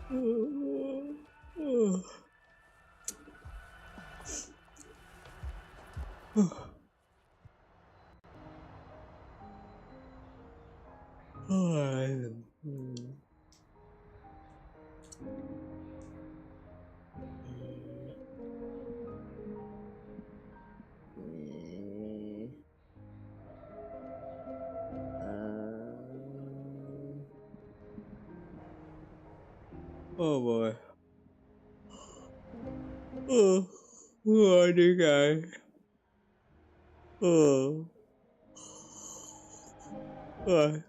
Oh boy. Oh, morning, guys. Oh. Oh.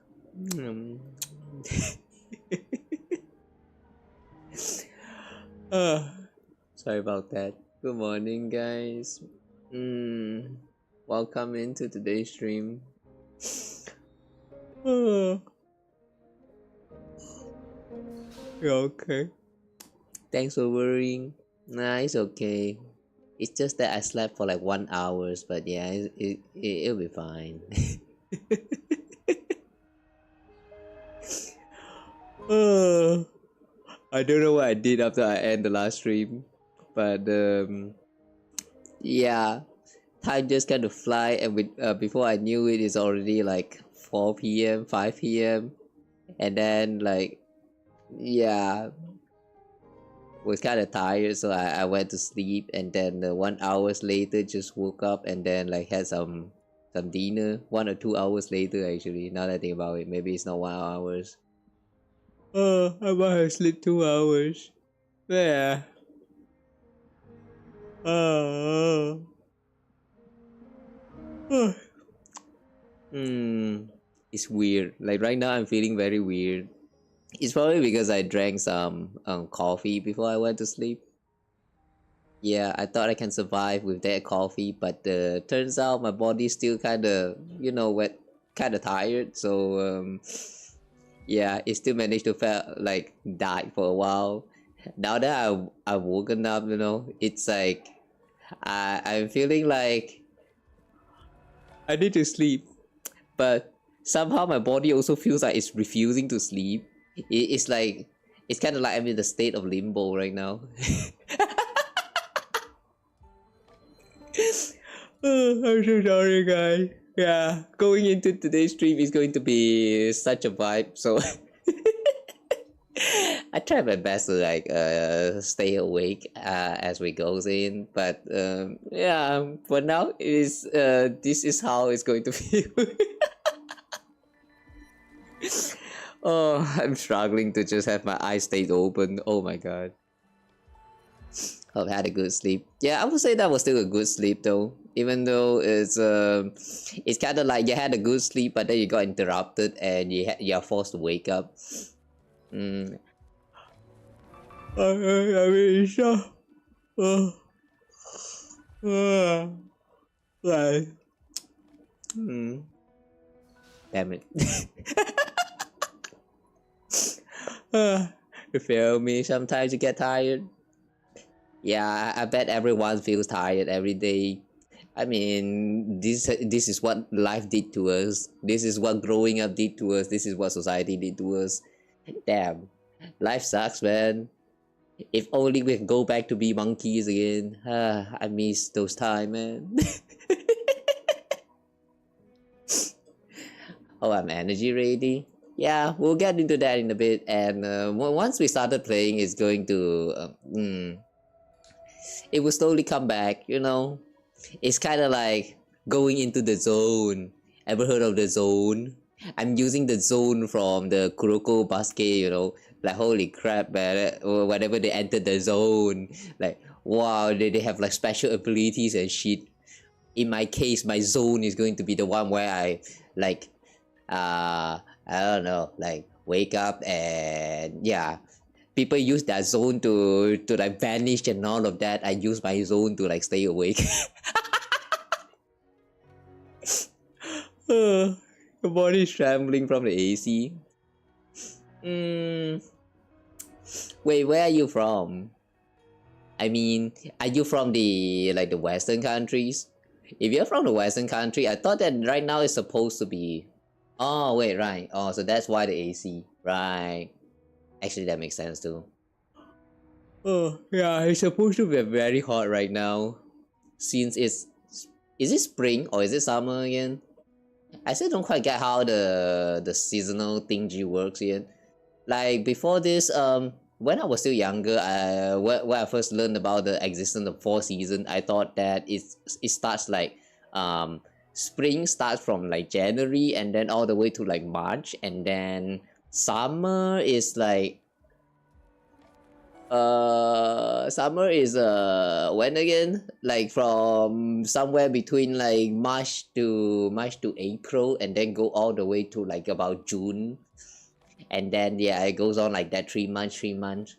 uh, Sorry about that. Good morning, guys. Welcome into today's stream. Oh. You okay? Thanks for worrying. Nah, it's okay. It's just that I slept for like 1 hour, but yeah, it'll be fine. I don't know what I did after I end the last stream, but yeah, time just kind of fly, and before I knew it, it's already like 4 p.m., 5 p.m., and then like yeah, was kind of tired, so I went to sleep, and then 1 hours later just woke up and then like had some dinner 1 or 2 hours later actually. Now that I think about it, maybe it's not 1 hours. I might have slept 2 hours. Yeah. It's weird. Like right now I'm feeling very weird. It's probably because I drank some coffee before I went to sleep. Yeah, I thought I can survive with that coffee, but turns out my body's still kind of, kind of tired. So yeah, it still managed to feel like die for a while. Now that I've woken up, it's like I'm feeling like I need to sleep, but somehow my body also feels like it's refusing to sleep. It's like it's kind of like I'm in the state of limbo right now. I'm so sorry, guys. Yeah, going into today's stream is going to be such a vibe. So I try my best to like stay awake as we goes in, but yeah, for now it is this is how it's going to feel. Oh, I'm struggling to just have my eyes stayed open. Oh my god. I've had a good sleep. Yeah, I would say that was still a good sleep though. Even though it's kind of like you had a good sleep, but then you got interrupted and you're forced to wake up. I mean, sure. Like, damn it. You feel me? Sometimes you get tired. Yeah, I bet everyone feels tired every day. I mean, this is what life did to us. This is what growing up did to us. This is what society did to us. Damn, life sucks, man. If only we could go back to be monkeys again. I miss those times, man. Oh, I'm energy ready. Yeah, we'll get into that in a bit. And once we started playing, it's going to it will slowly come back. It's kind of like going into the zone. Ever heard of the zone? I'm using the zone from the Kuroko basket. Like holy crap, man. Whenever they enter the zone, like wow, they have like special abilities and shit. In my case, my zone is going to be the one where I like I don't know, like wake up and yeah, people use that zone to like vanish and all of that. I use my zone to like stay awake. Your body's trembling from the AC. Wait, where are you from? I mean, are you from the Western countries? If you're from the Western country, I thought that right now it's supposed to be. Oh wait, right. Oh, so that's why the AC. Right. Actually, that makes sense too. Oh, yeah, it's supposed to be very hot right now. Since it's. Is it spring or is it summer again? I still don't quite get how the seasonal thingy works yet. Like before this, when I was still younger, when I first learned about the existence of 4 seasons, I thought that it starts like spring starts from like January and then all the way to like March, and then summer is like summer is when again, like from somewhere between like March to April, and then go all the way to like about June, and then yeah, it goes on like that 3 months.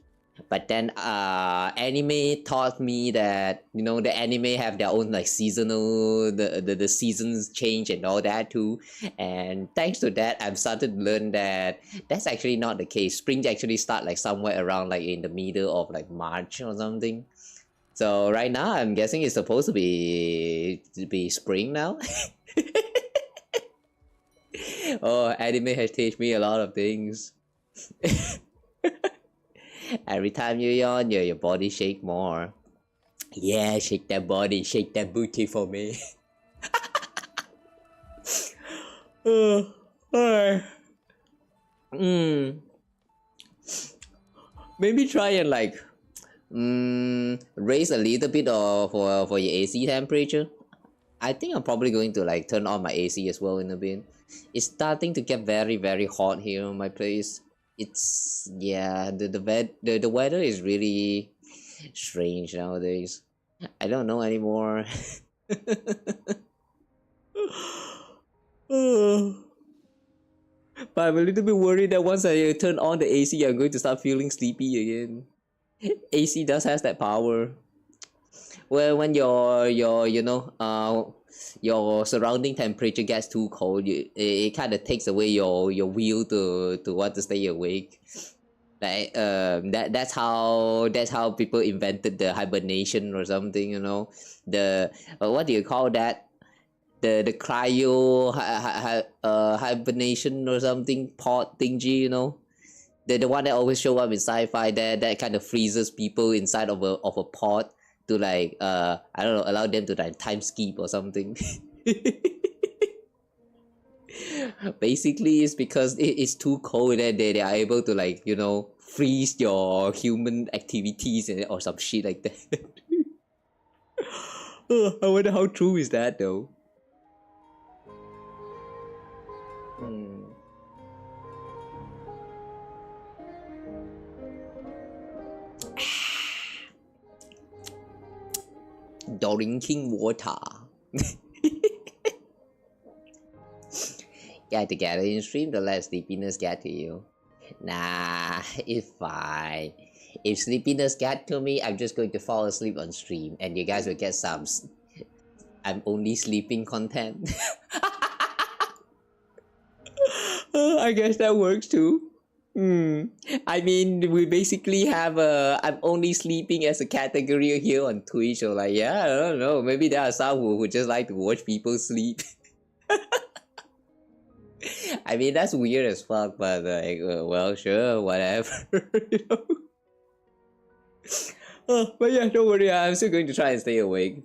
But then anime taught me that, you know, the anime have their own like seasonal, the seasons change and all that too. And thanks to that, I've started to learn that that's actually not the case. Spring actually start like somewhere around like in the middle of like March or something. So right now I'm guessing it's supposed to be spring now. Oh, anime has taught me a lot of things. Every time you yawn, your body shake more. Yeah, shake that body, shake that booty for me. Alright. Maybe try and like raise a little bit of for your AC temperature. I think I'm probably going to like turn on my AC as well in a bit. It's starting to get very hot here in my place. It's, yeah, the weather is really strange nowadays. I don't know anymore. But I'm a little bit worried that once I turn on the AC, I'm going to start feeling sleepy again. AC does has that power. Well, when your surrounding temperature gets too cold, it kind of takes away your will to want to stay awake. Like that's how people invented the hibernation or something, you know. The what do you call that? The cryo hibernation or something pod thingy, you know. The one that always show up in sci-fi, that kind of freezes people inside of a pod to like I don't know, allow them to like time skip or something. Basically it's because it's too cold that they are able to, like, you know, freeze your human activities or some shit like that. I wonder how true is that though. Drinking water. Get together in stream to let sleepiness get to you. Nah, it's fine. If sleepiness get to me, I'm just going to fall asleep on stream, and you guys will get some I'm only sleeping content. I guess that works too. I mean, we basically have I'm only sleeping as a category here on Twitch. So like, yeah, I don't know. Maybe there are some who just like to watch people sleep. I mean, that's weird as fuck, but like, well, sure, whatever. You know? But yeah, don't worry. I'm still going to try and stay awake.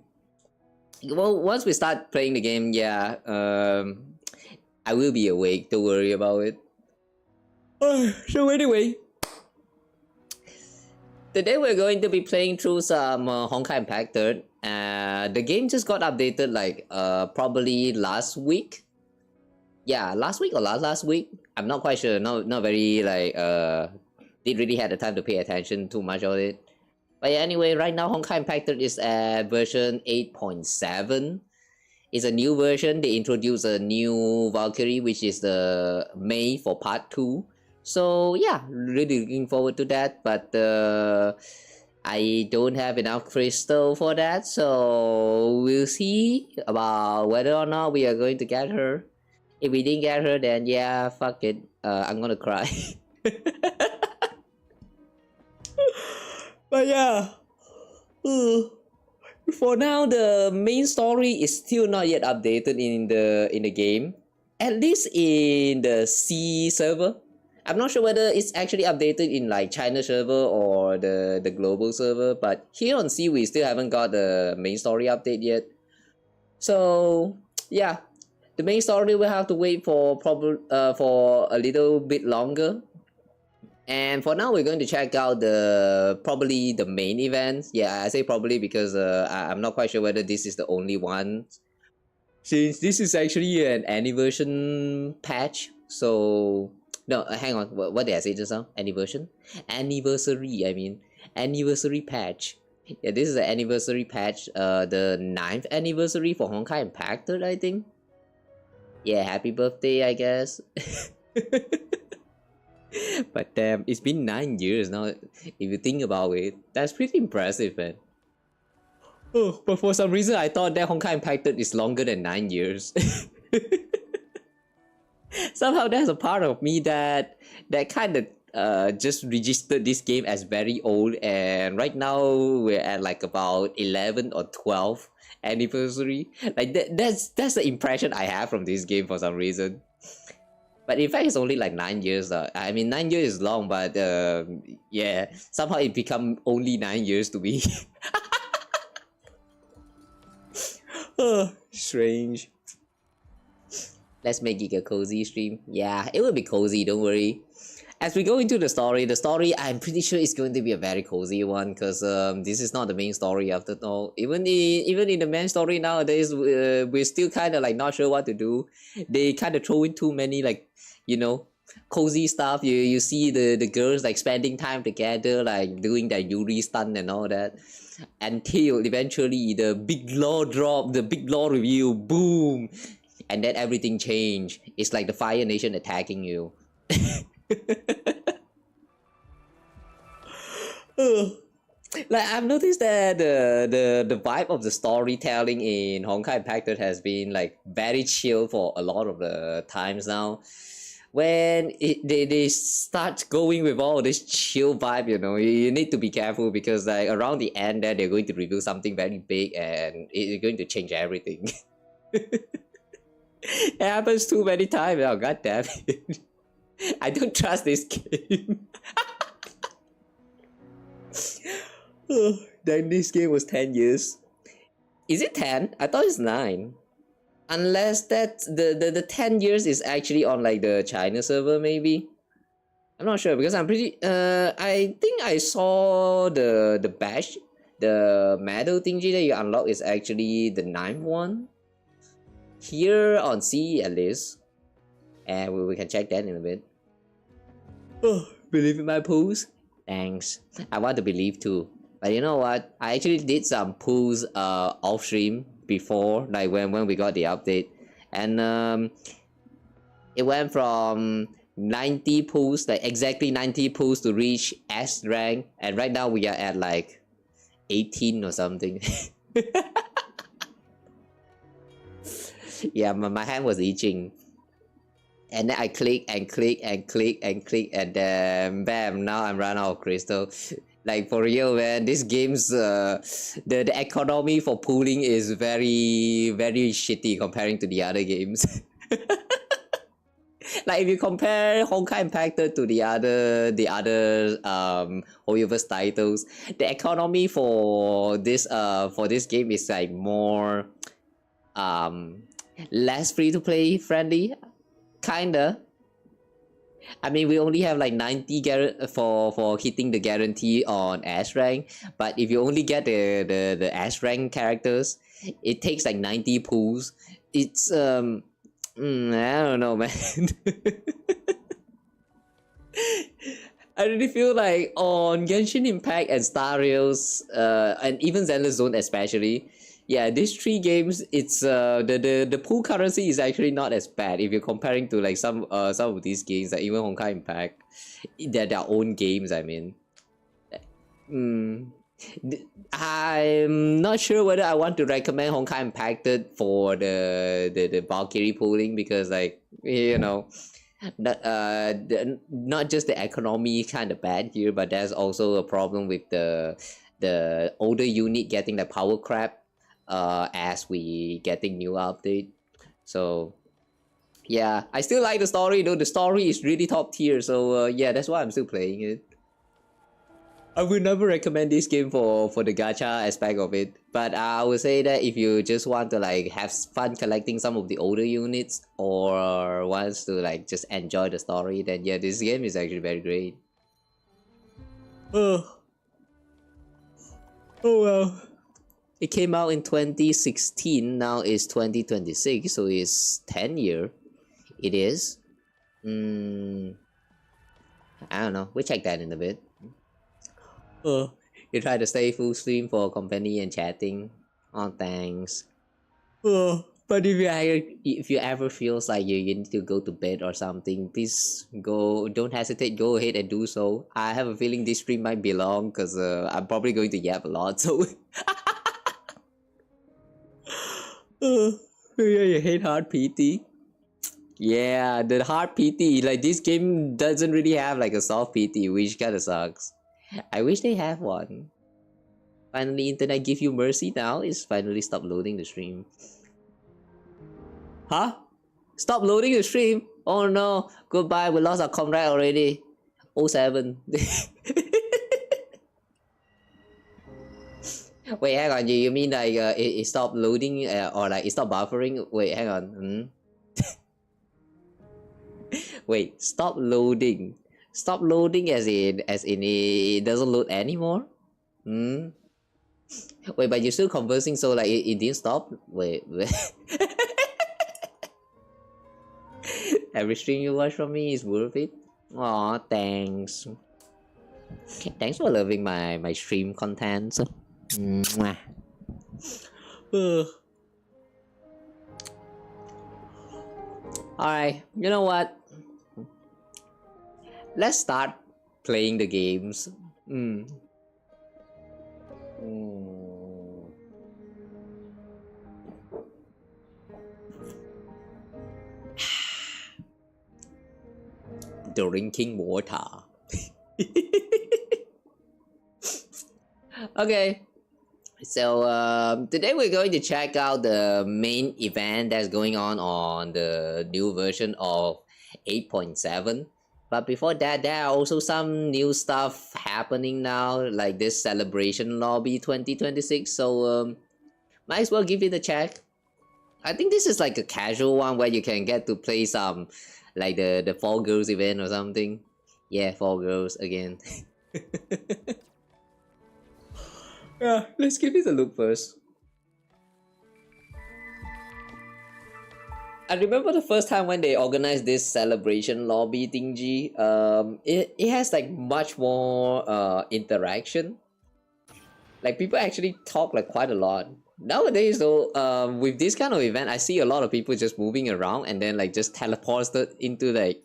Well, once we start playing the game, yeah, I will be awake. Don't worry about it. So anyway, today we're going to be playing through some Honkai Impact 3rd. The game just got updated like probably last week. Yeah, last week or last week. I'm not quite sure. Not very like didn't really have the time to pay attention too much of it. But yeah, anyway, right now Honkai Impact 3rd is at version 8.7. It's a new version. They introduced a new Valkyrie, which is the Mei for part 2. So yeah, really looking forward to that. But I don't have enough crystal for that, so we'll see about whether or not we are going to get her. If we didn't get her, then yeah, fuck it. I'm gonna cry. But yeah. For now, the main story is still not yet updated in the game. At least in the C server. I'm not sure whether it's actually updated in like China server or the global server, but here on C we still haven't got the main story update yet. So yeah, the main story will have to wait for probably for a little bit longer. And for now, we're going to check out probably the main event. Yeah, I say probably because I'm not quite sure whether this is the only one, since this is actually an anniversary patch. So no, hang on. What did I say just now? Anniversary? Anniversary. I mean anniversary patch. Yeah, this is an anniversary patch. The 9th anniversary for Honkai Impact, I think. Yeah, happy birthday, I guess. But damn, it's been 9 years now. If you think about it, that's pretty impressive, man. Oh, but for some reason, I thought that Honkai Impacted is longer than 9 years. Somehow, there's a part of me that kind of just registered this game as very old, and right now we're at like about 11 or 12 anniversary. Like that's the impression I have from this game for some reason. But in fact, it's only like 9 years. I mean, 9 years is long, but yeah, somehow it become only 9 years to me. Oh, strange. Let's make it a cozy stream. Yeah, it will be cozy, don't worry. As we go into the story I'm pretty sure it's going to be a very cozy one, because this is not the main story after all. Even in the main story nowadays, we're still kind of like not sure what to do. They kind of throw in too many like, you know, cozy stuff. You see the girls like spending time together, like doing their Yuri stun and all that, until eventually the big lore drop, the big lore reveal, boom, and then everything changed. It's like the Fire Nation attacking you. Like I've noticed that the vibe of the storytelling in Honkai Impact has been like very chill for a lot of the times now. When they start going with all this chill vibe, you know, you need to be careful, because like around the end there, they're going to reveal something very big and it's going to change everything. It happens too many times now, god damn it. I don't trust this game. Oh, then this game was 10 years. Is it 10? I thought it's 9. Unless that the 10 years is actually on like the China server, maybe. I'm not sure, because I'm pretty I think I saw the badge, the medal thingy that you unlock is actually the 9th one. Here on C at least. And we can check that in a bit. Oh, believe in my pulls? Thanks. I want to believe too. But you know what? I actually did some pulls off stream before, like when we got the update. And it went from 90 pulls, like exactly 90 pulls to reach S rank. And right now we are at like 18 or something. Yeah, my hand was itching. And then I click and click and click and click, and then bam, now I'm run out of crystal. Like for real, man, this game's the economy for pooling is very shitty comparing to the other games. Like if you compare Honkai Impact to the other Hoyoverse titles, the economy for this game is like more less free to play friendly, kinda. I mean, we only have like 90 for hitting the guarantee on S rank, but if you only get the S rank characters, it takes like 90 pulls. It's I don't know, man. I really feel like on Genshin Impact and Star Rails, and even Zenless Zone especially, yeah, these 3 games, it's the pool currency is actually not as bad if you're comparing to like some of these games, like even Honkai Impact. They're their own games, I mean. I'm not sure whether I want to recommend Honkai Impacted for the Valkyrie pooling, because like, you know, not just the economy kind of bad here, but there's also a problem with the older unit getting the power crap as we getting new update. So Yeah, I still like the story though. The story is really top tier, so yeah, that's why I'm still playing it. I would never recommend this game for the gacha aspect of it, but I would say that if you just want to like have fun collecting some of the older units or wants to like just enjoy the story, then yeah, this game is actually very great. Oh, oh well. It came out in 2016. Now it's 2026, so it's 10 year. It is. I don't know. We'll check that in a bit. You try to stay full stream for company and chatting. Oh, thanks. But if you ever feels like you need to go to bed or something, please go. Don't hesitate. Go ahead and do so. I have a feeling this stream might be long because I'm probably going to yap a lot. So yeah, you hate hard PT. Yeah, the hard PT. Like this game doesn't really have like a soft PT, which kind of sucks. I wish they have one. Finally, internet give you mercy now. It's finally stop loading the stream. Huh? Stop loading the stream? Oh no. Goodbye. We lost our comrade already. 07. Wait, hang on. You mean like it stopped loading or like it stopped buffering? Wait, hang on. Wait, stop loading. Stop loading as in it doesn't load anymore? Wait, but you're still conversing, so like it didn't stop? Wait. Every stream you watch from me is worth it. Aw, thanks. Thanks for loving my stream content. Mwah. Alright, you know what? Let's start playing the games. Drinking water. Okay, so today we're going to check out the main event that's going on the new version of 8.7. But before that, there are also some new stuff happening now, like this celebration lobby 2026. So might as well give it a check. I think this is like a casual one where you can get to play some like the Fall Girls event or something. Yeah, Fall Girls again. Yeah, let's give it a look first. I remember the first time when they organized this celebration lobby thingy. It has like much more interaction. Like people actually talk like quite a lot. Nowadays though, with this kind of event, I see a lot of people just moving around and then like just teleported into like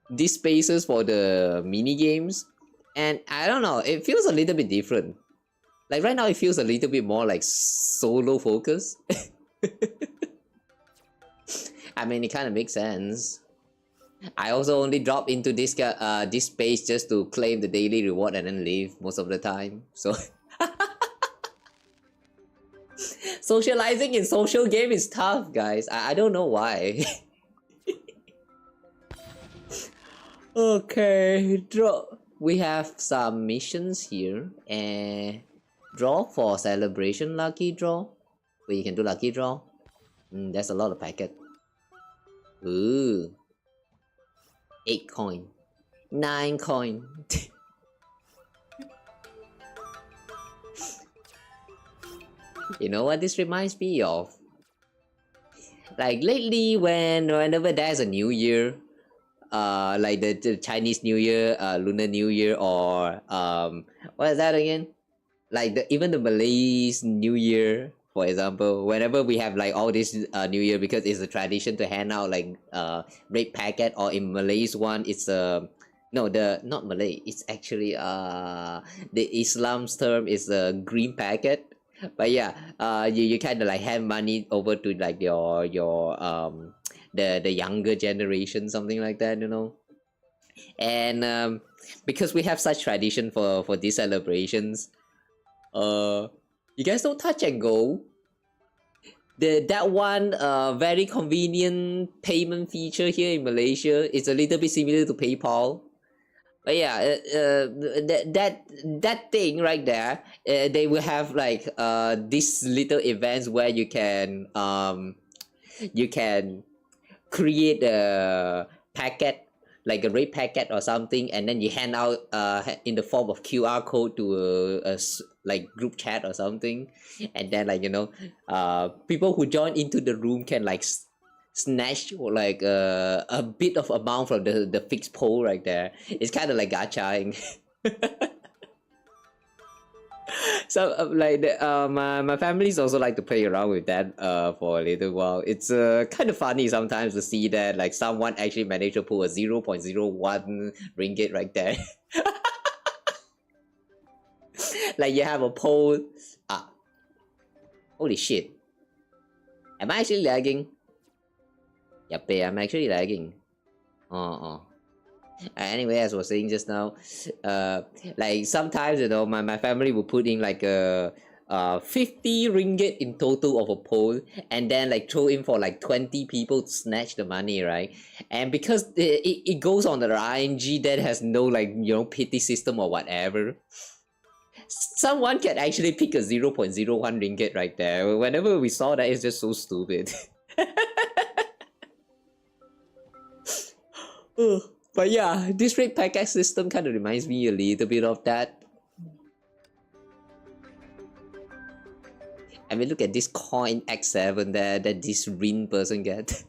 these spaces for the mini games. And I don't know, it feels a little bit different. Like right now, it feels a little bit more like solo focus. I mean, it kind of makes sense. I also only drop into this space just to claim the daily reward and then leave most of the time. So socializing in social game is tough, guys. I don't know why. Okay, draw. We have some missions here and draw for celebration lucky draw. Where you can do lucky draw. That's a lot of packet. Ooh. 8 coin. 9 coin. You know what this reminds me of? Like lately whenever there's a new year, like the Chinese New Year, Lunar New Year, or what is that again? Like even the Malays New Year, for example, whenever we have like all this New Year, because it's a tradition to hand out like red packet, or in Malays one it's no, the not Malay, it's actually the Islam's term is a green packet. But yeah, you kind of like hand money over to like your the younger generation, something like that, you know. And because we have such tradition for these celebrations, you guys don't touch and go. that one very convenient payment feature here in Malaysia. It's a little bit similar to PayPal. But yeah, that thing right there, they will have like these little events where you can create a packet, like a red packet or something, and then you hand out in the form of QR code to like group chat or something, and then like people who join into the room can like snatch like a bit of amount from the fixed pool right there. It's kind of like gachaing. So like my families also like to play around with that for a little while. It's kind of funny sometimes to see that like someone actually managed to pull a 0.01 ringgit right there. Like you have a poll. Ah, holy shit! Am I actually lagging? Yep, I'm actually lagging. Oh. Anyway, as I was saying just now, like sometimes my family will put in like a 50 ringgit in total of a poll, and then like throw in for like 20 people to snatch the money, right? And because it goes on the RNG that has no like pity system or whatever, someone can actually pick a 0.01 ringgit right there. Whenever we saw that, it's just so stupid. But yeah, this rate packet system kind of reminds me a little bit of that. I mean, look at this coin X7 there that this Rin person get.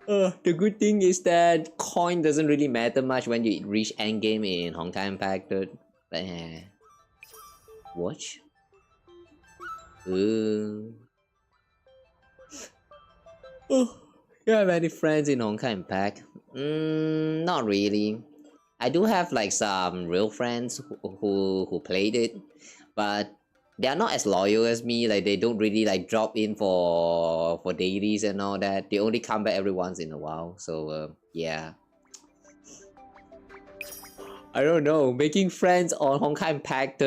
The good thing is that coin doesn't really matter much when you reach endgame in Honkai Impact. Watch? You have any friends in Honkai Impact? Not really. I do have like some real friends who played it, but they are not as loyal as me. Like they don't really like drop in for dailies and all that. They only come back every once in a while. So yeah. I don't know. Making friends on Honkai Impact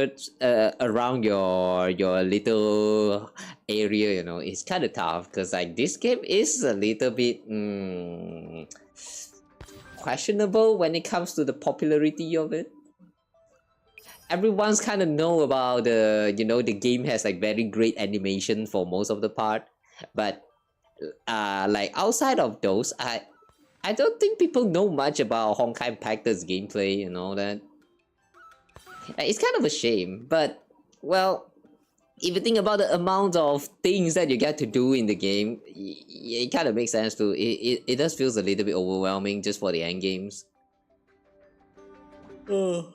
around your little area, it's kind of tough because like this game is a little bit questionable when it comes to the popularity of it. Everyone's kind of know about the game has like very great animation for most of the part, but like outside of those, I don't think people know much about Honkai Impact's gameplay and all that. It's kind of a shame, but well, if you think about the amount of things that you get to do in the game, it kind of makes sense too. It does feels a little bit overwhelming just for the end games. Oh.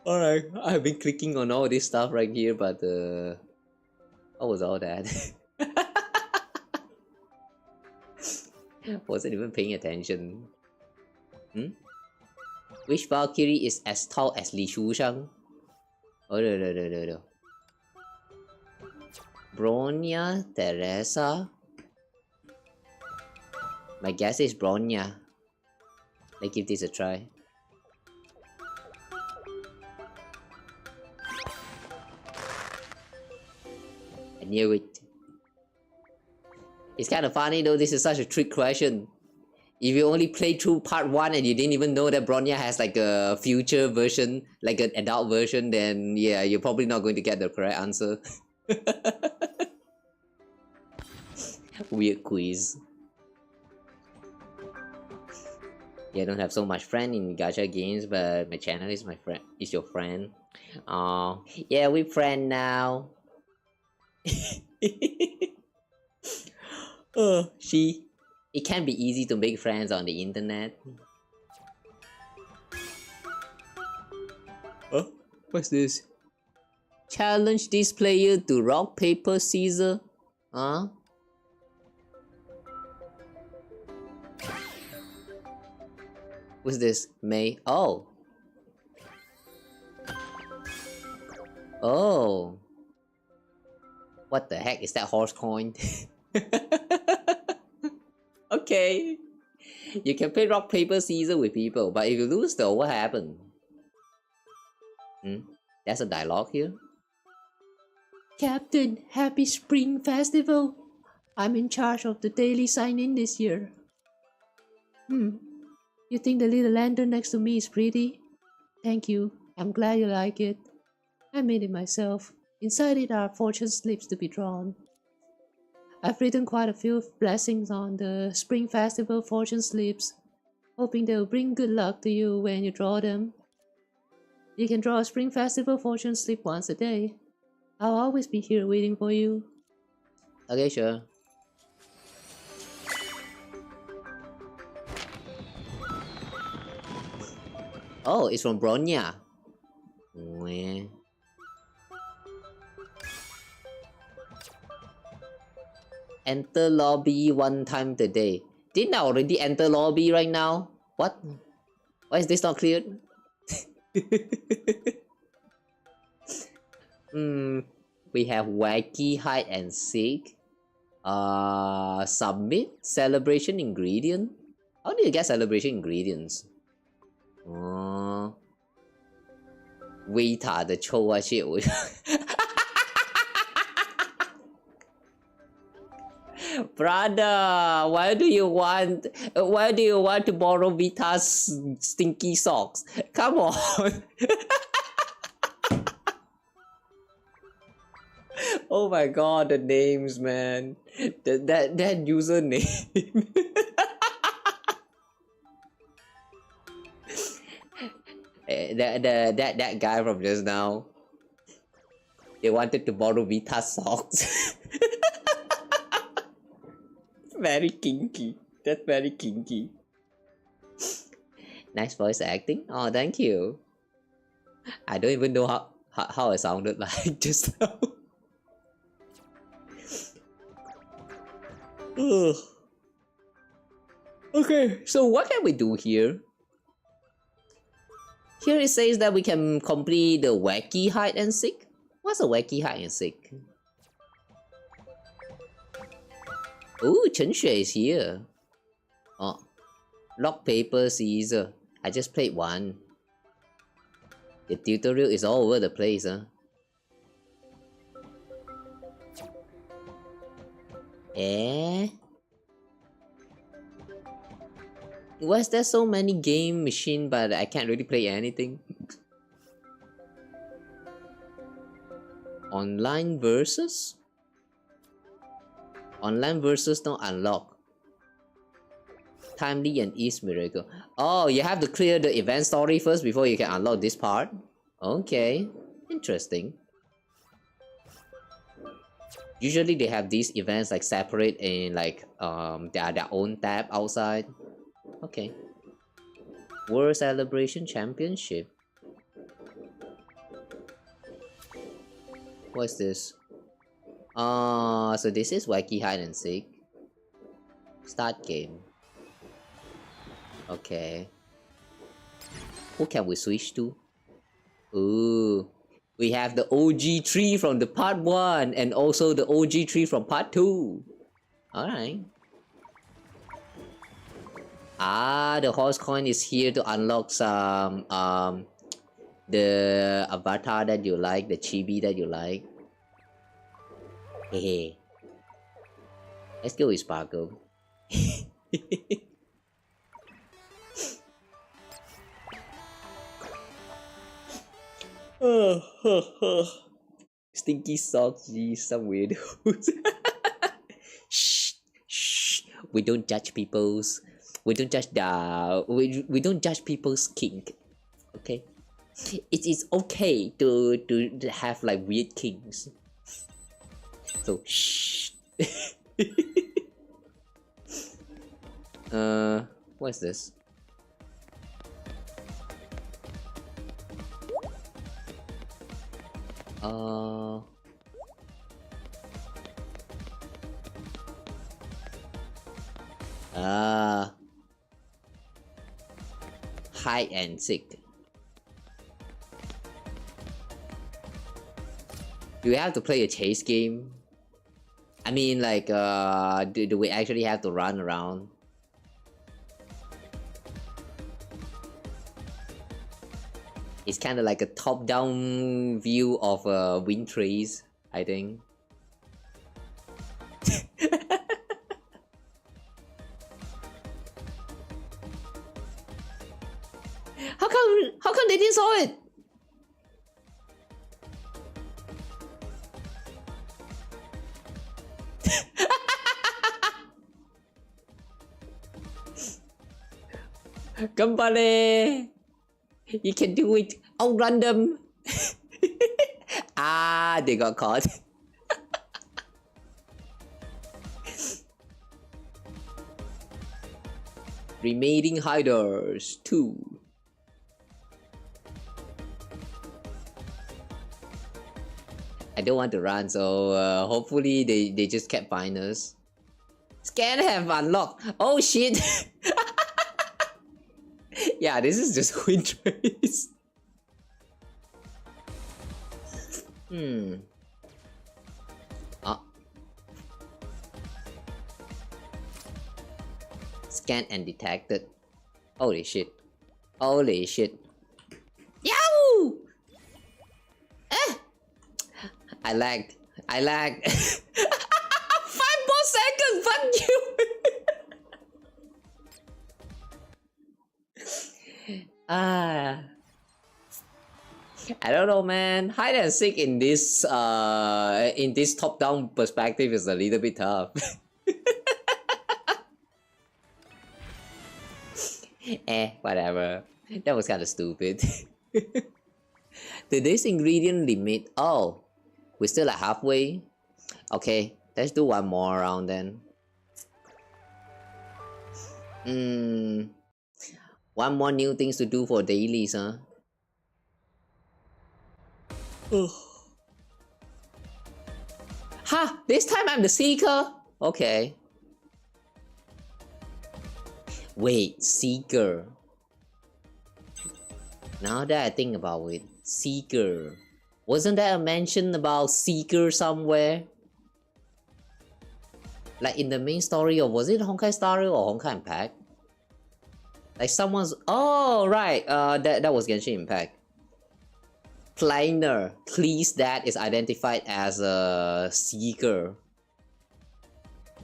Alright, I've been clicking on all this stuff right here, but what was all that? Wasn't even paying attention. Which Valkyrie is as tall as Li Shushang? Oh, no. Bronya Teresa? My guess is Bronya. Let's give this a try. I knew it. It's kind of funny though, this is such a trick question. If you only played through part 1 and you didn't even know that Bronya has like a future version, like an adult version, then yeah, you're probably not going to get the correct answer. Weird quiz. Yeah, I don't have so much friend in gacha games, but my channel is my friend. Is your friend? Oh, yeah, we're friend now. See, it can be easy to make friends on the internet. What's this? Challenge this player to rock, paper, scissors. Huh? What's this? Mei? Oh. Oh. What the heck is that horse coin? Okay. You can play rock, paper, scissors with people, but if you lose though, what happened? There's a dialogue here. Captain, happy Spring Festival! I'm in charge of the daily sign-in this year. You think the little lantern next to me is pretty? Thank you. I'm glad you like it. I made it myself. Inside it are fortune slips to be drawn. I've written quite a few blessings on the Spring Festival fortune slips, hoping they'll bring good luck to you when you draw them. You can draw a Spring Festival fortune slip once a day. I'll always be here waiting for you. Okay, sure. Oh, it's from Bronya. Mwah. Enter lobby 1 time a day. Didn't I already enter lobby right now? What? Why is this not cleared? We have wacky hide and seek. Submit celebration ingredient. How do you get celebration ingredients? Vita 的臭啊 shit. Brother, why do you want to borrow Vita's stinky socks? Come on. Oh my god, the names, man. That username. that guy from just now. They wanted to borrow Vita's socks. Very kinky. That's very kinky. Nice voice acting. Oh, thank you. I don't even know how I sounded like just now. Okay, so what can we do here? Here it says that we can complete the wacky hide and seek. What's a wacky hide and seek? Ooh, Chen Xue is here. Oh, rock, paper, scissors. I just played one. The tutorial is all over the place, huh? Eh? Why is there so many game machine but I can't really play anything? Online versus? Online versus don't unlock. Timely and East Miracle. Oh, you have to clear the event story first before you can unlock this part? Okay, interesting. Usually they have these events like separate in like their own tab outside. Okay. World Celebration Championship. What's this? So this is Wacky Hide and Seek. Start game. Okay. Who can we switch to? Ooh. We have the OG tree from the part 1 and also the OG tree from part 2. Alright. The horse coin is here to unlock some the avatar that you like, the chibi that you like. Hey. Let's go with Sparkle. Stinky socks, geez, some weirdos. Shh, shh. We don't judge people's. We don't judge the. We don't judge people's kink. Okay, it is okay to have like weird kinks. So shh. What's this? Hide and seek. Do we have to play a chase game? I mean, like, do we actually have to run around? It's kind of like a top-down view of wind trees. I think. How come they didn't saw it? Company! You can do it! Oh, random! Ah, they got caught. Remaining hiders 2. I don't want to run, so hopefully they just can't find us. Scan have unlocked. Oh shit! Yeah, this is just win trace. Oh. Scan and detected. Holy shit. Holy shit. Yow! I lagged. 5 more seconds! Fuck you! I don't know, man. Hide and seek in this top-down perspective is a little bit tough. Whatever. That was kind of stupid. Today's ingredient limit. Oh, we're still at halfway. Okay, let's do one more round then. One more new things to do for dailies, huh? Ha! This time I'm the seeker? Okay. Wait, seeker. Now that I think about it, seeker. Wasn't there a mention about seeker somewhere? Like in the main story, or was it Honkai Star Rail or Honkai Impact? Like someone's... Oh, right. That was Genshin Impact. Kleiner, Cleese that is identified as a seeker.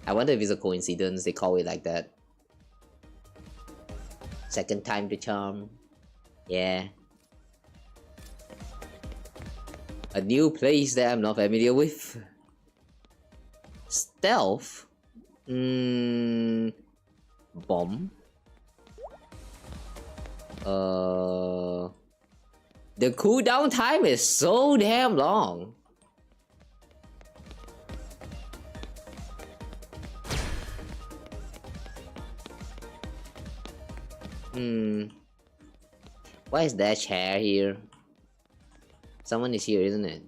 I wonder if it's a coincidence they call it like that. Second time the charm. Yeah. A new place that I'm not familiar with. Stealth? Bomb? The cooldown time is so damn long. Why is that chair here? Someone is here, isn't it?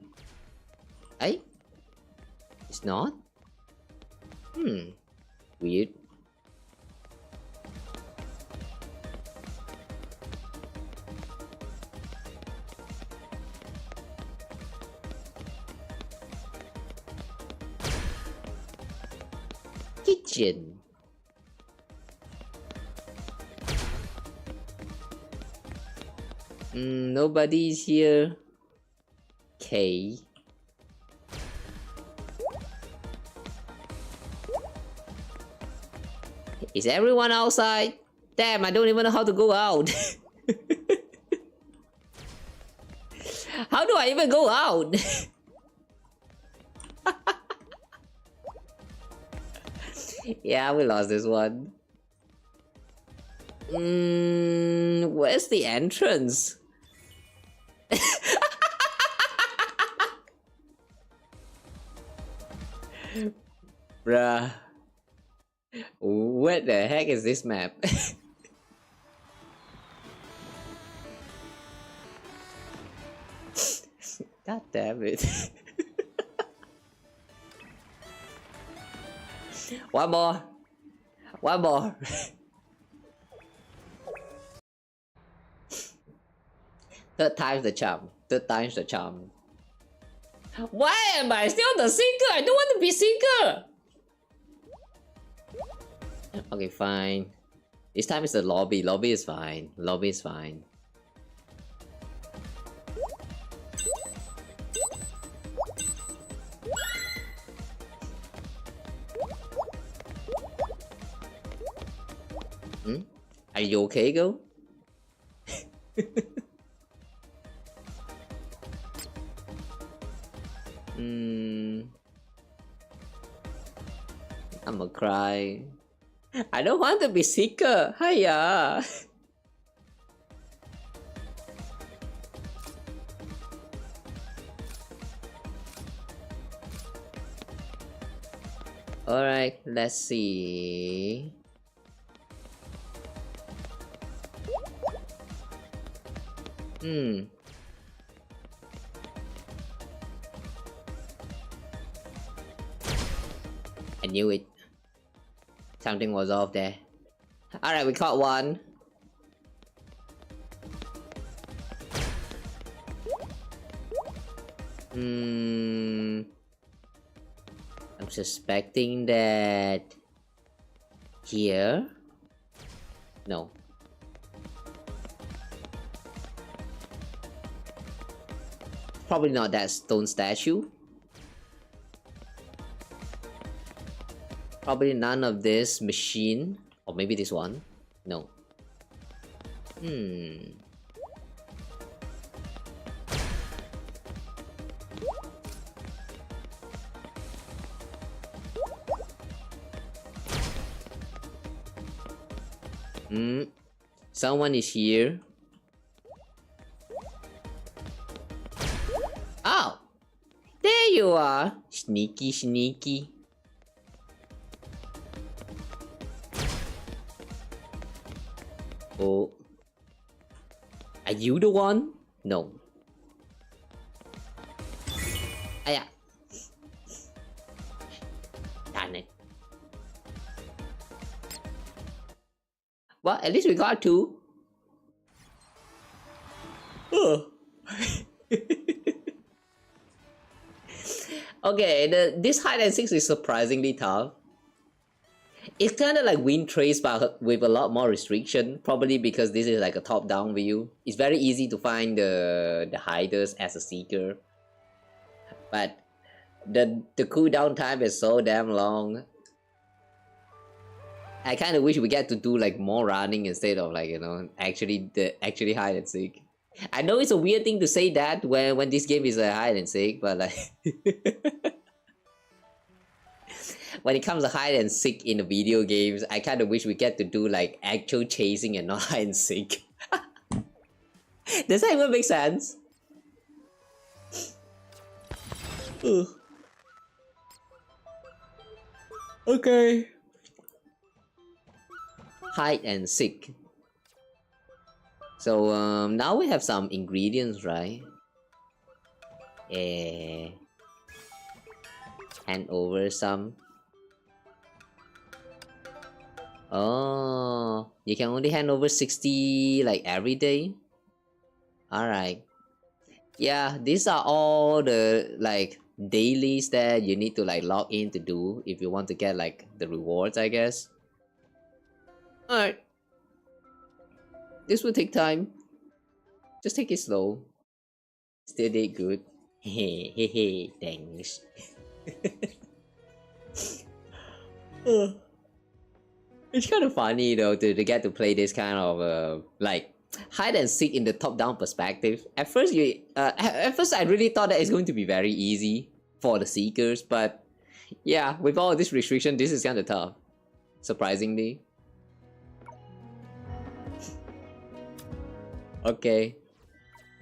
Hey? It's not? Weird. Kitchen. Nobody's here. Okay. Is everyone outside? Damn, I don't even know how to go out. How do I even go out? Yeah, we lost this one. Where's the entrance? Bruh. What the heck is this map? God damn it. One more. One more. Third time's the charm. Third time's the charm. Why am I still the seeker? I don't want to be seeker. Okay, fine. This time it's the lobby. Lobby is fine. Lobby is fine. Are you okay, girl? I'ma cry. I don't want to be sicker. Hiya. Alright, let's see. I knew it. Something was off there. Alright, we caught one. I'm suspecting that... Here? No. Probably not that stone statue. Probably none of this machine. Or maybe this one. No. Someone is here. Oh! There you are! Sneaky, sneaky. Oh. Are you the one? No. Aya. Darn it. Well, at least we got two. Okay, this hide and seek is surprisingly tough. It's kind of like Wind Trace but with a lot more restriction, probably because this is like a top-down view. It's very easy to find the hiders as a seeker. But the cooldown time is so damn long. I kind of wish we get to do like more running instead of like, you know, actually hide and seek. I know it's a weird thing to say that when this game is a hide and seek, but like when it comes to hide and seek in the video games, I kind of wish we get to do like actual chasing and not hide and seek. Does that even make sense? Okay. Hide and seek. So now we have some ingredients, right? Hand over some. Oh, you can only hand over 60 like every day. Alright. Yeah, these are all the like dailies that you need to like log in to do if you want to get like the rewards, I guess. Alright. This will take time. Just take it slow. Still did good. Hey, thanks. It's kind of funny though to get to play this kind of like hide and seek in the top-down perspective. At first I really thought that it's going to be very easy for the seekers, but yeah, with all this restriction, this is kind of tough. Surprisingly. Okay.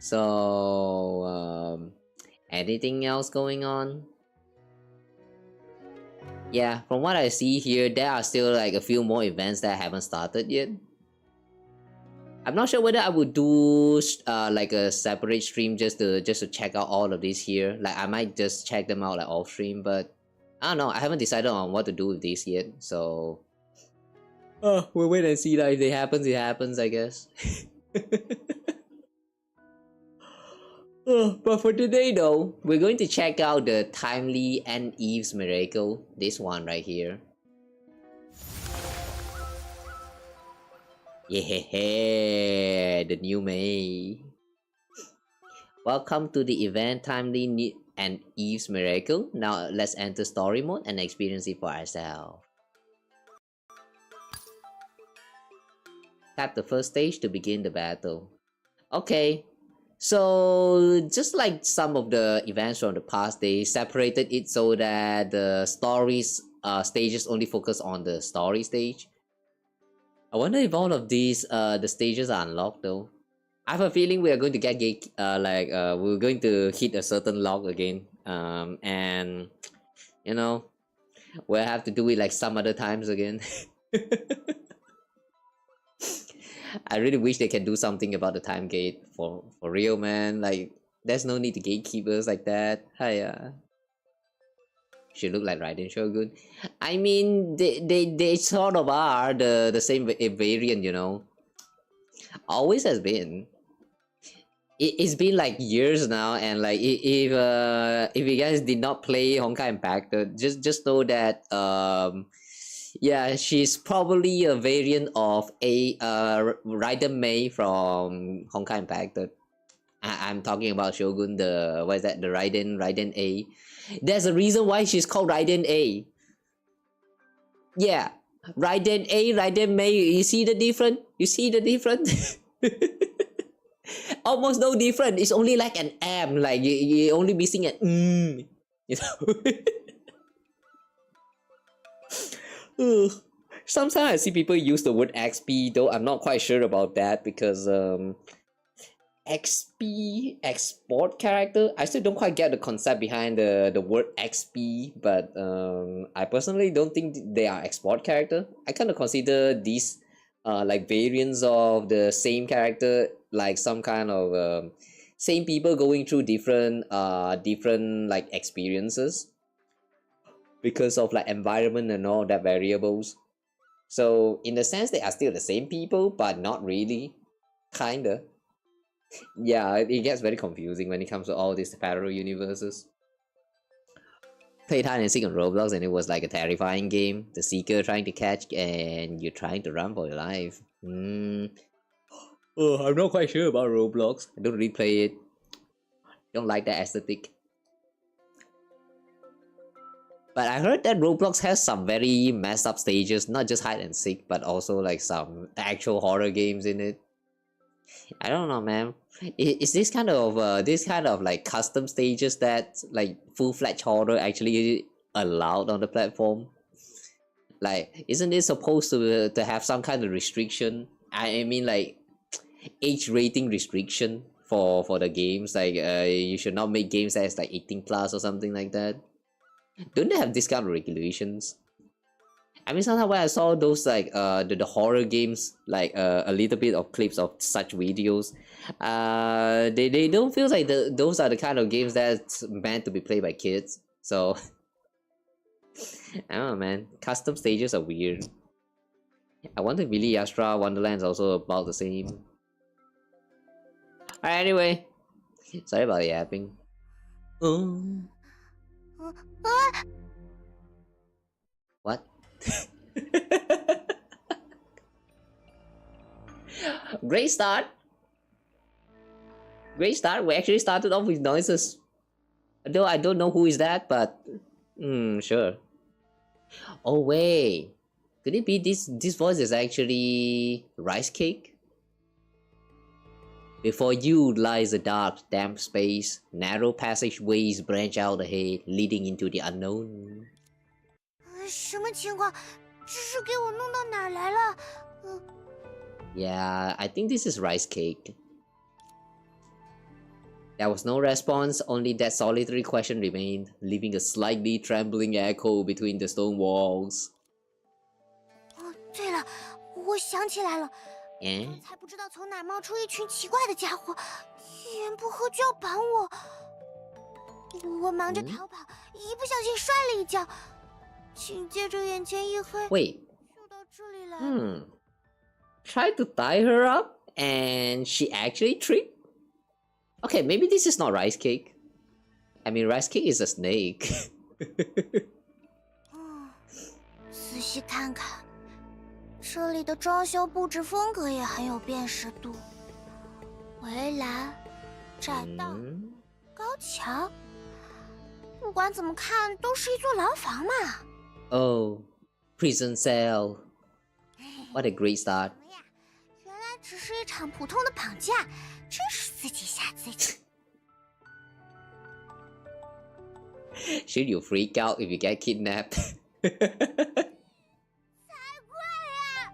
So anything else going on? Yeah, from what I see here, there are still like a few more events that haven't started yet. I'm not sure whether I would do like a separate stream just to check out all of these here. Like I might just check them out like off stream, but I don't know. I haven't decided on what to do with these yet. So we'll wait and see. Like if it happens, it happens, I guess. But for today though, we're going to check out the timely and Eve's miracle. This one right here. Yeah, the new Mei. Welcome to the event timely and Eve's miracle. Now let's enter story mode and experience it for ourselves. Tap the first stage to begin the battle. Okay, so just like some of the events from the past, they separated it so that the stories stages only focus on the story stage. I wonder if all of these the stages are unlocked though. I have a feeling we are going to get we're going to hit a certain log again. And you know, we'll have to do it like some other times again. I really wish they can do something about the time gate for real, man. Like, there's no need to gatekeepers like that. Hiya. Should look like Raiden Shogun. I mean, they sort of are the same variant, you know. Always has been. It's been like years now, and like if you guys did not play Honkai Impact, just know that yeah, she's probably a variant of a Raiden Mei from Honkai Impact. I'm talking about Shogun, the what is that, the Raiden A. There's a reason why she's called Raiden A. Yeah, Raiden A, Raiden Mei. You see the difference? You see the difference? Almost no different. It's only like an M. Like you're only missing an you know. Sometimes I see people use the word XP, though I'm not quite sure about that because XP export character. I still don't quite get the concept behind the word XP, but I personally don't think they are export character. I kind of consider these like variants of the same character, like some kind of same people going through different like experiences because of like environment and all that variables. So in the sense they are still the same people, but not really. Kinda. Yeah, it gets very confusing when it comes to all these parallel universes. Played hide and seek on Roblox and it was like a terrifying game. The seeker trying to catch and you're trying to run for your life. Oh, I'm not quite sure about Roblox. I don't really play it. Don't like that aesthetic. But I heard that Roblox has some very messed up stages, not just hide and seek, but also like some actual horror games in it. I don't know, man. Is this kind of like custom stages that like full-fledged horror actually allowed on the platform? Like, isn't it supposed to have some kind of restriction? I mean, like age rating restriction for the games. Like, you should not make games that's like 18 plus or something like that. Don't they have this kind of regulations? I mean, sometimes when I saw those like the horror games, like a little bit of clips of such videos, they don't feel like those are the kind of games that's meant to be played by kids. So I don't know, man. Custom stages are weird. I wonder if Billy Astra Wonderland is also about the same. Alright, anyway, sorry about the yapping. What? Great start. Great start. We actually started off with noises. Though I don't know who is that, but sure. Oh wait, could it be this voice is actually Rice Cake? Before you lies a dark, damp space. Narrow passageways branch out ahead, leading into the unknown. 什么情况？这是给我弄到哪儿来了？Yeah, I think this is Rice Cake. There was no response, only that solitary question remained, leaving a slightly trembling echo between the stone walls. 哦，对了，我想起来了，刚才不知道从哪冒出一群奇怪的家伙，一言不合就要绑我。我忙着逃跑，一不小心摔了一跤，紧接着眼前一黑， Wait. 就到这里来了。Tried to tie her up, and she actually tripped? Okay, maybe this is not Rice Cake. I mean, Rice Cake is a snake. 仔细看看，这里的装修布置风格也很有辨识度。围栏、栈道、高墙，不管怎么看都是一座牢房嘛。Oh, prison cell. What a great start. 原只是一场普通的绑架，真是自己吓自己。Should you freak out if you get kidnapped? 才怪呀！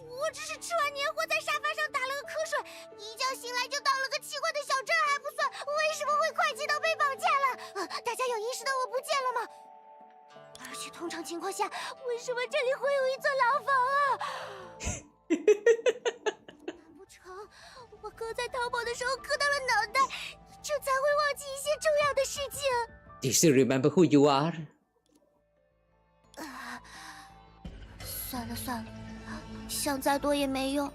我只是吃完年货在沙发上打了个瞌睡，一觉醒来就到了个奇怪的小镇还不算，为什么会快进到被绑架了？大家有意识到我不见了吗？而且通常情况下，为什么这里会有一座牢房啊？难不成我哥在逃跑的时候磕到了脑袋，这才会忘记一些重要的事情？Do you still remember who you are? 算了算了，想再多也没用，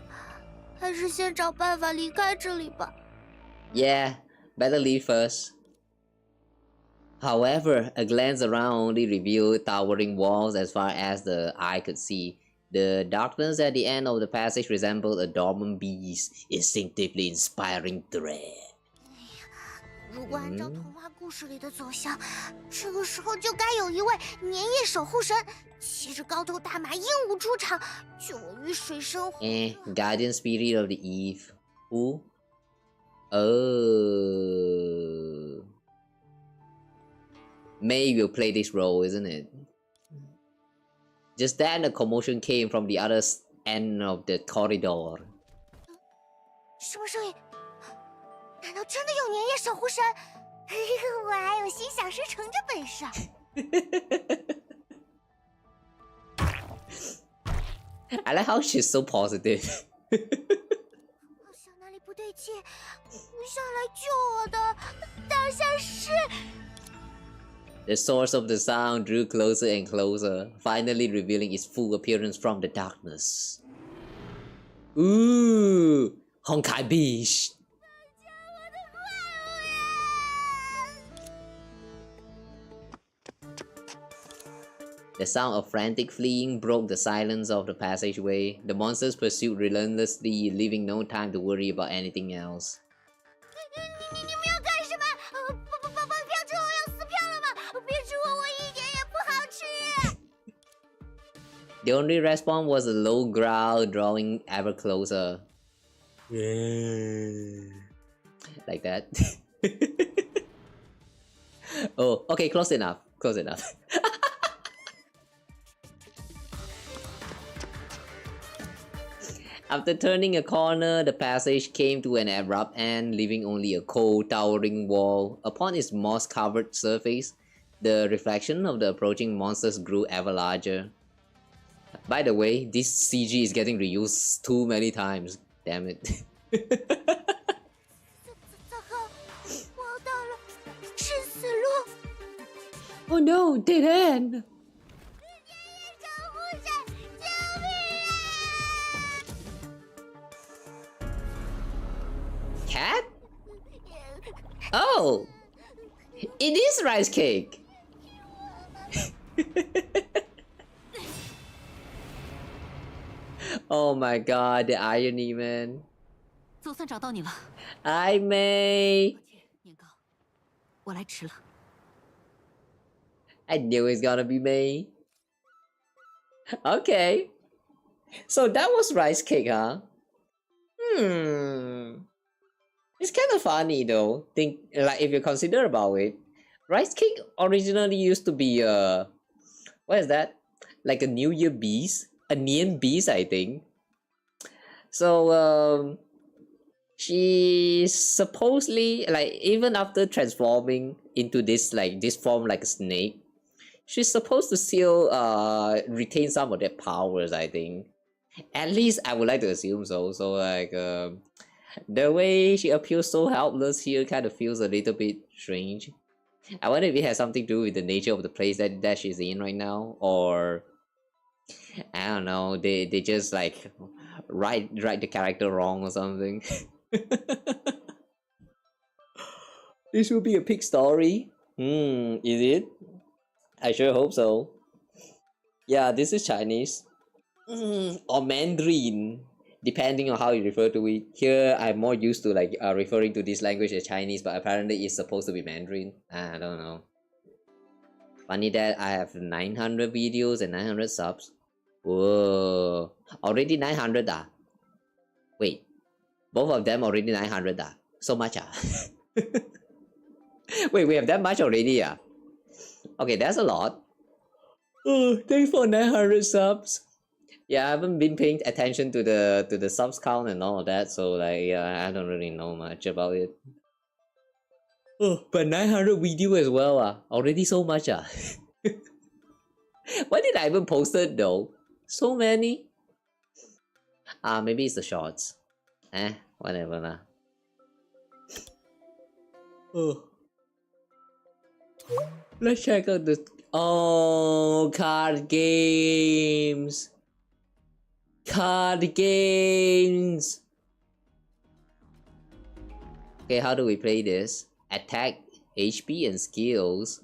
还是先找办法离开这里吧。Yeah, better leave first. However, a glance around only revealed towering walls as far as the eye could see. The darkness at the end of the passage resembled a dormant beast, instinctively inspiring dread. 如果按照童话故事里的走向，这个时候就该有一位年夜守护神，骑着高头大马英武出场，救我于水深火热。Guardian spirit of the eve. Who? Mei will play this role, isn't it? Just then, a commotion came from the other end of the corridor. 什么声音？难道真的有年夜守护神？我还有心想事成的本事。I like how she's so positive. 好像哪里不对劲，上来救我的当下是。The source of the sound drew closer and closer, finally revealing its full appearance from the darkness. Ooh, Honkai Beach. The sound of frantic fleeing broke the silence of the passageway. The monsters pursued relentlessly, leaving no time to worry about anything else. The only response was a low growl, drawing ever closer. Like that. Oh, okay, close enough. Close enough. After turning a corner, the passage came to an abrupt end, leaving only a cold, towering wall. Upon its moss-covered surface, the reflection of the approaching monsters grew ever larger. By the way, this CG is getting reused too many times. Damn it. Oh no, dead end! Cat? Oh! It is rice cake! Oh my god, the irony, man. 总算找到你了。Hi, May. 年糕，我来迟了。I knew it's gonna be May. Okay. So that was rice cake, huh? It's kind of funny though. Think like if you consider about it, rice cake originally used to be what is that? Like a New Year beast, a Nian beast, I think. So she supposedly like even after transforming into this form like a snake, she's supposed to still retain some of their powers, I think. At least I would like to assume so. So like the way she appears so helpless here kind of feels a little bit strange. I wonder if it has something to do with the nature of the place that she's in right now, or I don't know, they just like write the character wrong or something. This will be a pig story. Is it? I sure hope so. Yeah, this is Chinese. Or Mandarin, depending on how you refer to it. Here, I'm more used to like referring to this language as Chinese, but apparently it's supposed to be Mandarin. I don't know. Funny that I have 900 videos and 900 subs. Whoa, already 900 ah? Wait, Both of them already 900 ah. So much ah. Wait, we have that much already ah. Okay, that's a lot. Oh, thanks for 900 subs. Yeah, I haven't been paying attention to the subs count and all of that, so like yeah, I don't really know much about it. Oh, but 900 video as well ah. Already so much ah. Why did I even post it though? So many? Maybe it's the shorts. Whatever lah. Oh. Let's check out the... Oh, card games! Card games! Okay, how do we play this? Attack, HP and skills.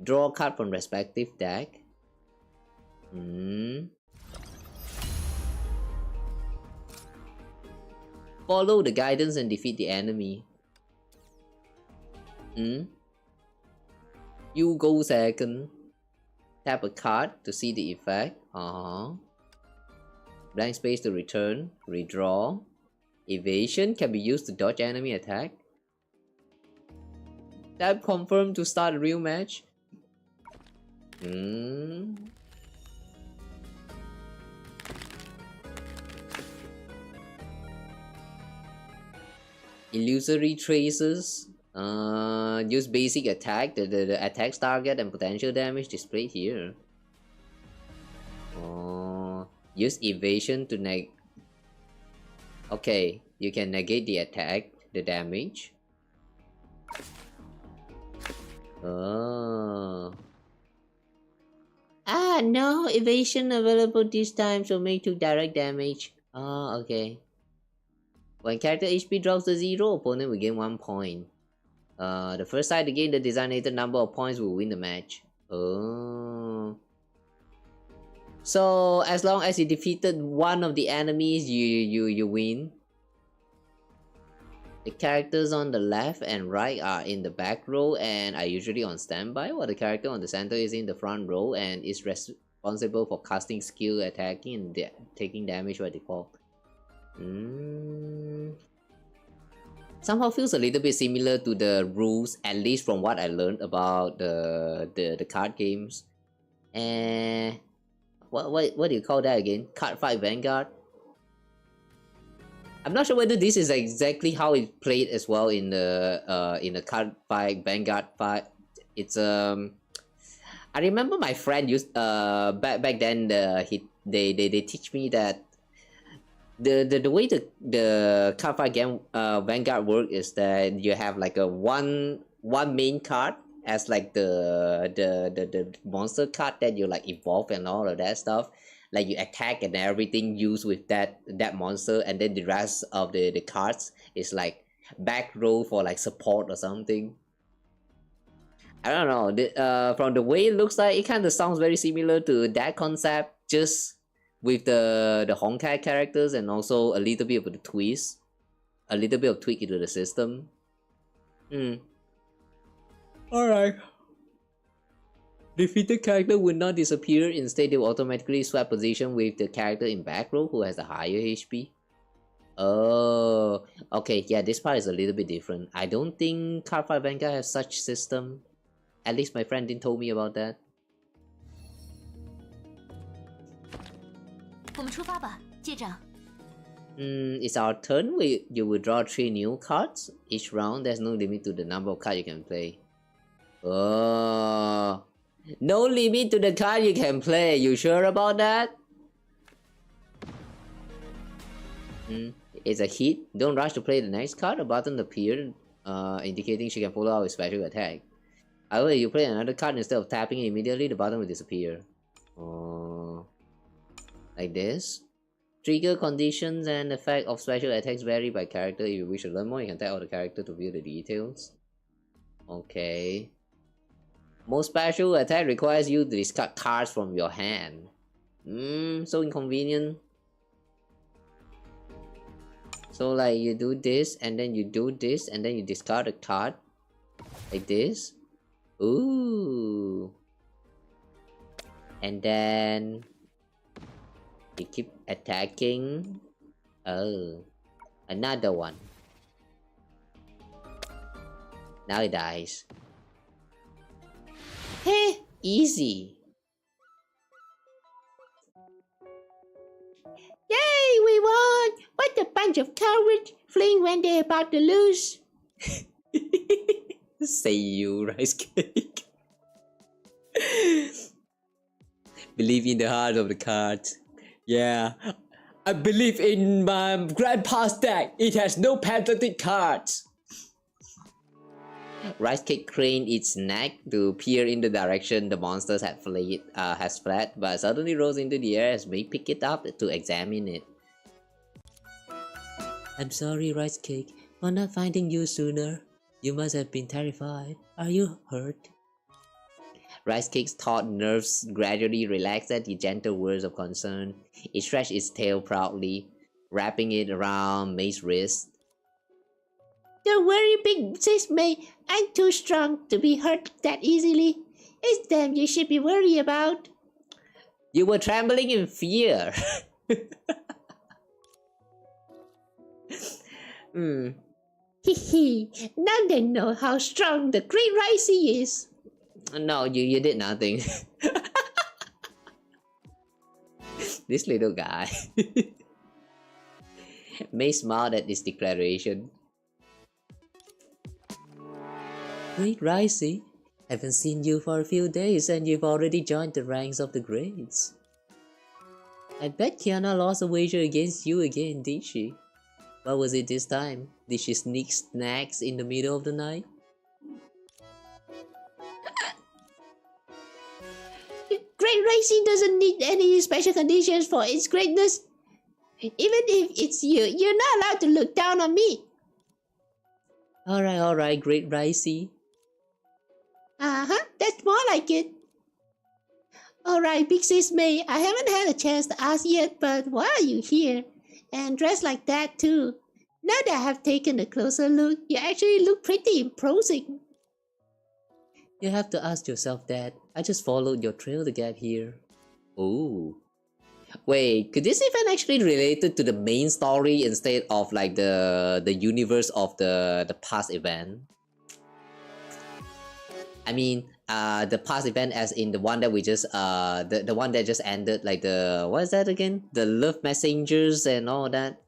Draw a card from respective deck. Follow the guidance and defeat the enemy. You go second. Tap a card to see the effect. Blank space to return. Redraw. Evasion can be used to dodge enemy attack. Tap confirm to start a real match. Illusory traces. Use basic attack. The attack's target and potential damage displayed here. Use evasion to Okay, you can negate the attack, the damage. No, evasion available this time, so make 2 direct damage. Okay. When character HP drops to 0, opponent will gain 1 point. The first side to gain the designated number of points will win the match. So as long as you defeated one of the enemies, you win. The characters on the left and right are in the back row and are usually on standby, while the character on the center is in the front row and is responsible for casting skill, attacking, and taking damage by default. Somehow feels a little bit similar to the rules, at least from what I learned about the card games. What do you call that again? Card fight Vanguard? I'm not sure whether this is exactly how it played as well in the card fight Vanguard fight. It's I remember my friend used back then they teach me that the way the card fight game Vanguard work is that you have like a one main card as like the monster card that you like evolve and all of that stuff. Like you attack and everything used with that monster, and then the rest of the cards is like back row for like support or something. I don't know. From the way it looks like, it kind of sounds very similar to that concept, just with the Honkai characters and also a little bit of the twist, a little bit of tweak into the system. Alright. Defeated character will not disappear, instead they will automatically swap position with the character in back row who has a higher HP. Oh, okay, yeah, this part is a little bit different. I don't think Cardfight Vanguard has such system. At least my friend didn't tell me about that. 我们出发吧，舰长。 It's our turn. You will draw 3 new cards each round. There's no limit to the number of cards you can play. Oh, no limit to the card you can play. You sure about that? It's a hit. Don't rush to play the next card. A button appears, indicating she can follow out with special attack. However, if you play another card instead of tapping it immediately, the button will disappear. Like this. Trigger conditions and effect of special attacks vary by character. If you wish to learn more, you can tap on the character to view the details. Okay. Most special attack requires you to discard cards from your hand. So inconvenient. So like you do this, and then you do this, and then you discard a card. Like this. Ooh. And then you keep attacking. Oh. Another one. Now it dies. Hey, easy. Yay, we won! What a bunch of cowards fleeing when they're about to lose. Say you, rice cake. Believe in the heart of the cards. Yeah. I believe in my grandpa's deck. It has no pathetic cards. Rice cake craned its neck to peer in the direction the monsters had fled, but suddenly rose into the air as May picked it up to examine it. I'm sorry, Rice Cake, for not finding you sooner. You must have been terrified. Are you hurt? Rice Cake's taut nerves gradually relaxed at the gentle words of concern. It stretched its tail proudly, wrapping it around May's wrist. Don't worry, big sis May. I'm too strong to be hurt that easily. It's them you should be worried about. You were trembling in fear. Hee. Now they know how strong the great Ricey is. No, you did nothing. This little guy. May smiled at this declaration. Great Ricey, haven't seen you for a few days and you've already joined the ranks of the greats. I bet Kiana lost a wager against you again, did she? What was it this time? Did she sneak snacks in the middle of the night? Great Racing doesn't need any special conditions for its greatness. Even if it's you, you're not allowed to look down on me. Alright, Great Ricey. That's more like it. Alright, Big Sis May, I haven't had a chance to ask yet, but why are you here? And dressed like that too. Now that I have taken a closer look, you actually look pretty imposing. You have to ask yourself that. I just followed your trail to get here. Oh. Wait, could this event actually related to the main story instead of like the universe of the past event? I mean, the past event as in the one that we just the one that just ended, like the, what is that again? The Love Messengers and all that.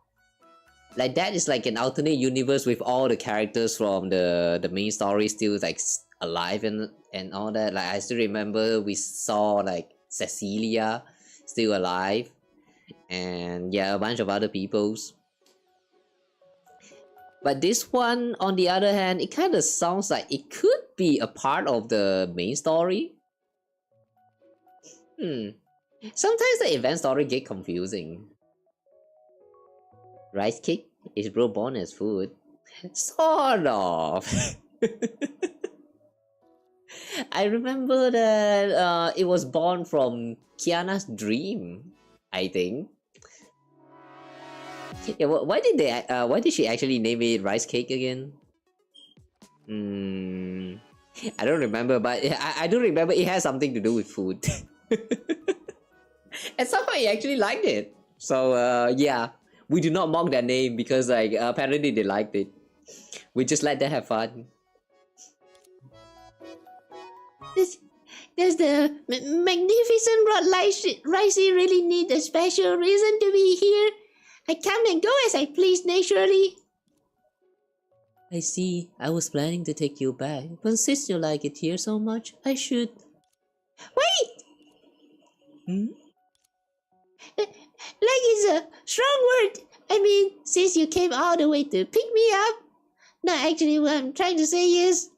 Like that is like an alternate universe with all the characters from the main story still like alive and all that. Like I still remember we saw like Cecilia still alive, and yeah, a bunch of other peoples. But this one, on the other hand, it kind of sounds like it could be a part of the main story. Sometimes the event story get confusing. Rice cake is bro born as food. Sort of. I remember that it was born from Kiana's dream, I think. Yeah, why did she actually name it rice cake again? I don't remember, but I do remember it has something to do with food. And somehow I actually liked it. So yeah, we do not mock their name because like apparently they liked it. We just let them have fun. Does the magnificent Rod Ricey really need a special reason to be here? I come and go as I please naturally. I see. I was planning to take you back, but since you like it here so much, I should... Wait! Like is a strong word. I mean, since you came all the way to pick me up. No, actually what I'm trying to say is...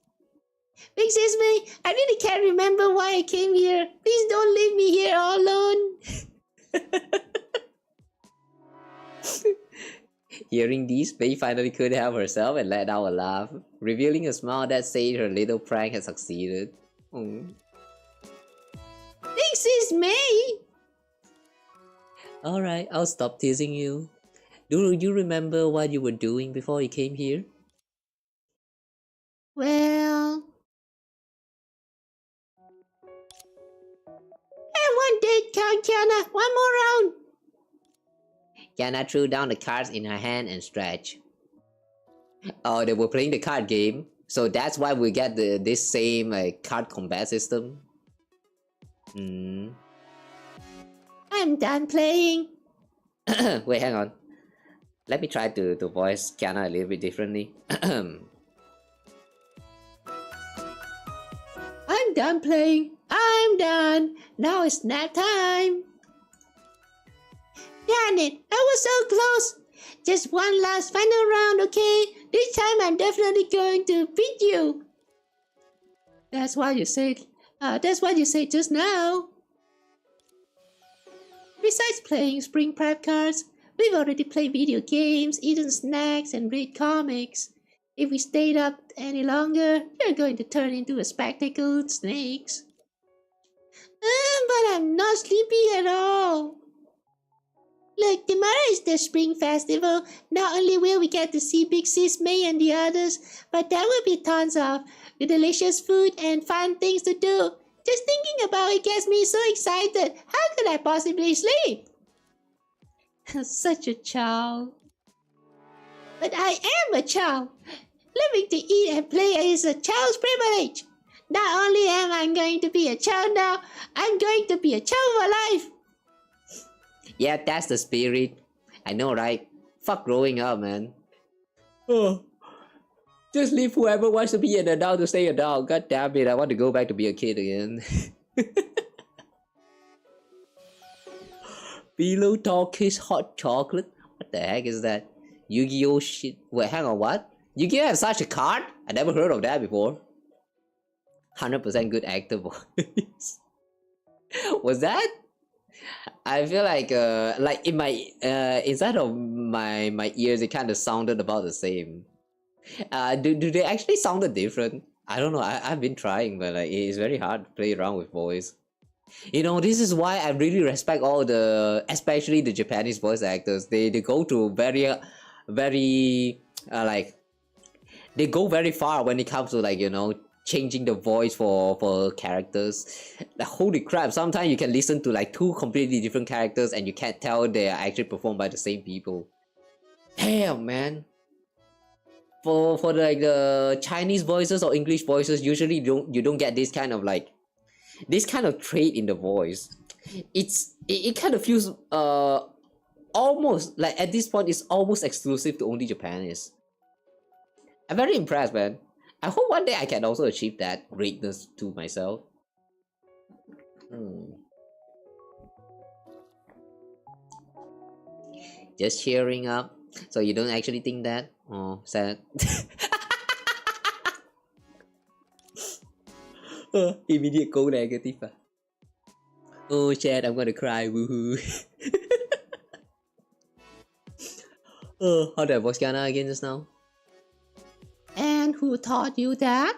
Big Sis May, I really can't remember why I came here. Please don't leave me here all alone. Hearing this, Faye finally couldn't help herself and let out a laugh, revealing a smile that said her little prank had succeeded. Big Sis May! Alright, I'll stop teasing you. Do you remember what you were doing before you came here? Well... And one date, Count Kiana. One more round. Kiana threw down the cards in her hand and stretched. Oh, they were playing the card game, so that's why we get this same card combat system. Hmm. I'm done playing. Wait, hang on. Let me try to voice Kiana a little bit differently. I'm done playing. I'm done. Now it's nap time. Darn it, I was so close. Just one last final round, okay? This time I'm definitely going to beat you. That's what you said. That's what you said just now. Besides playing spring prep cards, we've already played video games, eaten snacks, and read comics. If we stayed up any longer, you're going to turn into a spectacled snakes. But I'm not sleepy at all. Look, tomorrow is the Spring Festival. Not only will we get to see Big Sis May and the others, but there will be tons of delicious food and fun things to do. Just thinking about it gets me so excited. How could I possibly sleep? Such a child. But I am a child. Living to eat and play is a child's privilege. Not only am I going to be a child now, I'm going to be a child for life. Yeah, that's the spirit. I know, right? Fuck growing up, man. Oh, just leave whoever wants to be an adult to stay adult. God damn it, I want to go back to be a kid again. Below Talkish hot chocolate? What the heck is that? Yu-Gi-Oh shit. Wait, hang on, what? Yu-Gi-Oh have such a card? I never heard of that before. 100% good actor voice. Was that? I feel like in my inside of my ears it kind of sounded about the same. Do they actually sounded different? I don't know. I've been trying, but like it's very hard to play around with voice. You know, this is why I really respect all the, especially the Japanese voice actors. They go to very like they go very far when it comes to, like, you know, changing the voice for characters. Like, holy crap, sometimes you can listen to like two completely different characters and you can't tell they are actually performed by the same people. Damn, man. For like the Chinese voices or English voices, usually you don't get this kind of like this kind of trait in the voice. It kind of feels almost like at this point it's almost exclusive to only Japanese. I'm very impressed, man. I hope one day I can also achieve that greatness to myself. Just cheering up. So you don't actually think that? Oh, sad. Immediate go negative. Oh shit, I'm gonna cry, woohoo. How did I voice Kiana again just now? And who taught you that?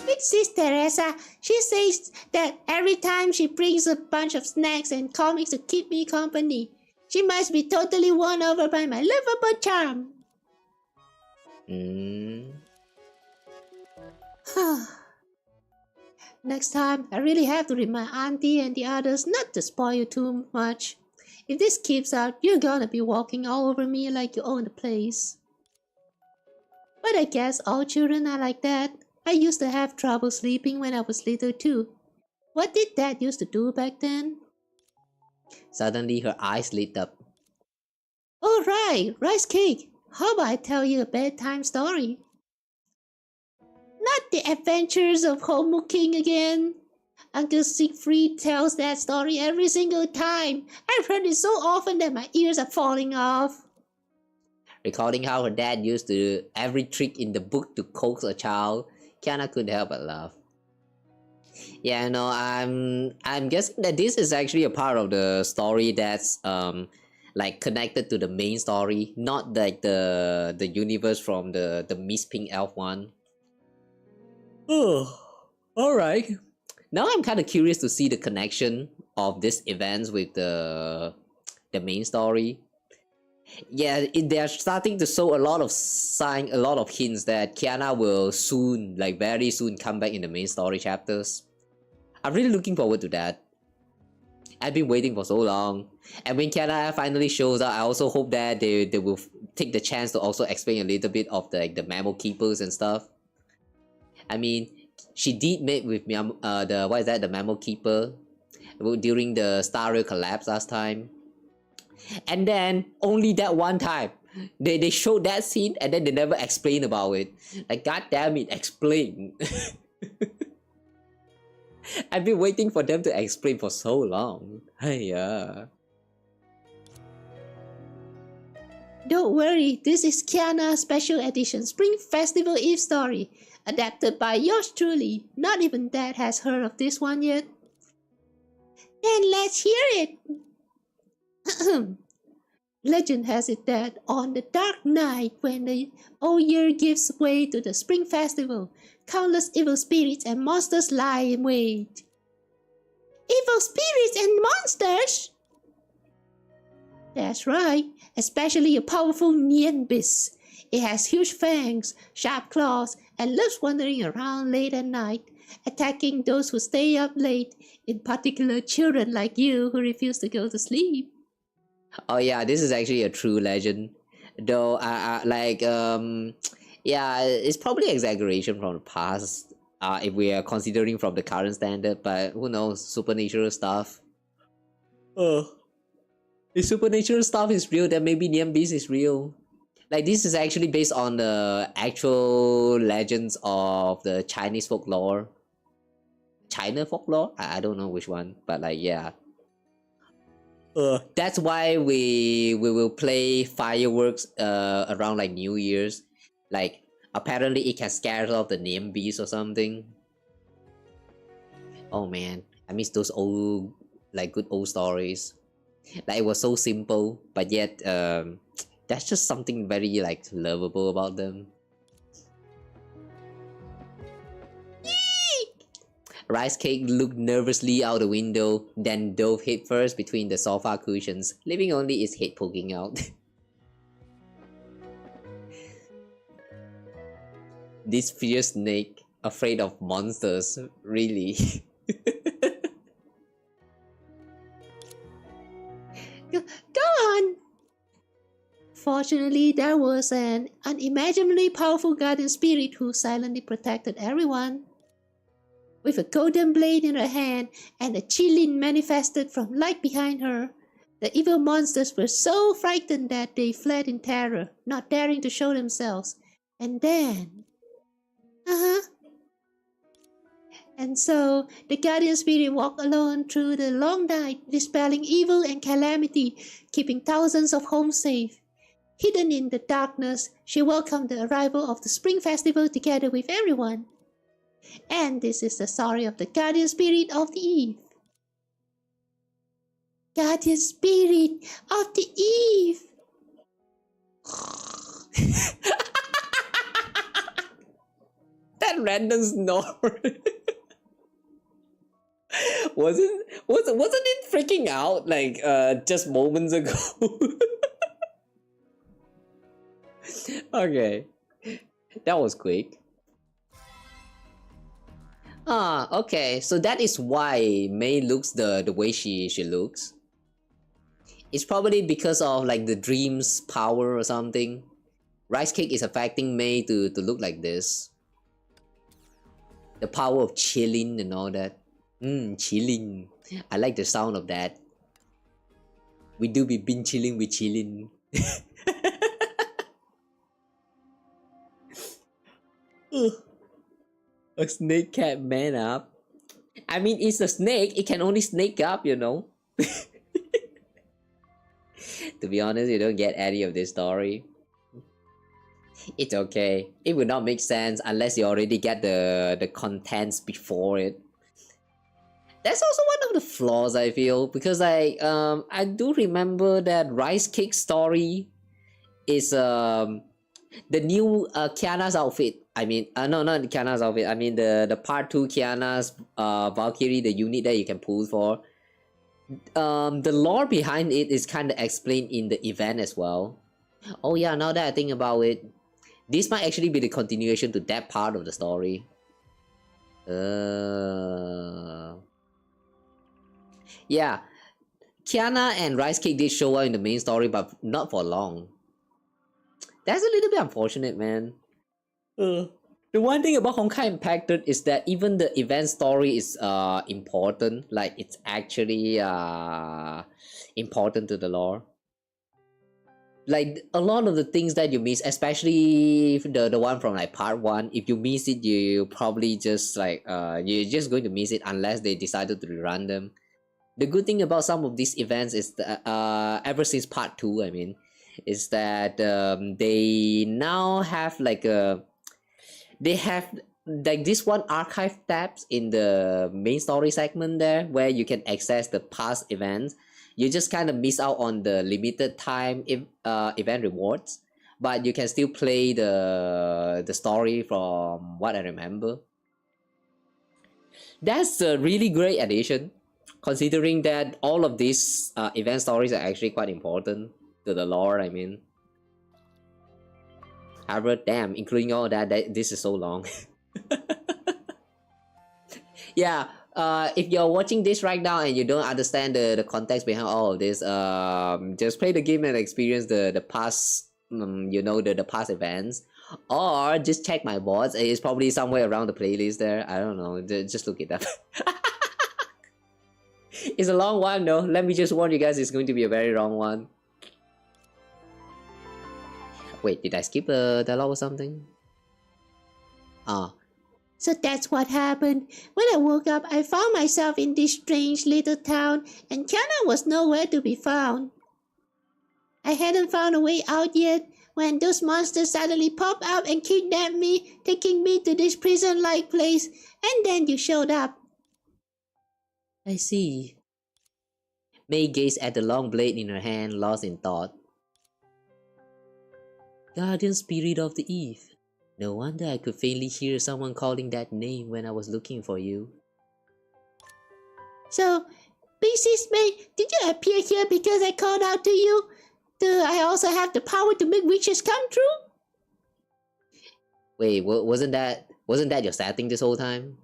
Big Sis Teresa. She says that every time she brings a bunch of snacks and comics to keep me company. She must be totally won over by my lovable charm. Next time, I really have to remind Auntie and the others not to spoil you too much. If this keeps up, you're gonna be walking all over me like you own the place. But I guess all children are like that. I used to have trouble sleeping when I was little too. What did Dad used to do back then? Suddenly her eyes lit up. Oh right, rice cake. How about I tell you a bedtime story? Not the adventures of Homo King again. Uncle Siegfried tells that story every single time. I've heard it so often that my ears are falling off. Recalling how her dad used to do every trick in the book to coax a child, Kiana couldn't help but laugh. Yeah, no, I'm guessing that this is actually a part of the story that's like connected to the main story, not like the universe from the Miss Pink Elf one. Oh, all right. Now I'm kind of curious to see the connection of these events with the main story. Yeah, they are starting to show a lot of hints that Kiana will soon, like very soon, come back in the main story chapters. I'm really looking forward to that. I've been waiting for so long. And when Kiana finally shows up, I also hope that they will take the chance to also explain a little bit of the mammal keepers and stuff. I mean, she did meet with the mammal keeper during the Star Rail collapse last time. And then only that one time they showed that scene and then they never explain about it. Like, god damn it, explain. I've been waiting for them to explain for so long. Hiya. Don't worry, this is Kiana's Special Edition Spring Festival Eve story, adapted by yours truly. Not even Dad has heard of this one yet. Then let's hear it! Legend has it that on the dark night when the old year gives way to the Spring Festival, countless evil spirits and monsters lie in wait. Evil spirits and monsters? That's right, especially a powerful Nian beast. It has huge fangs, sharp claws, and lives wandering around late at night, attacking those who stay up late, in particular children like you who refuse to go to sleep. Oh yeah, this is actually a true legend. Though, yeah, it's probably exaggeration from the past. If we are considering from the current standard, but who knows, supernatural stuff. If supernatural stuff is real, then maybe Nian Beast is real. Like, this is actually based on the actual legends of the Chinese folklore. China folklore? I don't know which one, but like, yeah. That's why we will play fireworks around like New Year's. Like, apparently it can scare off the Nian Beast or something. Oh man, I miss those old, like, good old stories. Like, it was so simple, but yet that's just something very like lovable about them. Rice Cake looked nervously out the window, then dove headfirst between the sofa cushions, leaving only its head poking out. This fierce snake, afraid of monsters, really. Go on! Fortunately, there was an unimaginably powerful guardian spirit who silently protected everyone. With a golden blade in her hand and a chilin manifested from light behind her, the evil monsters were so frightened that they fled in terror, not daring to show themselves. And then... And so, the guardian spirit walked alone through the long night, dispelling evil and calamity, keeping thousands of homes safe. Hidden in the darkness, she welcomed the arrival of the Spring Festival together with everyone. And this is the story of the guardian spirit of the Eve. Guardian spirit of the Eve! That random snore. wasn't it freaking out like just moments ago? Okay, that was quick. Okay, so that is why Mei looks the way she looks. It's probably because of like the dream's power or something. Rice Cake is affecting Mei to look like this. The power of chilling and all that. Chilling. I like the sound of that. We do be been chilling with chilling. A snake can't man up. I mean, it's a snake. It can only snake up, you know. To be honest, you don't get any of this story. It's okay. It will not make sense unless you already get the contents before it. That's also one of the flaws, I feel, because I do remember that Rice Cake story is the new Kiana's outfit. I mean, no, not Kiana's outfit. I mean the part 2 Kiana's Valkyrie, the unit that you can pull for. The lore behind it is kind of explained in the event as well. Oh yeah, now that I think about it, this might actually be the continuation to that part of the story. Yeah, Kiana and Rice Cake did show up in the main story, but not for long. That's a little bit unfortunate, man. The one thing about Honkai Impact is that even the event story is important. Like, it's actually important to the lore. Like, a lot of the things that you miss, especially the one from like part 1, if you miss it, you probably just like you're just going to miss it unless they decided to rerun them. The good thing about some of these events is that ever since part 2, I mean, is that they now have like they have like this one archive tabs in the main story segment there where you can access the past events. You just kind of miss out on the limited time event rewards, but you can still play the story from what I remember. That's a really great addition, considering that all of these event stories are actually quite important to the lore, I mean. However, damn, including all that this is so long. Yeah, if you're watching this right now and you don't understand the context behind all of this, just play the game and experience the past, the past events, or just check my boards. It's probably somewhere around the playlist there. I don't know. Just look it up. It's a long one, though. Let me just warn you guys, it's going to be a very long one. Wait, did I skip a dialogue or something? So that's what happened. When I woke up, I found myself in this strange little town, and Kiana was nowhere to be found. I hadn't found a way out yet when those monsters suddenly popped up and kidnapped me, taking me to this prison-like place, and then you showed up. I see. Mei gazed at the long blade in her hand, lost in thought. Guardian Spirit of the Eve. No wonder I could faintly hear someone calling that name when I was looking for you. So, Princess Mei, did you appear here because I called out to you? Do I also have the power to make wishes come true? Wait, wasn't that your setting this whole time?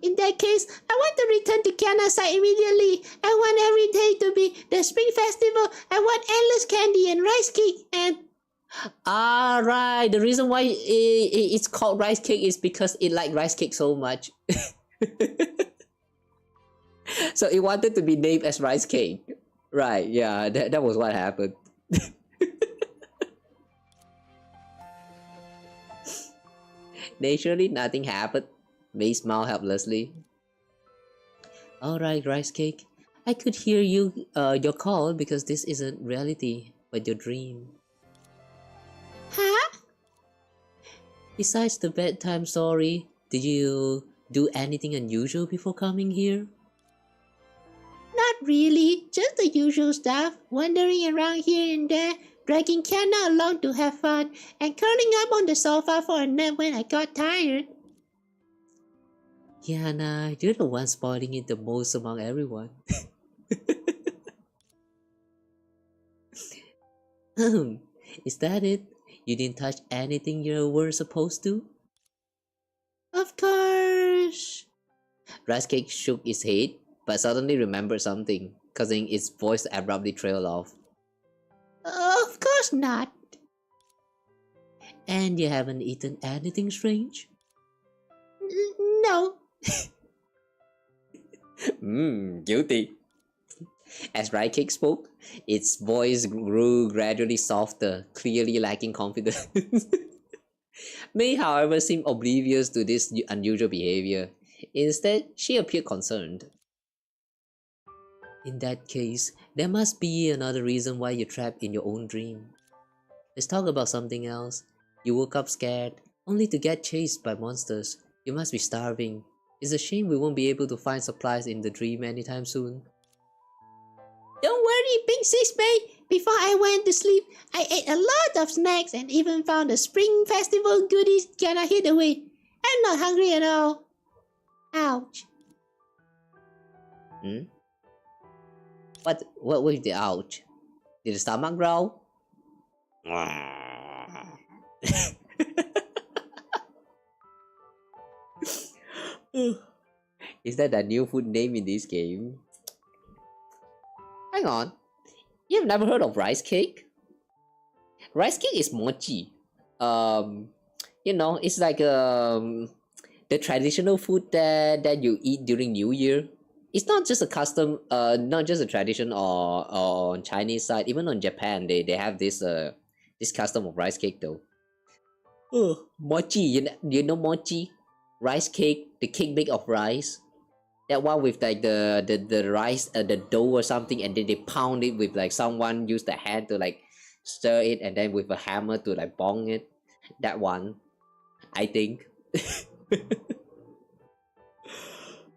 In that case, I want to return to Kiana's side immediately. I want every day to be the Spring Festival. I want endless candy and rice cake and... Right. The reason why it's called rice cake is because it liked rice cake so much. So it wanted to be named as rice cake. Right, yeah, that was what happened. Naturally, nothing happened. Mei smiled helplessly. Alright, rice cake. I could hear your call because this isn't reality, but your dream. Huh? Besides the bedtime story, did you do anything unusual before coming here? Not really, just the usual stuff. Wandering around here and there, dragging Kiana along to have fun, and curling up on the sofa for a nap when I got tired. Kiana, you're the one spoiling it the most among everyone. Is that it? You didn't touch anything you were supposed to? Of course. Rice Cake shook its head, but suddenly remembered something, causing its voice to abruptly trail off. Of course not. And you haven't eaten anything strange? No. Guilty. As Rice Cake spoke, its voice grew gradually softer, clearly lacking confidence. Mei, however, seemed oblivious to this unusual behavior. Instead, she appeared concerned. In that case, there must be another reason why you're trapped in your own dream. Let's talk about something else. You woke up scared, only to get chased by monsters. You must be starving. It's a shame we won't be able to find supplies in the dream anytime soon. Don't worry, Princess Mei. Before I went to sleep, I ate a lot of snacks and even found the Spring Festival goodies Kiana hid away. I'm not hungry at all. Ouch. What was the ouch? Did the stomach growl? Is that a new food name in this game? Hang on. You've never heard of rice cake? Rice cake is mochi. Um, it's like the traditional food that you eat during New Year. It's not just a custom, not just a tradition or on Chinese side. Even on Japan, they have this custom of rice cake though. Oh, mochi, you know mochi, rice cake, the cake made of rice. That one with like the rice, the dough or something, and then they pound it with like someone use the hand to like stir it, and then with a hammer to like bong it. That one, I think.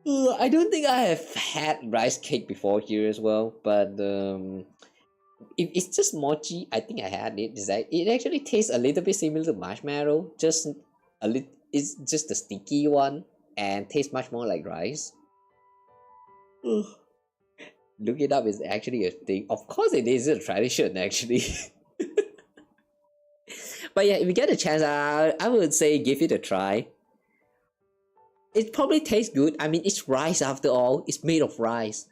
I don't think I have had rice cake before here as well, but if it's just mochi, I think I had it. It actually tastes a little bit similar to marshmallow, just a little. It's just the sticky one and tastes much more like rice. Look it up, is actually a thing. Of course, it is a tradition actually. But yeah, if you get a chance, I would say give it a try. It probably tastes good. I mean, it's rice after all. It's made of rice.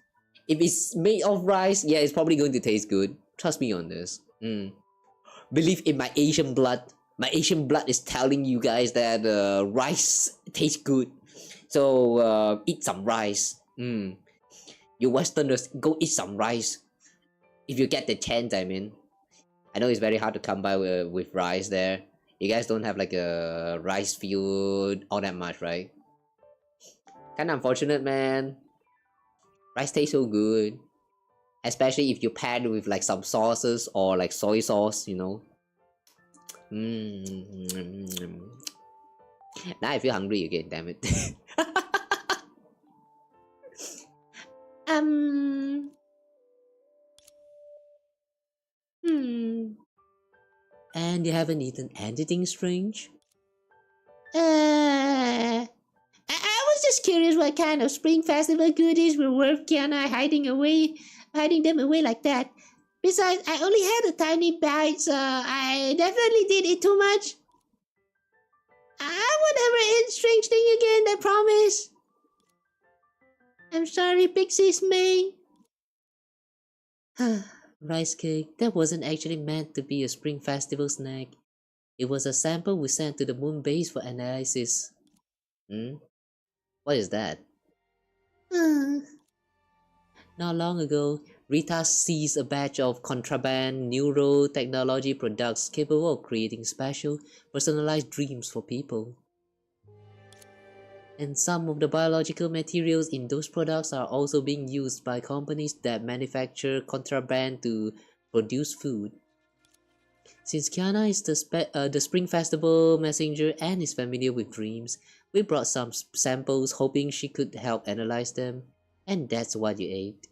If it's made of rice, yeah, it's probably going to taste good. Trust me on this. Believe in my Asian blood. My Asian blood is telling you guys that rice tastes good. So eat some rice. You Westerners, go eat some rice. If you get the chance, I mean. I know it's very hard to come by with rice there. You guys don't have like a rice field all that much, right? Kinda unfortunate, man. Rice tastes so good. Especially if you pair it with like some sauces or like soy sauce, you know. Now I feel hungry again, damn it. And you haven't eaten anything strange? I was just curious what kind of spring festival goodies were worth Kiana hiding them away like that. Besides, I only had a tiny bite, so I definitely did eat too much. I would never eat strange thing again, I promise. I'm sorry, Pixies May. Rice cake, that wasn't actually meant to be a spring festival snack. It was a sample we sent to the moon base for analysis. What is that? Not long ago, Rita seized a batch of contraband neurotechnology products capable of creating special, personalized dreams for people. And some of the biological materials in those products are also being used by companies that manufacture contraband to produce food. Since Kiana is the Spring Festival messenger and is familiar with dreams, we brought some samples hoping she could help analyze them. And that's what you ate.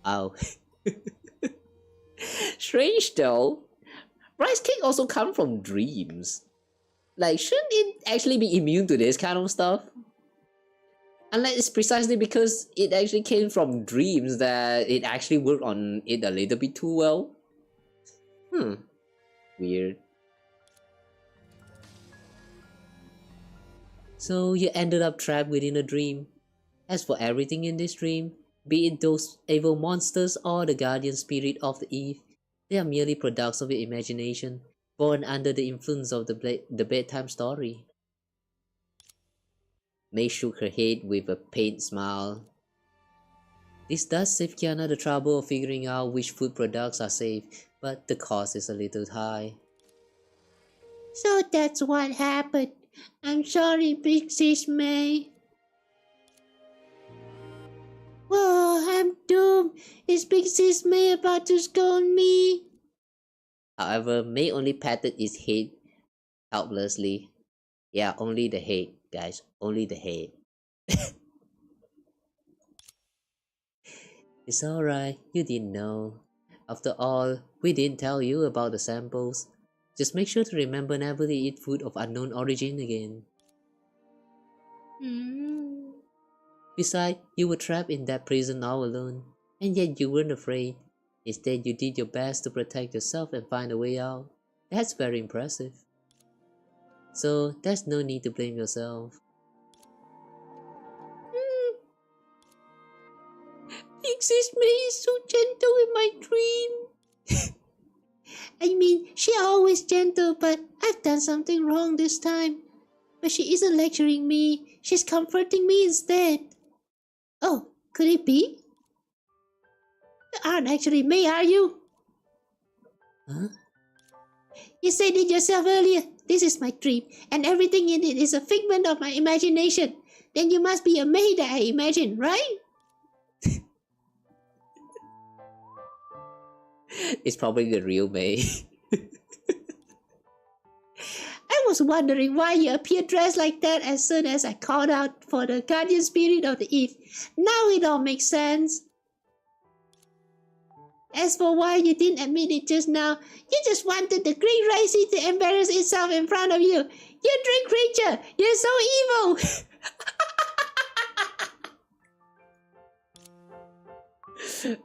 Ow. Strange though. Rice cake also come from dreams. Like, shouldn't it actually be immune to this kind of stuff? Unless it's precisely because it actually came from dreams that it actually worked on it a little bit too well. Weird. So you ended up trapped within a dream. As for everything in this dream, be it those evil monsters or the guardian spirit of the eve, they are merely products of your imagination, born under the influence of the bedtime story. May shook her head with a faint smile. This does save Kiana the trouble of figuring out which food products are safe, but the cost is a little high. So that's what happened. I'm sorry, Big Sis May. Whoa, I'm doomed. Is Big Sis May about to scold me? However, May only patted his head helplessly. Yeah, only the head, guys. Only the head. It's alright, you didn't know. After all, we didn't tell you about the samples. Just make sure to remember never to eat food of unknown origin again. Besides, you were trapped in that prison all alone, and yet you weren't afraid. Instead, you did your best to protect yourself and find a way out. That's very impressive. So, there's no need to blame yourself. exist. Mei is so gentle in my dream. I mean, she always gentle, but I've done something wrong this time. But she isn't lecturing me. She's comforting me instead. Oh, could it be? You aren't actually Mei, are you? Huh? You said it yourself earlier. This is my dream, and everything in it is a figment of my imagination. Then you must be a Mei that I imagine, right? It's probably the real Mei. I was wondering why you appeared dressed like that as soon as I called out for the guardian spirit of the Eve. Now it all makes sense. As for why you didn't admit it just now, you just wanted the great Rising to embarrass itself in front of you. You dream creature! You're so evil!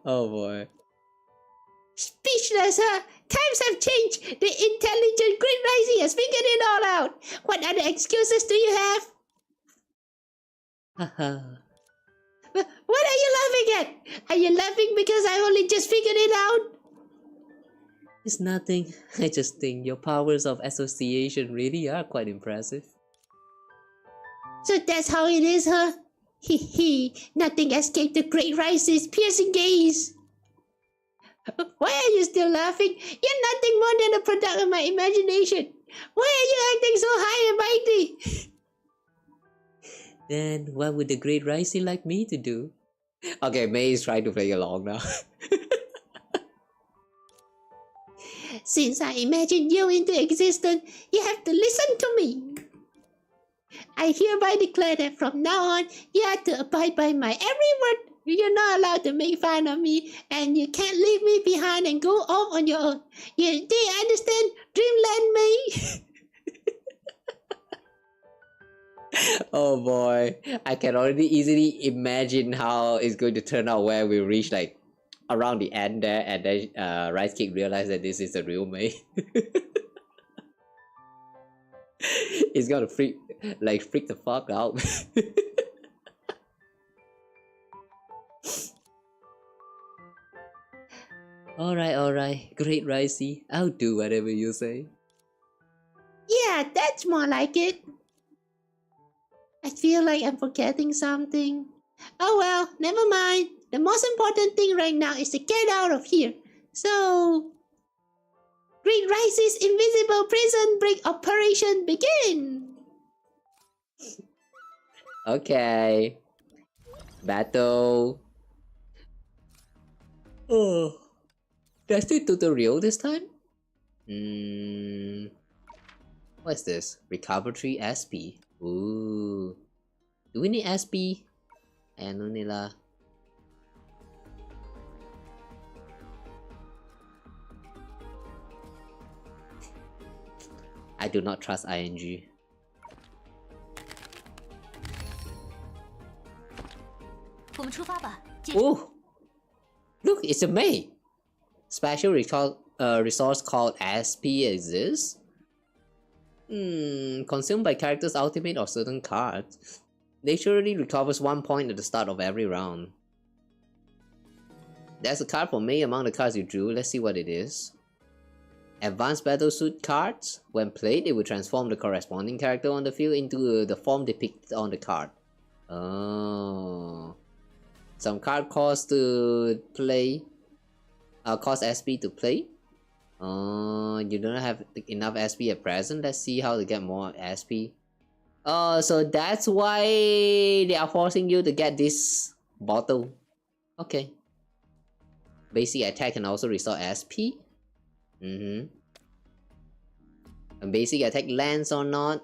Oh boy. Speechless, huh? Times have changed. The intelligent Great Rising has figured it all out. What other excuses do you have? Haha. What are you laughing at? Are you laughing because I only just figured it out? It's nothing. I just think your powers of association really are quite impressive. So that's how it is, huh? Hee hee. Nothing escaped the Great Rising's piercing gaze. Why are you still laughing? You're nothing more than a product of my imagination. Why are you acting so high and mighty? Then what would the great Rising like me to do? Okay, Mei is trying to play along now. Since I imagined you into existence, you have to listen to me. I hereby declare that from now on, you have to abide by my every word. You're not allowed to make fun of me, and you can't leave me behind and go off on your own. Do you understand, Dreamland Mei? Oh boy, I can already easily imagine how it's going to turn out where we reach like around the end there, and then Rice Cake realized that this is the real Mei. It's gonna freak the fuck out. Alright, great Ricey. I'll do whatever you say. Yeah, that's more like it. I feel like I'm forgetting something. Oh well, never mind. The most important thing right now is to get out of here. So, Great Rice's invisible prison break operation begin! Okay. Battle. Oh. That's the tutorial this time? What's this? Recover 3 SP. Ooh. Do we need SP? Ano nila? I do not trust ING. Oh! Look, it's a Mei! Special resource called SP exists? Consumed by character's ultimate or certain cards. Naturally recovers 1 point at the start of every round. There's a card for Mei among the cards you drew. Let's see what it is. Advanced Battlesuit cards. When played, it will transform the corresponding character on the field into the form depicted on the card. Oh. Some card cost to play. Cost SP to play. You don't have enough SP at present. Let's see how to get more SP. So that's why they are forcing you to get this bottle. Okay. Basic attack can also restore SP. And basic attack lands or not.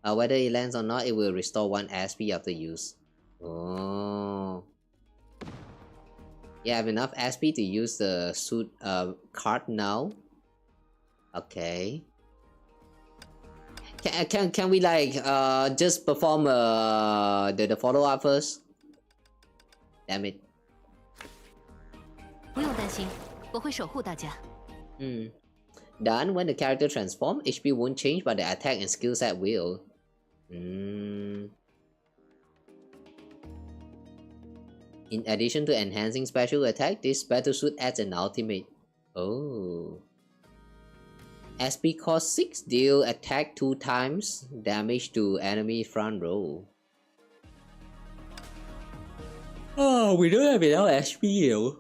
Whether it lands or not, it will restore 1 SP after use. Oh. Yeah, I have enough SP to use the suit card now. Okay. Can we like just perform the follow up first? Damn it. 不用担心，我会守护大家。Done. When the character transforms, HP won't change, but the attack and skill set will. In addition to enhancing special attack, this battlesuit adds an ultimate. Oh. SP cost 6, deal attack 2 times damage to enemy front row. Oh, we don't have enough SP though.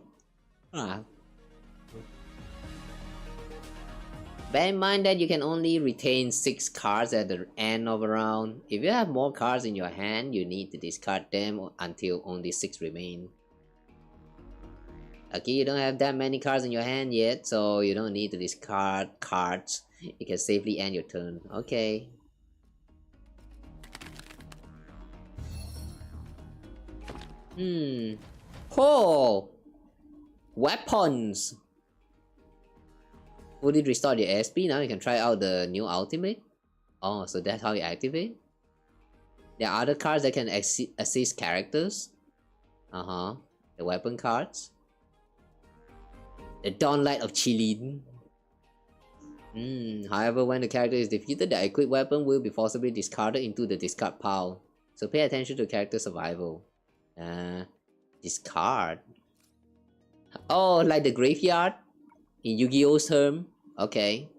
Bear in mind that you can only retain 6 cards at the end of a round. If you have more cards in your hand, you need to discard them until only 6 remain. Okay, you don't have that many cards in your hand yet, so you don't need to discard cards. You can safely end your turn. Okay. Oh! Weapons! Fully restore your SP. Now you can try out the new ultimate. Oh, so that's how you activate? There are other cards that can assist characters. The weapon cards. The Dawnlight of Chilin. However, when the character is defeated, the equipped weapon will be forcibly discarded into the discard pile. So pay attention to character survival. Discard. Oh, like the graveyard? In Yu-Gi-Oh's term? Okay.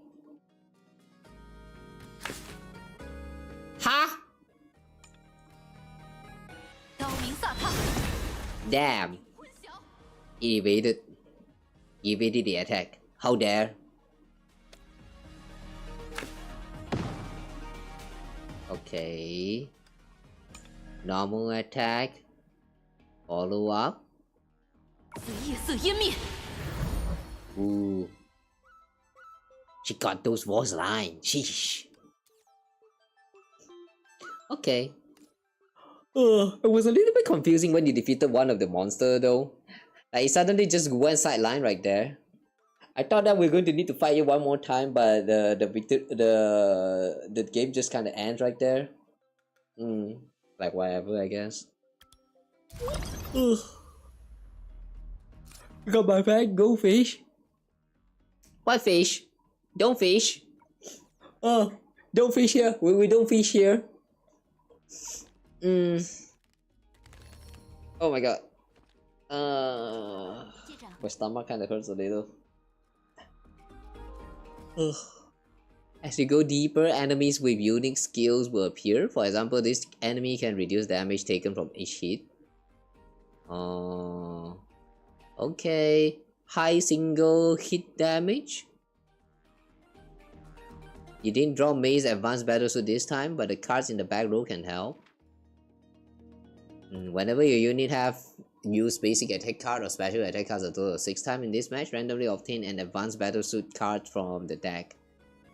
Ha! Damn. Evaded the attack. How dare? Okay. Normal attack. Follow up. Ooh. She got those voice lines. Sheesh. Okay. It was a little bit confusing when you defeated one of the monster though. Like it suddenly just went sideline right there. I thought that we are going to need to fight you one more time, but the game just kind of ends right there. Like whatever, I guess. Got my bag. Go fish. What fish? Don't fish. Don't fish here. We don't fish here. Oh my god. My stomach kind of hurts a little. As you go deeper, enemies with unique skills will appear. For example, this enemy can reduce damage taken from each hit. Okay. High single hit damage. You didn't draw Mei's advanced battlesuit this time, but the cards in the back row can help. Whenever your unit have used basic attack card or special attack cards a total of 6 times in this match, randomly obtain an advanced battlesuit card from the deck.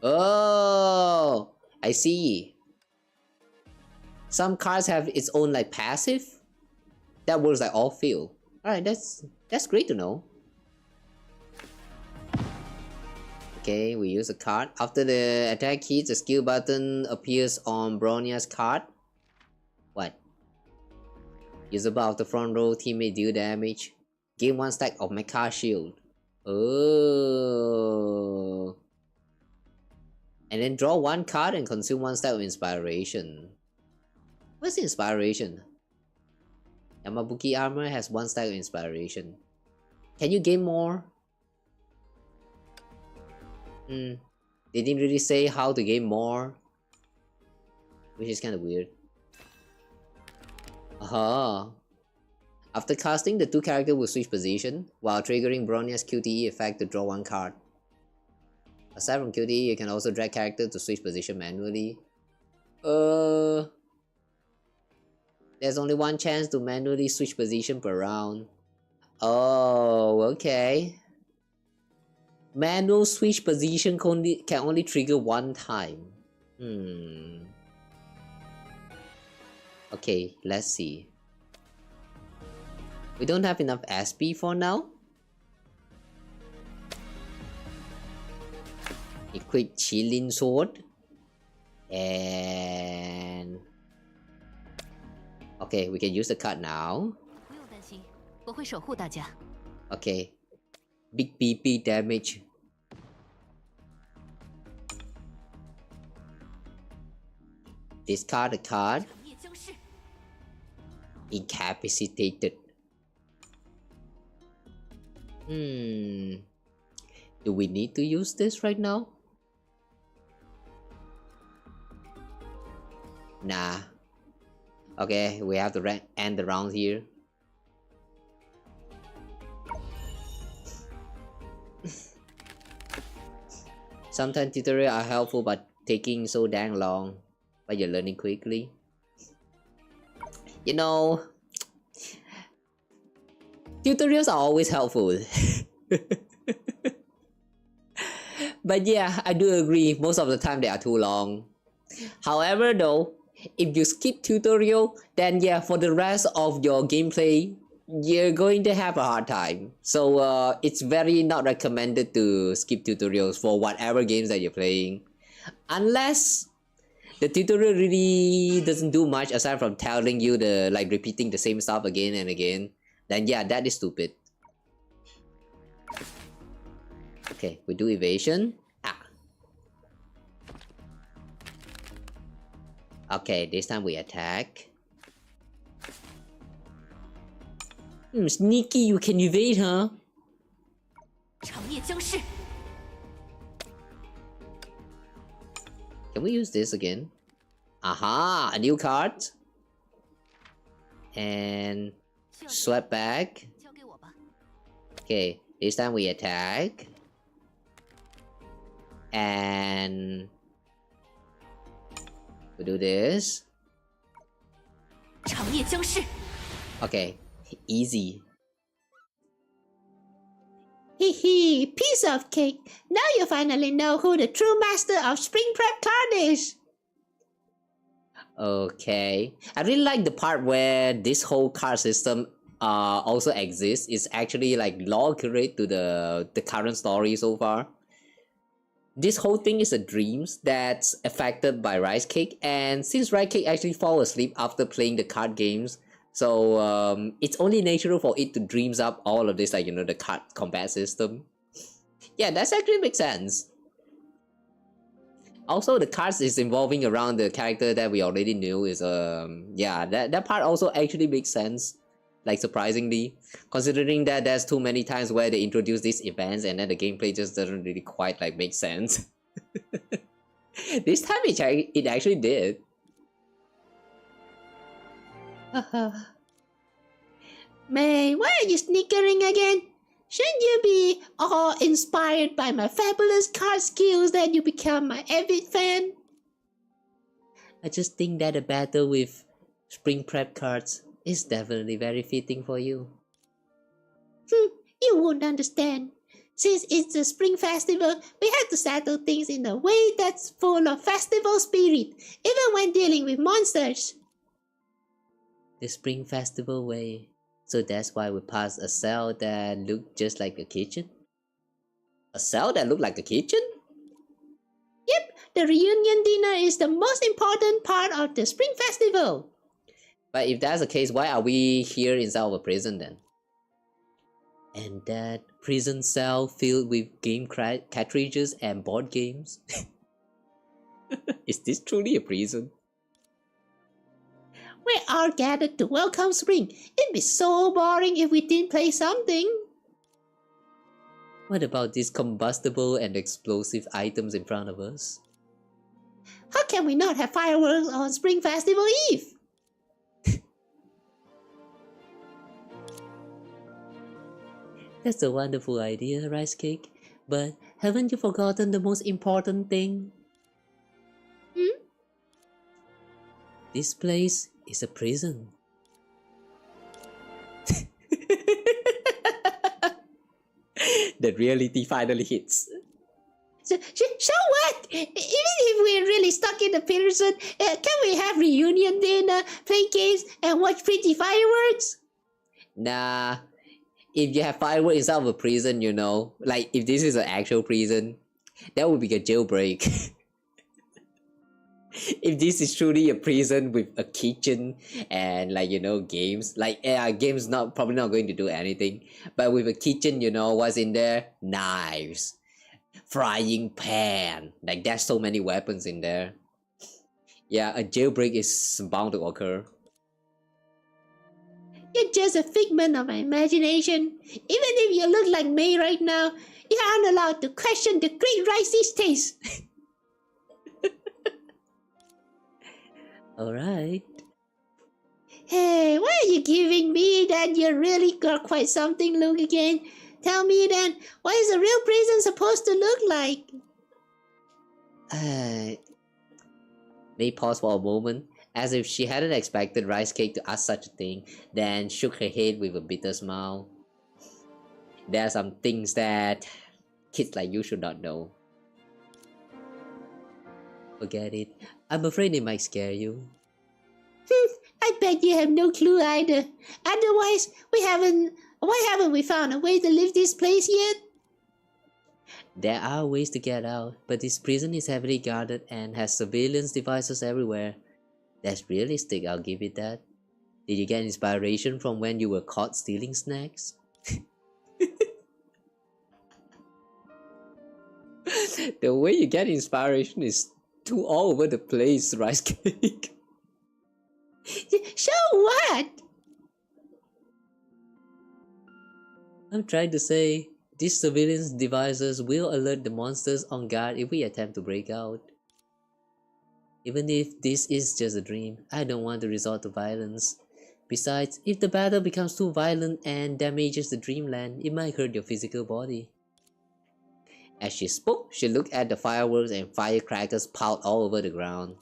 Oh, I see. Some cards have its own like passive that works like off field. Alright, that's great to know. Okay, we use a card. After the attack hits, the skill button appears on Bronia's card. What? Use above the front row, teammate deal damage. Gain 1 stack of Mecha Shield. Oh. And then draw 1 card and consume 1 stack of Inspiration. What's Inspiration? Yamabuki Armor has 1 stack of Inspiration. Can you gain more? They didn't really say how to gain more, which is kind of weird. After casting, the 2 characters will switch position, while triggering Bronia's QTE effect to draw 1 card. Aside from QTE, you can also drag characters to switch position manually. There's only 1 chance to manually switch position per round. Oh, okay. Manual switch position can only trigger 1 time. Okay, let's see. We don't have enough SP for now. Equip Chilin Sword. And... okay, we can use the card now. Okay. Big PP damage. Discard the card. Incapacitated. Do we need to use this right now? Nah. Okay, we have to end the round here. Sometimes tutorials are helpful but taking so dang long, but you're learning quickly. You know, tutorials are always helpful. But yeah, I do agree, most of the time they are too long. However though, if you skip tutorial, then yeah, for the rest of your gameplay, you're going to have a hard time. So it's very not recommended to skip tutorials for whatever games that you're playing. Unless the tutorial really doesn't do much aside from telling you the repeating the same stuff again and again, then yeah, that is stupid. Okay, we do evasion. Okay, this time we attack. Sneaky, you can evade, huh? Can we use this again? Aha, a new card. And sweat back. Okay, this time we attack. And we do this. Okay, easy. Hee, piece of cake. Now you finally know who the true master of Spring Prep card is. Okay, I really like the part where this whole card system also exists. It's actually law accurate to the current story so far. This whole thing is a dream that's affected by Rice Cake, and since Rice Cake actually fall asleep after playing the card games, so it's only natural for it to dreams up all of this, the card combat system. Yeah, that actually makes sense. Also, the cards is involving around the character that we already knew is yeah, that part also actually makes sense. Surprisingly, considering that there's too many times where they introduce these events and then the gameplay just doesn't really quite make sense. This time it actually did. Mei, why are you snickering again? Shouldn't you be all inspired by my fabulous card skills that you become my avid fan? I just think that a battle with Spring Prep cards is definitely very fitting for you. You won't understand. Since it's the Spring Festival, we have to settle things in a way that's full of festival spirit, even when dealing with monsters. The Spring Festival way. So that's why we passed a cell that looked just like a kitchen? A cell that looked like a kitchen? Yep, the reunion dinner is the most important part of the Spring Festival. But if that's the case, why are we here inside of a prison then? And that prison cell filled with game cartridges and board games? Is this truly a prison? We're all gathered to welcome spring. It'd be so boring if we didn't play something. What about these combustible and explosive items in front of us? How can we not have fireworks on Spring Festival Eve? That's a wonderful idea, Rice Cake. But haven't you forgotten the most important thing? This place is a prison. The reality finally hits. So what? Even if we're really stuck in the prison, can we have reunion dinner, play games, and watch pretty fireworks? Nah, if you have fireworks inside of a prison, if this is an actual prison, that would be a jailbreak. If this is truly a prison with a kitchen and games, games probably not going to do anything, but with a kitchen, what's in there? Knives, frying pan, there's so many weapons in there. Yeah, a jailbreak is bound to occur. You're just a figment of my imagination. Even if you look like me right now, you aren't allowed to question the great Rice's taste. Alright. Hey, why are you giving me that you really got quite something look again? Tell me then, what is a real prison supposed to look like? May paused for a moment, as if she hadn't expected Rice Cake to ask such a thing, then shook her head with a bitter smile. There are some things that kids like you should not know. Forget it. I'm afraid it might scare you. I bet you have no clue either. Otherwise, why haven't we found a way to leave this place yet? There are ways to get out, but this prison is heavily guarded and has surveillance devices everywhere. That's realistic, I'll give it that. Did you get inspiration from when you were caught stealing snacks? The way you get inspiration is too all over the place, Rice Cake. So what? I'm trying to say, these surveillance devices will alert the monsters on guard if we attempt to break out. Even if this is just a dream, I don't want to resort to violence. Besides, if the battle becomes too violent and damages the dreamland, it might hurt your physical body. As she spoke, she looked at the fireworks and firecrackers piled all over the ground.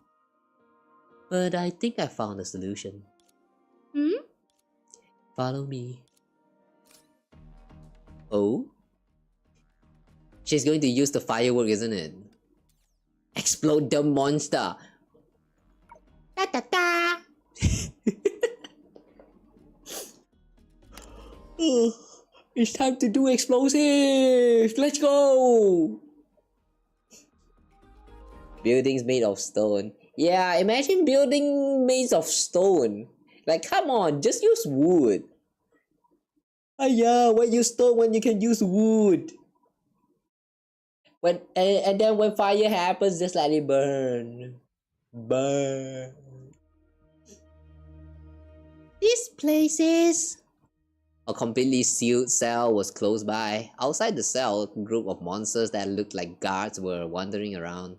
But I think I found a solution. Follow me. Oh? She's going to use the firework, isn't it? Explode the monster! Da da da! It's time to do explosives! Let's go! Buildings made of stone. Yeah, imagine building made of stone. Like, come on, just use wood. Yeah, why use stone when you can use wood? And then when fire happens, just let it burn. Burn. This place is... A completely sealed cell was close by. Outside the cell, a group of monsters that looked like guards were wandering around.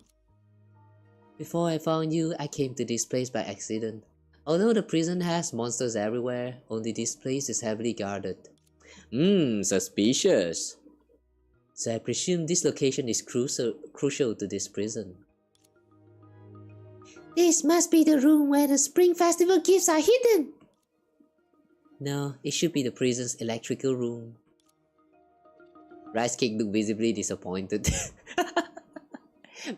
Before I found you, I came to this place by accident. Although the prison has monsters everywhere, only this place is heavily guarded. Suspicious. So I presume this location is crucial to this prison. This must be the room where the Spring Festival gifts are hidden. No, it should be the prison's electrical room. Rice Cake looked visibly disappointed.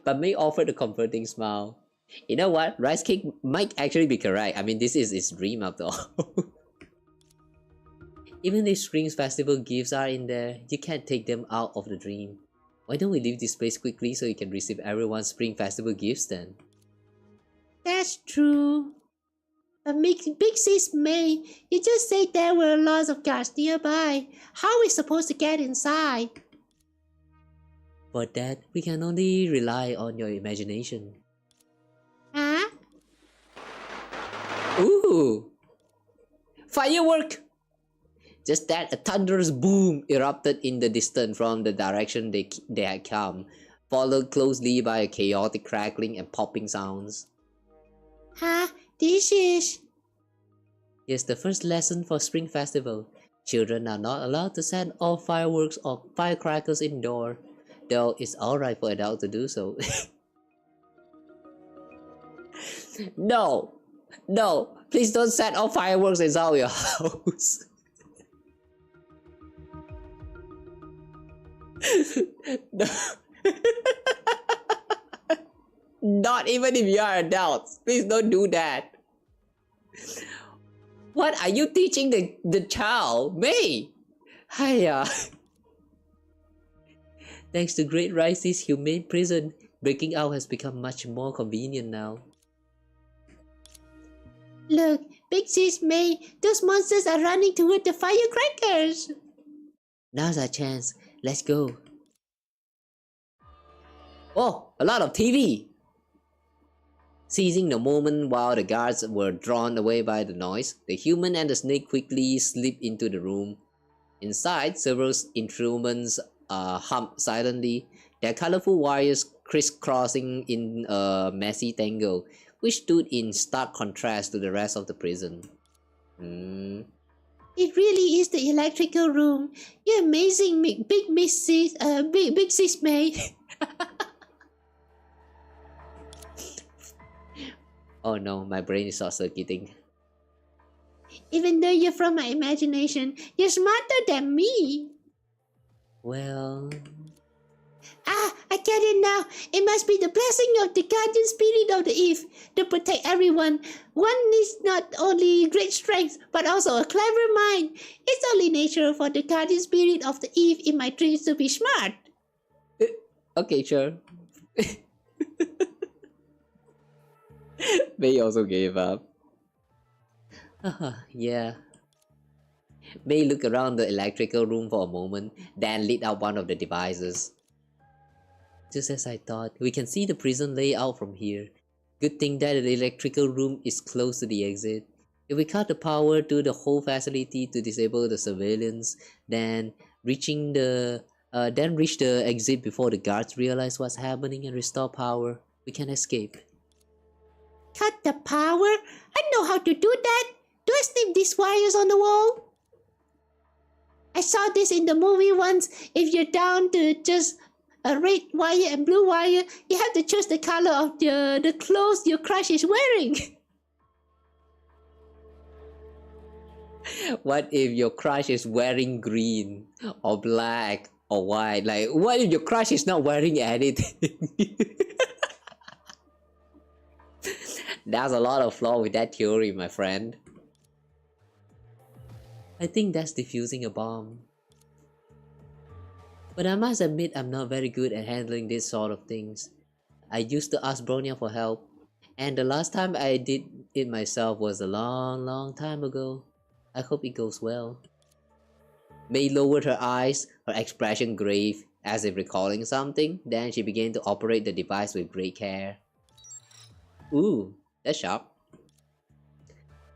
But May offered a comforting smile. You know what? Rice Cake might actually be correct. I mean, this is his dream after all. Even if Spring Festival gifts are in there, you can't take them out of the dream. Why don't we leave this place quickly so you can receive everyone's Spring Festival gifts then? That's true. But Big Sis May, you just said there were lots of guards nearby. How are we supposed to get inside? For that, we can only rely on your imagination. Huh? Ooh! Firework! Just that, a thunderous boom erupted in the distance from the direction they had come, followed closely by a chaotic crackling and popping sounds. Huh? This is... Here's the first lesson for Spring Festival. Children are not allowed to set off fireworks or firecrackers indoor, though it's alright for adults to do so. No! No! Please don't set off fireworks inside your house. No. Not even if you are adults. Please don't do that. What are you teaching the child? May! Hiya. Thanks to Great Rice's humane prison, breaking out has become much more convenient now. Look, Big Sis May, those monsters are running toward the firecrackers. Now's our chance. Let's go. Oh, a lot of TV. Seizing the moment while the guards were drawn away by the noise, the human and the snake quickly slipped into the room. Inside, several instruments hummed silently, their colorful wires crisscrossing in a messy tangle, which stood in stark contrast to the rest of the prison. It really is the electrical room. You're amazing, big sis May. Oh no, my brain is short circuiting. Even though you're from my imagination, you're smarter than me. Well, I get it now. It must be the blessing of the guardian spirit of the Eve to protect everyone. One needs not only great strength, but also a clever mind. It's only natural for the guardian spirit of the Eve in my dreams to be smart. okay, sure. May also gave up. Yeah. May looked around the electrical room for a moment, then lit up one of the devices. Just as I thought, we can see the prison layout from here. Good thing that the electrical room is close to the exit. If we cut the power to the whole facility to disable the surveillance, then reach the exit before the guards realize what's happening and restore power, we can escape. Cut the power? I know how to do that. Do I snip these wires on the wall? I saw this in the movie once. If you're down to just a red wire and blue wire, you have to choose the color of the clothes your crush is wearing. What if your crush is wearing green or black or white? Like, what if your crush is not wearing anything? There's a lot of flaw with that theory, my friend. I think that's defusing a bomb. But I must admit I'm not very good at handling this sort of things. I used to ask Bronya for help, and the last time I did it myself was a long time ago. I hope it goes well. May lowered her eyes, her expression grave, as if recalling something, then she began to operate the device with great care. Ooh, that's sharp.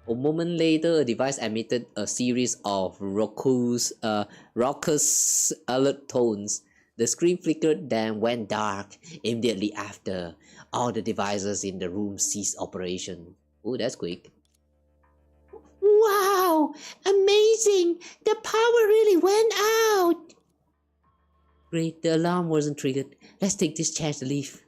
A moment later, a device emitted a series of raucous alert tones. The screen flickered, then went dark. Immediately after, all the devices in the room ceased operation. Ooh, that's quick. Wow! Amazing! The power really went out! Great, the alarm wasn't triggered. Let's take this chance to leave.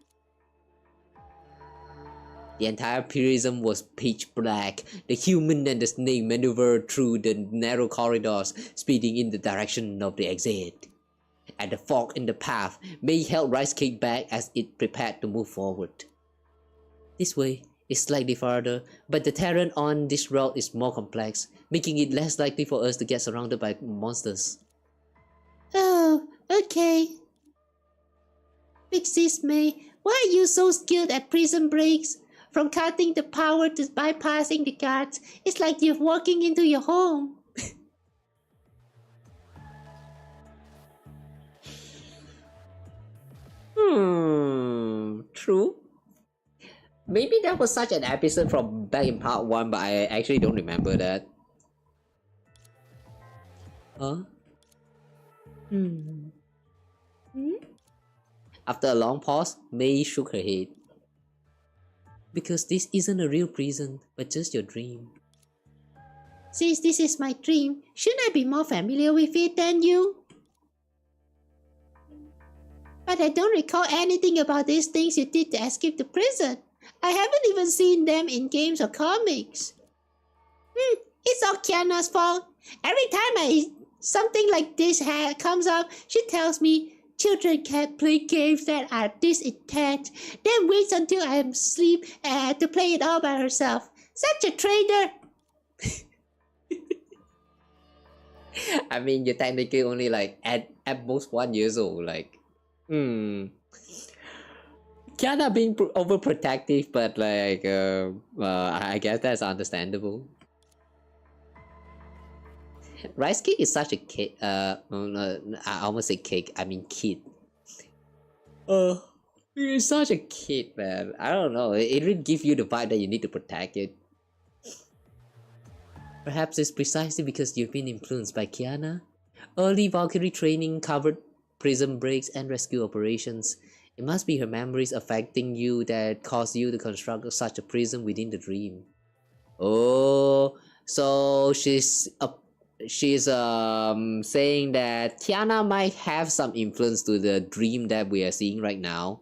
The entire prison was pitch black. The human and the snake maneuvered through the narrow corridors, speeding in the direction of the exit. At the fork in the path, May held Rice Cake back as it prepared to move forward. This way is slightly farther, but the terrain on this route is more complex, making it less likely for us to get surrounded by monsters. Oh, okay. Big Sis May, why are you so skilled at prison breaks? From cutting the power to bypassing the guards, it's like you're walking into your home. True. Maybe that was such an episode from back in part 1, but I actually don't remember that. Huh? After a long pause, May shook her head. Because this isn't a real prison, but just your dream. Since this is my dream, shouldn't I be more familiar with it than you? But I don't recall anything about these things you did to escape the prison. I haven't even seen them in games or comics. It's all Kiana's fault. Every time something like this comes up, she tells me, children can't play games that are this intense, then waits until I am asleep to play it all by herself. Such a traitor! I mean, you're technically only like at most 1 year old. Like, Kiana being overprotective, but like, I guess that's understandable. Rice Cake is such a kid. I almost say cake. I mean kid. You're such a kid, man. I don't know. It really gives you the vibe that you need to protect it. Perhaps it's precisely because you've been influenced by Kiana. Early Valkyrie training covered prison breaks and rescue operations. It must be her memories affecting you that caused you to construct such a prison within the dream. Oh, so she's saying that Kiana might have some influence to the dream that we are seeing right now.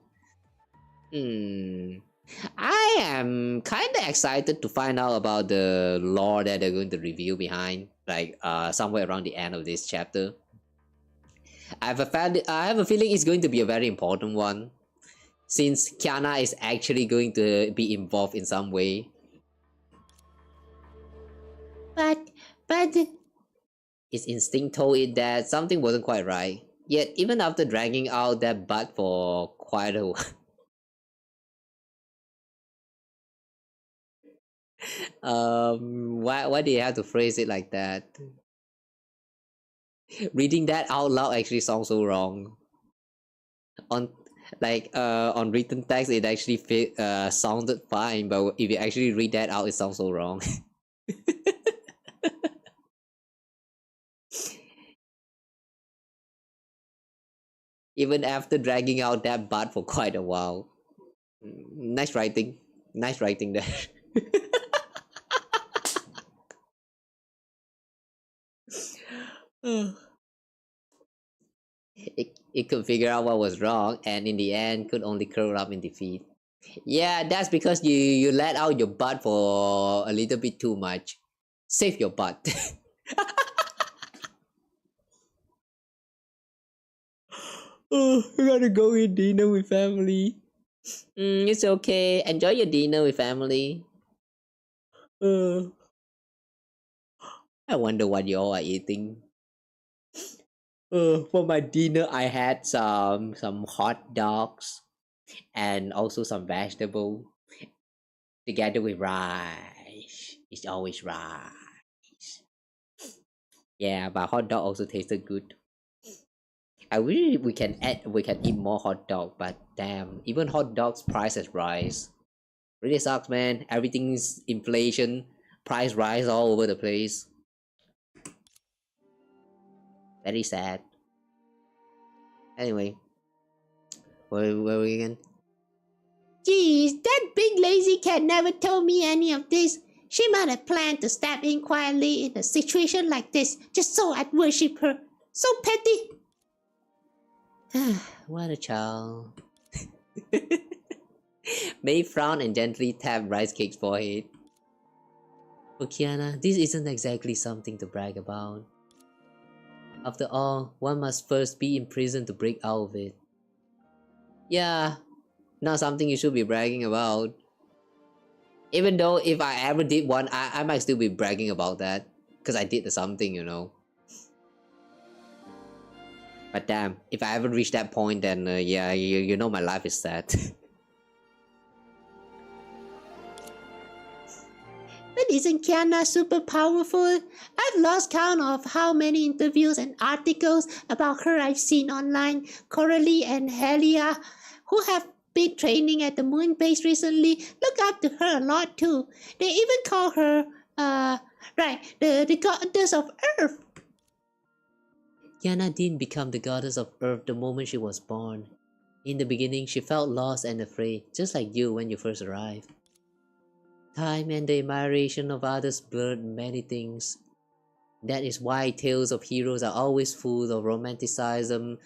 I am kinda excited to find out about the lore that they're going to reveal behind, like somewhere around the end of this chapter. I have a feeling it's going to be a very important one, since Kiana is actually going to be involved in some way. But its instinct told it that something wasn't quite right. Yet even after dragging out that butt for quite a while, why do you have to phrase it like that? Reading that out loud actually sounds so wrong. On on written text it actually sounded fine, but if you actually read that out it sounds so wrong. Even after dragging out that butt for quite a while. Nice writing. Nice writing there. It could figure out what was wrong and in the end could only curl up in defeat. Yeah, that's because you let out your butt for a little bit too much. Save your butt. Oh, I gotta go eat dinner with family. It's okay. Enjoy your dinner with family. I wonder what you all are eating. For my dinner, I had some hot dogs and also some vegetable together with rice. It's always rice. Yeah, but hot dog also tasted good. I wish we can eat more hot dog, but damn, even hot dogs price as rise. Really sucks, man. Everything's inflation, price rise all over the place. Very sad. Anyway, where were we again? Geez, that big lazy cat never told me any of this. She might have planned to step in quietly in a situation like this, just so I'd worship her. So petty. What a child. May frowned and gently tapped Rice Cake's forehead. For Kiana, this isn't exactly something to brag about. After all, one must first be in prison to break out of it. Yeah, not something you should be bragging about. Even though if I ever did one, I might still be bragging about that. Because I did something, you know. But damn, if I ever reach that point, then yeah, you know my life is sad. But isn't Kiana super powerful? I've lost count of how many interviews and articles about her I've seen online. Coralie and Helia, who have been training at the moon base recently, look up to her a lot too. They even call her, the goddess of Earth. Kiana didn't become the goddess of Earth the moment she was born. In the beginning, she felt lost and afraid, just like you when you first arrived. Time and the admiration of others blurred many things. That is why tales of heroes are always full of romanticism,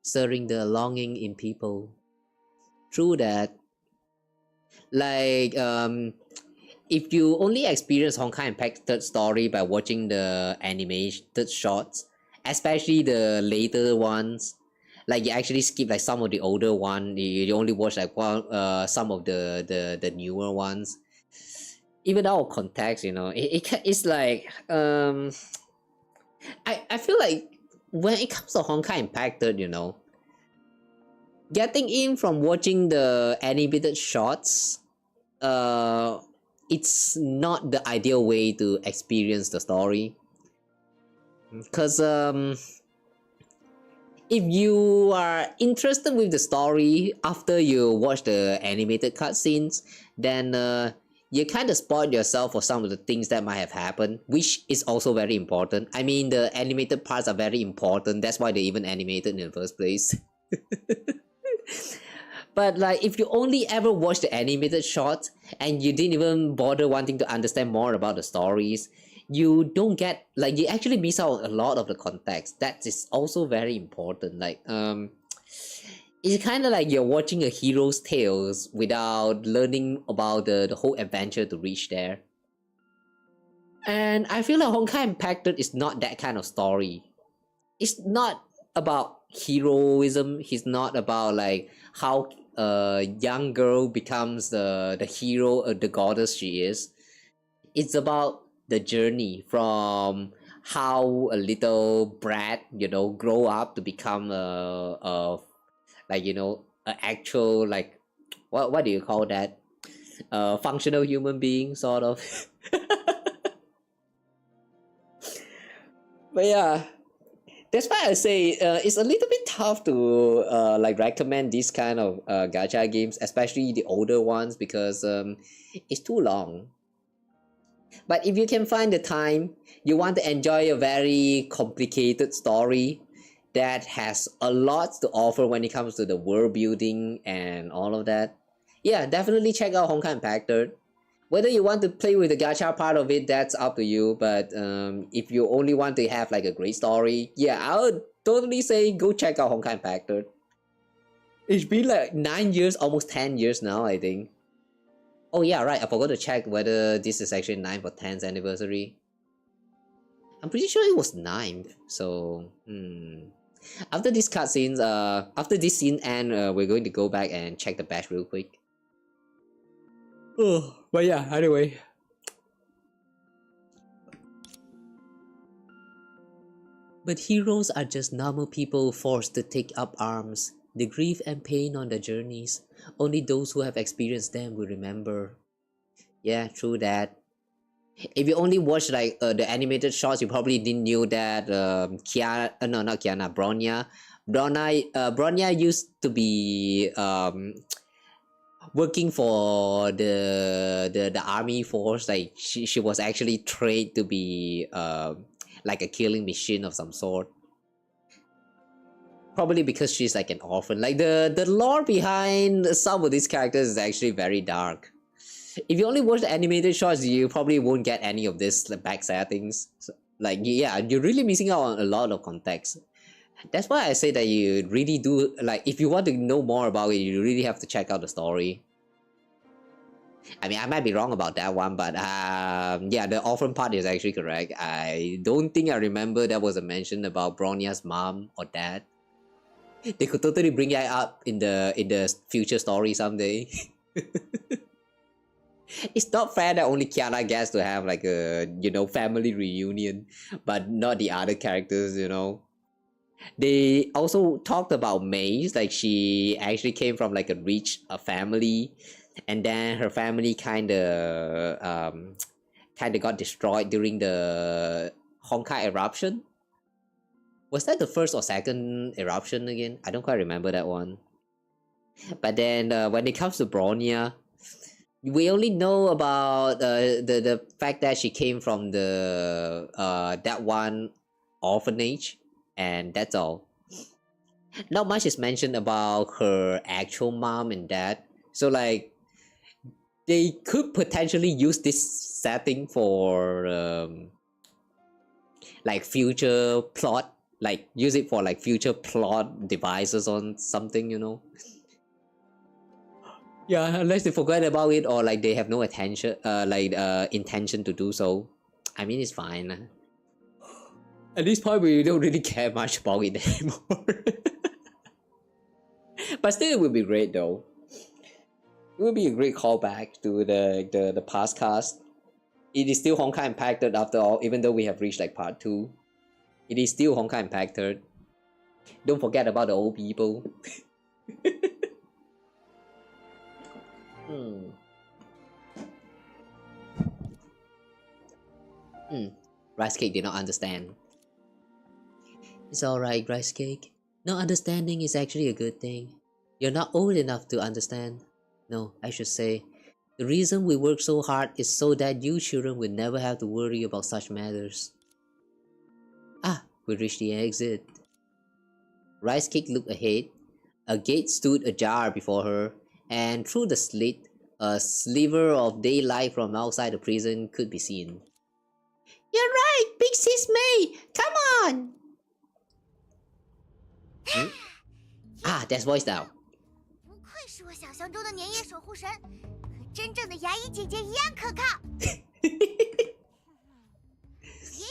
stirring the longing in people. True that. Like, if you only experience Honkai Impact third story by watching the animated shorts, especially the later ones, like you actually skip like some of the older one, you only watch like some of the newer ones. Even out of context, you know, it's like I feel like when it comes to Honkai Impacted, you know, getting in from watching the animated shots, it's not the ideal way to experience the story, because if you are interested with the story after you watch the animated cutscenes, then you kind of spoiled yourself for some of the things that might have happened, which is also very important. I mean, the animated parts are very important. That's why they even animated in the first place. But like, if you only ever watch the animated shots and you didn't even bother wanting to understand more about the stories, you don't get, like, you actually miss out a lot of the context. That is also very important. Like, it's kind of like you're watching a hero's tales without learning about the whole adventure to reach there. And I feel like Honkai Impacted is not that kind of story. It's not about heroism. It's not about like how a young girl becomes the hero or the goddess she is. It's about the journey from how a little brat, grow up to become a like, an actual, like, what do you call that? A functional human being, sort of. But yeah, that's why I say it's a little bit tough to like recommend these kind of gacha games, especially the older ones, because it's too long. But if you can find the time, you want to enjoy a very complicated story that has a lot to offer when it comes to the world building and all of that, yeah, definitely check out Honkai Impact. Whether you want to play with the gacha part of it, that's up to you. But if you only want to have like a great story, yeah, I would totally say go check out Honkai Impact. It's been like 9 years, almost 10 years now, I think. Oh yeah, right, I forgot to check whether this is actually 9th or 10th anniversary. I'm pretty sure it was 9th, so after this cutscenes, after this scene end, we're going to go back and check the batch real quick. Oh, but yeah, anyway. But heroes are just normal people forced to take up arms. The grief and pain on their journeys, only those who have experienced them will remember. Yeah, true that. If you only watch like the animated shots, you probably didn't knew that Kiana, no, not Kiana, Bronya used to be working for the army force. Like she was actually trained to be like a killing machine of some sort. Probably because she's like an orphan. Like the lore behind some of these characters is actually very dark. If you only watch the animated shots, you probably won't get any of this back settings. So, like, yeah, you're really missing out on a lot of context. That's why I say that you really do, like, if you want to know more about it, you really have to check out the story. I mean, I might be wrong about that one, but yeah, the orphan part is actually correct. I don't think I remember there was a mention about Bronya's mom or dad. They could totally bring that up in the future story someday. It's not fair that only Kiana gets to have like a family reunion, but not the other characters. They also talked about Mei, like she actually came from like a rich family, and then her family kind of got destroyed during the Honkai eruption. Was that the first or second eruption again? I don't quite remember that one. But then when it comes to Bronya, we only know about the fact that she came from the that one orphanage, and that's all. Not much is mentioned about her actual mom and dad. So like, they could potentially use this setting for like future plot, like use it for like future plot devices on something. Yeah, unless they forget about it or like they have no attention, intention to do so. I mean, it's fine. At this point, we don't really care much about it anymore. But still, it would be great though. It would be a great callback to the past cast. It is still Honkai Impacted after all, even though we have reached like part 2. It is still Honkai Impacted. Don't forget about the old people. Rice Cake did not understand. It's alright, Rice Cake. No understanding is actually a good thing. You're not old enough to understand. No, I should say. The reason we work so hard is so that you children will never have to worry about such matters. Ah, we reached the exit. Rice Cake looked ahead. A gate stood ajar before her, and through the slit, a sliver of daylight from outside the prison could be seen. You're right, Big Sis May! Come on! Hmm? Ah, that's voice now. 不愧是我想象中的年夜守护神，和真正的牙医姐姐一样可靠。别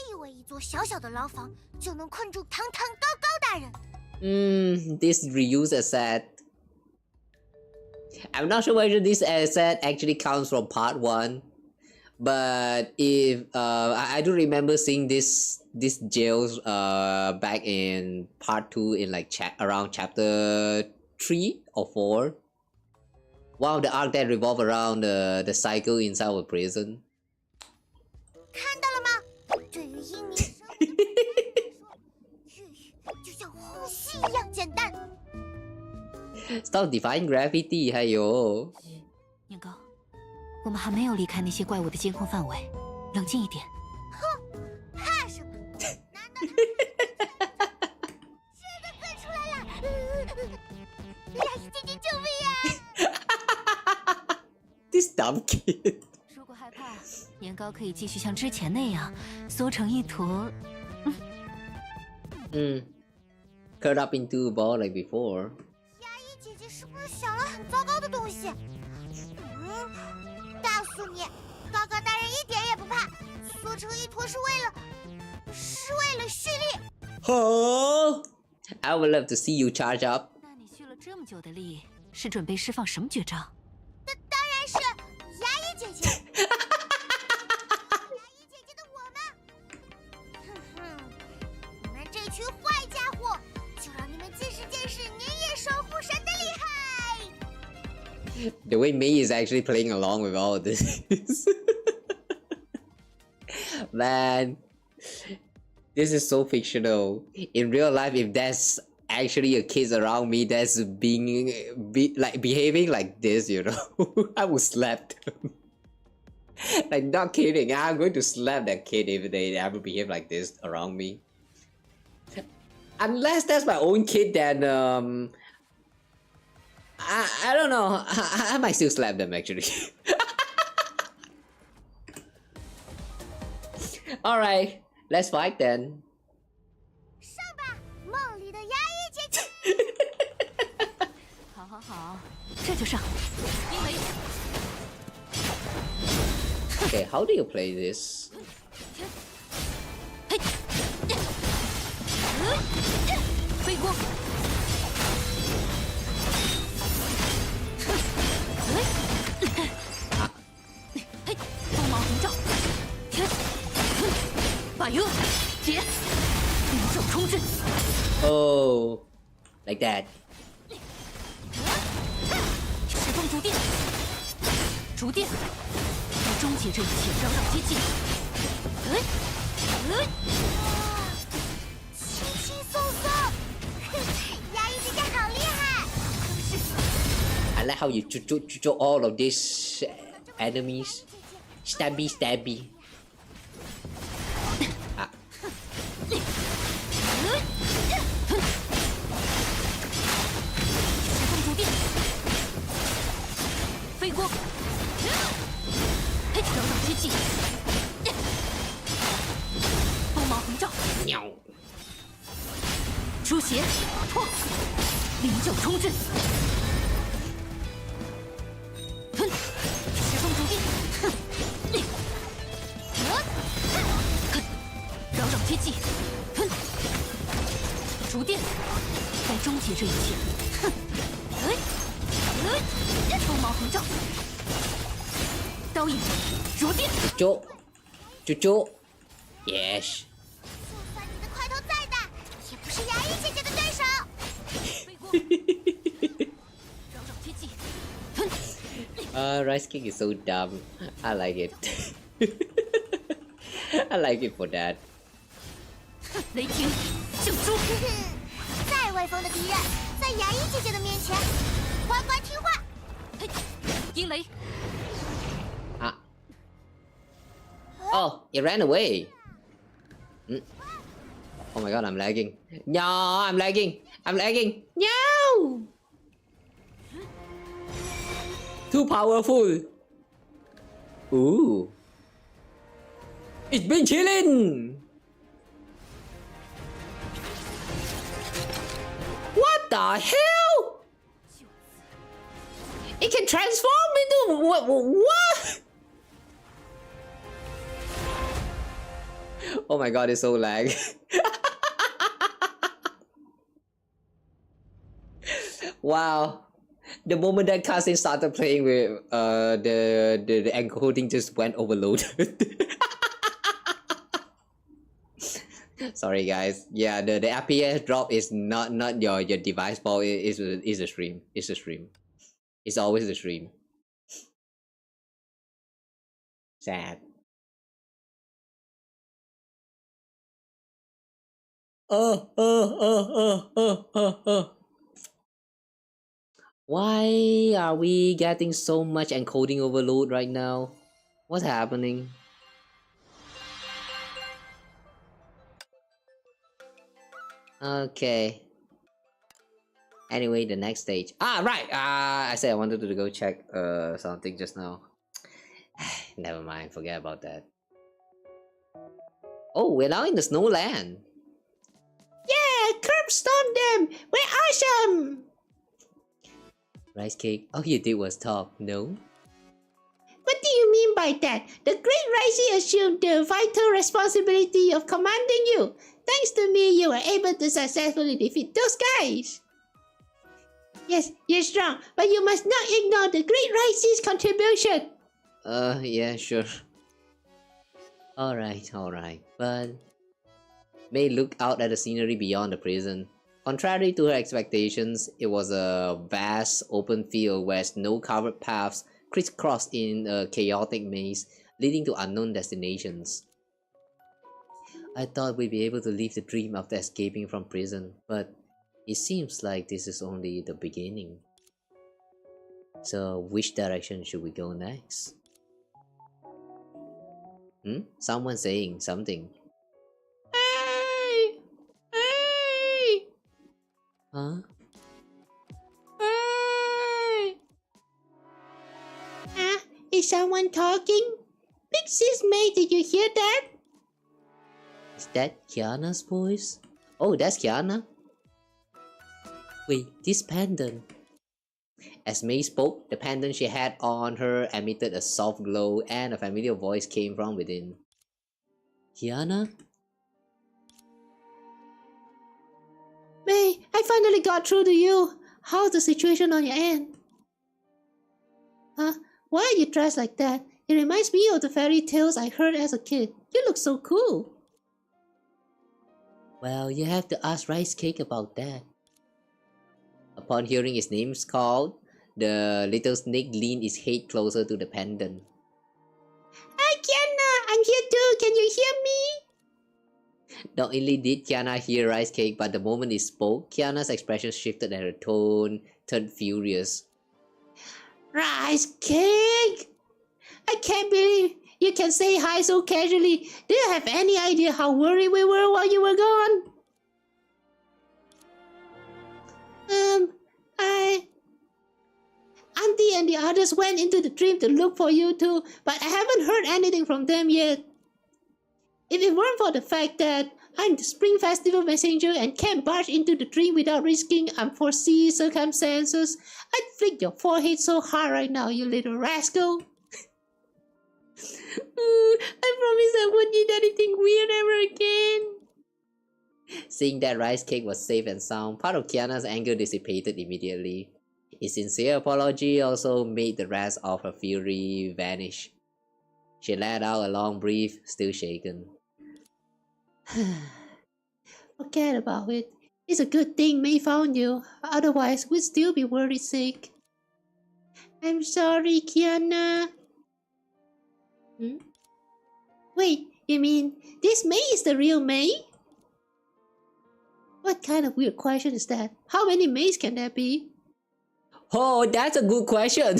以为一座小小的牢房就能困住堂堂高高大人。This reuse asset. I'm not sure whether this asset actually comes from part 1. But if I do remember seeing this jails back in part 2 in like around chapter 3 or 4. One of the arc that revolve around the cycle inside of a prison. 看到了吗？对于英明神武的人来说，狱就像呼吸一样简单。Stop defying gravity, 还有。年糕，我们还没有离开那些怪物的监控范围，冷静一点。哼，怕什么？难道他这个喷出来了？牙医姐姐救命啊 ！This dumb kid. 如果害怕，年糕可以继续像之前那样缩成一坨。Curled up into a ball like before. 牙医姐姐是不是想了很糟糕的东西？告诉你，高高大人一点也不怕，缩成一坨是为了蓄力。Oh, I would love to see you charge up. 那你蓄了这么久的力，是准备释放什么绝招？当然是牙医姐姐。牙医姐姐的我们，哼哼，你们这群坏家伙，就让你们见识见识年夜守护神的厉害。The way Mei is actually playing along with all of this. Man, this is so fictional. In real life, if there's actually a kid around me that's behaving like this, you know, I would slap them. Like, not kidding, I'm going to slap that kid if they ever behave like this around me. Unless that's my own kid, then I don't know. I might still slap them actually. Alright, let's fight then. 上吧，梦里的牙医姐姐。好好好，这就上。因为 Okay, how do you play this? 飞光。锋芒红照，把油解，灵兽冲阵。Oh, like that. 时风逐电，逐电，来终结这一切扰扰接近。轻轻松松，牙医姐姐好厉害。 I like how you chucho all of these enemies. Stabby, stabby. Ah. 时风逐电，飞光，扰扰接近，锋芒横照，喵。出血，破，灵鹫冲阵。 时风逐电，扰扰接近，逐电，来终结这一切。锋芒横照，刀影，逐电。Chucho. Yes. 就算你的块头再大，也不是牙医姐姐的对手。飞光，扰扰接近。 Rice Cake is so dumb. I like it. I like it for that. 雷霆，圣书。再稳威风的敌人，在牙医姐姐的面前，乖乖听话。嘿，阴雷。Ah. Oh, it ran away. Oh my god, I'm lagging. No, I'm lagging. I'm lagging. No! Too powerful. Ooh. It's been chilling. What the hell? It can transform into what? Oh my god, it's so lag. Wow. The moment that cutscene started playing with the encoding just went overloaded. Sorry guys. Yeah, the FPS drop is not your device fault. It's a stream. It's a stream. It's always a stream. Sad. Why are we getting so much encoding overload right now? What's happening? Okay. Anyway, the next stage. Ah, right. I said I wanted to go check something just now. Never mind. Forget about that. Oh, we're now in the snowland. Yeah, curbstone them. We're awesome. Rice cake. All you did was talk. No. What do you mean by that? The Great Rising assumed the vital responsibility of commanding you. Thanks to me, you were able to successfully defeat those guys. Yes, you're strong, but you must not ignore the Great Rising's contribution. Yeah, sure. Alright, but Mei looked out at the scenery beyond the prison. Contrary to her expectations, it was a vast open field where snow-covered paths crisscrossed in a chaotic maze, leading to unknown destinations. I thought we'd be able to live the dream after escaping from prison, but it seems like this is only the beginning. So, which direction should we go next? Someone saying something. Hey! Hey! Huh? Hey! Is someone talking? Big Sis Mei, did you hear that? Is that Kiana's voice? Oh, that's Kiana. Wait, this pendant. As Mei spoke, the pendant she had on her emitted a soft glow and a familiar voice came from within. Kiana? Mei, I finally got through to you. How's the situation on your end? Huh? Why are you dressed like that? It reminds me of the fairy tales I heard as a kid. You look so cool. Well, you have to ask Rice Cake about that. Upon hearing his name called, the little snake leaned its head closer to the pendant. Hi Kiana, I'm here too, can you hear me? Not only did Kiana hear Rice Cake, but the moment he spoke, Kiana's expression shifted and her tone turned furious. Rice Cake! I can't believe you can say hi so casually. Do you have any idea how worried we were while you were gone? Auntie and the others went into the dream to look for you too, but I haven't heard anything from them yet. If it weren't for the fact that I'm the Spring Festival messenger and can't barge into the dream without risking unforeseen circumstances, I'd flick your forehead so hard right now, you little rascal. I promise I won't eat anything weird ever again. Seeing that Rice Cake was safe and sound, part of Kiana's anger dissipated immediately. His sincere apology also made the rest of her fury vanish. She let out a long breath, still shaken. Forget about it. It's a good thing Mei found you, otherwise we'd still be worried sick. I'm sorry, Kiana. Wait, you mean this Mei is the real Mei? What kind of weird question is that? How many Meis can there be? Oh, that's a good question.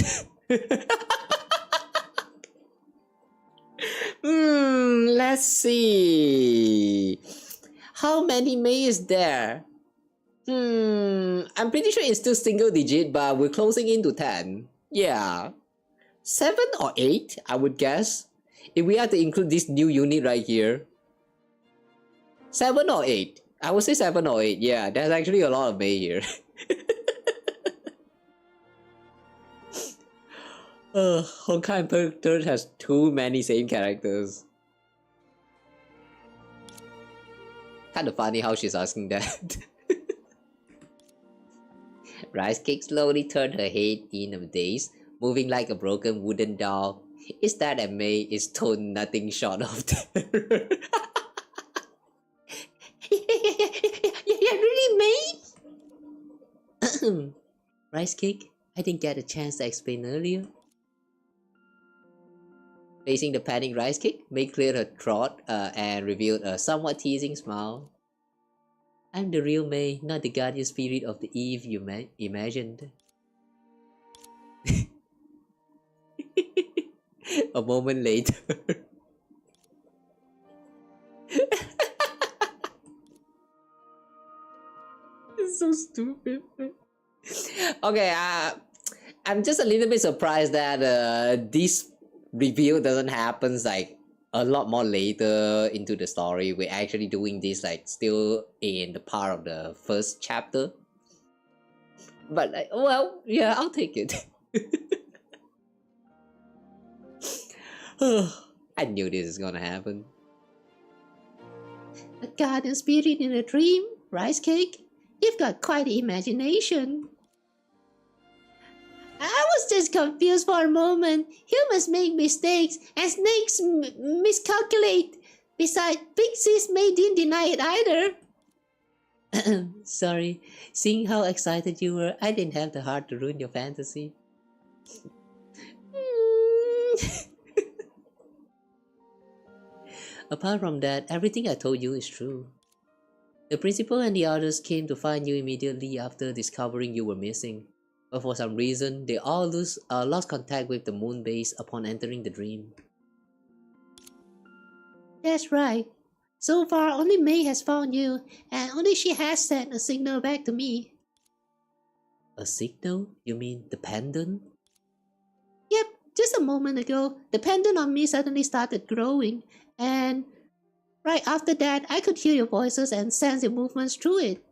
Let's see. How many Mei is there? I'm pretty sure it's still single digit, but we're closing into 10. Yeah. 7 or 8, I would guess. If we have to include this new unit right here. 7 or 8. I would say 7 or 8. Yeah, there's actually a lot of Mei here. Honkai Impact has too many same characters. Kinda funny how she's asking that. Rice Cake slowly turned her head in a daze, moving like a broken wooden doll. Is that a Mei is told nothing short of terror. Yeah, really, Mei? Rice Cake, I didn't get a chance to explain earlier. Facing the panicked Rice Cake, Mei cleared her throat and revealed a somewhat teasing smile. I'm the real Mei, not the guardian spirit of the Eve you imagined. A moment later. It's so stupid. Okay, I'm just a little bit surprised that this reveal doesn't happen like a lot more later into the story. We're actually doing this like still in the part of the first chapter. But like, well, yeah, I'll take it. I knew this is gonna happen. A guardian spirit in a dream? Rice Cake? You've got quite the imagination. I was just confused for a moment. Humans make mistakes, and snakes miscalculate. Besides, Pixies May didn't deny it either. Sorry, seeing how excited you were, I didn't have the heart to ruin your fantasy. Apart from that, everything I told you is true. The principal and the others came to find you immediately after discovering you were missing. But for some reason, they all lost contact with the moon base upon entering the dream. That's right. So far, only May has found you, and only she has sent a signal back to me. A signal? You mean the pendant? Yep, just a moment ago, the pendant on me suddenly started growing, and right after that, I could hear your voices and sense your movements through it.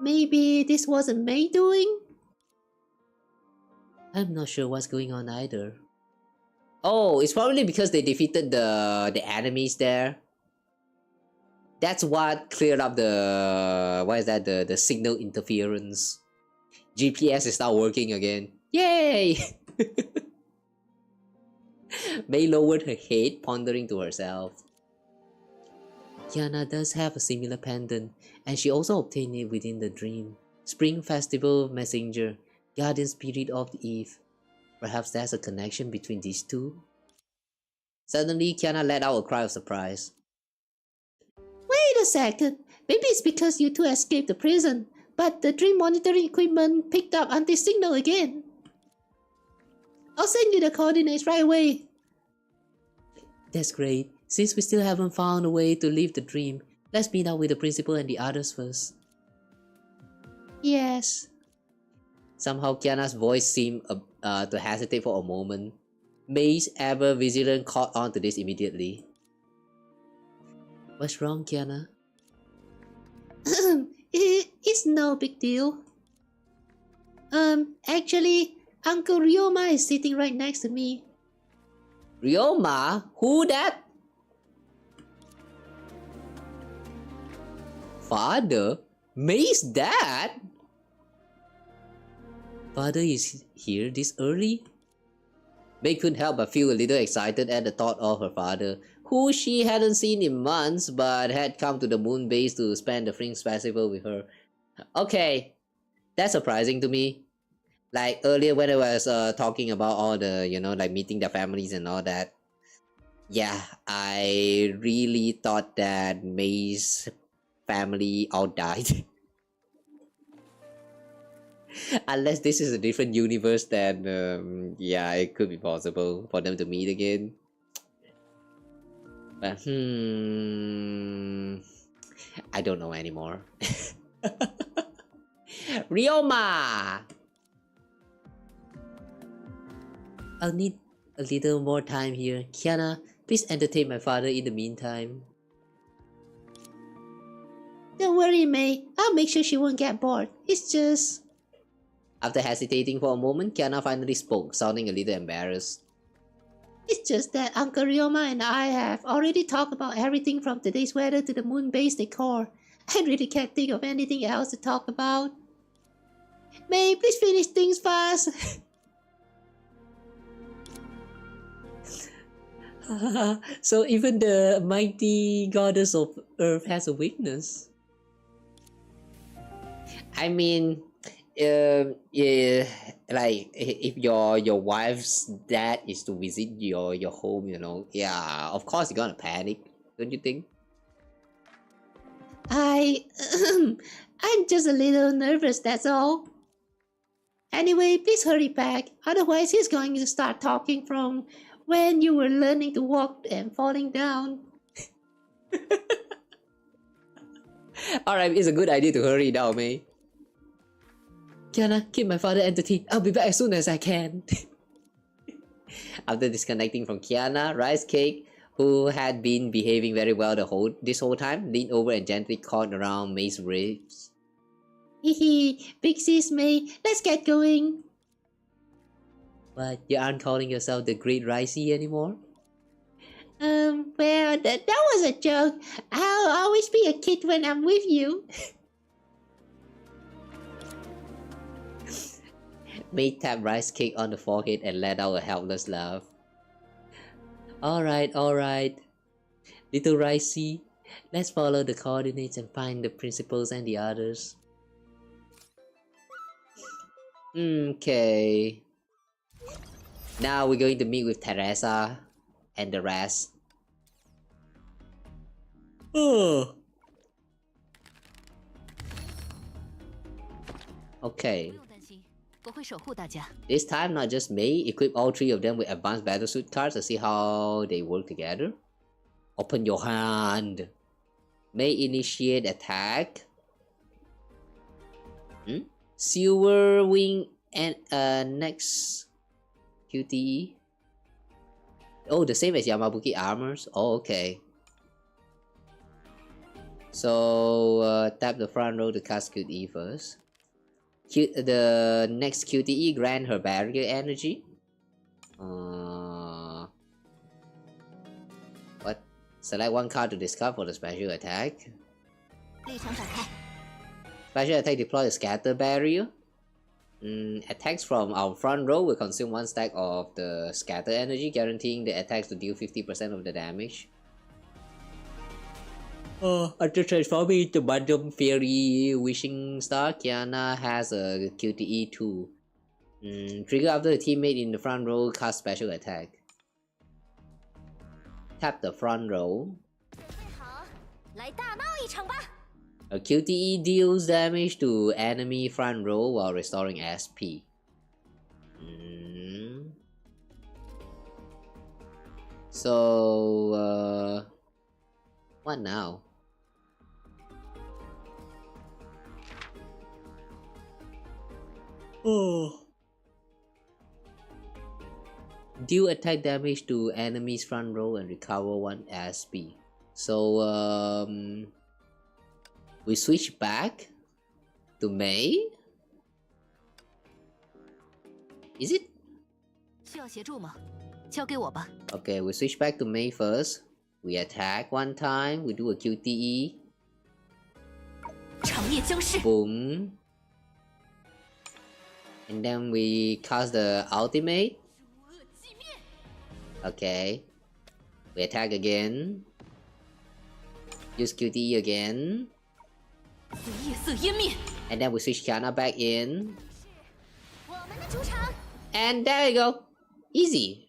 Maybe this wasn't May doing? I'm not sure what's going on either. Oh, it's probably because they defeated the enemies there. That's what cleared up the signal interference. GPS is now working again. Yay! May lowered her head, pondering to herself. Kiana does have a similar pendant, and she also obtained it within the dream. Spring Festival Messenger, Guardian Spirit of the Eve. Perhaps there's a connection between these two? Suddenly, Kiana let out a cry of surprise. Wait a second. Maybe it's because you two escaped the prison, but the dream monitoring equipment picked up anti-signal again. I'll send you the coordinates right away. That's great. Since we still haven't found a way to leave the dream, let's meet up with the principal and the others first. Yes. Somehow Kiana's voice seemed to hesitate for a moment. May's ever vigilant caught on to this immediately. What's wrong, Kiana? It's no big deal. Actually, Uncle Ryoma is sitting right next to me. Ryoma? Who that? Father? May's dad? Father is here this early? May couldn't help but feel a little excited at the thought of her father, who she hadn't seen in months but had come to the moon base to spend the Fringe Festival with her. Okay, that's surprising to me. Like earlier when I was talking about all the, like meeting their families and all that. Yeah, I really thought that May's family all died. Unless this is a different universe, then yeah, it could be possible for them to meet again. But I don't know anymore. Ryoma! I'll need a little more time here. Kiana, please entertain my father in the meantime. Don't worry, Mei. I'll make sure she won't get bored. It's just... After hesitating for a moment, Kiana finally spoke, sounding a little embarrassed. It's just that Uncle Ryoma and I have already talked about everything from today's weather to the moon base decor. I really can't think of anything else to talk about. Mei, please finish things fast. So even the mighty goddess of earth has a weakness. I mean, yeah, like if your wife's dad is to visit your home, you know, yeah, of course you're gonna panic, don't you think? I'm just a little nervous, that's all. Anyway, please hurry back, otherwise he's going to start talking from when you were learning to walk and falling down. Alright, it's a good idea to hurry now, Mei. Kiana, keep my father entertained. I'll be back as soon as I can. After disconnecting from Kiana, Rice Cake, who had been behaving very well this whole time, leaned over and gently caught around Mei's ribs. Hehe, big sis Mei, let's get going. But you aren't calling yourself the Great Ricey anymore? Well, that was a joke. I'll always be a kid when I'm with you. Mei tapped Rice Cake on the forehead and let out a helpless laugh. Alright, alright. Little Ricey, let's follow the coordinates and find the principals and the others. Okay. Now we're going to meet with Teresa and the rest. Oh. Okay. This time, not just Mei, equip all three of them with advanced battlesuit cards to see how they work together. Open your hand. Mei initiate attack. Silver wing and next QTE. Oh, the same as Yamabuki armors. Oh, okay. So tap the front row to cast QTE first. The next QTE grant her barrier energy. What? Select one card to discard for the special attack. Special attack deploy a scatter barrier. Attacks from our front row will consume one stack of the scatter energy, guaranteeing the attacks to deal 50% of the damage. After transforming into Random Fairy Wishing Star, Kiana has a QTE too. Trigger after the teammate in the front row cast special attack. Tap the front row. A QTE deals damage to enemy front row while restoring SP. So, what now? Oh. Deal attack damage to enemy's front row and recover 1 SP. So, we switch back to Mei? Is it? Okay, we switch back to Mei first. We attack one time, we do a QTE. Boom. And then we cast the ultimate. Okay. We attack again. Use QTE again. And then we switch Kiana back in. And there you go. Easy.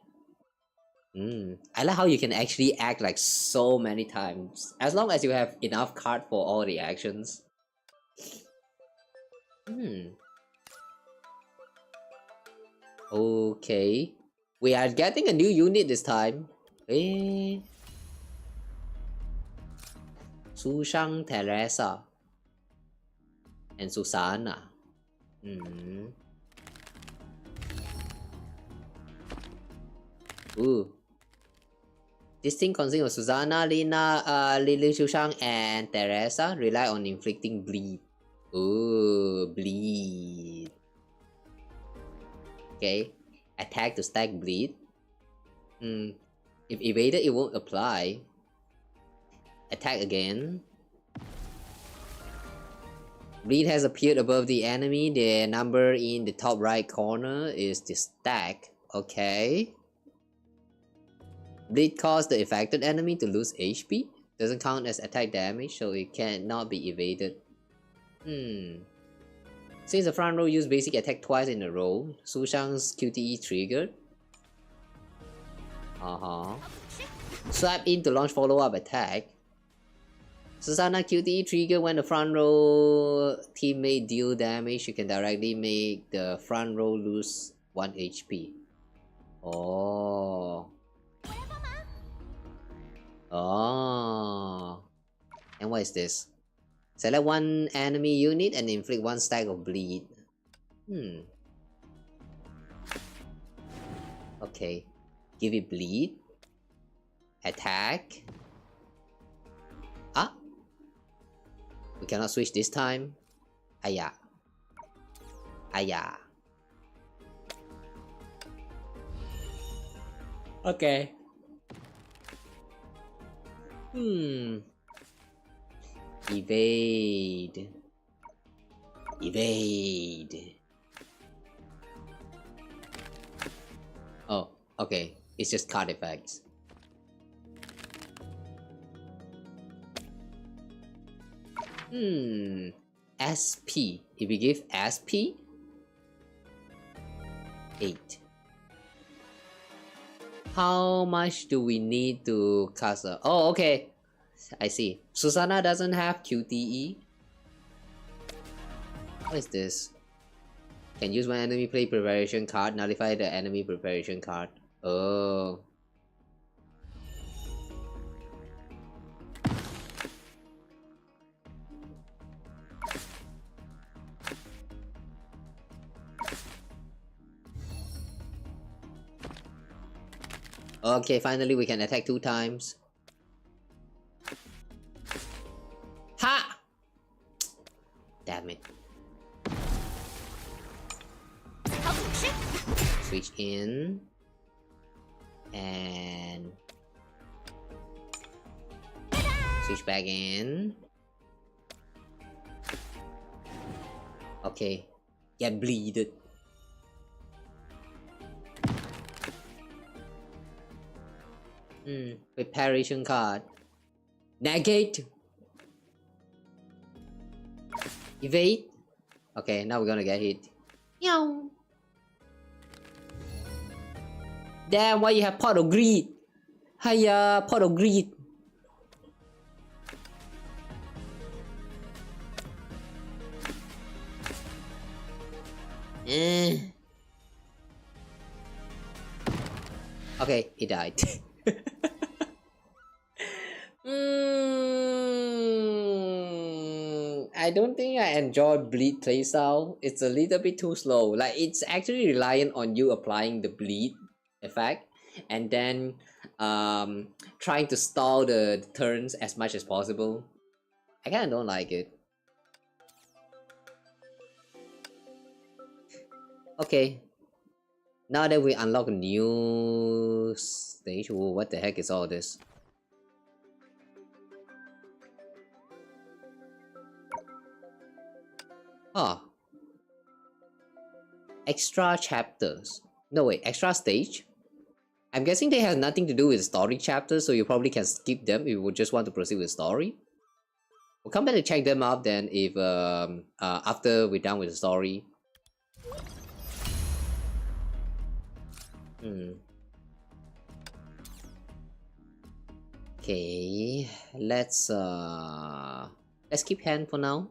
I like how you can actually act like so many times, as long as you have enough card for all the actions. Okay. We are getting a new unit this time. Sushang Teresa and Susana. Ooh. This thing consists of Susana, Lina, Lily Sushang, and Teresa. Rely on inflicting bleed. Ooh, bleed. Okay. Attack to stack bleed. If evaded, it won't apply. Attack again. Bleed has appeared above the enemy. The number in the top right corner is the stack. Okay. Bleed causes the affected enemy to lose HP. Doesn't count as attack damage, so it cannot be evaded. Since the front row used basic attack twice in a row, Sushang's QTE triggered. Swap in to launch follow-up attack. Susana QTE trigger when the front row teammate deal damage. You can directly make the front row lose 1 HP. Oh. And what is this? Select one enemy unit and inflict 1 stack of bleed. Okay. Give it bleed. Attack. We cannot switch this time. Aya. Okay. Evade. Oh, okay. It's just card effects. SP. If we give SP 8. How much do we need to cast a... Oh, okay. I see. Susana doesn't have QTE. What is this? Can use when enemy play preparation card, nullify the enemy preparation card. Oh. Okay, finally we can attack 2 times. Ha! Damn it. Switch in. And... switch back in. Okay. Get bleeded. Preparation card. Negate. Evade. Okay, now we're gonna get hit. Meow. Damn, why you have pot of greed? Hiya, pot of greed. Okay, he died. I don't think I enjoy bleed playstyle. It's a little bit too slow. Like, it's actually reliant on you applying the bleed effect and then trying to stall the turns as much as possible. I kinda don't like it. Okay. Now that we unlock a new stage, whoa, what the heck is all this? Extra chapters. No wait, extra stage? I'm guessing they have nothing to do with story chapters, so you probably can skip them if you would just want to proceed with story. We'll come back to check them out then if after we're done with the story. Okay, let's keep hand for now.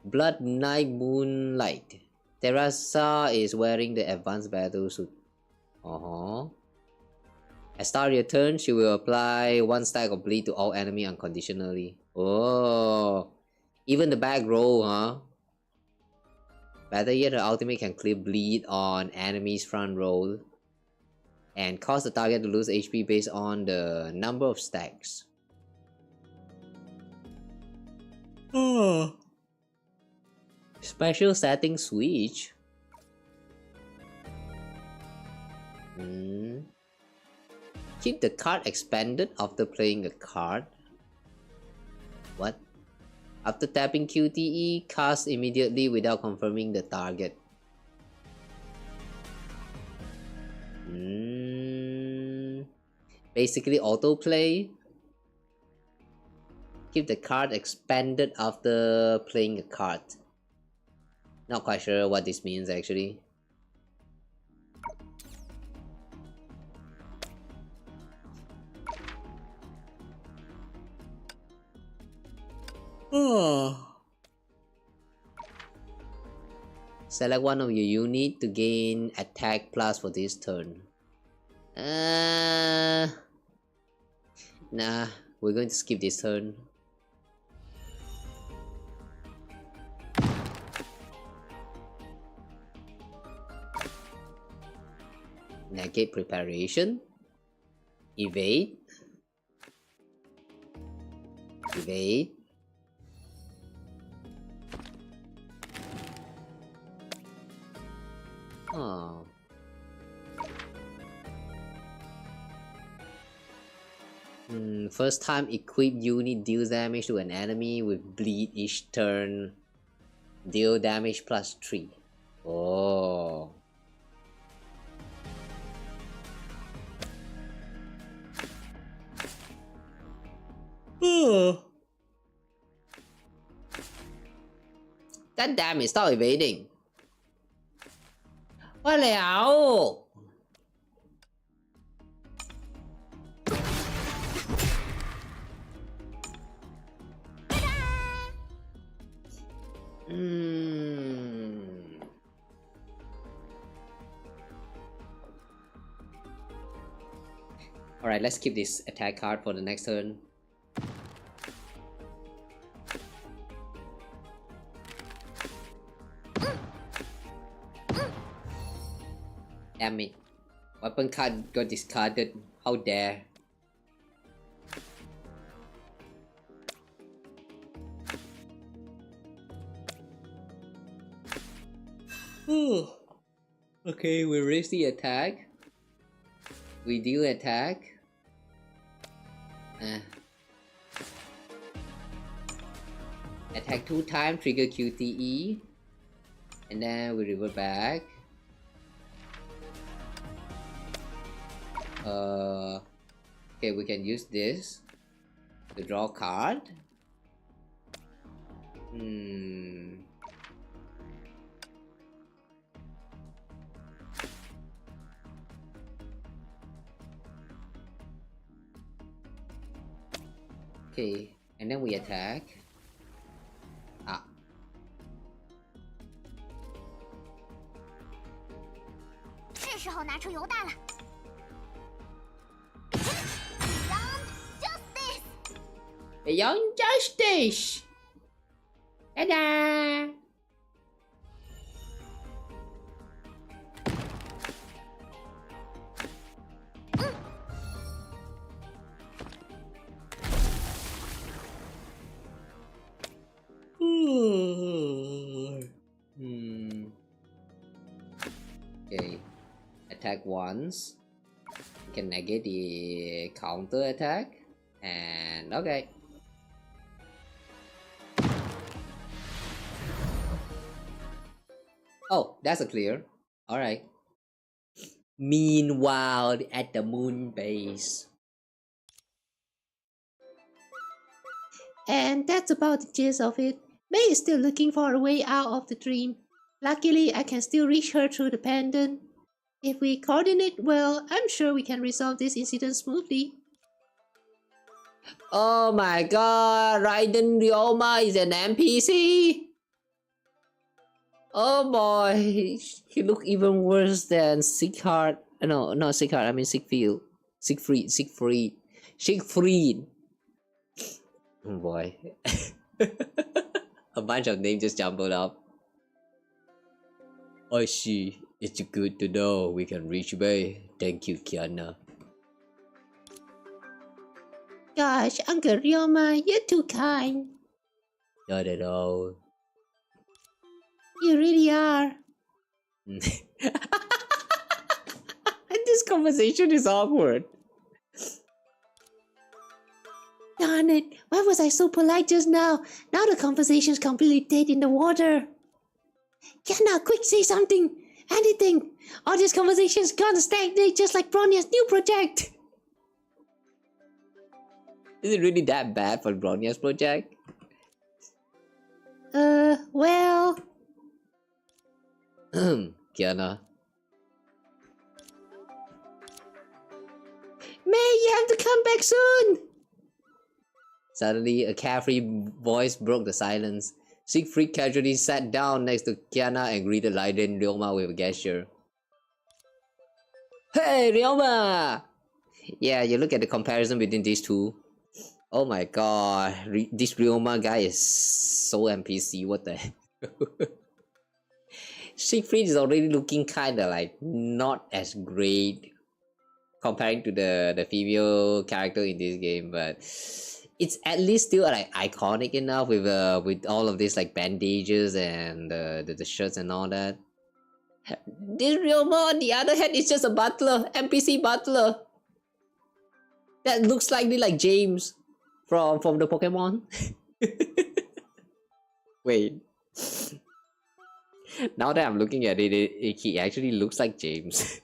Blood Knight Moonlight. Teresa is wearing the advanced battle suit. At start of your turn, she will apply 1 stack of bleed to all enemy unconditionally. Oh, even the back row, huh? Better yet, her ultimate can clear bleed on enemy's front row and cause the target to lose HP based on the number of stacks. Special setting switch. Keep the card expanded after playing a card. What? After tapping QTE, cast immediately without confirming the target. Basically autoplay. Keep the card expanded after playing a card. Not quite sure what this means actually. Select one of your unit to gain attack plus for this turn. Nah, we're going to skip this turn. Negate preparation. Evade. Evade. Oh. First time equipped unit deals damage to an enemy with bleed each turn. Deal damage plus 3. Oh. God damn it, stop evading. What the hell? Alright, let's keep this attack card for the next turn. Damn it. Weapon card got discarded. How dare. Okay, we raise the attack. We deal attack. Attack 2 times, trigger QTE. And then we revert back. Okay, we can use this to draw a card. Okay, and then we attack. 是时候拿出油弹了。Beyond Justice! Ta-da! Okay, attack once. You can negate the counter attack, and okay. Oh, that's a clear. Alright. Meanwhile, at the moon base. And that's about the gist of it. Mei is still looking for a way out of the dream. Luckily, I can still reach her through the pendant. If we coordinate well, I'm sure we can resolve this incident smoothly. Oh my god, Raiden Ryoma is an NPC! Oh boy, he look even worse than Siegfried. No, not Siegfried, I mean Siegfried. Siegfried. Oh boy. A bunch of names just jumbled up. I see. It's good to know we can reach Bay. Thank you, Kiana. Gosh, Uncle Ryoma, you're too kind. Not at all. You really are. And this conversation is awkward. Darn it, why was I so polite just now? Now the conversation's completely dead in the water. Kiana, quick, say something! Anything! All this conversation's gonna stagnate just like Bronya's new project! Is it really that bad for Bronya's project? Well... Kiana. May, you have to come back soon! Suddenly, a carefree voice broke the silence. Siegfried casually sat down next to Kiana and greeted Raiden Ryoma with a gesture. Hey, Ryoma! Yeah, you look at the comparison between these two. Oh my god, this Ryoma guy is so NPC, what the heck? Siegfried is already looking kinda like not as great comparing to the female character in this game, but it's at least still like iconic enough with all of these like bandages and the shirts and all that. This Ryoma on the other hand is just a butler, NPC butler. That looks slightly like James from the Pokemon. Wait. Now that I'm looking at it, he actually looks like James.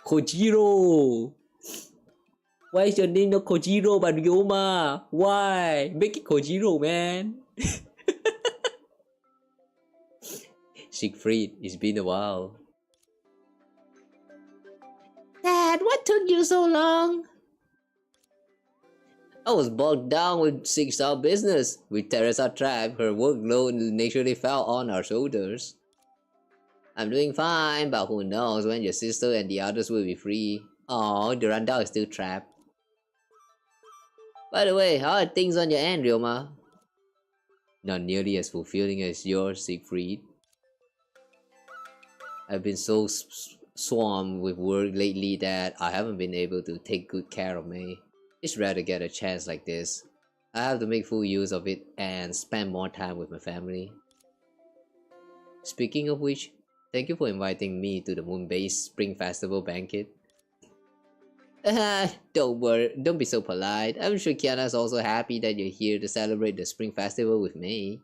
Kojiro! Why is your name not Kojiro but Ryoma? Why? Make it Kojiro, man. Siegfried, it's been a while. Dad, what took you so long? I was bogged down with 6-star business. With Teresa trapped, her workload naturally fell on our shoulders. I'm doing fine, but who knows when your sister and the others will be free. Oh, Durandal is still trapped. By the way, how are things on your end, Ryoma? Not nearly as fulfilling as yours, Siegfried. I've been so swamped with work lately that I haven't been able to take good care of Mei. It's rare to get a chance like this. I have to make full use of it and spend more time with my family. Speaking of which, thank you for inviting me to the Moon-based Spring Festival banquet. Don't worry, don't be so polite. I'm sure Kiana's also happy that you're here to celebrate the Spring Festival with me.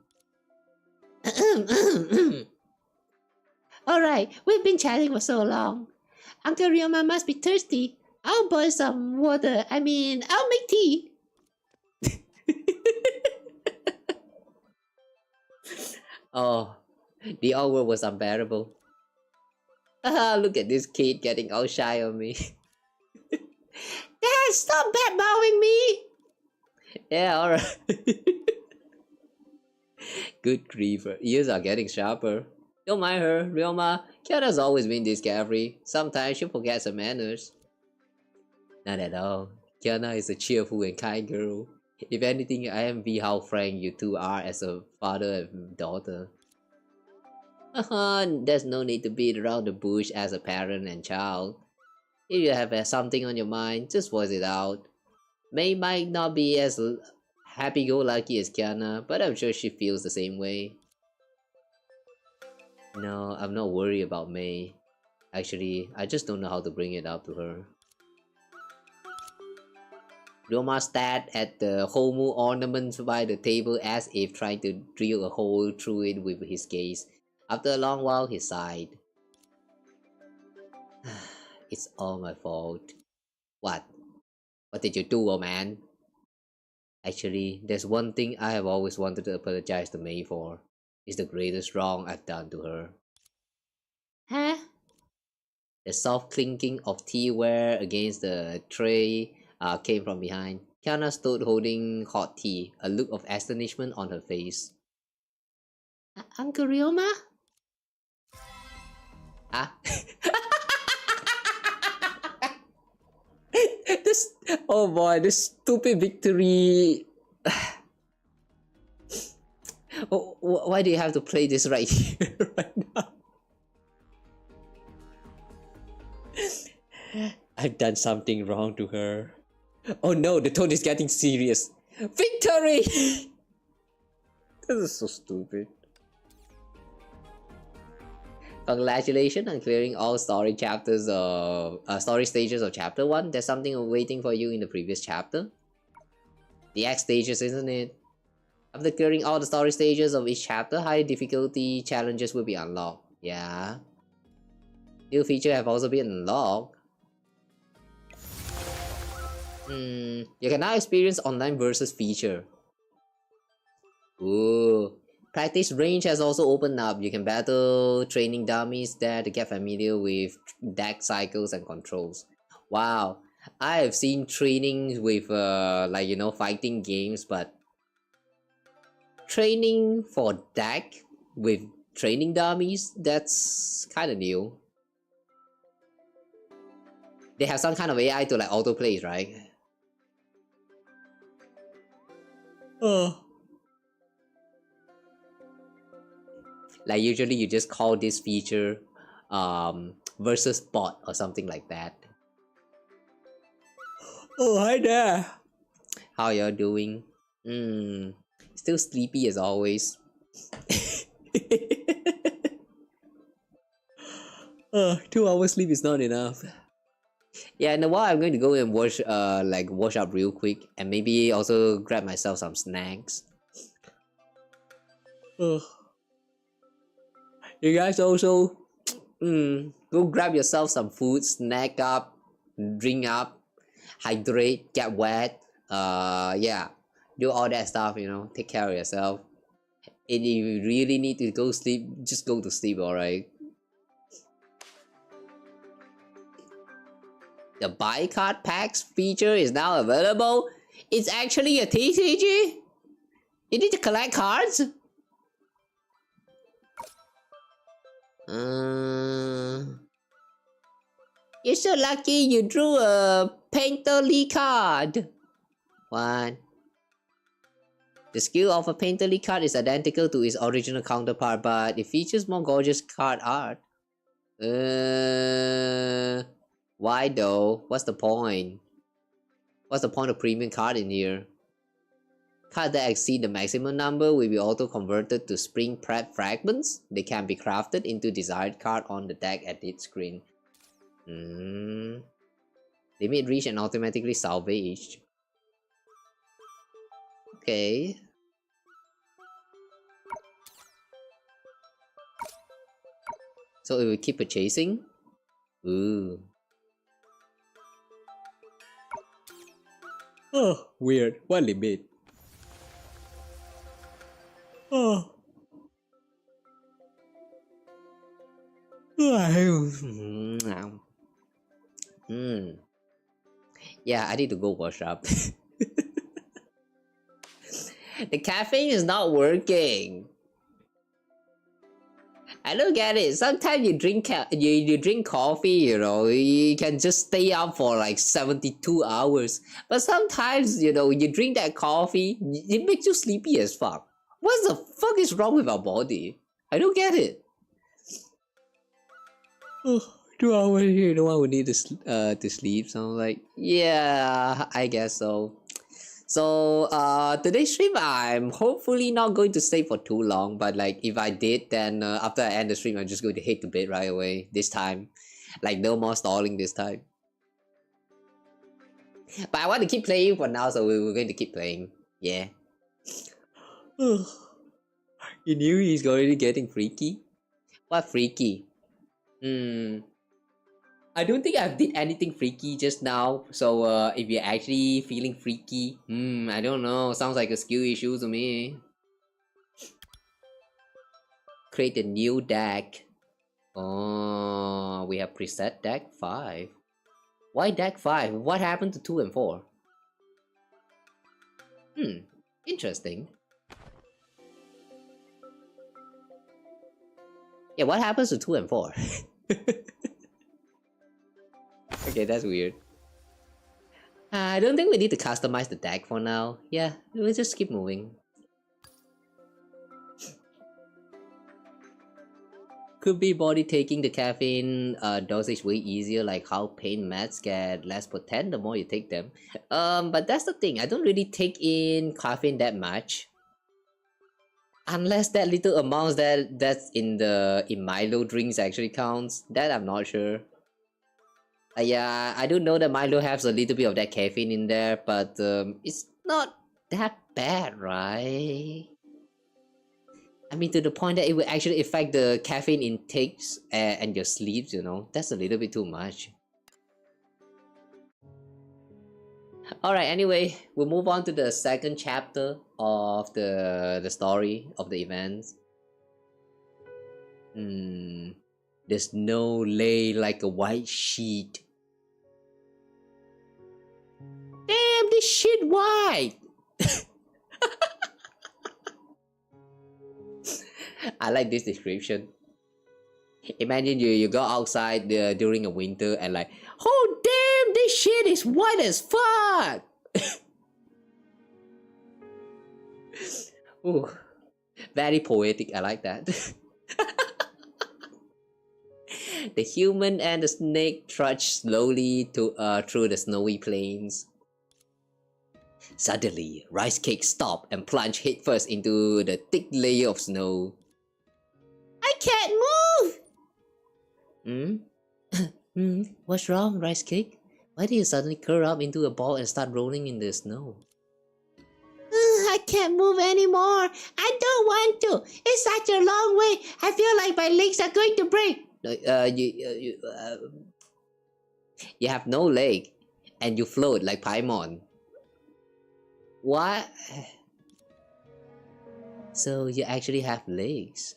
Alright, we've been chatting for so long. Uncle Ryoma must be thirsty. I'll boil some water. I'll make tea. Oh, the hour was unbearable. Look at this kid getting all shy on me. Dad, stop bad-mouthing me! Yeah, alright. Good grief, her ears are getting sharper. Don't mind her, Ryoma. Kiana's always been this carefree. Sometimes she forgets her manners. Not at all. Kiana is a cheerful and kind girl. If anything, I envy how frank you two are as a father and daughter. There's no need to beat around the bush as a parent and child. If you have something on your mind, just voice it out. Mei might not be as happy-go-lucky as Kiana, but I'm sure she feels the same way. No, I'm not worried about Mei. Actually, I just don't know how to bring it out to her. Ryoma stared at the Homu ornaments by the table as if trying to drill a hole through it with his gaze. After a long while, he sighed. It's all my fault. What? What did you do, old man? Actually, there's one thing I have always wanted to apologize to Mei for. It's the greatest wrong I've done to her. Huh? The soft clinking of teaware against the tray came from behind. Kiana stood holding hot tea, a look of astonishment on her face. Uncle Ryoma? Ah? This, oh boy, this stupid victory. Oh, why do you have to play this right here, right now? I've done something wrong to her. Oh no, the tone is getting serious. Victory! This is so stupid. Congratulations on clearing all story chapters of story stages of chapter 1. There's something waiting for you in the previous chapter. The X stages, isn't it? After clearing all the story stages of each chapter, high difficulty challenges will be unlocked. Yeah. New features have also been unlocked. You can now experience online versus feature. Ooh. Practice range has also opened up. You can battle training dummies there to get familiar with deck cycles and controls. Wow. I have seen training with like, you know, fighting games, but training for deck with training dummies, that's kind of new. They have some kind of AI to like autoplays, right? Oh. Like usually you just call this feature versus bot or something like that. Oh, hi there. How y'all doing? Still sleepy as always. 2 hours sleep is not enough. Yeah, in a while I'm going to go and wash up real quick and maybe also grab myself some snacks. You guys also go grab yourself some food, snack up, drink up, hydrate, get wet. Yeah, do all that stuff, you know, take care of yourself. And if you really need to go sleep, just go to sleep, alright? The buy card packs feature is now available. It's actually a TCG? You need to collect cards? You're so lucky you drew a painterly card. What? The skill of a painterly card is identical to its original counterpart, but it features more gorgeous card art. Why though? What's the point? What's the point of premium card in here? Cards that exceed the maximum number will be auto-converted to spring prep fragments. They can be crafted into desired card on the deck at its screen. Limit reach and automatically salvaged. Okay. So it will keep purchasing? Ooh. Oh, weird. What limit? Oh. Yeah, I need to go wash up. The caffeine is not working. I don't get it. Sometimes you drink you drink coffee, you know, you can just stay up for like 72 hours. But sometimes, you know, you drink that coffee, it makes you sleepy as fuck. What the fuck is wrong with our body? I don't get it. Oh, 2 hours here, no one would need to sleep. So I'm like, yeah, I guess so. So today's stream I'm hopefully not going to stay for too long, but like if I did, then after I end the stream I'm just going to head to bed right away this time. Like no more stalling this time. But I want to keep playing for now, so we're going to keep playing. Yeah. You knew he's already getting freaky? What freaky? I don't think I did anything freaky just now. So if you're actually feeling freaky, I don't know. Sounds like a skill issue to me. Create a new deck. Oh, we have preset deck 5. Why deck 5? What happened to 2 and 4? Interesting. Yeah, what happens to 2 and 4? Okay, that's weird. I don't think we need to customize the deck for now. Yeah, we'll just keep moving. Could be body taking the caffeine dosage way easier, like how pain meds get less potent the more you take them. But that's the thing, I don't really take in caffeine that much. Unless that little amounts that's in Milo drinks actually counts. That I'm not sure. Yeah, I do know that Milo has a little bit of that caffeine in there, but it's not that bad, right? I mean, to the point that it will actually affect the caffeine intakes and your sleeps, you know? That's a little bit too much. Alright, anyway, we'll move on to the second chapter of the story of the events. The snow lay like a white sheet. Damn, this shit white! I like this description. Imagine you go outside during a winter and like, oh damn, this shit is white as fuck! Ooh, very poetic, I like that. The human and the snake trudge slowly through the snowy plains. Suddenly, Rice Cake stopped and plunged headfirst into the thick layer of snow. I can't move! What's wrong, Rice Cake? Why did you suddenly curl up into a ball and start rolling in the snow? I can't move anymore. I don't want to. It's such a long way. I feel like my legs are going to break. You have no leg, and you float like Paimon. What? So you actually have legs?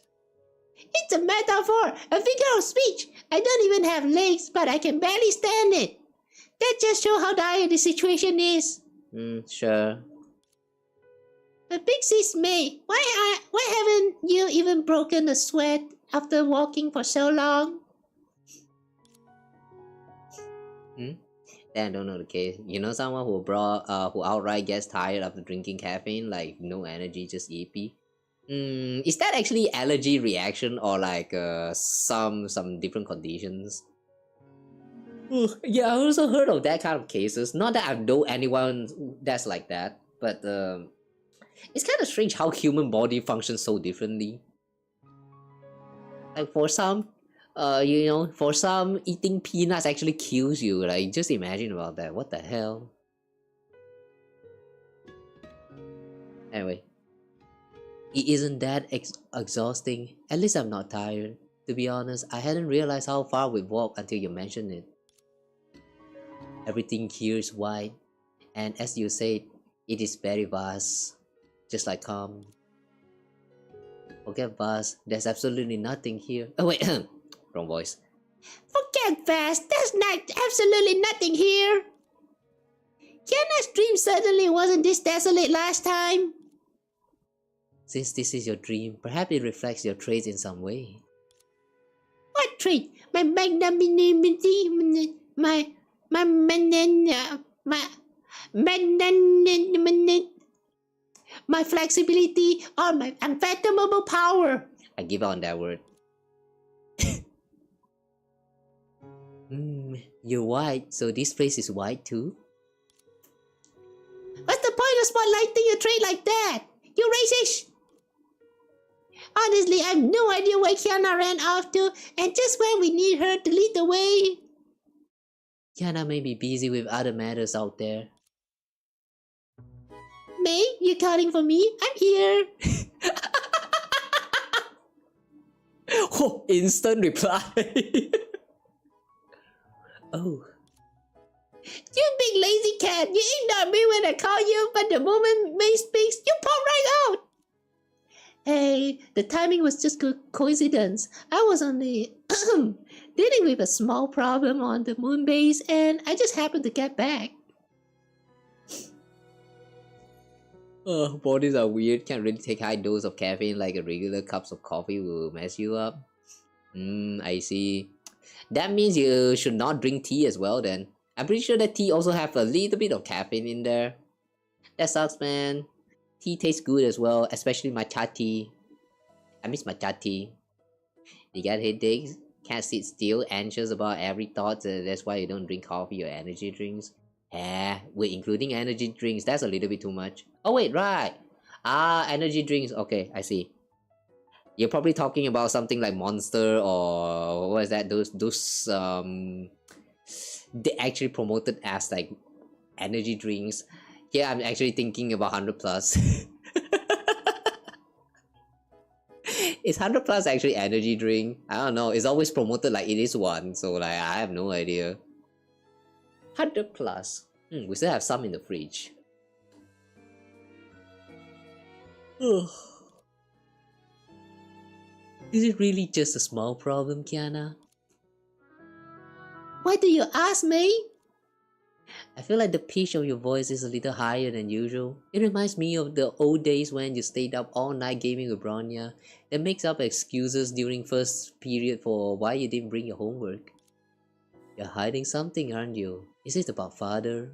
It's a metaphor, a figure of speech. I don't even have legs, but I can barely stand it. That just shows how dire the situation is. Sure. But Big Sis May, why haven't you even broken a sweat after walking for so long? I don't know the case. You know someone who outright gets tired after drinking caffeine, like no energy, just yippee? Is that actually allergy reaction or like some different conditions? Yeah, I also heard of that kind of cases. Not that I know anyone that's like that, but it's kind of strange how human body functions so differently. Like for some, for some, eating peanuts actually kills you. Like, just imagine about that. What the hell? Anyway, it isn't that exhausting. At least I'm not tired. To be honest, I hadn't realized how far we've walked until you mentioned it. Everything here is wide, and as you said, it is very vast. Just like calm. Forget vast, there's absolutely nothing here. Oh wait, wrong voice. Forget vast, there's absolutely nothing here. Kiana's dream certainly wasn't this desolate last time. Since this is your dream, perhaps it reflects your traits in some way. What trait? My magnanimity, my flexibility, or my unfathomable power. I give on that word. You're white, so this place is white too? What's the point of spotlighting a trait like that? You racist! Honestly, I have no idea where Kiana ran off to, and just when we need her to lead the way. Kiana may be busy with other matters out there. May, you calling for me? I'm here. Oh, instant reply. Oh. You big lazy cat! You ignore me when I call you, but the moment May speaks, you pop right out! Hey, the timing was just good coincidence. I was only dealing with a small problem on the moon base and I just happened to get back. Oh, bodies are weird. Can't really take high dose of caffeine like a regular cups of coffee will mess you up. I see. That means you should not drink tea as well then. I'm pretty sure that tea also have a little bit of caffeine in there. That sucks, man. Tea tastes good as well, especially matcha tea. I miss matcha tea. You get headaches, can't sit still, anxious about every thought, that's why you don't drink coffee or energy drinks. Wait, including energy drinks, that's a little bit too much. Oh wait, right. Energy drinks, okay, I see. You're probably talking about something like Monster or what is that? Those they actually promoted as like energy drinks. Yeah, I'm actually thinking about 100 plus. Is 100 plus actually energy drink? I don't know. It's always promoted like it is one, so like I have no idea. 100 plus. We still have some in the fridge. Is it really just a small problem, Kiana? Why do you ask me? I feel like the pitch of your voice is a little higher than usual. It reminds me of the old days when you stayed up all night gaming with Bronya. That makes up excuses during first period for why you didn't bring your homework. You're hiding something, aren't you? Is it about father?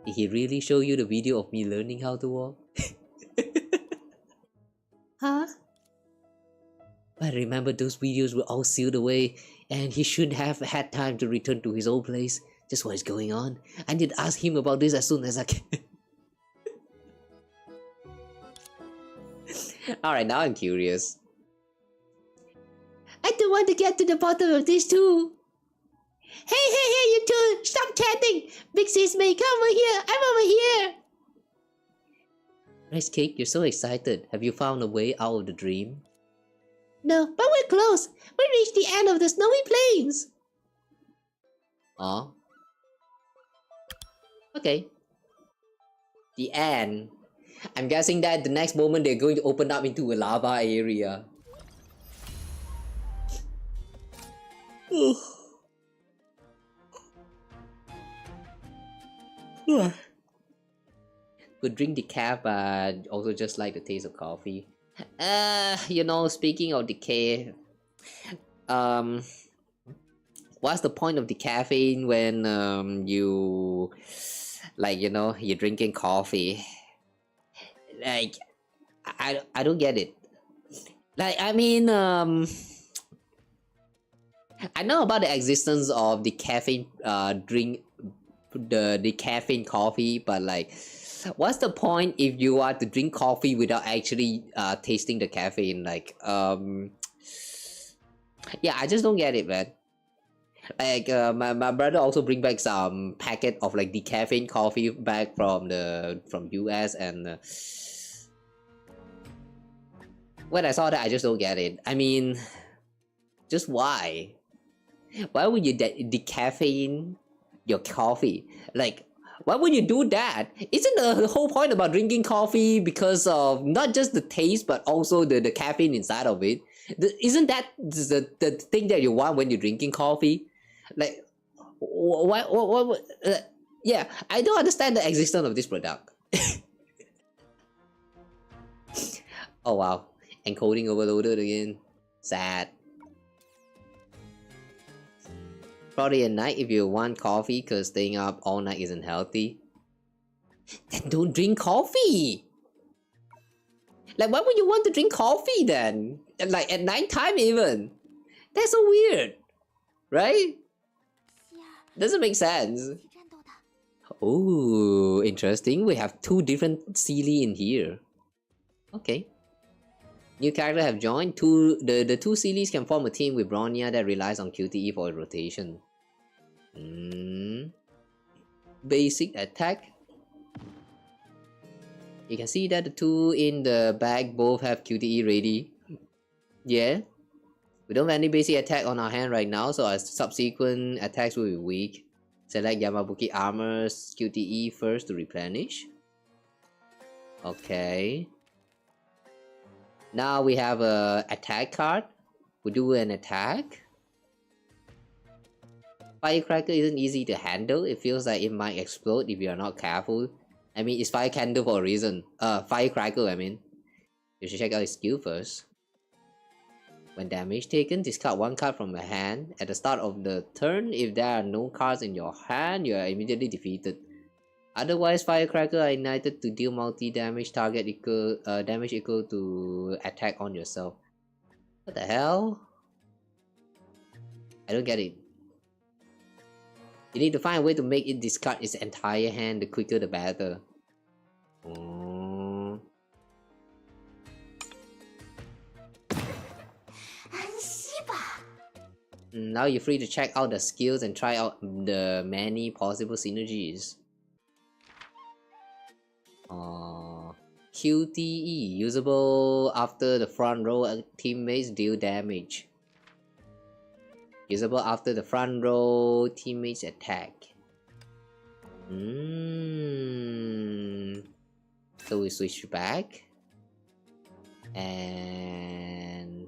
Did he really show you the video of me learning how to walk? Huh? I remember those videos were all sealed away and he shouldn't have had time to return to his old place. Just what is going on? I need to ask him about this as soon as I can. Alright, now I'm curious. I do want to get to the bottom of this too. Hey, you two! Stop chatting! Big sis May, come over here! I'm over here! Rice Cake, you're so excited. Have you found a way out of the dream? No, but we're close. We reached the end of the snowy plains. Oh. Okay. The end. I'm guessing that the next moment they're going to open up into a lava area. Could drink decaf, but also just like the taste of coffee. You know, speaking of decay, what's the point of the caffeine when you, like, you know, you're drinking coffee? Like, I don't get it. Like, I mean, I know about the existence of the caffeine drink, the caffeine coffee, but like, what's the point if you are to drink coffee without actually tasting the caffeine? Like, yeah, I just don't get it, man. Like, my brother also bring back some packet of like the caffeine coffee back from US, and when I saw that, I just don't get it. I mean, just why? Why would you decaffeine your coffee? Like, why would you do that? Isn't the whole point about drinking coffee because of not just the taste but also the caffeine inside of it? Isn't that the thing that you want when you're drinking coffee? Like, what yeah, I don't understand the existence of this product. Oh wow, encoding overloaded again. Sad. Probably at night if you want coffee because staying up all night isn't healthy. Then don't drink coffee! Like, why would you want to drink coffee then? Like, at night time even? That's so weird. Right? Doesn't make sense. Oh, interesting. We have two different Sealy in here. Okay. New character have joined. The two Sealies can form a team with Bronya that relies on QTE for rotation. Basic attack. You can see that the two in the back both have QTE ready. Yeah. We don't have any basic attack on our hand right now, so our subsequent attacks will be weak. Select Yamabuki Armor's QTE first to replenish. Okay. Now we have a attack card. We do an attack. Firecracker isn't easy to handle. It feels like it might explode if you are not careful. I mean, it's fire candle for a reason. Firecracker, I mean. You should check out his skill first. When damage taken, discard one card from your hand. At the start of the turn, if there are no cards in your hand, you are immediately defeated. Otherwise, Firecracker are ignited to deal multi-damage damage equal to attack on yourself. What the hell? I don't get it. You need to find a way to make it discard its entire hand. The quicker the better. Now you're free to check out the skills and try out the many possible synergies. QTE, usable after the front row teammates deal damage. Usable after the front row teammates attack. So we switch back. And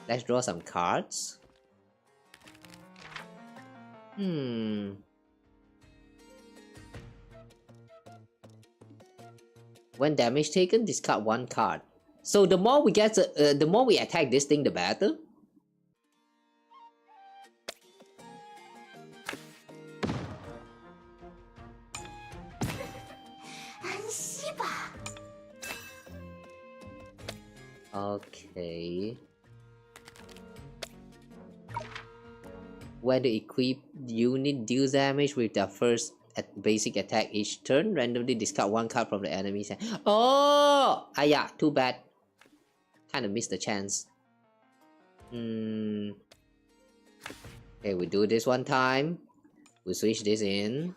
let's draw some cards. When damage taken, discard one card. So the more we get, the more we attack this thing, the better. Okay. When the equipped unit deals damage with their first basic attack each turn, randomly discard one card from the enemy's hand. Oh! Ah yeah, too bad. Kinda missed the chance. Okay, we do this one time. We switch this in.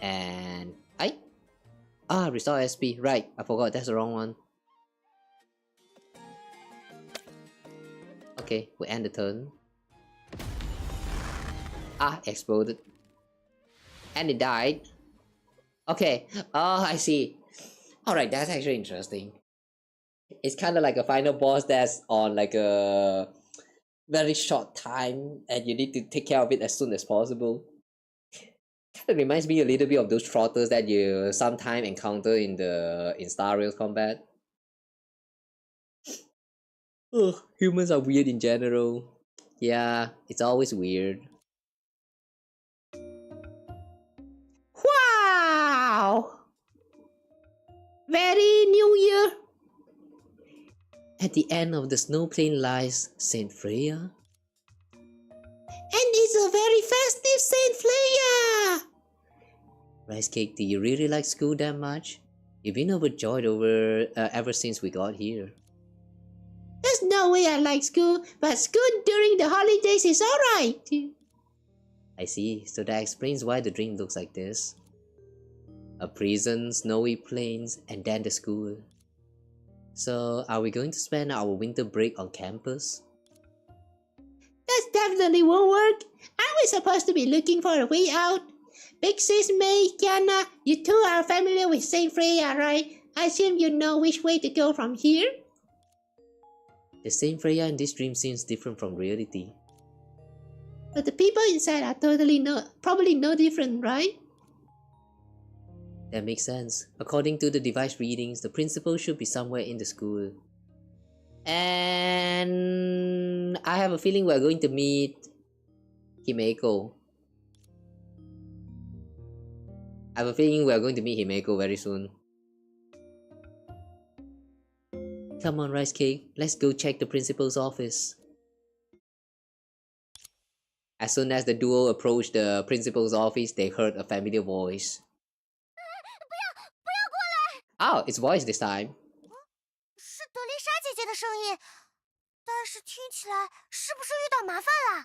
And... restore SP. Right, I forgot, that's the wrong one. Okay, we end the turn. Exploded. And it died. Okay, I see. Alright, that's actually interesting. It's kind of like a final boss that's on like a very short time and you need to take care of it as soon as possible. Kind of reminds me a little bit of those trotters that you sometimes encounter in Star Rail combat. Ugh, humans are weird in general. Yeah, it's always weird. Wow! Very New Year! At the end of the snow plain lies Saint Freya. And it's a very festive Saint Freya! Rice Cake, do you really like school that much? You've been overjoyed ever since we got here. There's no way I like school, but school during the holidays is alright. I see, so that explains why the dream looks like this. A prison, snowy plains, and then the school. So, are we going to spend our winter break on campus? That definitely won't work. Aren't we supposed to be looking for a way out? Big Sis Mei, Kiana, you two are familiar with Saint Freya, right? I assume you know which way to go from here? The Saint Freya in this dream seems different from reality. But the people inside are probably no different, right? That makes sense. According to the device readings, the principal should be somewhere in the school. And I have a feeling we're going to meet Himeko. Very soon. Come on, Rice Cake, let's go check the principal's office. As soon as the duo approached the principal's office, they heard a familiar voice. Oh, it's voice this time. 是德丽莎姐姐的声音，但是听起来是不是遇到麻烦了？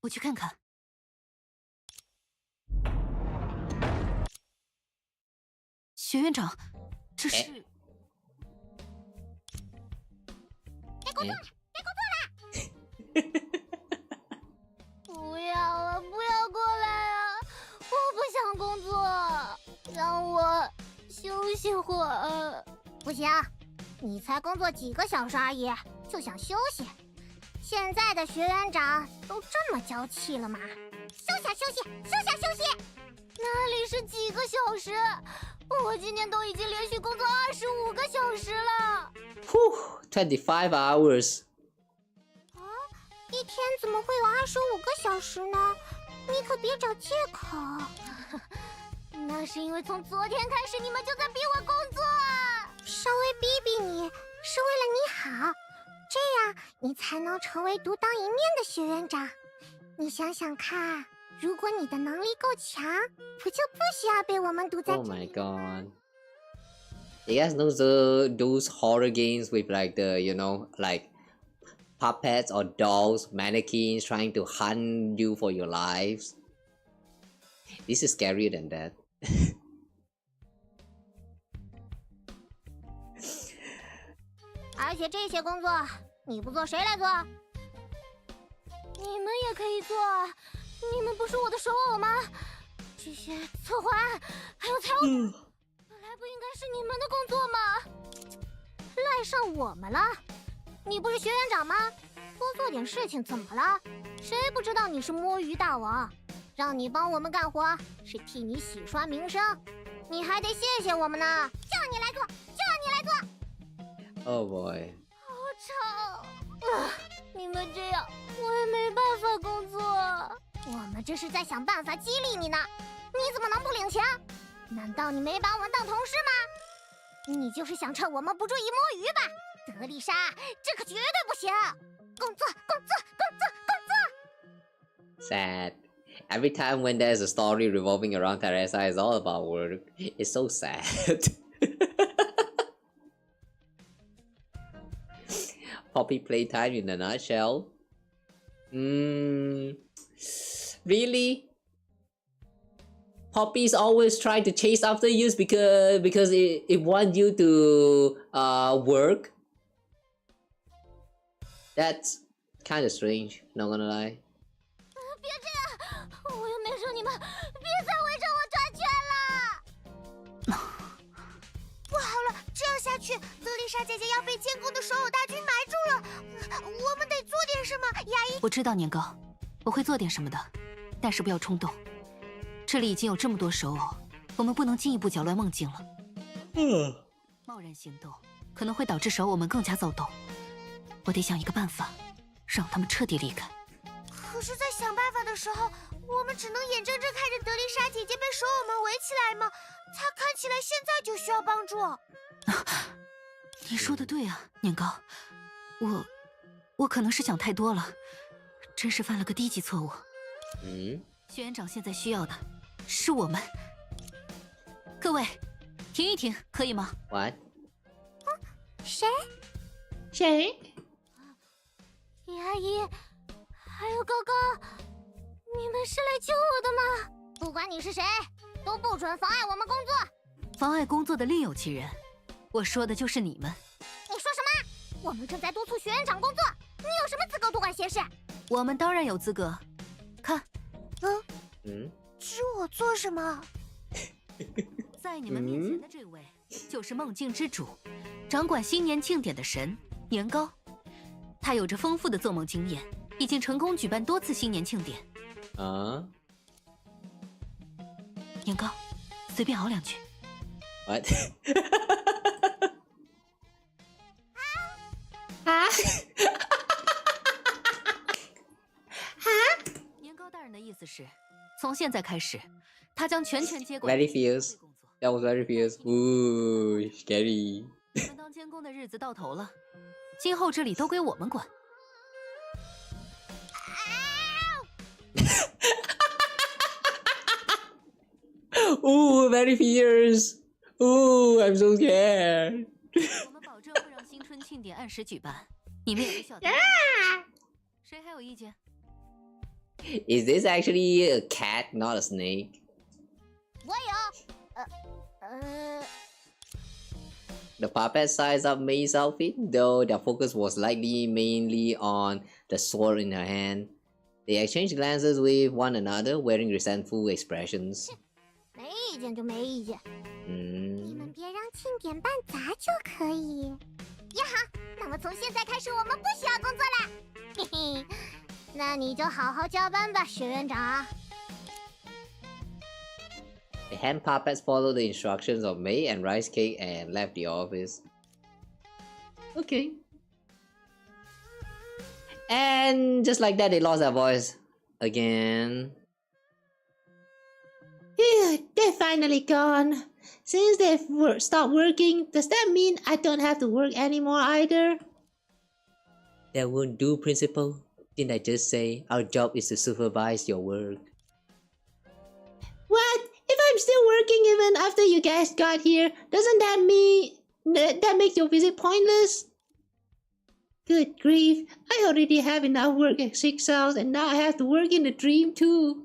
我去看看。学院长，这是工作了，该工作了！不要啊，不要过来啊！我不想工作，让我休息会儿。不行，你才工作几个小时而已，就想休息？现在的学员长都这么娇气了吗？休息休息，休息休息！哪里是几个小时？我今天都已经连续工作25个小时了。25 hours. 啊，一天怎么会有25个小时呢？你可别找借口。那是因为从昨天开始你们就在逼我工作，稍微逼逼你是为了你好，这样你才能成为独当一面的学院长。你想想看，如果你的能力够强，不就不需要被我们堵在这里。 Oh my god. You guys know those horror games with like the, you know, like puppets or dolls, mannequins trying to hunt you for your lives? This is scarier than that. 而且这些工作你不做谁来做？你们也可以做，你们不是我的手偶吗？这些策划案还有财务，本来不应该是你们的工作吗？赖上我们了？你不是学院长吗？多做点事情怎么了？谁不知道你是摸鱼大王？让你帮我们干活是替你洗刷名声，你还得谢谢我们呢。就让你来做，就让你来做。Oh boy. 好吵！你们这样，我也没办法工作。我们这是在想办法激励你呢，你怎么能不领情？难道你没把我们当同事吗？你就是想趁我们不注意摸鱼吧？德丽莎，这可绝对不行！工作，工作，工作，工作！ Sad. Every time when there's a story revolving around Teresa, it's all about work. It's so sad. Poppy playtime in a nutshell. Really? Poppy's always trying to chase after you because it wants you to work. That's kind of strange, not gonna lie. 别这样，我又没说你们，别再围着我转圈了。不好了，这样下去，德丽莎姐姐要被监控的手偶大军埋住了。我们得做点什么，牙医。我知道年糕，我会做点什么的，但是不要冲动。这里已经有这么多手偶，我们不能进一步搅乱梦境了。贸然行动可能会导致手偶们更加躁动。我得想一个办法，让他们彻底离开。可是，在想办法的时候，我们只能眼睁睁看着德丽莎姐姐被手偶们围起来吗？她看起来现在就需要帮助。你说的对啊，年糕，我可能是想太多了，真是犯了个低级错误。学院长现在需要的是我们。各位，停一停，可以吗 What? 谁？牙医，还有高高，你们是来救我的吗？不管你是谁，都不准妨碍我们工作。妨碍工作的另有其人，我说的就是你们。你说什么？我们正在督促学院长工作，你有什么资格多管闲事？我们当然有资格。看，指我做什么？在你们面前的这位，就是梦境之主，掌管新年庆典的神年糕。他有着丰富的做梦经验，已经成功举办多次新年庆典。年糕，随便熬两句。What? 年糕大人的意思是，从现在开始，他将全权接管。Very fierce. That was very fierce. Ooh, scary. 你们当监工的日子到头了，今后这里都归我们管。Ooh, very fierce. Ooh, I'm so scared. 我们保证会让新春庆典按时举办，你们也不需要担心。谁还有意见？ Is this actually a cat, not a snake? 我有， The puppet sized up Mei's outfit, though their focus was likely mainly on the sword in her hand. They exchanged glances with one another, wearing resentful expressions. 没意见就没意见。你们别让庆典办砸就可以。也好，那么从现在开始，我们不需要工作了。嘿嘿，那你就好好加班吧，学院长。The hand puppets followed the instructions of Mei and Rice Cake and left the office. Okay. And just like that, they lost their voice again. Phew, they're finally gone. Since they've stopped working, does that mean I don't have to work anymore either? That won't do, Principal. Didn't I just say our job is to supervise your work? What? If I'm still working even after you guys got here, doesn't that mean that makes your visit pointless? Good grief, I already have enough work at 6 hours and now I have to work in the dream too.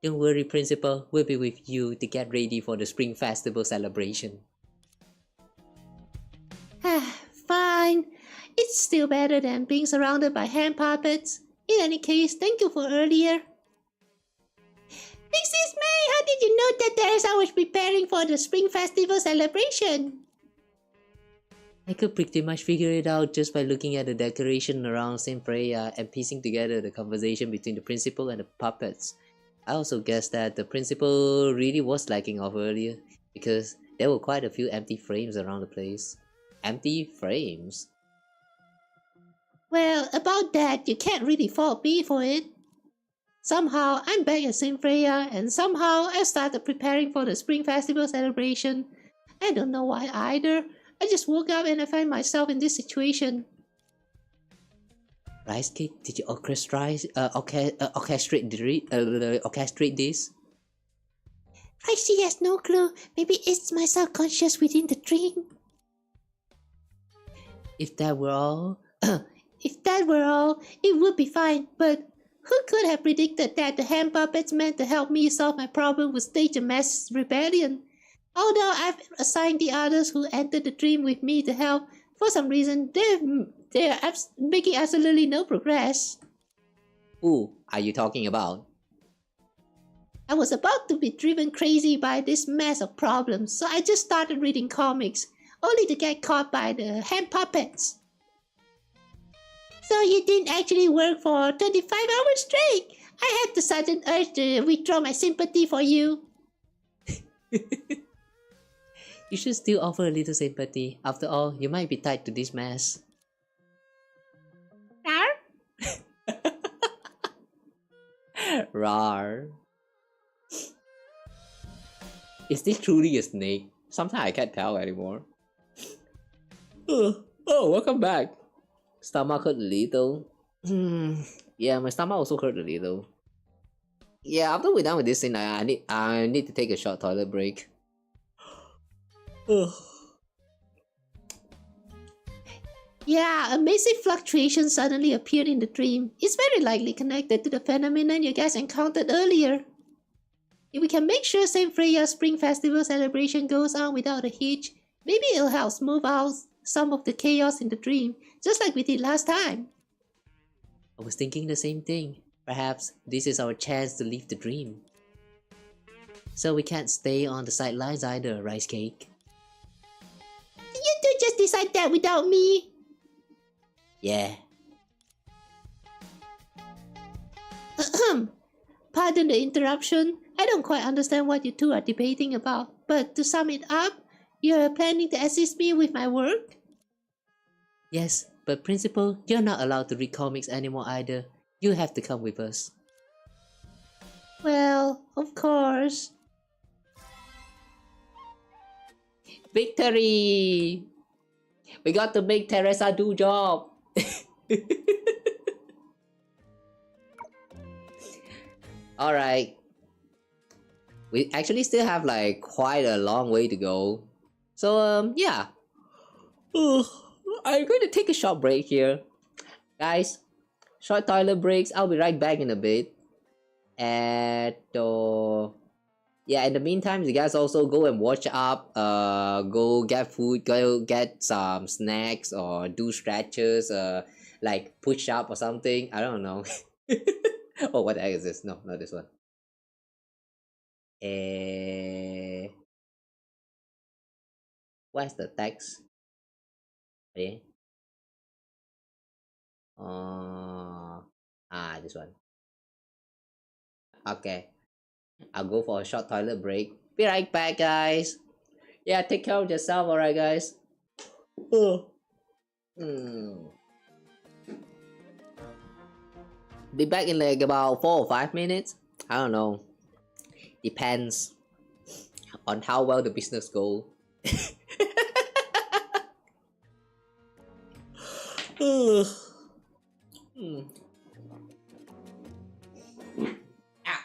Don't worry, Principal. We'll be with you to get ready for the Spring Festival celebration. Fine. It's still better than being surrounded by hand puppets. In any case, thank you for earlier. Mrs. May, how did you know that Teresa was preparing for the Spring Festival celebration? I could pretty much figure it out just by looking at the decoration around St. Freya and piecing together the conversation between the principal and the puppets. I also guessed that the principal really was slacking off earlier, because there were quite a few empty frames around the place. Empty frames? Well, about that, you can't really fault me for it. Somehow, I'm back at St. Freya, and somehow I started preparing for the Spring Festival celebration. I don't know why either. I just woke up and I find myself in this situation. Rice Cake, did you orchestrate this? Ricey has no clue. Maybe it's my subconscious within the dream. If that were all... If that were all, it would be fine, but who could have predicted that the hand puppets meant to help me solve my problem would stage a mass rebellion? Although I've assigned the others who entered the dream with me to help, for some reason they're making absolutely no progress. Who are you talking about? I was about to be driven crazy by this mess of problems, so I just started reading comics, only to get caught by the hand puppets. So you didn't actually work for 25 hours straight. I had the sudden urge to withdraw my sympathy for you. You should still offer a little sympathy. After all, you might be tied to this mess. Rar? Rar. Is this truly a snake? Sometimes I can't tell anymore. Oh, welcome back. Stomach hurt a little. Yeah, my stomach also hurt a little. Yeah, after we're done with this thing, I need to take a short toilet break. Yeah, a massive fluctuation suddenly appeared in the dream. It's very likely connected to the phenomenon you guys encountered earlier. If we can make sure St. Freya's Spring Festival celebration goes on without a hitch, maybe it'll help smooth out some of the chaos in the dream, just like we did last time. I was thinking the same thing. Perhaps this is our chance to leave the dream. So we can't stay on the sidelines either, Rice Cake. Did you two just decide that without me? Yeah. Pardon the interruption. I don't quite understand what you two are debating about, but to sum it up, you're planning to assist me with my work? Yes, but Principal, you're not allowed to read comics anymore either. You have to come with us. Well, of course. Victory! We got to make Teresa do job! Alright. We actually still have like quite a long way to go. So yeah. I'm going to take a short break here. Guys, short toilet breaks. I'll be right back in a bit. And Yeah, in the meantime, you guys also go and watch up, go get food, go get some snacks or do stretches, like push up or something. I don't know. Oh, what the heck is this? No, not this one. What's the text? Eh? This one. Okay, I'll go for a short toilet break. Be right back, guys. Yeah, take care of yourself, alright, guys. Oh. Be back in like about 4 or 5 minutes. I don't know. Depends on how well the business go. Hmm. Ah.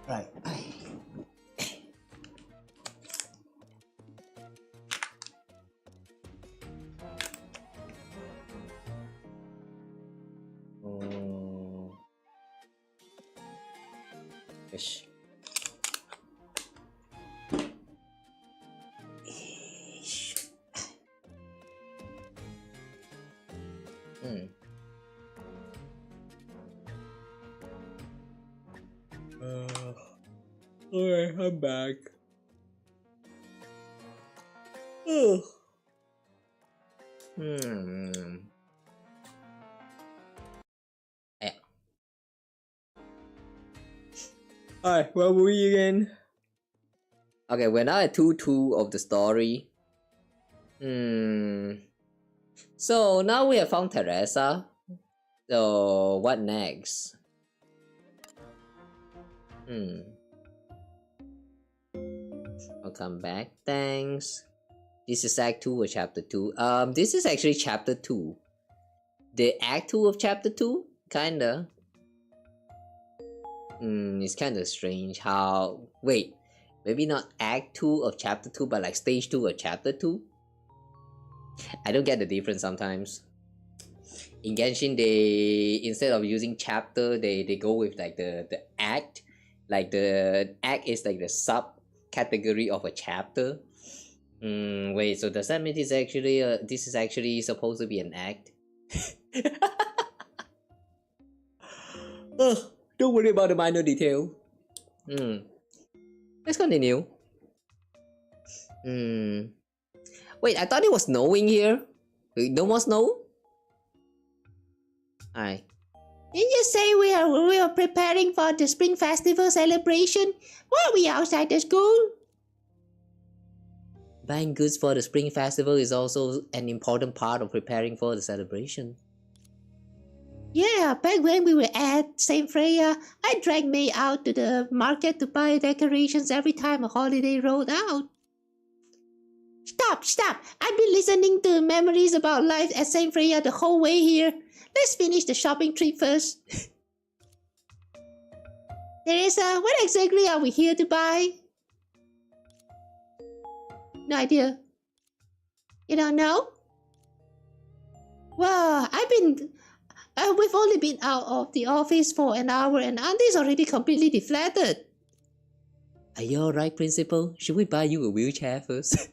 Right. Fish. Alright, I'm back. Yeah. Alright, where were we again? Okay, we're now at 2-2 of the story. So now we have found Teresa. So what next? I'll come back. Thanks. This is Act 2 or Chapter 2? This is actually Chapter 2. The Act 2 of Chapter 2? Kinda. It's kinda strange how... Wait, maybe not Act 2 of Chapter 2, but like Stage 2 of Chapter 2? I don't get the difference sometimes. In Genshin, they... instead of using chapter, they go with like the act. Like the act is like the subcategory of a chapter. Wait, so does that mean this is actually supposed to be an act? Don't worry about the minor detail. Let's continue. Wait, I thought it was snowing here. Wait, no more snow? Alright. Didn't you say we are preparing for the Spring Festival celebration? Why are we outside the school? Buying goods for the Spring Festival is also an important part of preparing for the celebration. Yeah, back when we were at St. Freya, I dragged Mei out to the market to buy decorations every time a holiday rolled out. Stop! I've been listening to memories about life at St. Freya the whole way here. Let's finish the shopping trip first. Teresa, what exactly are we here to buy? No idea. You don't know? Well, we've only been out of the office for an hour and Auntie's already completely deflated. Are you alright, Principal? Should we buy you a wheelchair first?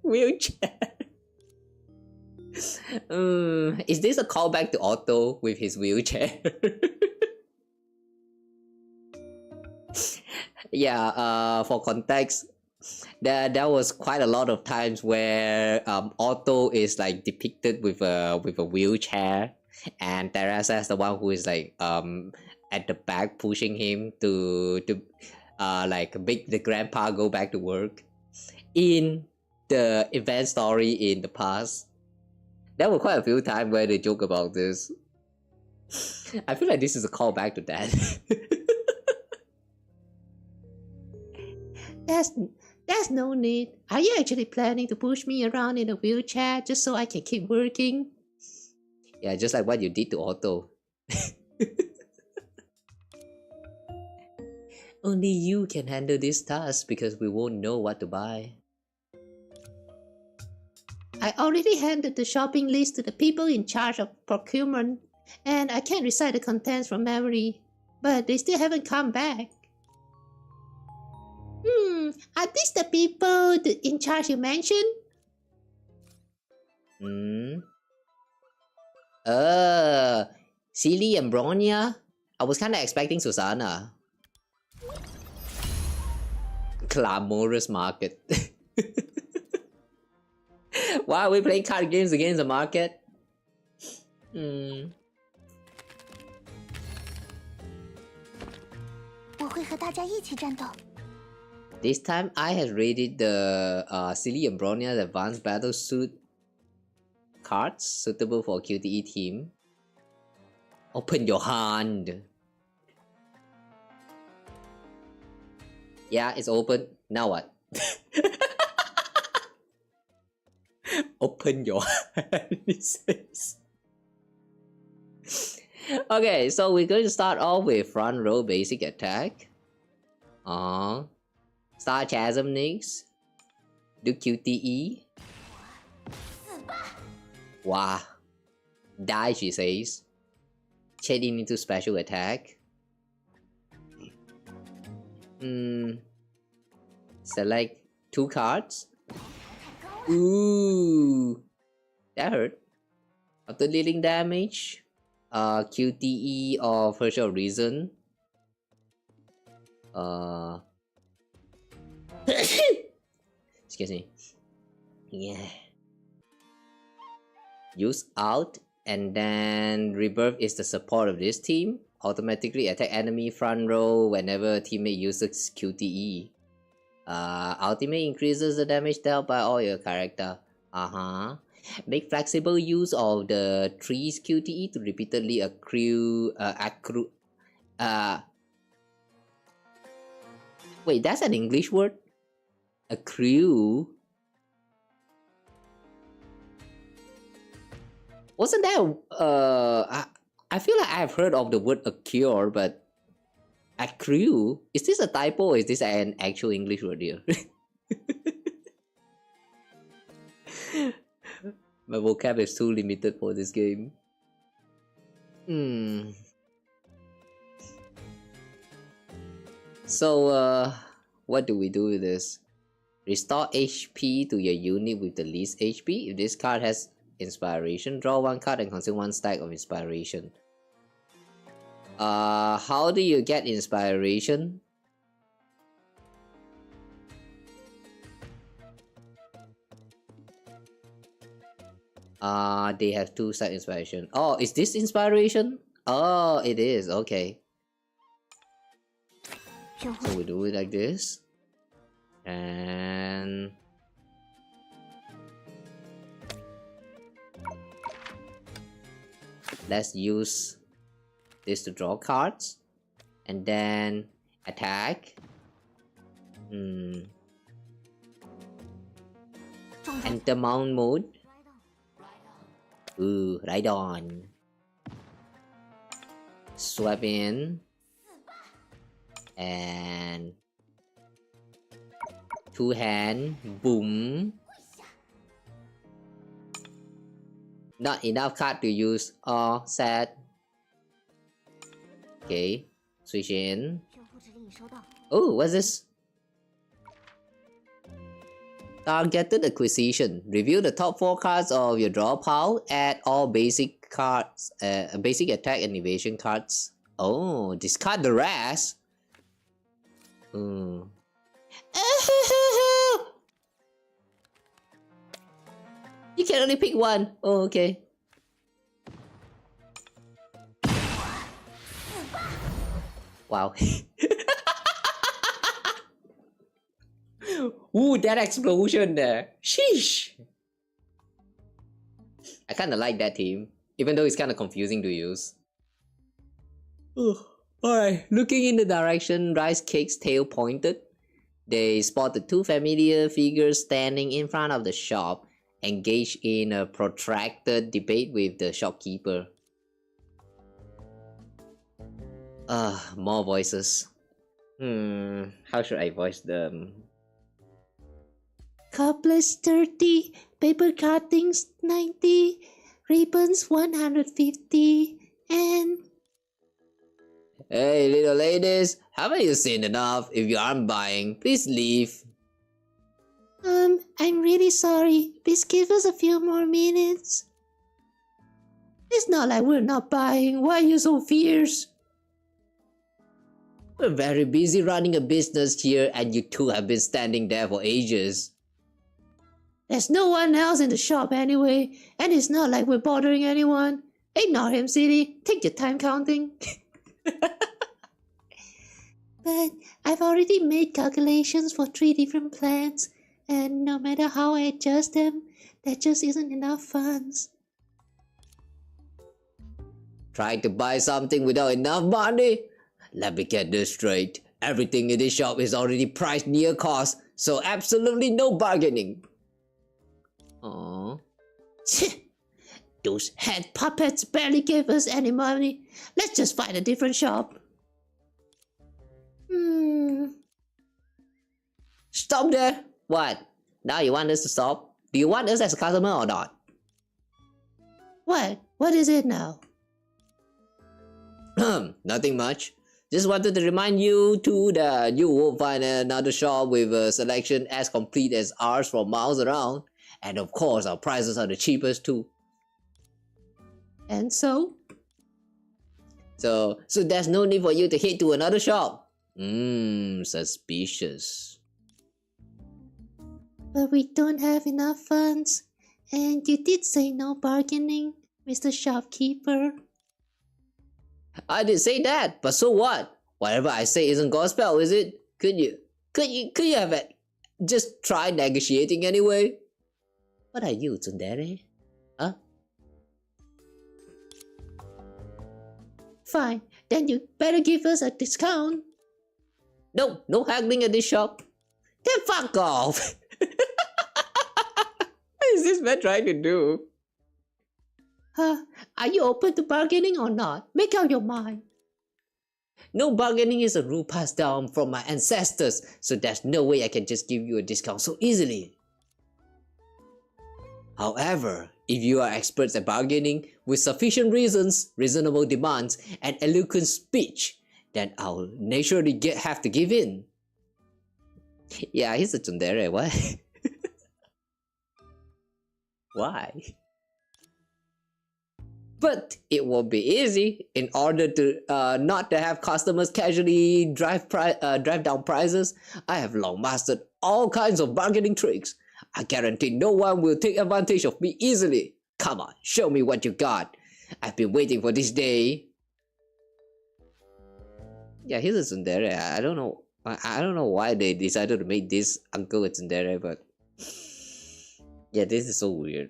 Wheelchair? Is this a callback to Otto with his wheelchair? Yeah, for context, there was quite a lot of times where Otto is like depicted with a wheelchair, and Teresa is the one who is like at the back pushing him to like make the grandpa go back to work. In the event story in the past, there were quite a few times where they joke about this. I feel like this is a callback to that. There's no need. Are you actually planning to push me around in a wheelchair just so I can keep working? Yeah, just like what you did to Otto. Only you can handle this task because we won't know what to buy. I already handed the shopping list to the people in charge of procurement, and I can't recite the contents from memory, but they still haven't come back. Are these the people in charge you mentioned? Celie and Bronya? I was kinda expecting Susanna. Clamorous market. Why are we playing card games against the market? 会和大家一起战斗。This time I have rated the Silly and Bronia's Advanced Battle Suit cards suitable for QTE team. Open your hand. Yeah, it's open. Now what? Open your hand, it says. Okay, so we're going to start off with front row basic attack. Star Chasm next. Do QTE. Wow. Die, she says. Changing into special attack. Select 2 cards. Ooh, that hurt. After dealing damage, QTE or virtual reason. Excuse me. Yeah. Use out, and then rebirth is the support of this team. Automatically attack enemy front row whenever teammate uses QTE. Ultimate increases the damage dealt by all your character. Make flexible use of the tree's QTE to repeatedly wait, that's an English word? Accrue? Wasn't that I feel like I've heard of the word accrue, but accrue? Is this a typo or is this an actual English word here? My vocab is too limited for this game. So, what do we do with this? Restore HP to your unit with the least HP. If this card has inspiration, draw 1 card and consume 1 stack of inspiration. How do you get inspiration? They have 2 stack inspiration. Oh, is this inspiration? Oh, it is. Okay. So we do it like this. And let's use this to draw cards. And then attack. Enter mount mode. Ooh, right on. Swap in. And 2 hand. Boom. Not enough card to use. Oh, sad. Okay. Switch in. Oh, what's this? Targeted acquisition. Review the top 4 cards of your draw pile. Add all basic cards, basic attack and evasion cards. Oh, discard the rest. You can only pick 1. Oh, okay. Wow. Ooh, that explosion there. Sheesh. I kinda like that team, even though it's kinda confusing to use. Alright, looking in the direction Rice Cake's tail pointed, they spotted 2 familiar figures standing in front of the shop, engaged in a protracted debate with the shopkeeper. More voices. How should I voice them? Couplets 30, paper cuttings 90, ribbons 150, and... Hey, little ladies, haven't you seen enough? If you aren't buying, please leave. I'm really sorry. Please give us a few more minutes. It's not like we're not buying. Why are you so fierce? We're very busy running a business here, and you two have been standing there for ages. There's no one else in the shop anyway, and it's not like we're bothering anyone. Ignore him, City. Take your time counting. But I've already made calculations for 3 different plans, and no matter how I adjust them, there just isn't enough funds. Trying to buy something without enough money? Let me get this straight. Everything in this shop is already priced near cost, so absolutely no bargaining. Aww. Those head puppets barely gave us any money. Let's just find a different shop. Stop there! What? Now you want us to stop? Do you want us as a customer or not? What? What is it now? Nothing much. Just wanted to remind you too that you won't find another shop with a selection as complete as ours for miles around. And of course, our prices are the cheapest too. And so? So there's no need for you to head to another shop. Suspicious. But we don't have enough funds. And you did say no bargaining, Mr. Shopkeeper. I did say that, but so what? Whatever I say isn't gospel, is it? Could you have just try negotiating anyway? What are you, tsundere? Huh? Fine, then you better give us a discount. No haggling at this shop. Then fuck off! What is this man trying to do? Are you open to bargaining or not? Make up your mind. No bargaining is a rule passed down from my ancestors, so there's no way I can just give you a discount so easily. However, if you are experts at bargaining with sufficient reasons, reasonable demands, and eloquent speech, then I'll naturally have to give in. Yeah, he's a tsundere, what? Why? But it won't be easy. In order to not to have customers casually drive down prices, I have long mastered all kinds of bargaining tricks. I guarantee no one will take advantage of me easily. Come on, show me what you got. I've been waiting for this day. Yeah, he's a tsundere. I don't know why they decided to make this uncle a tsundere, but yeah, this is so weird.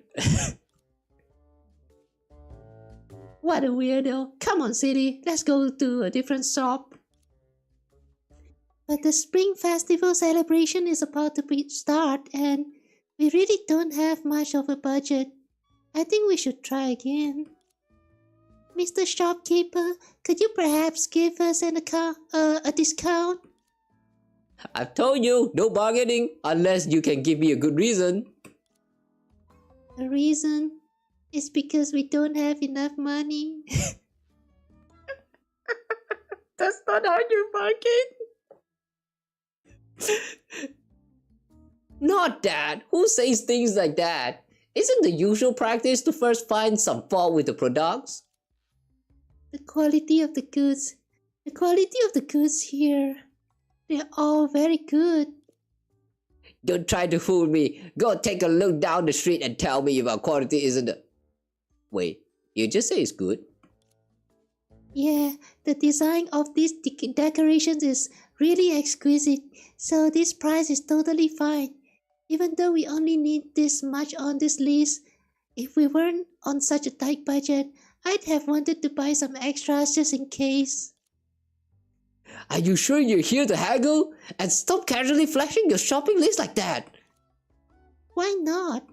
What a weirdo. Come on, City. Let's go to a different shop. But the Spring Festival celebration is about to start and we really don't have much of a budget. I think we should try again. Mr. Shopkeeper, could you perhaps give us a discount? I've told you, no bargaining unless you can give me a good reason. A reason? It's because we don't have enough money. That's not how you bargain. Not that. Who says things like that? Isn't the usual practice to first find some fault with the products? The quality of the goods. The quality of the goods here. They're all very good. Don't try to fool me. Go take a look down the street and tell me if our quality isn't a... Wait, you just say it's good? Yeah, the design of these decorations is really exquisite, so this price is totally fine. Even though we only need this much on this list, if we weren't on such a tight budget, I'd have wanted to buy some extras just in case. Are you sure you're here to haggle? And stop casually flashing your shopping list like that! Why not?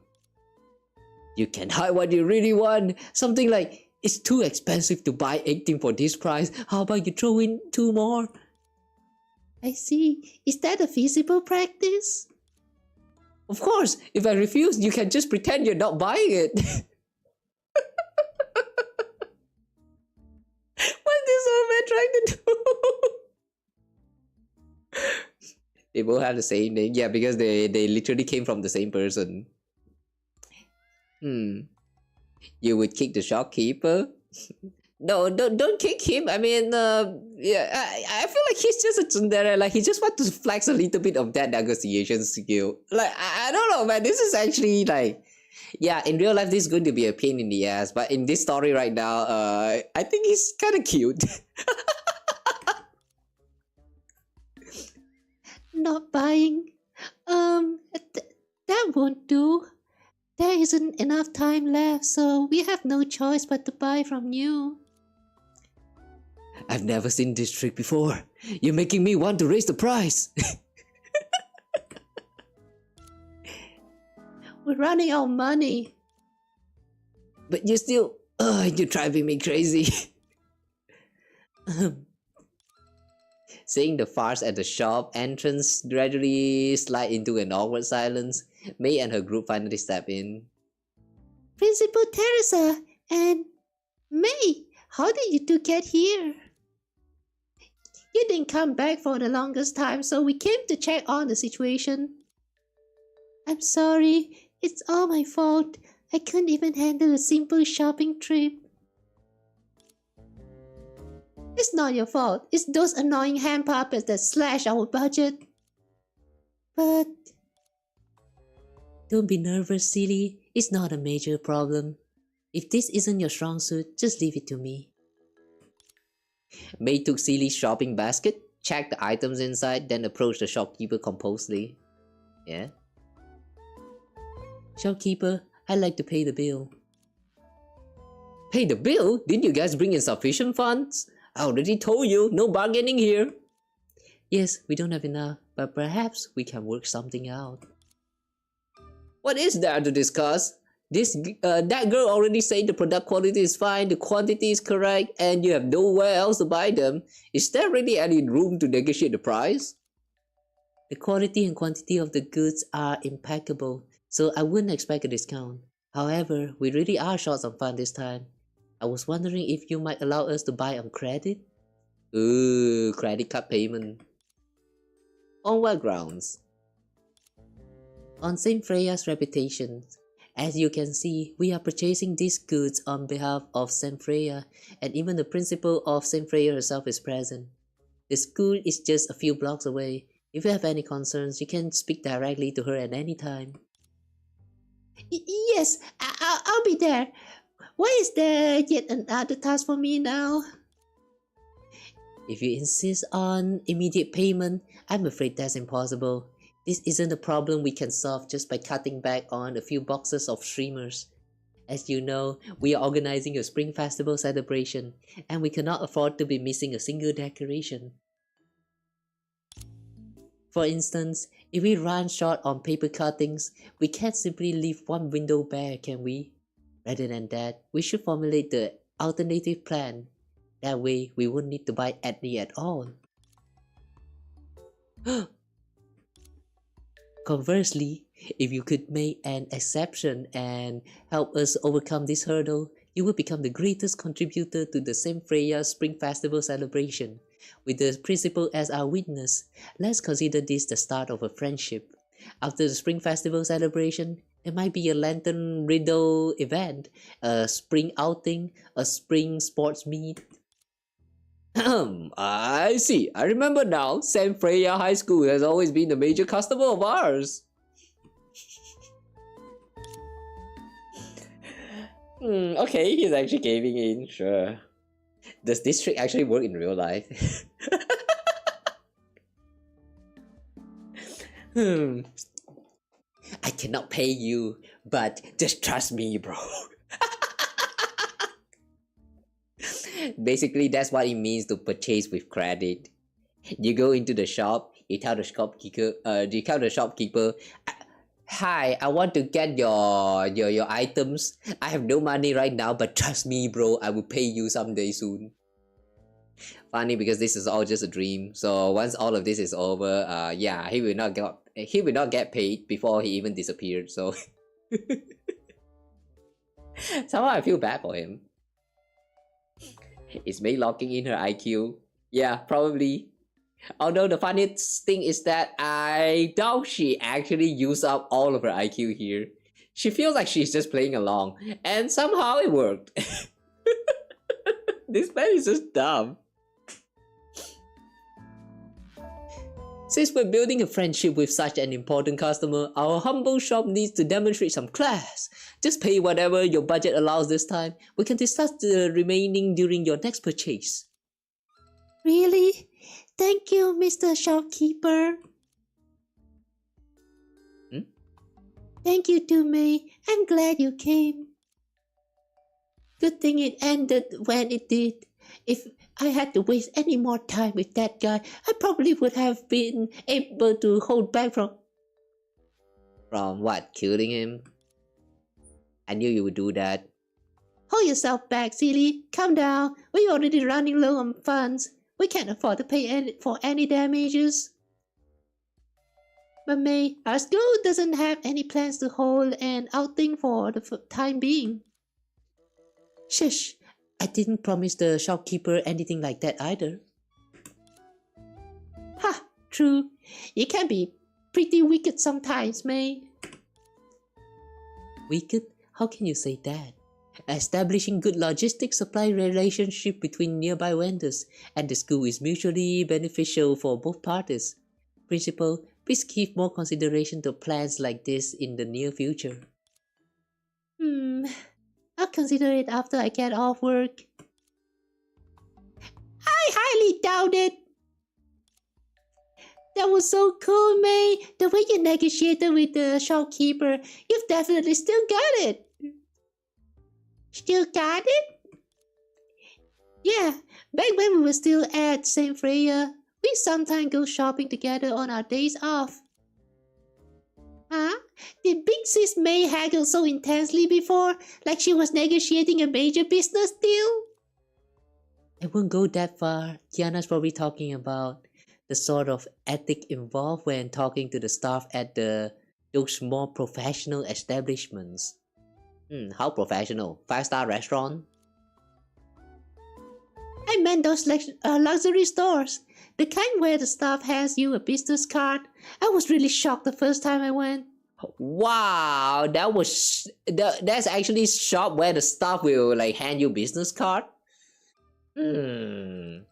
You can hide what you really want. Something like, it's too expensive to buy 18 for this price. How about you throw in 2 more? I see. Is that a feasible practice? Of course, if I refuse, you can just pretend you're not buying it. What's this old man trying to do? They both have the same name. Yeah, because they literally came from the same person. You would kick the shopkeeper? No, don't kick him. I mean, yeah, I feel like he's just a tsundere. Like, he just wants to flex a little bit of that negotiation skill. Like, I don't know, man. This is actually like... Yeah, in real life, this is going to be a pain in the ass. But in this story right now, I think he's kind of cute. I'm not buying. That won't do. There isn't enough time left, so we have no choice but to buy from you. I've never seen this trick before. You're making me want to raise the price. We're running out of money. But you're still... you're driving me crazy. Seeing the farce at the shop entrance gradually slide into an awkward silence, Mei and her group finally step in. Principal Teresa and Mei, how did you two get here? You didn't come back for the longest time, so we came to check on the situation. I'm sorry, it's all my fault. I couldn't even handle a simple shopping trip. It's not your fault. It's those annoying hand puppets that slash our budget. But... Don't be nervous, silly. It's not a major problem. If this isn't your strong suit, just leave it to me. Mei took Silly's shopping basket, checked the items inside, then approached the shopkeeper composedly. Yeah? Shopkeeper, I'd like to pay the bill. Pay the bill? Didn't you guys bring in sufficient funds? I already told you, no bargaining here. Yes, we don't have enough, but perhaps we can work something out. What is there to discuss? That girl already said the product quality is fine, the quantity is correct, and you have nowhere else to buy them. Is there really any room to negotiate the price? The quality and quantity of the goods are impeccable, so I wouldn't expect a discount. However, we really are short on funds this time. I was wondering if you might allow us to buy on credit? Ooh, credit card payment. On what grounds? On Saint Freia's reputation. As you can see, we are purchasing these goods on behalf of Saint Freya, and even the principal of Saint Freya herself is present. The school is just a few blocks away. If you have any concerns, you can speak directly to her at any time. Yes, I'll be there. Why is there yet another task for me now? If you insist on immediate payment, I'm afraid that's impossible. This isn't a problem we can solve just by cutting back on a few boxes of streamers. As you know, we are organizing a Spring Festival celebration, and we cannot afford to be missing a single decoration. For instance, if we run short on paper cuttings, we can't simply leave one window bare, can we? Rather than that, we should formulate the alternative plan. That way, we won't need to buy any at all. Conversely, if you could make an exception and help us overcome this hurdle, you will become the greatest contributor to the Saint Freya Spring Festival celebration. With the principal as our witness, let's consider this the start of a friendship. After the Spring Festival celebration, there might be a lantern riddle event, a spring outing, a spring sports meet. I see. I remember now. Saint Freya High School has always been a major customer of ours. Okay, he's actually caving in. Sure. Does this trick actually work in real life? I cannot pay you, but just trust me, bro. Basically, that's what it means to purchase with credit. You go into the shop, you tell the shopkeeper, "Hi, I want to get your items. I have no money right now, but trust me, bro, I will pay you someday soon." Funny because this is all just a dream. So once all of this is over, yeah, he will not get paid before he even disappeared. So somehow I feel bad for him. Is Mei locking in her IQ? Yeah, probably. Although the funniest thing is that I doubt she actually used up all of her IQ here. She feels like she's just playing along, and somehow it worked. This man is just dumb. Since we're building a friendship with such an important customer, our humble shop needs to demonstrate some class. Just pay whatever your budget allows this time. We can discuss the remaining during your next purchase. Really? Thank you, Mr. Shopkeeper. Hmm? Thank you, Mei. I'm glad you came. Good thing it ended when it did. If I had to waste any more time with that guy, I probably would have been able to hold back from... From what? Killing him? I knew you would do that. Hold yourself back, silly. Calm down. We're already running low on funds. We can't afford to pay for any damages. But May, our school doesn't have any plans to hold an outing for the time being. Shush! I didn't promise the shopkeeper anything like that either. Ha! True. You can be pretty wicked sometimes, May. Wicked? How can you say that? Establishing good logistic supply relationship between nearby vendors and the school is mutually beneficial for both parties. Principal, please give more consideration to plans like this in the near future. I'll consider it after I get off work. I highly doubt it. That was so cool, May. The way you negotiated with the shopkeeper, you've definitely still got it. Still got it? Yeah, back when we were still at St. Freya, we sometimes go shopping together on our days off. Huh? Did Big Sis May haggle so intensely before, like she was negotiating a major business deal? I won't go that far. Kiana's probably talking about the sort of ethic involved when talking to the staff at those more professional establishments. How professional? 5-star restaurant? I meant those luxury stores. The kind where the staff hands you a business card. I was really shocked the first time I went. Wow, that's actually shop where the staff will like hand you business card. Wait,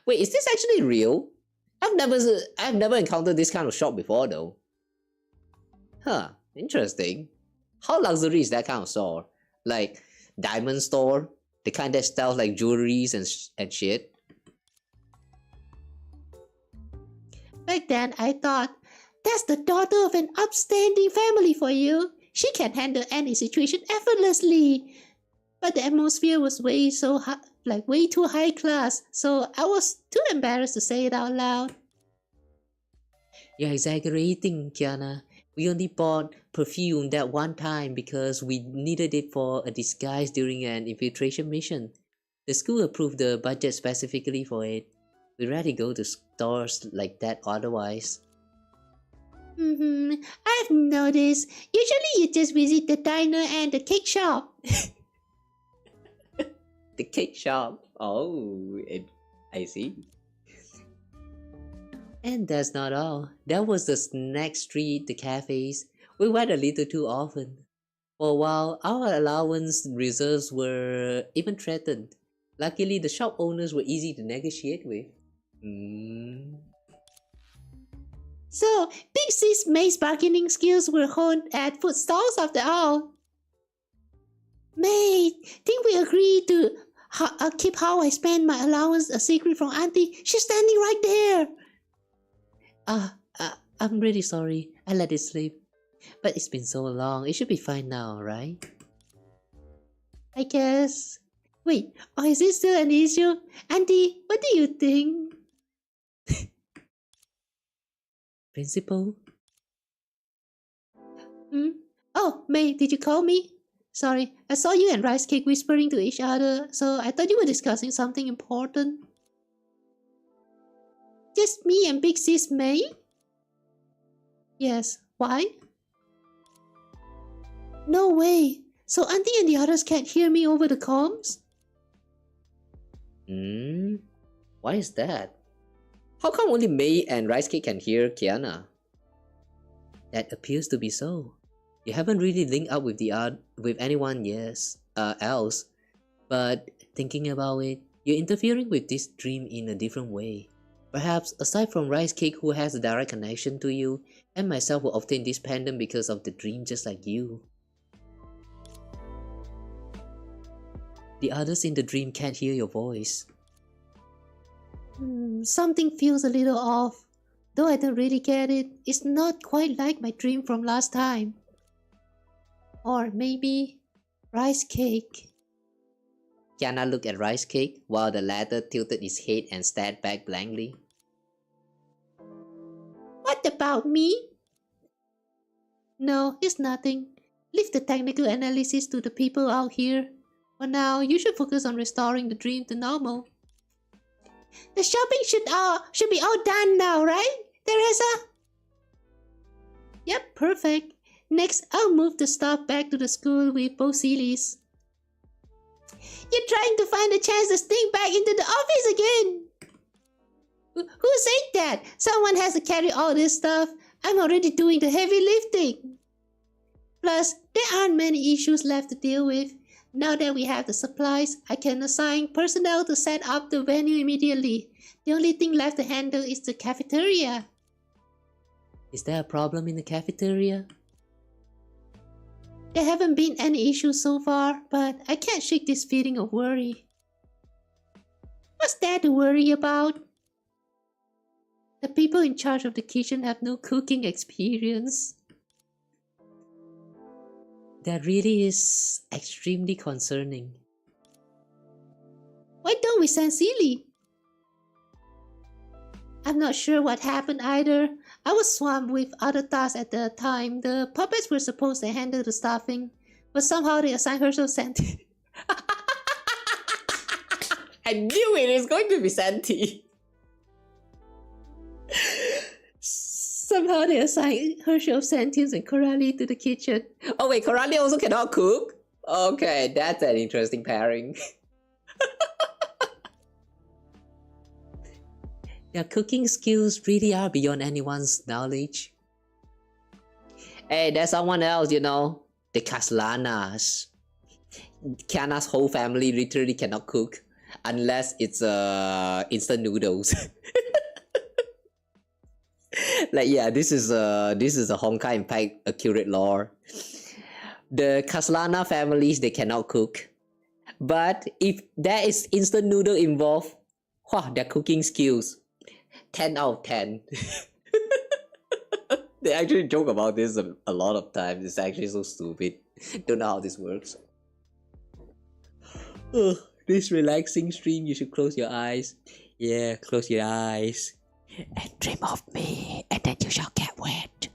is this actually real? I've never encountered this kind of shop before though. Huh, interesting. How luxury is that kind of store? Like diamond store, the kind that sells like jewelries and shit. Back then, I thought, that's the daughter of an upstanding family for you. She can handle any situation effortlessly. But the atmosphere was way too high class, so I was too embarrassed to say it out loud. You're exaggerating, Kiana. We only bought perfume that one time because we needed it for a disguise during an infiltration mission. The school approved the budget specifically for it. We rarely go to stores like that otherwise. I've noticed. Usually you just visit the diner and the cake shop. The cake shop? Oh, I see. And that's not all. That was the snack street, the cafes. We went a little too often. For a while, our allowance reserves were even threatened. Luckily, the shop owners were easy to negotiate with. So, Big Sis May's bargaining skills were honed at food stalls after all. May, think we agreed to keep how I spend my allowance a secret from Auntie? She's standing right there. I'm really sorry. I let it slip. But it's been so long. It should be fine now, right? I guess. Wait, or is this still an issue? Auntie, what do you think? Principal? Oh, May, did you call me? Sorry, I saw you and Rice Cake whispering to each other, so I thought you were discussing something important. Just me and Big Sis May? Yes, why? No way! So Auntie and the others can't hear me over the comms? Why is that? How come only May and Rice Cake can hear Kiana? That appears to be so. You haven't really linked up with anyone else, but thinking about it, you're interfering with this dream in a different way. Perhaps aside from Rice Cake, who has a direct connection to you, and myself will obtain this pendant because of the dream just like you. The others in the dream can't hear your voice. Something feels a little off. Though I don't really get it, it's not quite like my dream from last time. Or maybe rice cake. Kiana looked at Rice Cake while the latter tilted his head and stared back blankly. What about me? No, it's nothing. Leave the technical analysis to the people out here. For now, you should focus on restoring the dream to normal. The shopping should be all done now, right, Teresa? Yep, perfect. Next, I'll move the stuff back to the school with both Sealies. You're trying to find a chance to sneak back into the office again! Who said that? Someone has to carry all this stuff. I'm already doing the heavy lifting. Plus, there aren't many issues left to deal with. Now that we have the supplies, I can assign personnel to set up the venue immediately. The only thing left to handle is the cafeteria. Is there a problem in the cafeteria? There haven't been any issues so far, but I can't shake this feeling of worry. What's there to worry about? The people in charge of the kitchen have no cooking experience. That really is extremely concerning. Why don't we send Sealy? I'm not sure what happened either. I was swamped with other tasks at the time. The puppets were supposed to handle the staffing, but somehow they assigned her to Santi. I knew it was going to be Santi. Somehow they assigned Herschel, Sentience, and Coralie to the kitchen. Oh wait, Coralie also cannot cook? Okay, that's an interesting pairing. Their cooking skills really are beyond anyone's knowledge. Hey, there's someone else, you know. The Caslanas. Kiana's whole family literally cannot cook. Unless it's instant noodles. Like, yeah, this is a Honkai Impact accurate lore. The Caslana families, they cannot cook. But if there is instant noodle involved, wow, their cooking skills, 10 out of 10. They actually joke about this a lot of times. It's actually so stupid. Don't know how this works. Oh, this relaxing stream, you should close your eyes. Yeah, close your eyes. And dream of me, and then you shall get wet.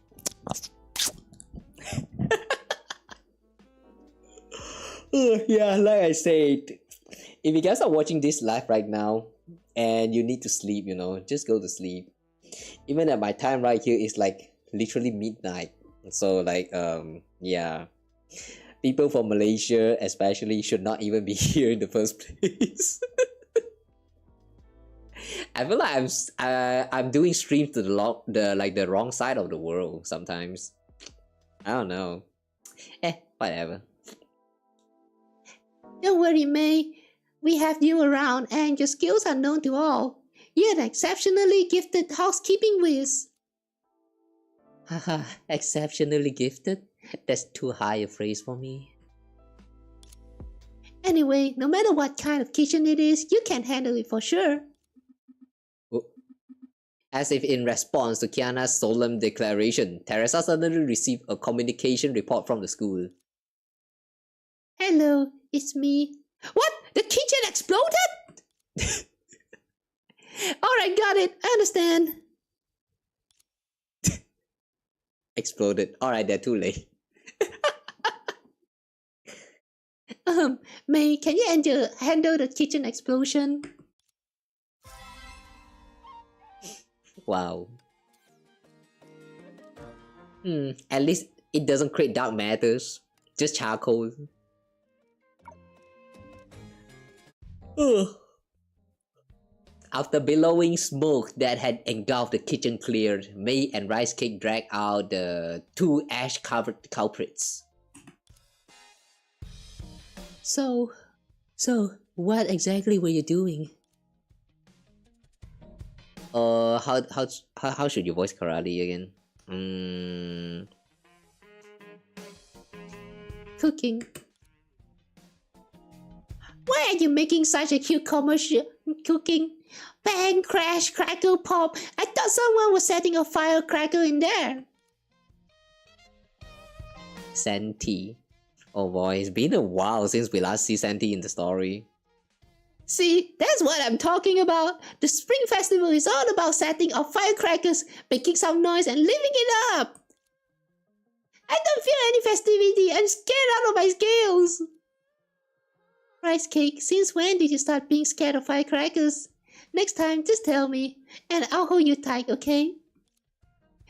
Oh, yeah, like I said, if you guys are watching this live right now and you need to sleep, you know, just go to sleep. Even at my time right here is like literally midnight. So like yeah, people from Malaysia especially should not even be here in the first place. I feel like I'm doing streams to the wrong side of the world sometimes. I don't know. Whatever. Don't worry, May. We have you around and your skills are known to all. You're an exceptionally gifted housekeeping whiz. Haha, exceptionally gifted? That's too high a phrase for me. Anyway, no matter what kind of kitchen it is, you can handle it for sure. As if in response to Kiana's solemn declaration, Teresa suddenly received a communication report from the school. Hello, it's me. What? The kitchen exploded? Alright, got it. I understand. Exploded. Alright, they're too late. May, can you handle the kitchen explosion? Wow. At least it doesn't create dark matters. Just charcoal. After billowing smoke that had engulfed the kitchen cleared, May and Rice Cake dragged out the two ash-covered culprits. So, what exactly were you doing? How should you voice Coralie again? Cooking. Why are you making such a cute commercial cooking? Bang, crash, crackle, pop. I thought someone was setting a firecracker in there. Santi. Oh boy, it's been a while since we last see Santi in the story. See, that's what I'm talking about. The Spring Festival is all about setting off firecrackers, making some noise and living it up. I don't feel any festivity. I'm scared out of my scales. Rice Cake, since when did you start being scared of firecrackers? Next time, just tell me, and I'll hold you tight, okay?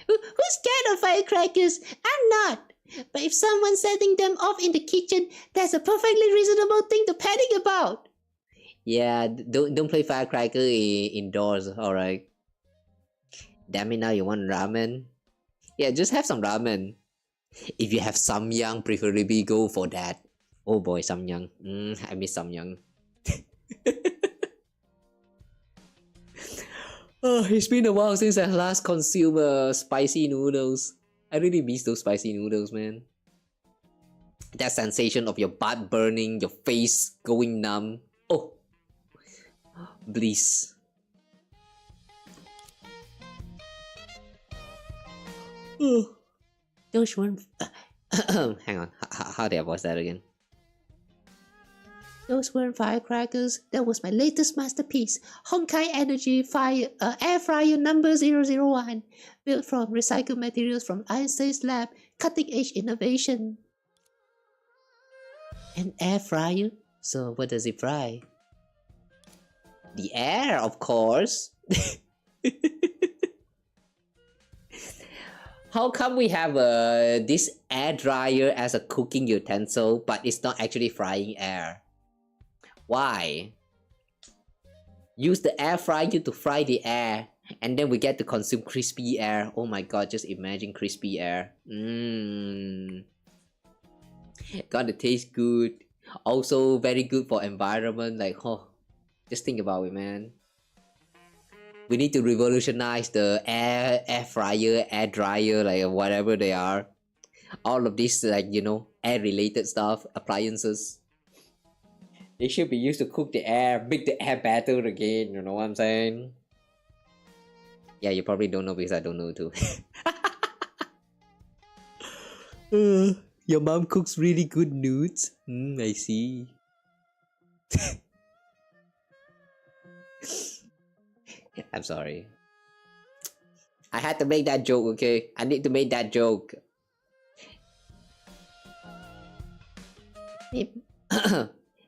Who's scared of firecrackers? I'm not. But if someone's setting them off in the kitchen, that's a perfectly reasonable thing to panic about. Yeah, don't play firecracker indoors, alright? Damn it, now you want ramen? Yeah, just have some ramen. If you have samyang, preferably go for that. Oh boy, samyang. I miss samyang. Oh, it's been a while since I last consumed spicy noodles. I really miss those spicy noodles, man. That sensation of your butt burning, your face going numb. Oh, bliss. Those weren't... Hang on, how did I voice that again? Those weren't firecrackers. That was my latest masterpiece. Honkai Energy Air Fryer number 001. Built from recycled materials from Einstein's lab. Cutting edge innovation. An air fryer? So what does it fry? The air, of course. How come we have this air dryer as a cooking utensil, but it's not actually frying air? Why? Use the air fryer to fry the air, and then we get to consume crispy air. Oh my god, just imagine crispy air. Gonna taste good. Also very good for environment. Like, oh, just think about it, man. We need to revolutionize the air fryer, air dryer, like whatever they are. All of these, like, you know, air related stuff, appliances. They should be used to cook the air, make the air better again, you know what I'm saying? Yeah, you probably don't know because I don't know too. Your mom cooks really good nudes? I see. I'm sorry. I had to make that joke, okay? I need to make that joke.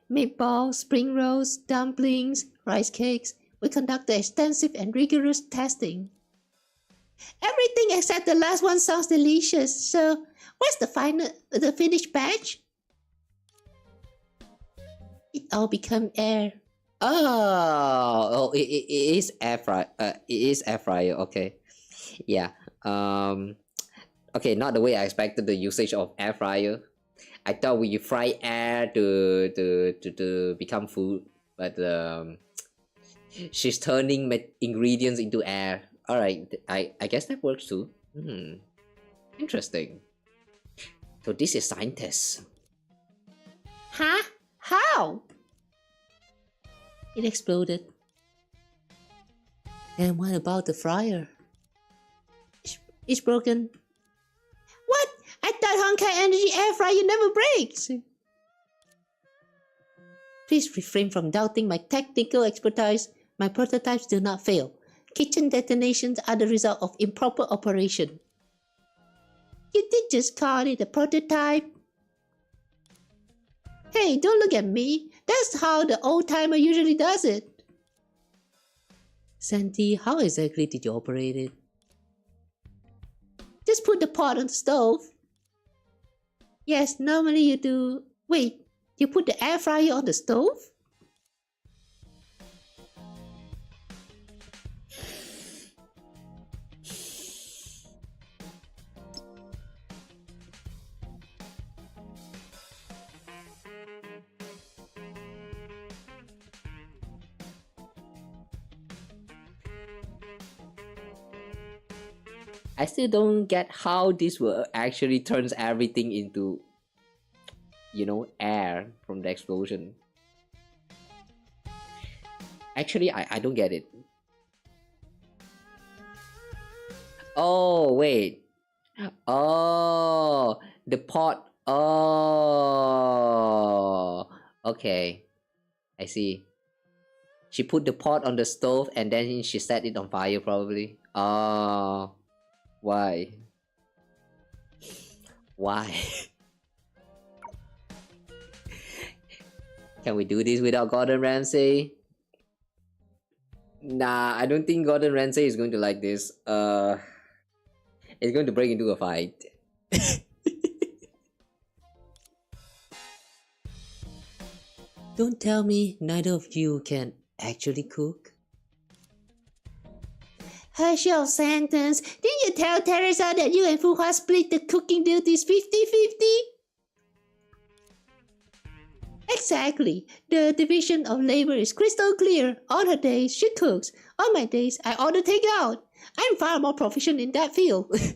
Meatballs, spring rolls, dumplings, rice cakes. We conducted extensive and rigorous testing. Everything except the last one sounds delicious. So, what's the finished batch? It all become air. Oh, it is air fryer. It is air fryer. Okay, yeah. Okay, not the way I expected the usage of air fryer. I thought we fry air to become food, but she's turning ingredients into air. All right, I guess that works too. Interesting. So this is scientist. Huh? How? It exploded. And what about the fryer? It's broken. What? I thought Honkai Energy air fryer never breaks. Please refrain from doubting my technical expertise. My prototypes do not fail. Kitchen detonations are the result of improper operation. You did just call it a prototype. Hey, don't look at me. That's how the old-timer usually does it. Santi, how exactly did you operate it? Just put the pot on the stove. Yes, normally you do... Wait, you put the air fryer on the stove? I still don't get how this will actually turns everything into, you know, air from the explosion. Actually, I don't get it. Oh, wait. Oh, the pot. Oh, okay. I see. She put the pot on the stove and then she set it on fire, probably. Oh, why? Why? Can we do this without Gordon Ramsay? Nah, I don't think Gordon Ramsay is going to like this. It's going to break into a fight. Don't tell me neither of you can actually cook. Hush your sentence. Didn't you tell Teresa that you and Fuhua split the cooking duties 50-50? Exactly. The division of labor is crystal clear. On her days, she cooks. On my days, I order takeout. I'm far more proficient in that field. Order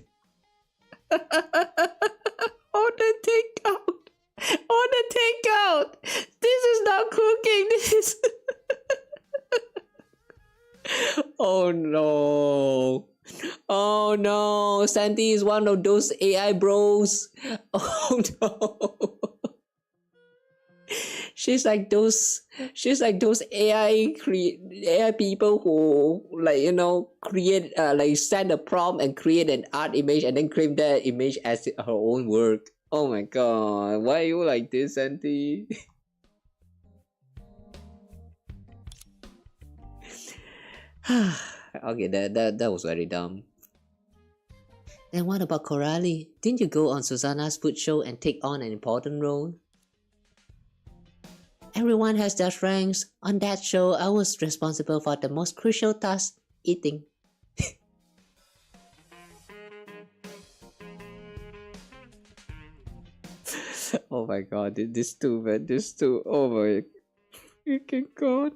takeout. Order takeout. This is not cooking. This is... Oh no. Oh no. Sandy is one of those AI bros. Oh no. She's like those AI people who, like, you know, create like send a prompt and create an art image and then claim that image as her own work. Oh my god, why are you like this, Sandy? Okay, that was very dumb. Then what about Coralie? Didn't you go on Susanna's food show and take on an important role? Everyone has their strengths. On that show, I was responsible for the most crucial task, eating. Oh my god, this too, man. This too. Oh my freaking god.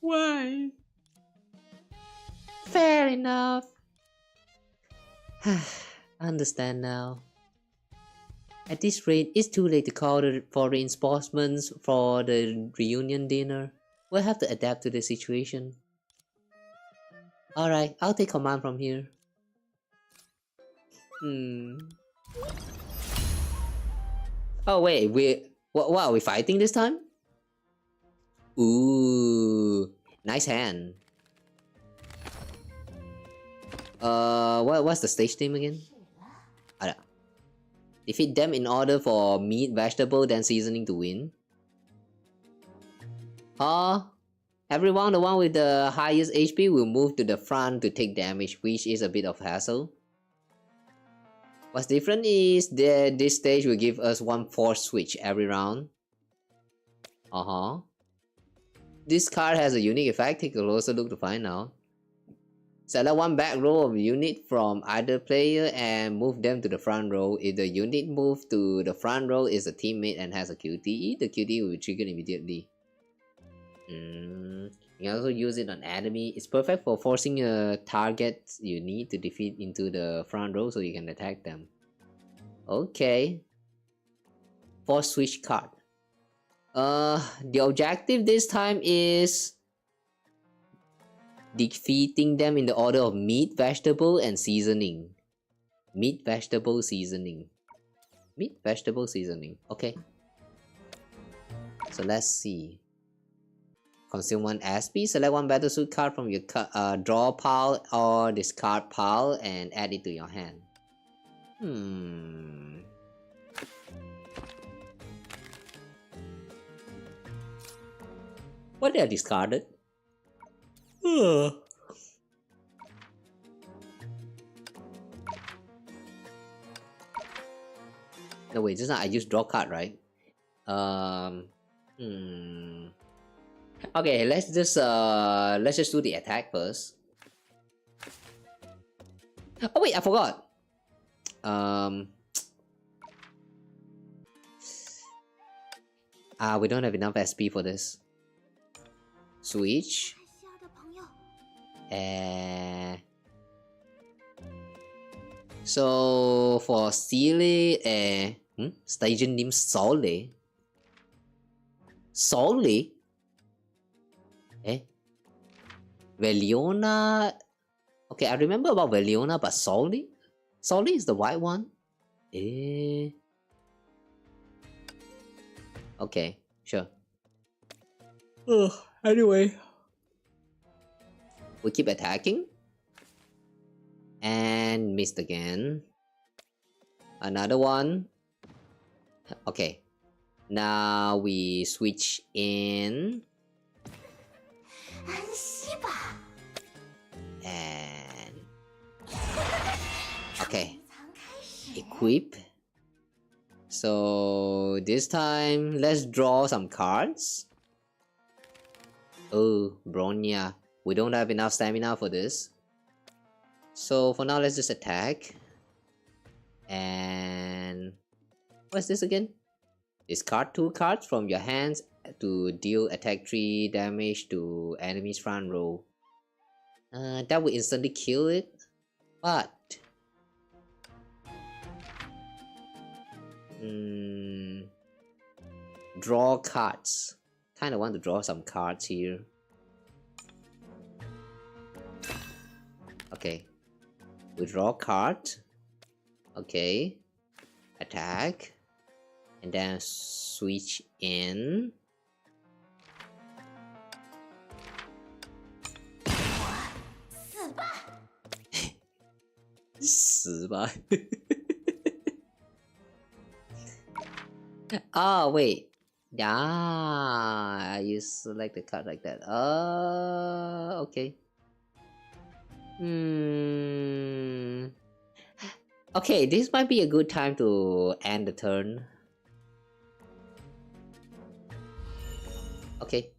Why? Fair enough. I understand now. At this rate, it's too late to call for reinforcements for the reunion dinner. We'll have to adapt to the situation. Alright, I'll take command from here. Oh wait, what are we fighting this time? Ooh, nice hand. What's the stage name again? Defeat them in order for meat, vegetable, then seasoning to win. Everyone, the one with the highest HP will move to the front to take damage, which is a bit of hassle. What's different is that this stage will give us one force switch every round. This card has a unique effect, take a closer look to find out. Select one back row of unit from either player and move them to the front row. If the unit moved to the front row is a teammate and has a QTE, the QTE will be triggered immediately. You can also use it on enemy. It's perfect for forcing a target you need to defeat into the front row so you can attack them. Okay. Force switch card. The objective this time is defeating them in the order of meat, vegetable, and seasoning. Meat, vegetable, seasoning. Meat, vegetable, seasoning. Okay. So let's see. Consume one SP. Select one battlesuit card from your draw pile or discard pile and add it to your hand. What they are discarded? No wait, just now I used draw card, right? Okay, let's just do the attack first. Oh wait, I forgot. We don't have enough SP for this. Switch. So for Sealy, station name Solly. Solly? Veliona. Okay, I remember about Veliona, but Solly? Solly is the white one? Eh. Okay, sure. Anyway. We keep attacking. And missed again. Another one. Okay. Now we switch in. And okay. Equip. So this time let's draw some cards. Oh, Bronya. We don't have enough stamina for this. So for now let's just attack. And what's this again? Discard 2 cards from your hands to deal attack 3 damage to enemy's front row. That will instantly kill it, but draw cards. Kinda want to draw some cards here. Okay. We draw card. Okay. Attack. And then switch in. Oh wait. Yeah, you select the card like that. Okay. Okay, this might be a good time to end the turn. Okay.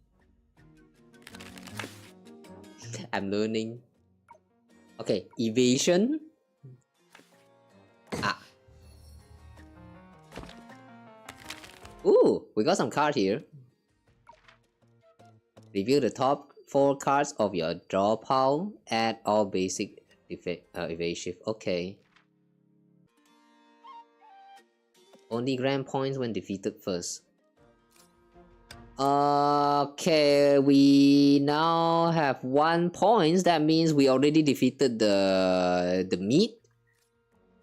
I'm learning. Okay, evasion. Ooh, we got some cards here. Reveal the top 4 cards of your draw pile. Add all basic evasive. Okay. Only grant points when defeated first. Okay, we now have 1 point. That means we already defeated the meat.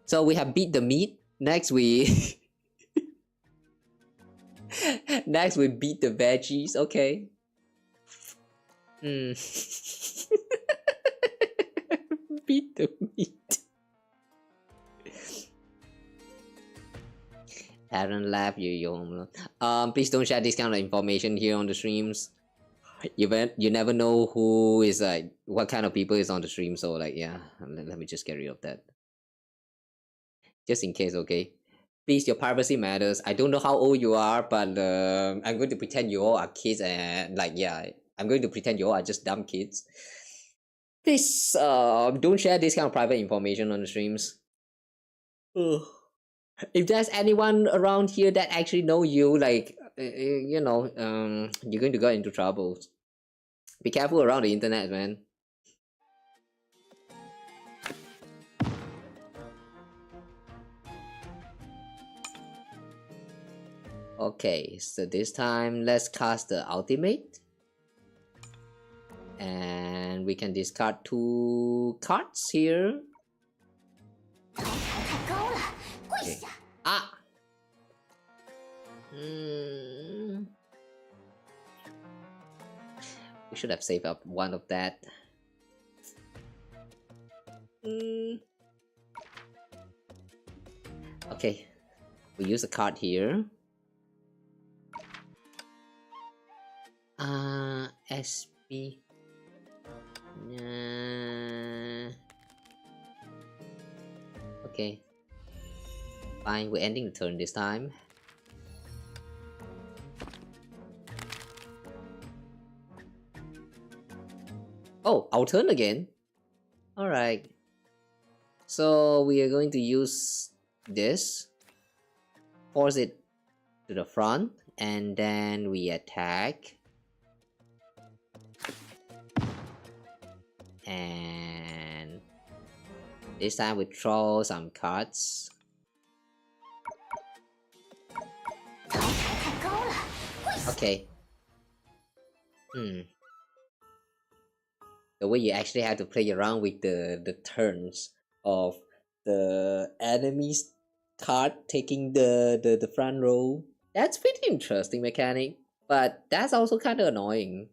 So we have beat the meat. Next we next we beat the veggies. Okay. Beat the meat. Parent lab, you home alone. Please don't share this kind of information here on the streams. You never know who is like what kind of people is on the stream. So like yeah, let me just get rid of that. Just in case, okay. Please, your privacy matters. I don't know how old you are, but I'm going to pretend you all are kids and like yeah, I'm going to pretend you all are just dumb kids. Please don't share this kind of private information on the streams. If there's anyone around here that actually know you, like you know, you're going to get into trouble. Be careful around the internet, man. Okay, so this time let's cast the ultimate. And we can discard 2 cards here. Okay. Ah! We should have saved up 1 of that. Okay, we use a card here. SB. Okay. Fine, we're ending the turn this time. Oh, our turn again? Alright. So we are going to use this. Force it to the front. And then we attack. And this time we draw some cards. Okay. The way you actually have to play around with the turns of the enemy's card taking the front row. That's pretty interesting mechanic, but that's also kind of annoying.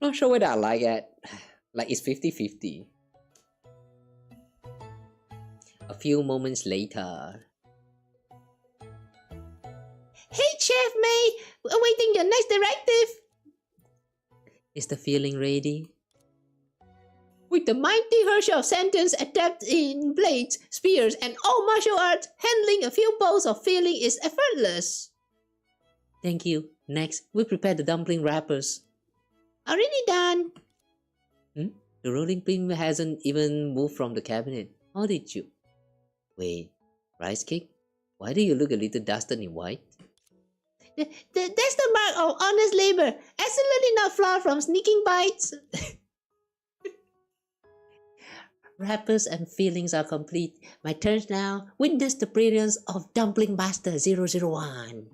Not sure whether I like it. Like it's 50-50. A few moments later. Hey, Chef Mei! Awaiting your next directive! Is the feeling ready? With the mighty Herschel sentence adept in blades, spears, and all martial arts, handling a few bowls of feeling is effortless. Thank you. Next, we prepare the dumpling wrappers. Already done. The rolling pin hasn't even moved from the cabinet. How did you? Wait, rice cake? Why do you look a little dusted in white? That's the mark of honest labor. Absolutely not far from sneaking bites. Wrappers and fillings are complete. My turn now. Witness the brilliance of Dumpling Master 001.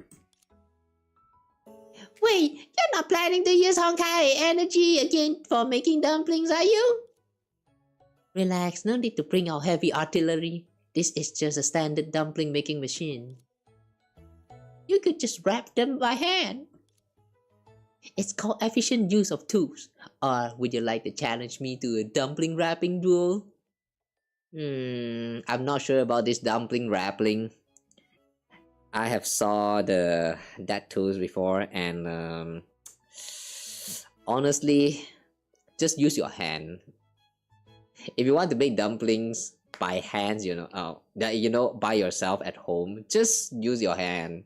Wait, you're not planning to use Honkai energy again for making dumplings, are you? Relax, no need to bring out heavy artillery. This is just a standard dumpling making machine. You could just wrap them by hand. It's called efficient use of tools. Or would you like to challenge me to a dumpling wrapping duel? I'm not sure about this dumpling wrapping. I have saw that tools before, and honestly, just use your hand. If you want to make dumplings by hands, by yourself at home, just use your hand.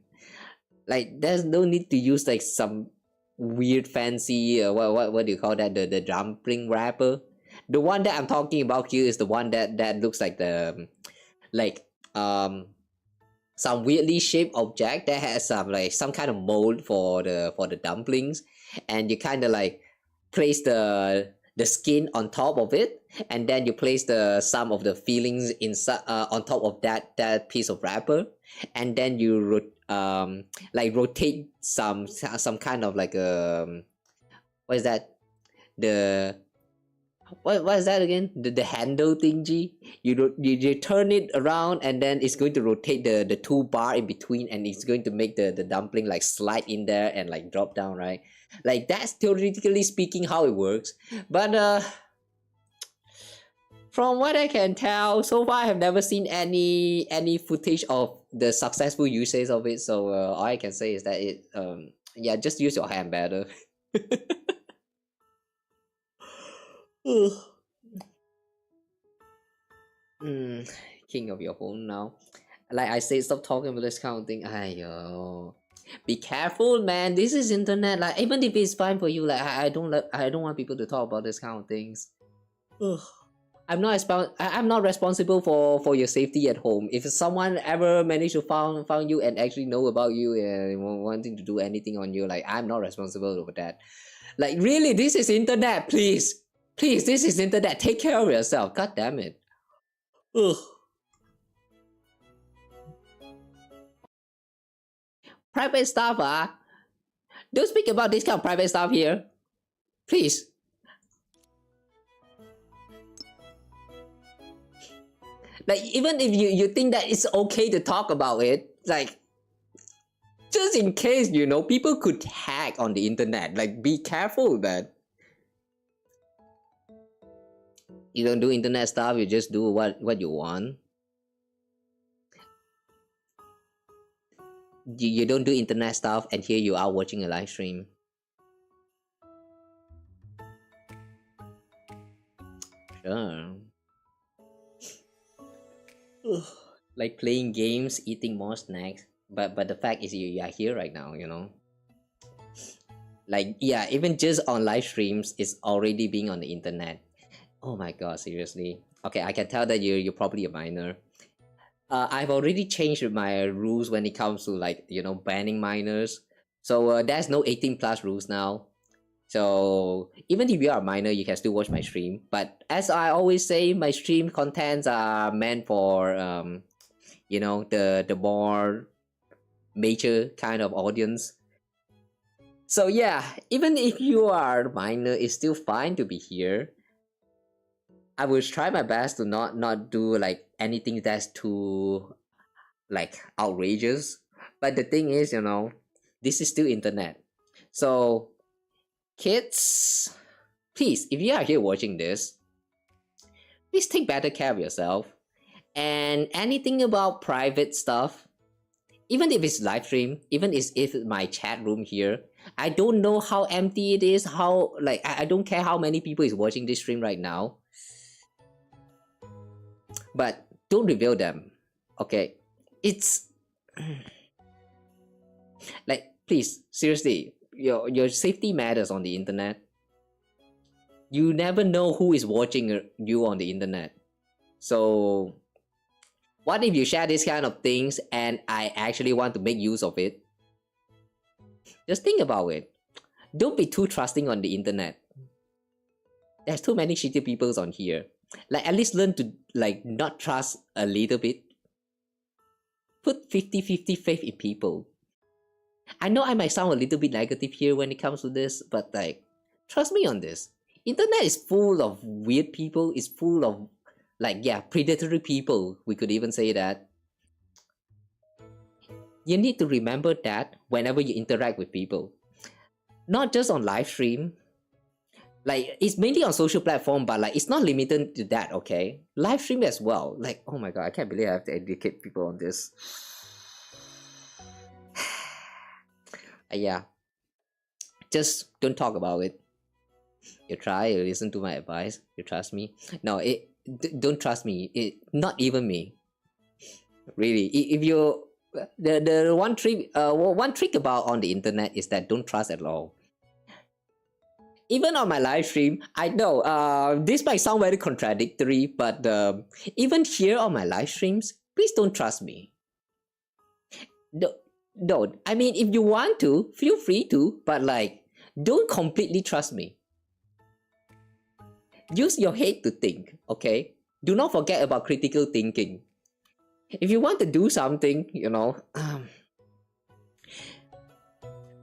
Like there's no need to use like some weird fancy what do you call that, the dumpling wrapper. The one that I'm talking about here is the one that looks like the some weirdly shaped object that has some kind of mold for the dumplings, and you kind of like place the skin on top of it, and then you place some of the fillings inside on top of that piece of wrapper, and then you rotate some kind of like what is that, what is that again, the handle thingy. You turn it around, and then it's going to rotate the two bar in between, and it's going to make the dumpling like slide in there and like drop down, right? Like that's theoretically speaking how it works, but from what I can tell so far, I have never seen any footage of the successful usage of it. So all I can say is that it yeah, just use your hand better. King of your home now. Like I said, stop talking about this kind of thing. Ayo. Be careful, man. This is internet. Like even if it's fine for you, like I don't want people to talk about this kind of things. I'm not responsible for your safety at home. If someone ever managed to found you and actually know about you and wanting to do anything on you, like I'm not responsible for that. Like really, this is internet. Please, this is internet. Take care of yourself. God damn it. Private stuff, don't speak about this kind of private stuff here. Please. Like even if you think that it's okay to talk about it, like just in case, people could hack on the internet. Like be careful with that. You don't do internet stuff, you just do what you want. You don't do internet stuff, and here you are watching a live stream. Sure. Like playing games, eating more snacks, but the fact is you are here right now, Like yeah, even just on live streams, it's already being on the internet. Oh my god, seriously. Okay, I can tell that you're probably a minor. I've already changed my rules when it comes to banning minors. So there's no 18+ rules now. So even if you are a minor, you can still watch my stream. But as I always say, my stream contents are meant for the more major kind of audience. So yeah, even if you are minor, it's still fine to be here. I will try my best to not do like anything that's too like outrageous. But the thing is, this is still internet. So kids, please, if you are here watching this, please take better care of yourself. And anything about private stuff, even if it's live stream, even if it's my chat room here, I don't know how empty it is, how like I don't care how many people is watching this stream right now. But don't reveal them. Okay? It's like please, seriously, your safety matters on the internet. You never know who is watching you on the internet. So what if you share these kind of things and I actually want to make use of it? Just think about it. Don't be too trusting on the internet. There's too many shitty people on here. Like at least learn to like not trust a little bit. Put 50-50 faith in people. I know I might sound a little bit negative here when it comes to this, but like trust me on this. Internet is full of weird people, it's full of like predatory people. We could even say that. You need to remember that whenever you interact with people. Not just on live stream. Like it's mainly on social platform, but like it's not limited to that, okay? Live stream as well. Like, oh my god, I can't believe I have to educate people on this. Yeah. Just don't talk about it. You try, you listen to my advice, you trust me. No, don't trust me. Not even me. Really. If you the one trick about on the internet is that don't trust at all. Even on my live stream, I know this might sound very contradictory, but even here on my live streams, please don't trust me. Don't. I mean, if you want to, feel free to, but like, don't completely trust me. Use your head to think, okay? Do not forget about critical thinking. If you want to do something,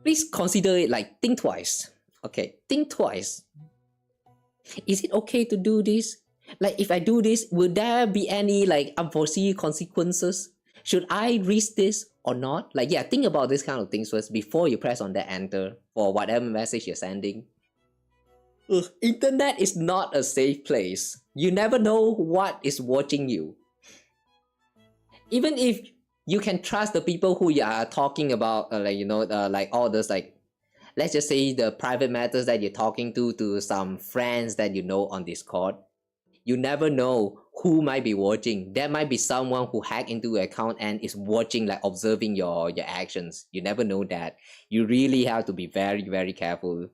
please consider it like think twice. Okay, think twice. Is it okay to do this? Like, if I do this, will there be any like unforeseen consequences? Should I risk this or not? Like, think about this kind of things first before you press on that enter for whatever message you're sending. Internet is not a safe place. You never know what is watching you. Even if you can trust the people who you are talking about, like all those like, let's just say the private matters that you're talking to some friends that you know on Discord. You never know who might be watching. There might be someone who hacked into your account and is watching, like observing your actions. You never know that. You really have to be very, very careful.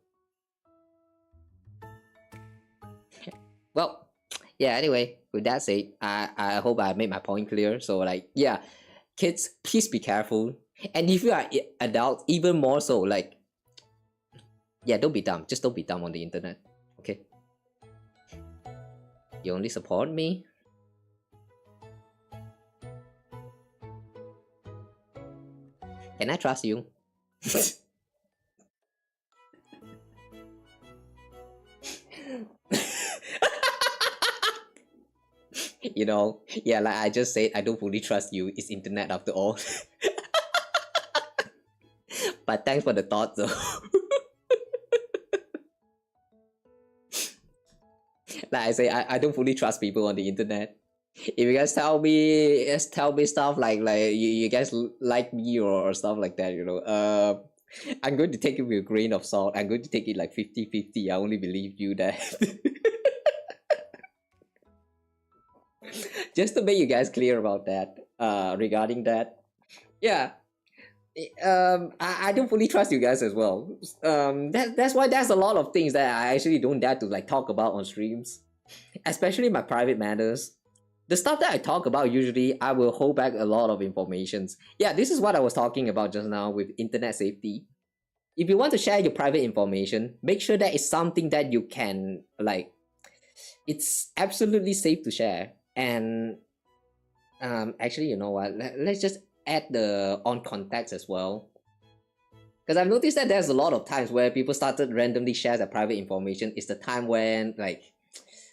Well, anyway, with that said, I hope I made my point clear. So like, kids, please be careful. And if you are adults, even more so, like, don't be dumb. Just don't be dumb on the internet. Okay? You only support me? Can I trust you? Like I just said, I don't fully trust you. It's internet after all. But thanks for the thought though. Like I say, I don't fully trust people on the internet. If you guys tell me stuff like you guys like me or stuff like that, I'm going to take it with a grain of salt. I'm going to take it like 50-50. I only believe you that. Just to make you guys clear about that, regarding that. I don't fully trust you guys as well. That's why there's a lot of things that I actually don't dare to like talk about on streams, especially my private matters. The stuff that I talk about usually I will hold back a lot of informations. This is what I was talking about just now with internet safety. If you want to share your private information, make sure that it's something that you can like. It's absolutely safe to share. And actually, you know what? Let's just add the on context as well. Because I've noticed that there's a lot of times where people started randomly share their private information. It's the time when like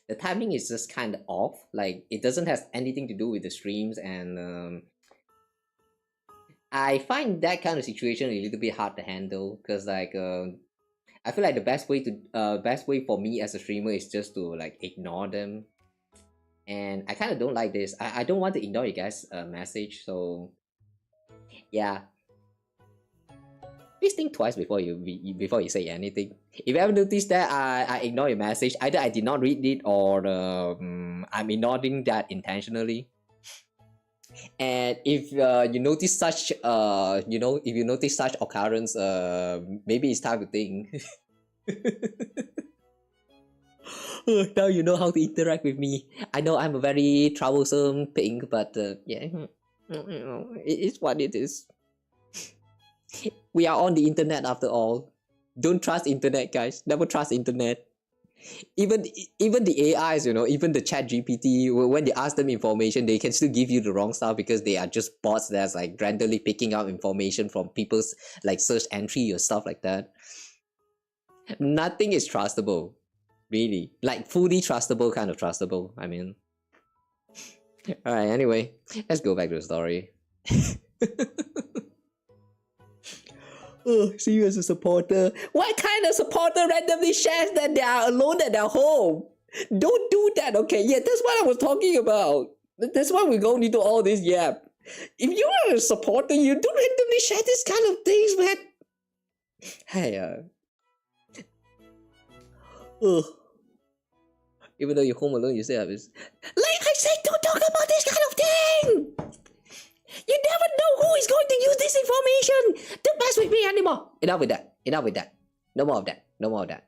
the timing is just kind of off. Like it doesn't have anything to do with the streams, and I find that kind of situation a little bit hard to handle. Because like I feel like the best way for me as a streamer is just to like ignore them. And I kind of don't like this. I don't want to ignore you guys' message. So yeah, please think twice before you say anything. If you ever notice that I ignore your message, either I did not read it or I'm ignoring that intentionally. And if you notice such if you notice such occurrence, maybe it's time to think. Now you know how to interact with me. I know I'm a very troublesome pink, but yeah, it is what it is. We are on the internet after all. Don't trust internet, guys. Never trust internet. Even the AIs, even the chat GPT, when they ask them information, they can still give you the wrong stuff because they are just bots that's like randomly picking out information from people's like search entry or stuff like that. Nothing is trustable, really. Like fully trustable kind of trustable, I mean. Alright, anyway, let's go back to the story. Oh, see you as a supporter. What kind of supporter randomly shares that they are alone at their home? Don't do that, okay? Yeah, that's what I was talking about. That's why we're going into all this yap. If you are a supporter, you don't randomly share this kind of things, man. Hey, even though you're home alone, you still have this. Like I said, don't talk about this kind of thing! You never know who is going to use this information! Don't mess with me anymore! Enough with that. Enough with that. No more of that. No more of that.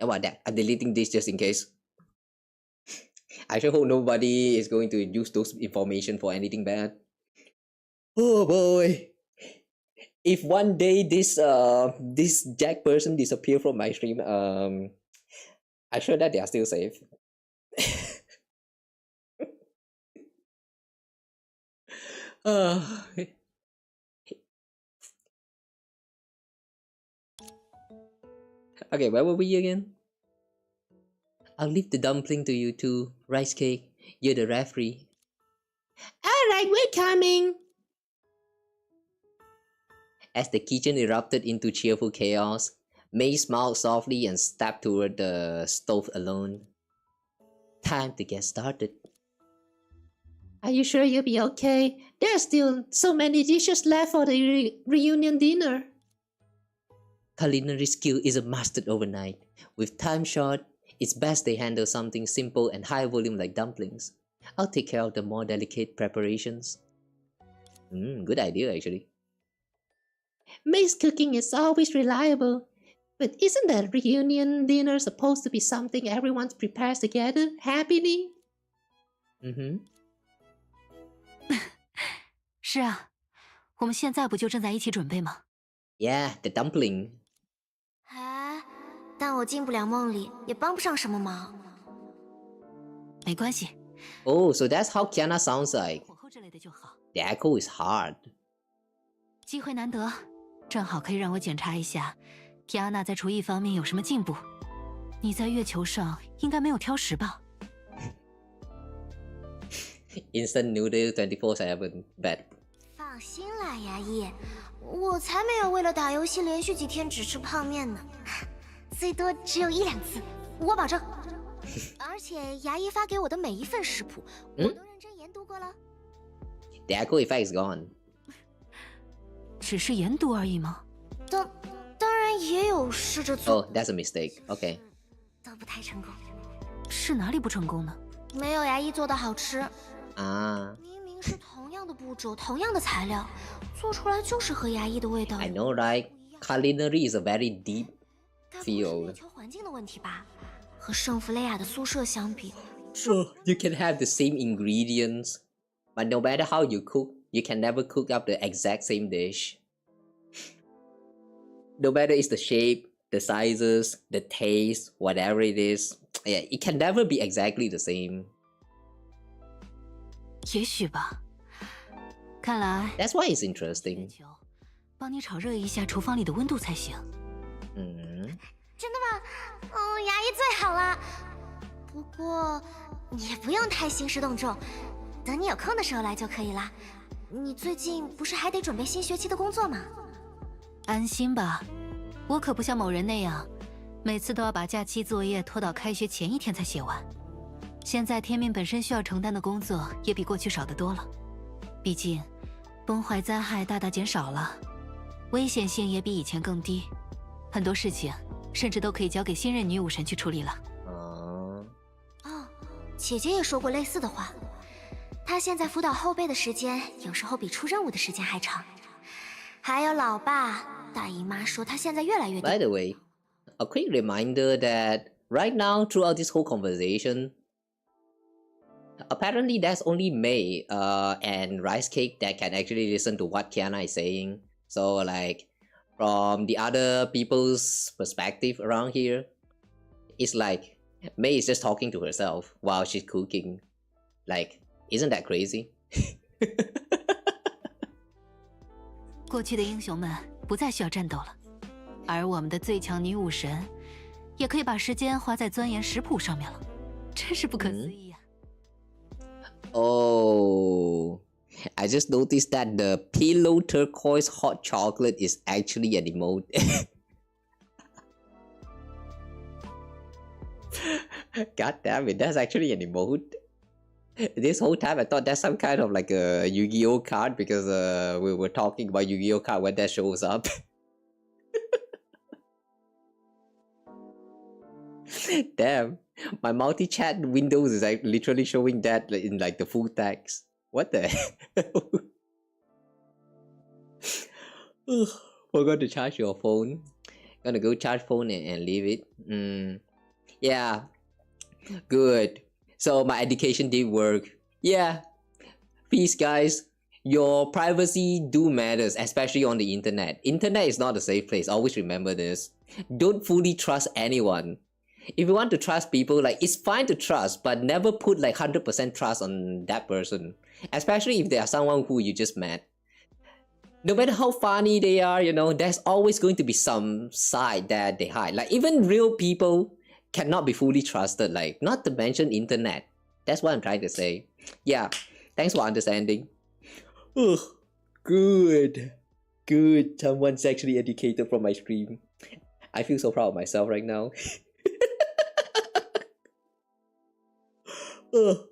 No more of that. I'm deleting this just in case. I sure hope nobody is going to use those information for anything bad. Oh boy. If one day this Jack person disappear from my stream, I'm sure that they are still safe. Okay, where were we again? I'll leave the dumpling to you too, rice cake. You're the referee. Alright, we're coming! As the kitchen erupted into cheerful chaos, Mei smiled softly and stepped toward the stove alone. Time to get started. Are you sure you'll be okay? There are still so many dishes left for the reunion dinner. Culinary skill isn't mastered overnight. With time short, it's best they handle something simple and high volume like dumplings. I'll take care of the more delicate preparations. Good idea actually. Mei's cooking is always reliable. But isn't that reunion dinner supposed to be something everyone prepares together, happily? 是啊，我们现在不就正在一起准备吗？ Yeah, the dumpling. 哎，但我进不了梦里，也帮不上什么忙。没关系。Oh, so that's how Kiana sounds like. 火候之类的就好。The echo is hard. 机会难得，正好可以让我检查一下。 提安娜在厨艺方面有什么进步？你在月球上应该没有挑食吧 Instant noodle 24/7 bad. 放心啦，牙医，我才没有为了打游戏连续几天只吃泡面呢，最多只有1-2次，我保证。而且牙医发给我的每一份食谱，我都认真研读过了。The echo effect is gone. 只是研读而已吗？当然也有试着做。Oh, that's a mistake. Okay. 都不太成功。是哪里不成功呢？没有牙医做的好吃。Ah. 明明是同样的步骤，同样的材料，做出来就是和牙医的味道。 I know, right? Culinary is a very deep 该不是 field. 月球环境的问题吧？和圣弗雷亚的宿舍相比， You can have the same ingredients, but no matter how you cook, you can never cook up the exact same dish. No matter it's the shape, the sizes, the taste, whatever it is, yeah, it can never be exactly the same. 也许吧。看来 That's why it's 月 interesting. 球帮你炒热一下厨房里的温度才行。真的吗？牙医最好了。不过你也不用太兴师动众，等你有空的时候来就可以了。你最近不是还得准备新学期的工作吗？安心吧，我可不像某人那样，每次都要把假期作业拖到开学前一天才写完。现在天命本身需要承担的工作也比过去少得多了，毕竟崩坏灾害大大减少了，危险性也比以前更低，很多事情甚至都可以交给新任女武神去处理了。姐姐也说过类似的话。她现在辅导后辈的时间，有时候比出任务的时间还长。还有老爸、大姨妈说她现在越来越。By the way, a quick reminder that right now throughout this whole conversation, apparently there's only Mei and Rice Cake that can actually listen to what Kiana is saying. So like from the other people's perspective around here, it's like Mei is just talking to herself while she's cooking. Like, isn't that crazy? 过去的英雄们不再需要战斗了，而我们的最强女武神也可以把时间花在钻研食谱上面了，真是不可思议啊。Oh, I just noticed that the pillow turquoise hot chocolate is actually an emote. God damn it, that's actually an emote. This whole time I thought that's some kind of like a Yu-Gi-Oh card because we were talking about Yu-Gi-Oh card when that shows up. Damn, my multi-chat windows is like literally showing that in like the full text. What the hell? Forgot to charge your phone. Gonna go charge phone and leave it. Yeah, good. So my education did work. Yeah, peace guys. Your privacy do matters, especially on the internet. Internet is not a safe place. Always remember this. Don't fully trust anyone. If you want to trust people, like it's fine to trust, but never put like 100% trust on that person. Especially if they are someone who you just met. No matter how funny they are, you know, there's always going to be some side that they hide. Like even real people cannot be fully trusted, like not to mention internet. That's what I'm trying to say. Yeah, thanks for understanding. Oh, good. Someone's actually educated from my stream. I feel so proud of myself right now. Oh,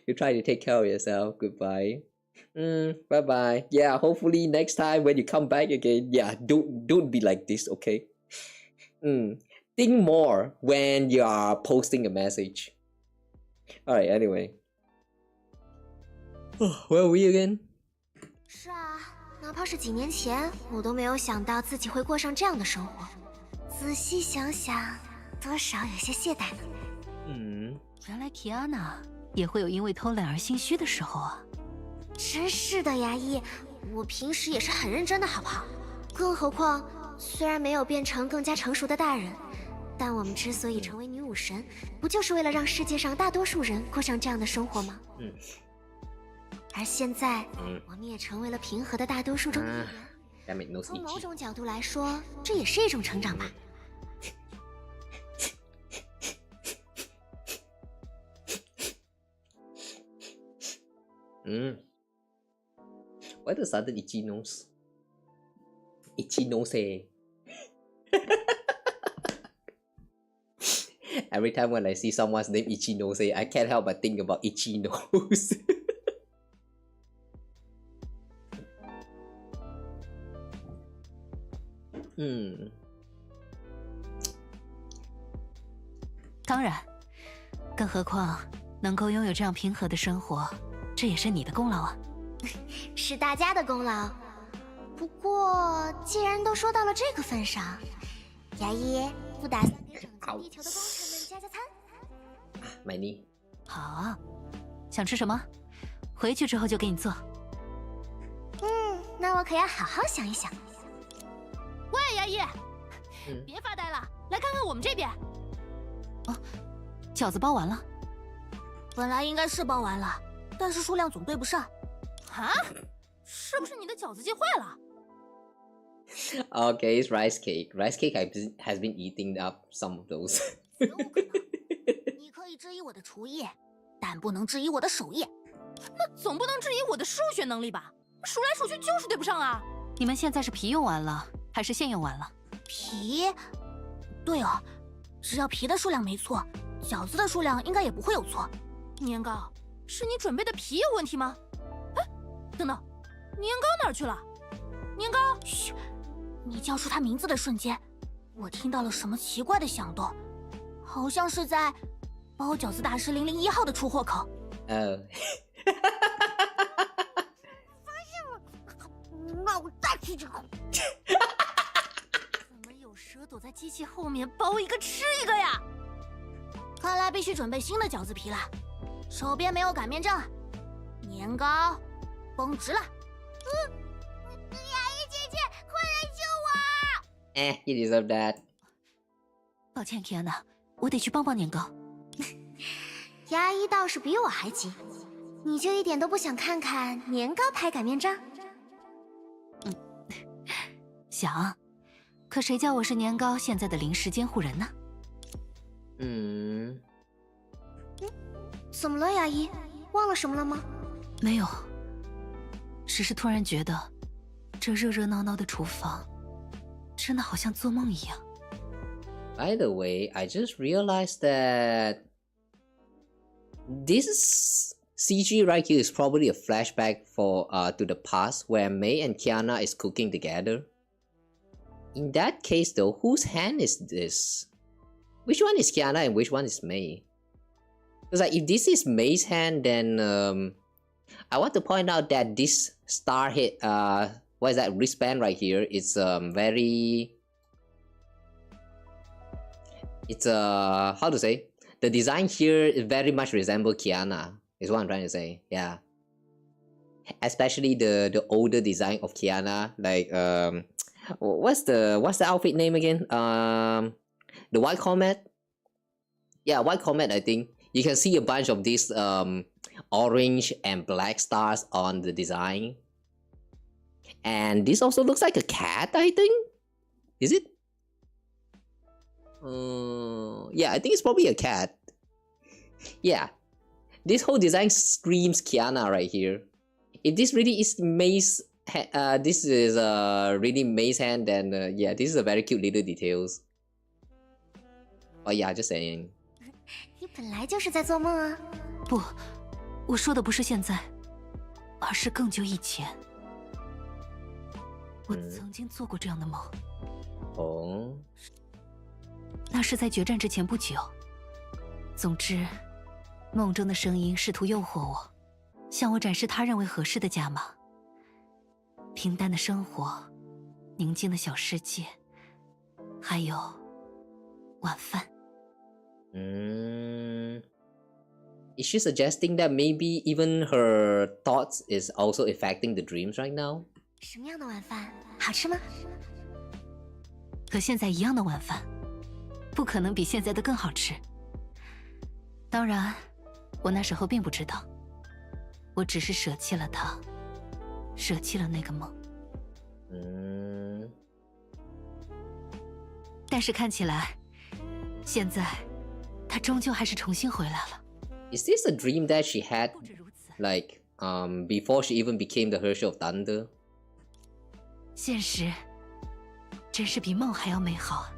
you try to take care of yourself. Goodbye. Bye bye. Yeah, hopefully next time when you come back again, yeah, don't be like this, okay? Think more when you are posting a message. Alright, anyway. Where are we again? 是啊，哪怕是几年前，我都没有想到自己会过上这样的生活。仔细想想，多少有些懈怠呢。原来提安娜也会有因为偷懒而心虚的时候啊。真是的，牙医，我平时也是很认真的，好不好？更何况，虽然没有变成更加成熟的大人，但我们之所以成为女武神，不就是为了让世界上大多数人过上这样的生活吗？而现在，我们也成为了平和的大多数中的一员。从某种角度来说，这也是一种成长吧。Why the sudden itchy nose? Itchy nose. Every time when I see someone's name Itchy Nose, I can't help but think about Itchy Nose. 当然，更何况能够拥有这样平和的生活，这也是你的功劳啊。是大家的功劳。不过，既然都说到了这个份上，牙医不打算给拯救地球的功臣们加餐？My knee。好啊，想吃什么？回去之后就给你做。那我可要好好想一想。喂，牙医，别发呆了，来看看我们这边。饺子包完了。本来应该是包完了，但是数量总对不上。啊？是不是你的饺子机坏了？ Okay, it's rice cake. Rice cake has been eating up some of those. 绝无可能。你可以质疑我的厨艺，但不能质疑我的手艺。那总不能质疑我的数学能力吧？数来数去就是对不上啊！你们现在是皮用完了，还是馅用完了？皮，对哦，只要皮的数量没错，饺子的数量应该也不会有错。年糕，是你准备的皮有问题吗？哎，等等，年糕哪儿去了？年糕，嘘，你叫出他名字的瞬间，我听到了什么奇怪的响动，好像是在包饺子大师001号的出货口。发现了，那我再吃几口。怎么有蛇躲在机器后面包一个吃一个呀？看来必须准备新的饺子皮了。手边没有擀面杖，年糕绷直了。牙医姐姐，快来救我！You deserve that. 抱歉 ，Kiana， 我得去帮帮年糕。牙医倒是比我还急，你就一点都不想看看年糕拍擀面杖？想，可谁叫我是年糕现在的临时监护人呢？怎么了，牙医？忘了什么了吗？没有，只是突然觉得这热热闹闹的厨房，真的好像做梦一样。By the way, I just realized that this CG right here is probably a flashback to the past where Mei and Kiana is cooking together. In that case though, whose hand is this? Which one is Kiana and which one is Mei? Because like, if this is Mei's hand, then I want to point out that this star hit what is that wristband right here? It's very, it's how to say, the design here is very much resemble Kiana, is what I'm trying to say. Yeah, especially the older design of Kiana, like what's the outfit name again? The White Comet. Yeah, White Comet. I think you can see a bunch of these orange and black stars on the design. And this also looks like a cat, I think. Is it? Yeah, I think it's probably a cat. Yeah. This whole design screams Kiana right here. If this really is Mei's this is really Mei's hand, then yeah, this is a very cute little details. Oh yeah, just saying. 你本来就是在做梦啊！不，我说的不是现在，而是更久以前。我曾经做过这样的梦。哦。那是在决战之前不久。总之，梦中的声音试图诱惑我，向我展示他认为合适的价码。平淡的生活，宁静的小世界，还有晚饭。Is she suggesting that maybe even her thoughts is also affecting the dreams right now? 什么样的晚饭？好吃吗？和现在一样的晚饭，不可能比现在的更好吃。当然，我那时候并不知道，我只是舍弃了它，舍弃了那个梦。但是看起来，现在它终究还是重新回来了。Is this a dream that she had, like, before she even became the Herrscher of Thunder? 现实真是比梦还要美好啊。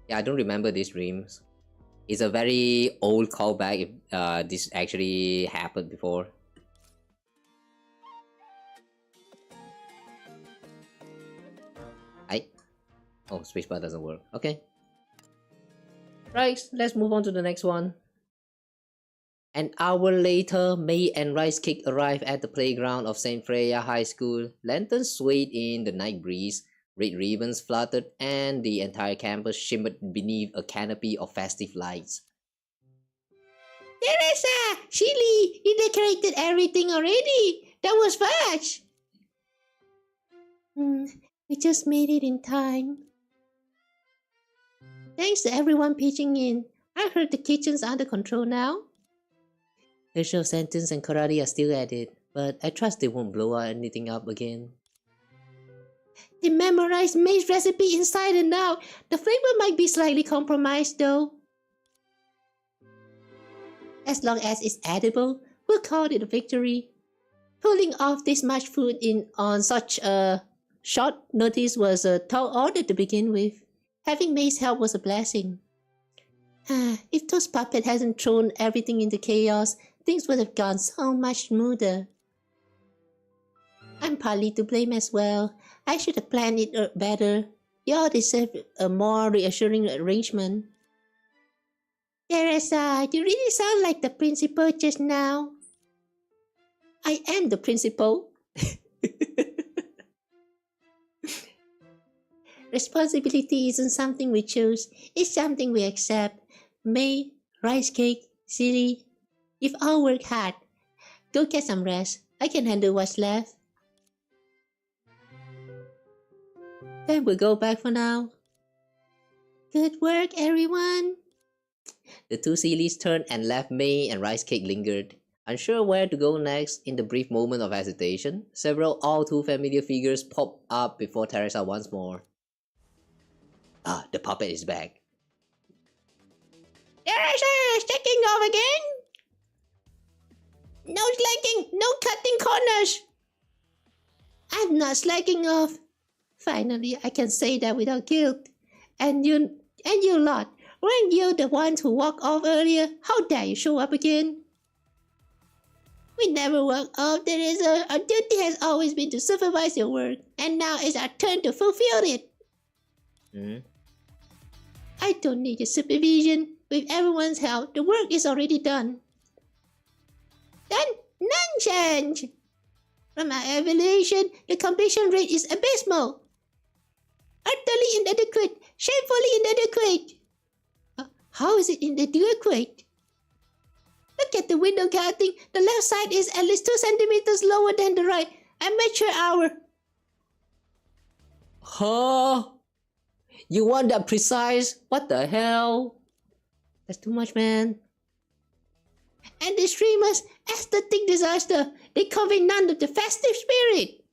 Yeah, I don't remember these dreams. It's a very old callback if this actually happened before. Oh, spacebar doesn't work. Okay. Right, let's move on to the next one. An hour later, Mei and Rice Cake arrive at the playground of St. Freya High School. Lanterns swayed in the night breeze, red ribbons fluttered, and the entire campus shimmered beneath a canopy of festive lights. Teresa! Chili! You decorated everything already! That was fast! We just made it in time. Thanks to everyone pitching in. I heard the kitchen's under control now. Herschel Sentence and Karate are still at it, but I trust they won't blow anything up again. They memorized May's recipe inside and out. The flavor might be slightly compromised though. As long as it's edible, we'll call it a victory. Pulling off this much food on such a short notice was a tall order to begin with. Having May's help was a blessing. If Toast Puppet hasn't thrown everything into chaos, things would have gone so much smoother. I'm partly to blame as well. I should have planned it better. Y'all deserve a more reassuring arrangement. Teresa, you really sound like the principal just now. I am the principal. Responsibility isn't something we choose, it's something we accept. May, rice cake, silly. You've all worked hard. Go get some rest. I can handle what's left. Then we'll go back for now. Good work, everyone. The two sillies turned and left May, and Rice Cake lingered. Unsure where to go next, in the brief moment of hesitation, several all too familiar figures popped up before Teresa once more. Ah, the puppet is back. Teresa, checking off again? No slacking, no cutting corners. I'm not slacking off. Finally, I can say that without guilt. And you lot, weren't you the ones who walked off earlier? How dare you show up again? We never walk off, Teresa. Our duty has always been to supervise your work, and now it's our turn to fulfill it. I don't need your supervision. With everyone's help, the work is already done. Done? Nonsense! From our evaluation, the completion rate is abysmal. Utterly inadequate. Shamefully inadequate. How is it inadequate? Look at the window counting. The left side is at least 2 centimeters lower than the right. Amateur hour. Huh? You want that precise? What the hell? That's too much, man. And the streamers, aesthetic disaster. They convey none of the festive spirit.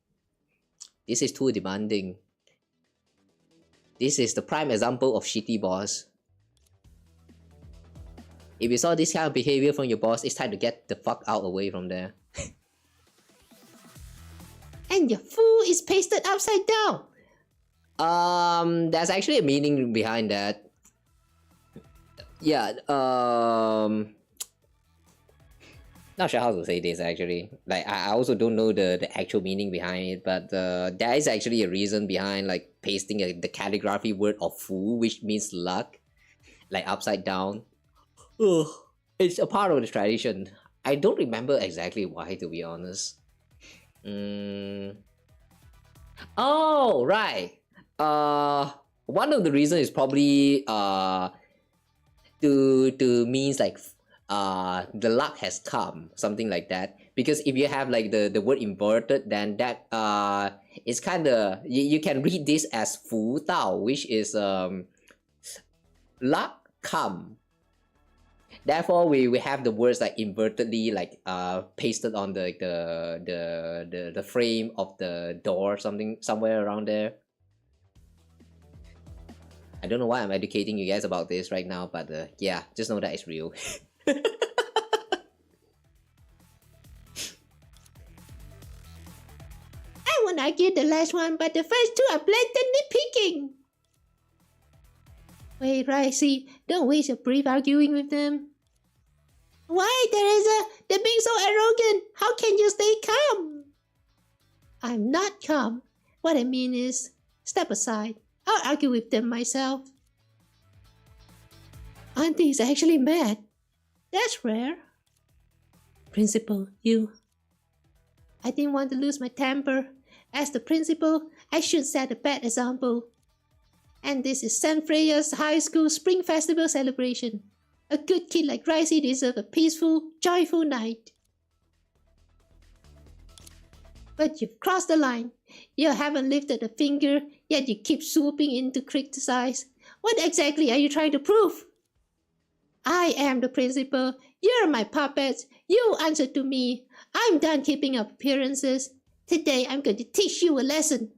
This is too demanding. This is the prime example of shitty boss. If you saw this kind of behavior from your boss, it's time to get the fuck out away from there. And your food is pasted upside down. There's actually a meaning behind that. Yeah, not sure how to say this actually. Like, I also don't know the actual meaning behind it, but there is actually a reason behind like pasting the calligraphy word of Fu, which means luck, like upside down. Ugh, it's a part of the tradition. I don't remember exactly why, to be honest. Oh, right. One of the reasons is probably to means like the luck has come, something like that. Because if you have like the word inverted, then that it's kind of you can read this as fu dao, which is luck come. Therefore, we have the words like invertedly like pasted on the frame of the door, somewhere around there. I don't know why I'm educating you guys about this right now, but yeah, just know that it's real. I won't argue the last one, but the first two are blatantly picking. Wait, Ricey, don't waste your breath arguing with them. Why, Teresa? They're being so arrogant. How can you stay calm? I'm not calm. What I mean is, step aside. I'll argue with them myself. Auntie's actually mad. That's rare. Principal, you. I didn't want to lose my temper. As the principal, I should set a bad example. And this is San Freya's High School Spring Festival celebration. A good kid like Ricey deserves a peaceful, joyful night. But you've crossed the line. You haven't lifted a finger, yet you keep swooping in to criticize. What exactly are you trying to prove? I am the principal. You're my puppets. You answer to me. I'm done keeping up appearances. Today I'm going to teach you a lesson.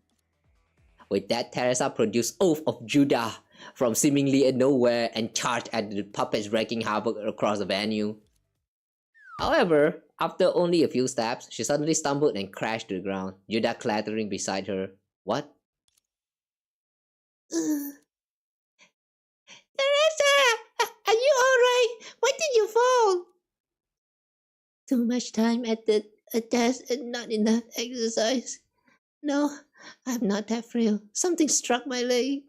With that, Teresa produced Oath of Judah from seemingly nowhere and charged at the puppets, wreaking havoc across the venue. However, after only a few steps, she suddenly stumbled and crashed to the ground, Judah clattering beside her. What? Teresa! Are you alright? Why did you fall? Too much time at the desk and not enough exercise. No, I'm not that frail. Something struck my leg.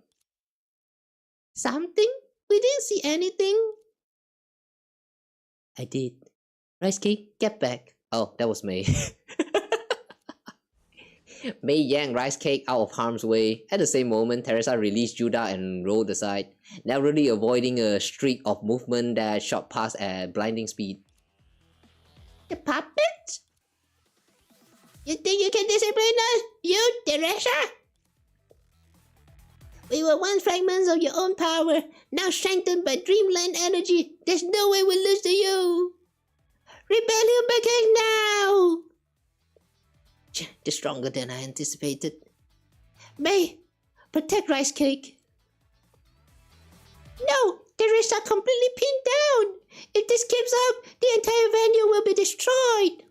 Something? We didn't see anything. I did. Rice Cake, get back. Oh, that was Mei. Mei yanked Rice Cake out of harm's way. At the same moment, Teresa released Judah and rolled aside, narrowly avoiding a streak of movement that shot past at blinding speed. The puppet? You think you can discipline us? You, Teresa? We were once fragments of your own power, now strengthened by dreamland energy. There's no way we'll lose to you. Rebellion begin now! They're stronger than I anticipated. Mei, protect Rice Cake. No, Teresa completely pinned down. If this keeps up, the entire venue will be destroyed.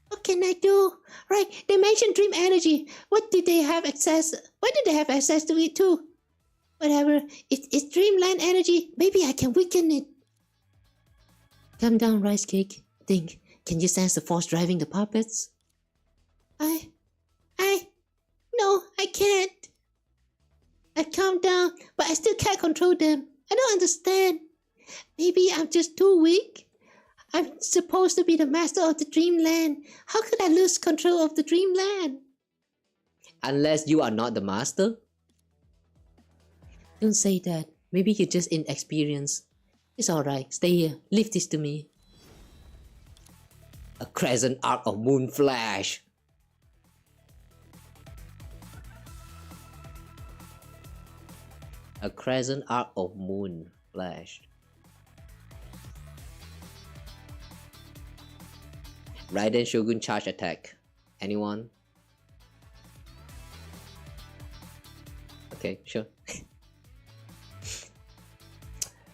What can I do? Right, they mentioned dream energy. What did they have access? Why did they have access to it too? Whatever, it's dreamland energy. Maybe I can weaken it. Calm down, Rice Cake. Think, can you sense the force driving the puppets? No, I can't. I've calmed down, but I still can't control them. I don't understand. Maybe I'm just too weak. I'm supposed to be the master of the dreamland. How could I lose control of the dreamland? Unless you are not the master? Don't say that. Maybe you're just inexperienced. It's alright. Stay here. Leave this to me. A crescent arc of moon flash. A crescent arc of moon flashed. Raiden Shogun charge attack. Anyone? Okay, sure.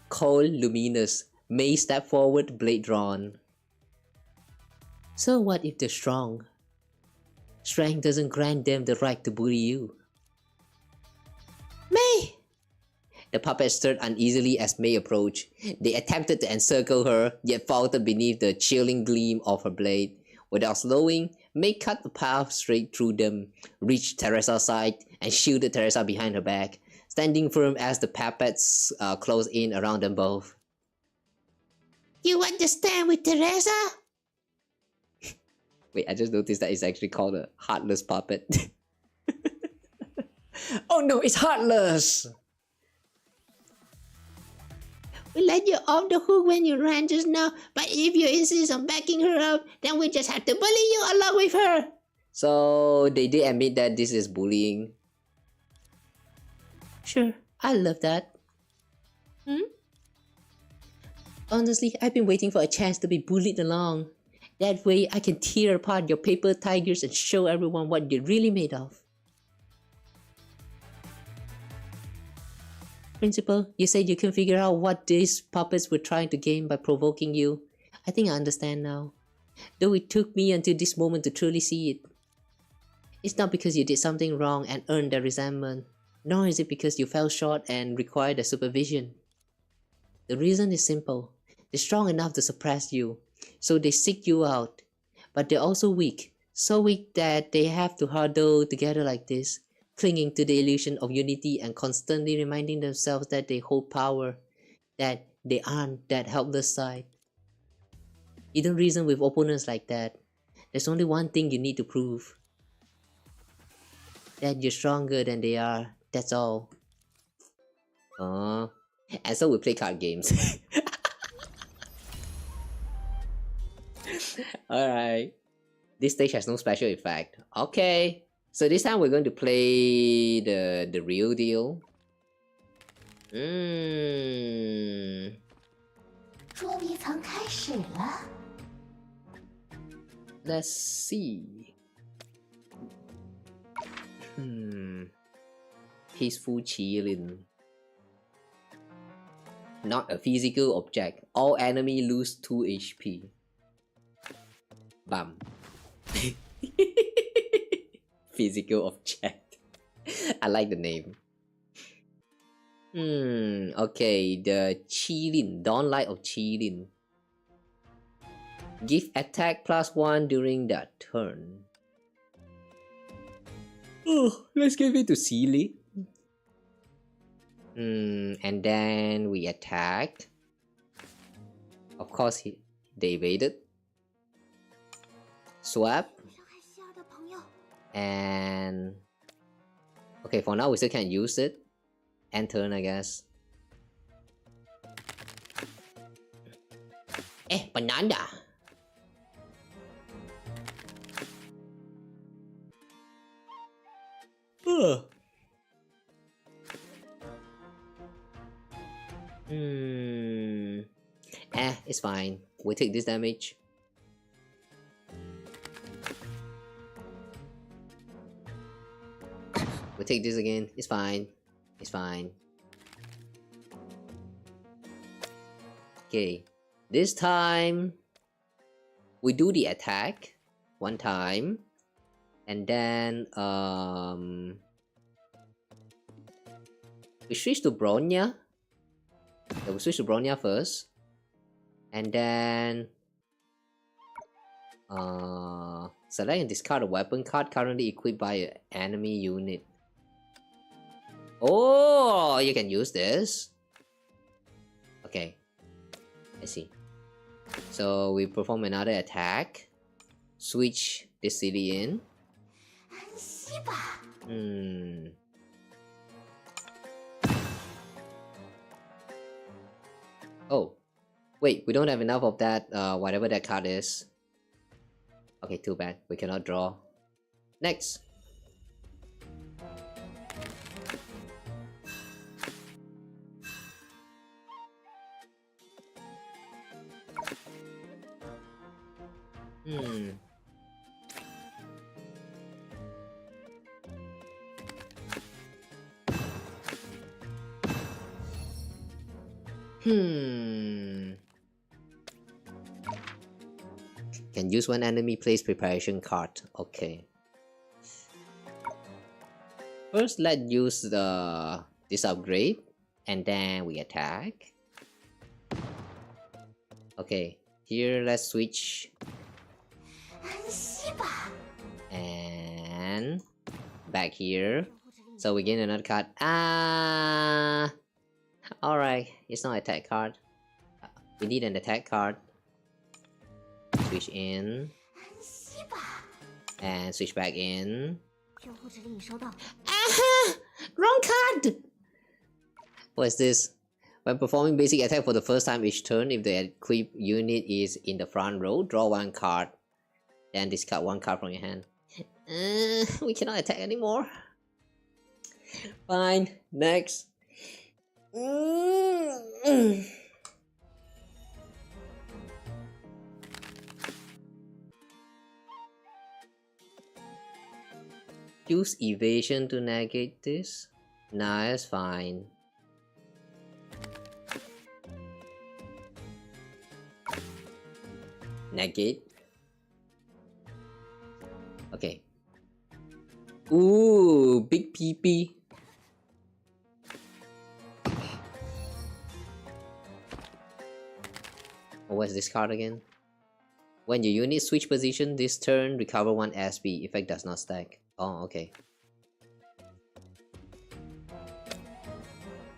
Cold, luminous. Mei step forward, blade drawn. So what if they're strong? Strength doesn't grant them the right to bully you. Mei! The puppets stirred uneasily as Mei approached. They attempted to encircle her, yet faltered beneath the chilling gleam of her blade. Without slowing, Mei cut the path straight through them, reached Teresa's side, and shielded Teresa behind her back, standing firm as the puppets closed in around them both. You want to stand with Teresa? Wait, I just noticed that it's actually called a heartless puppet. Oh no, it's heartless! We let you off the hook when you ran just now, but if you insist on backing her up, then we just have to bully you along with her. So they did admit that this is bullying. Sure, I love that. Honestly, I've been waiting for a chance to be bullied along. That way, I can tear apart your paper tigers and show everyone what you're really made of. Principal, you said you can figure out what these puppets were trying to gain by provoking you. I think I understand now. Though it took me until this moment to truly see it. It's not because you did something wrong and earned their resentment, nor is it because you fell short and required their supervision. The reason is simple. They're strong enough to suppress you, so they seek you out. But they're also weak, so weak that they have to huddle together like this, clinging to the illusion of unity and constantly reminding themselves that they hold power, that they aren't that helpless side. You don't reason with opponents like that. There's only one thing you need to prove. That you're stronger than they are, that's all. And so we play card games. Alright. This stage has no special effect. Okay. So this time we're going to play the real deal. Let's see. peaceful chilling. Not a physical object. All enemy lose 2 HP. Bam. Physical object. I like the name. Okay, the chilling. Dawnlight of chilling. Give attack +1 during that turn. Oh, let's give it to Sealy. And then we attacked. Of course, they evaded. Swap. And okay, for now we still can't use it. End turn, I guess. Banana. It's fine. We take this damage. We take this again. It's fine. It's fine. Okay. This time we do the attack one time. And then we switch to Bronya. So we switch to Bronya first. And then select and discard a weapon card currently equipped by an enemy unit. Oh, you can use this. Okay, I see. So we perform another attack. Switch this city in. Oh, wait, we don't have enough of that, whatever that card is. Okay, too bad. We cannot draw. Next. Can use when enemy plays preparation card. Okay. First, let's use this upgrade, and then we attack. Okay, here let's switch. And back here. So we gain another card. Alright, it's not attack card. We need an attack card. Switch in. And switch back in. Wrong card! What's this? When performing basic attack for the first time each turn, if the equipped unit is in the front row, draw one card. Then discard one card from your hand. We cannot attack anymore. Fine, next. Use evasion to negate this? Nah, it's fine. Negate. Okay. Ooh, big PP. Oh, what's this card again? When your unit switch position this turn, recover 1 SP. Effect does not stack. Oh, okay.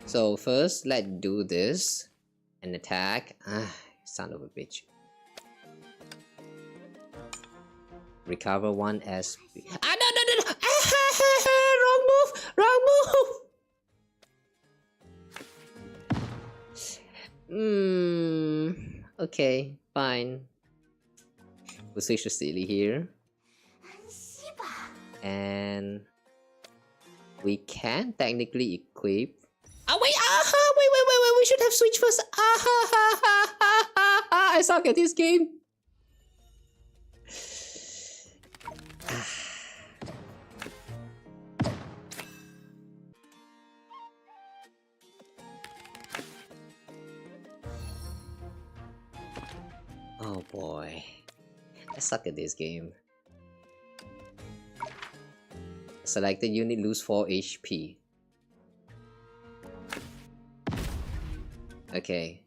So first, let's do this. An attack. Son of a bitch. Recover 1 SP. No! Wrong move! Wrong move! Okay, fine. We'll switch to Silly here. And we can technically equip. Wait, we should have switched first. I suck at this game. Oh boy. I suck at this game. Selected unit lose 4 HP. Okay.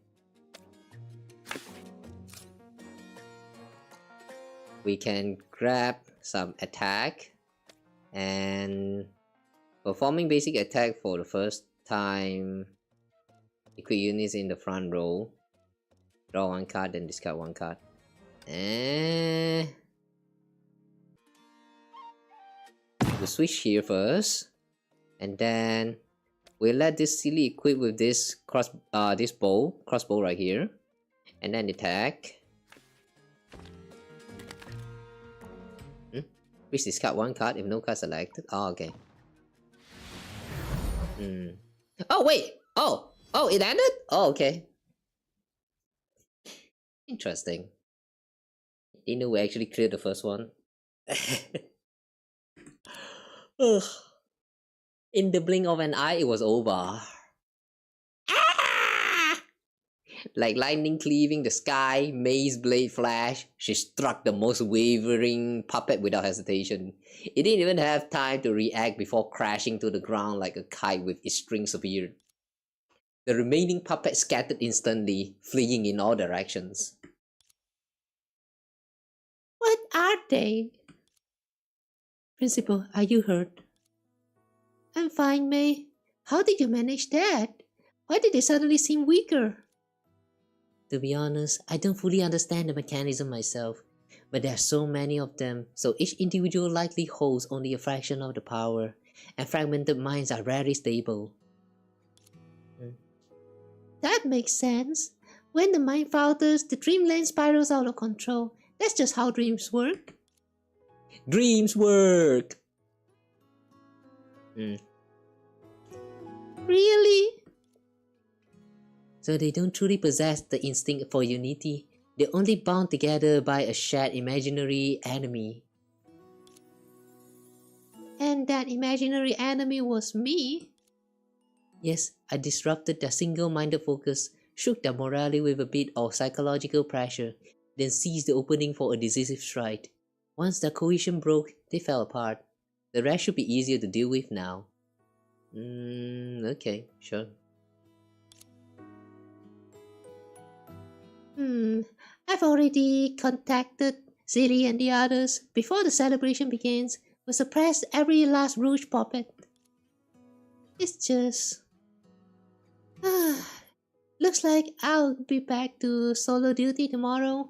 We can grab some attack and performing basic attack for the first time. Equip units in the front row. Draw 1 card, then discard 1 card. We'll switch here first, and then we'll let this silly equip with this crossbow right here, and then attack. Please discard 1 card if no card selected. Oh, okay. Oh wait! Oh, it ended? Oh, okay. Interesting. Didn't know we actually cleared the first one. Ugh. In the blink of an eye, it was over. Ah! Like lightning cleaving the sky, Mei's blade flash, she struck the most wavering puppet without hesitation. It didn't even have time to react before crashing to the ground like a kite with its string severed. The remaining puppets scattered instantly, fleeing in all directions. What are they? Principal, are you hurt? I'm fine, Mei. How did you manage that? Why did they suddenly seem weaker? To be honest, I don't fully understand the mechanism myself, but there are so many of them, so each individual likely holds only a fraction of the power, and fragmented minds are rarely stable. That makes sense. When the mind falters, the dreamland spirals out of control. That's just how dreams work. Dreams work! Really? So they don't truly possess the instinct for unity. They're only bound together by a shared imaginary enemy. And that imaginary enemy was me? Yes, I disrupted their single-minded focus, shook their morale with a bit of psychological pressure, then seized the opening for a decisive strike. Once their cohesion broke, they fell apart. The rest should be easier to deal with now. Okay, sure. I've already contacted Zilly and the others. Before the celebration begins, we'll suppress every last rouge puppet. It's just... looks like I'll be back to solo duty tomorrow.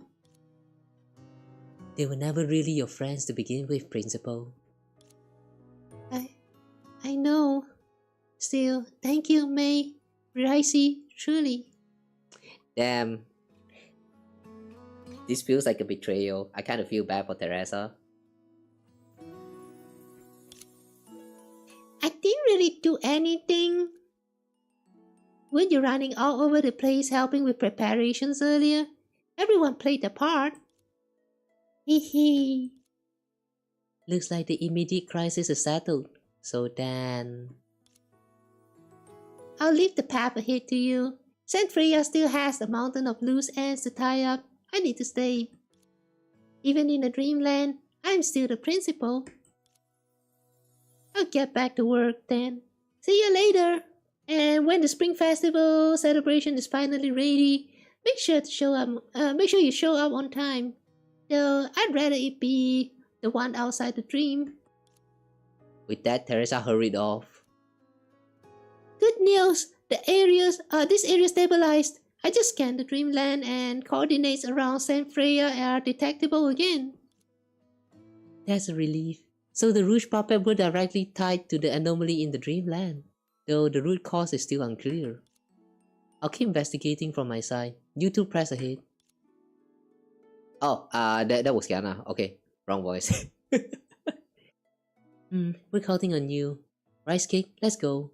They were never really your friends to begin with, Principal. I know. Still, thank you, Mei. Ricey, truly. Damn. This feels like a betrayal. I kind of feel bad for Teresa. I didn't really do anything. Weren't you running all over the place helping with preparations earlier? Everyone played their part. Hehe. Looks like the immediate crisis is settled. So then... I'll leave the path ahead to you. Saint Freya still has a mountain of loose ends to tie up. I need to stay. Even in the dreamland, I'm still the principal. I'll get back to work then. See you later. And when the spring festival celebration is finally ready, make sure you show up on time. Though I'd rather it be the one outside the dream. With that, Teresa hurried off. Good news! This area stabilized. I just scanned the dreamland and coordinates around Saint Freya are detectable again. That's a relief. So the rouge puppet were directly tied to the anomaly in the dreamland, though the root cause is still unclear. I'll keep investigating from my side. You two press ahead. Oh, that was Kiana. Okay, wrong voice. We're counting on you. Rice Cake, let's go.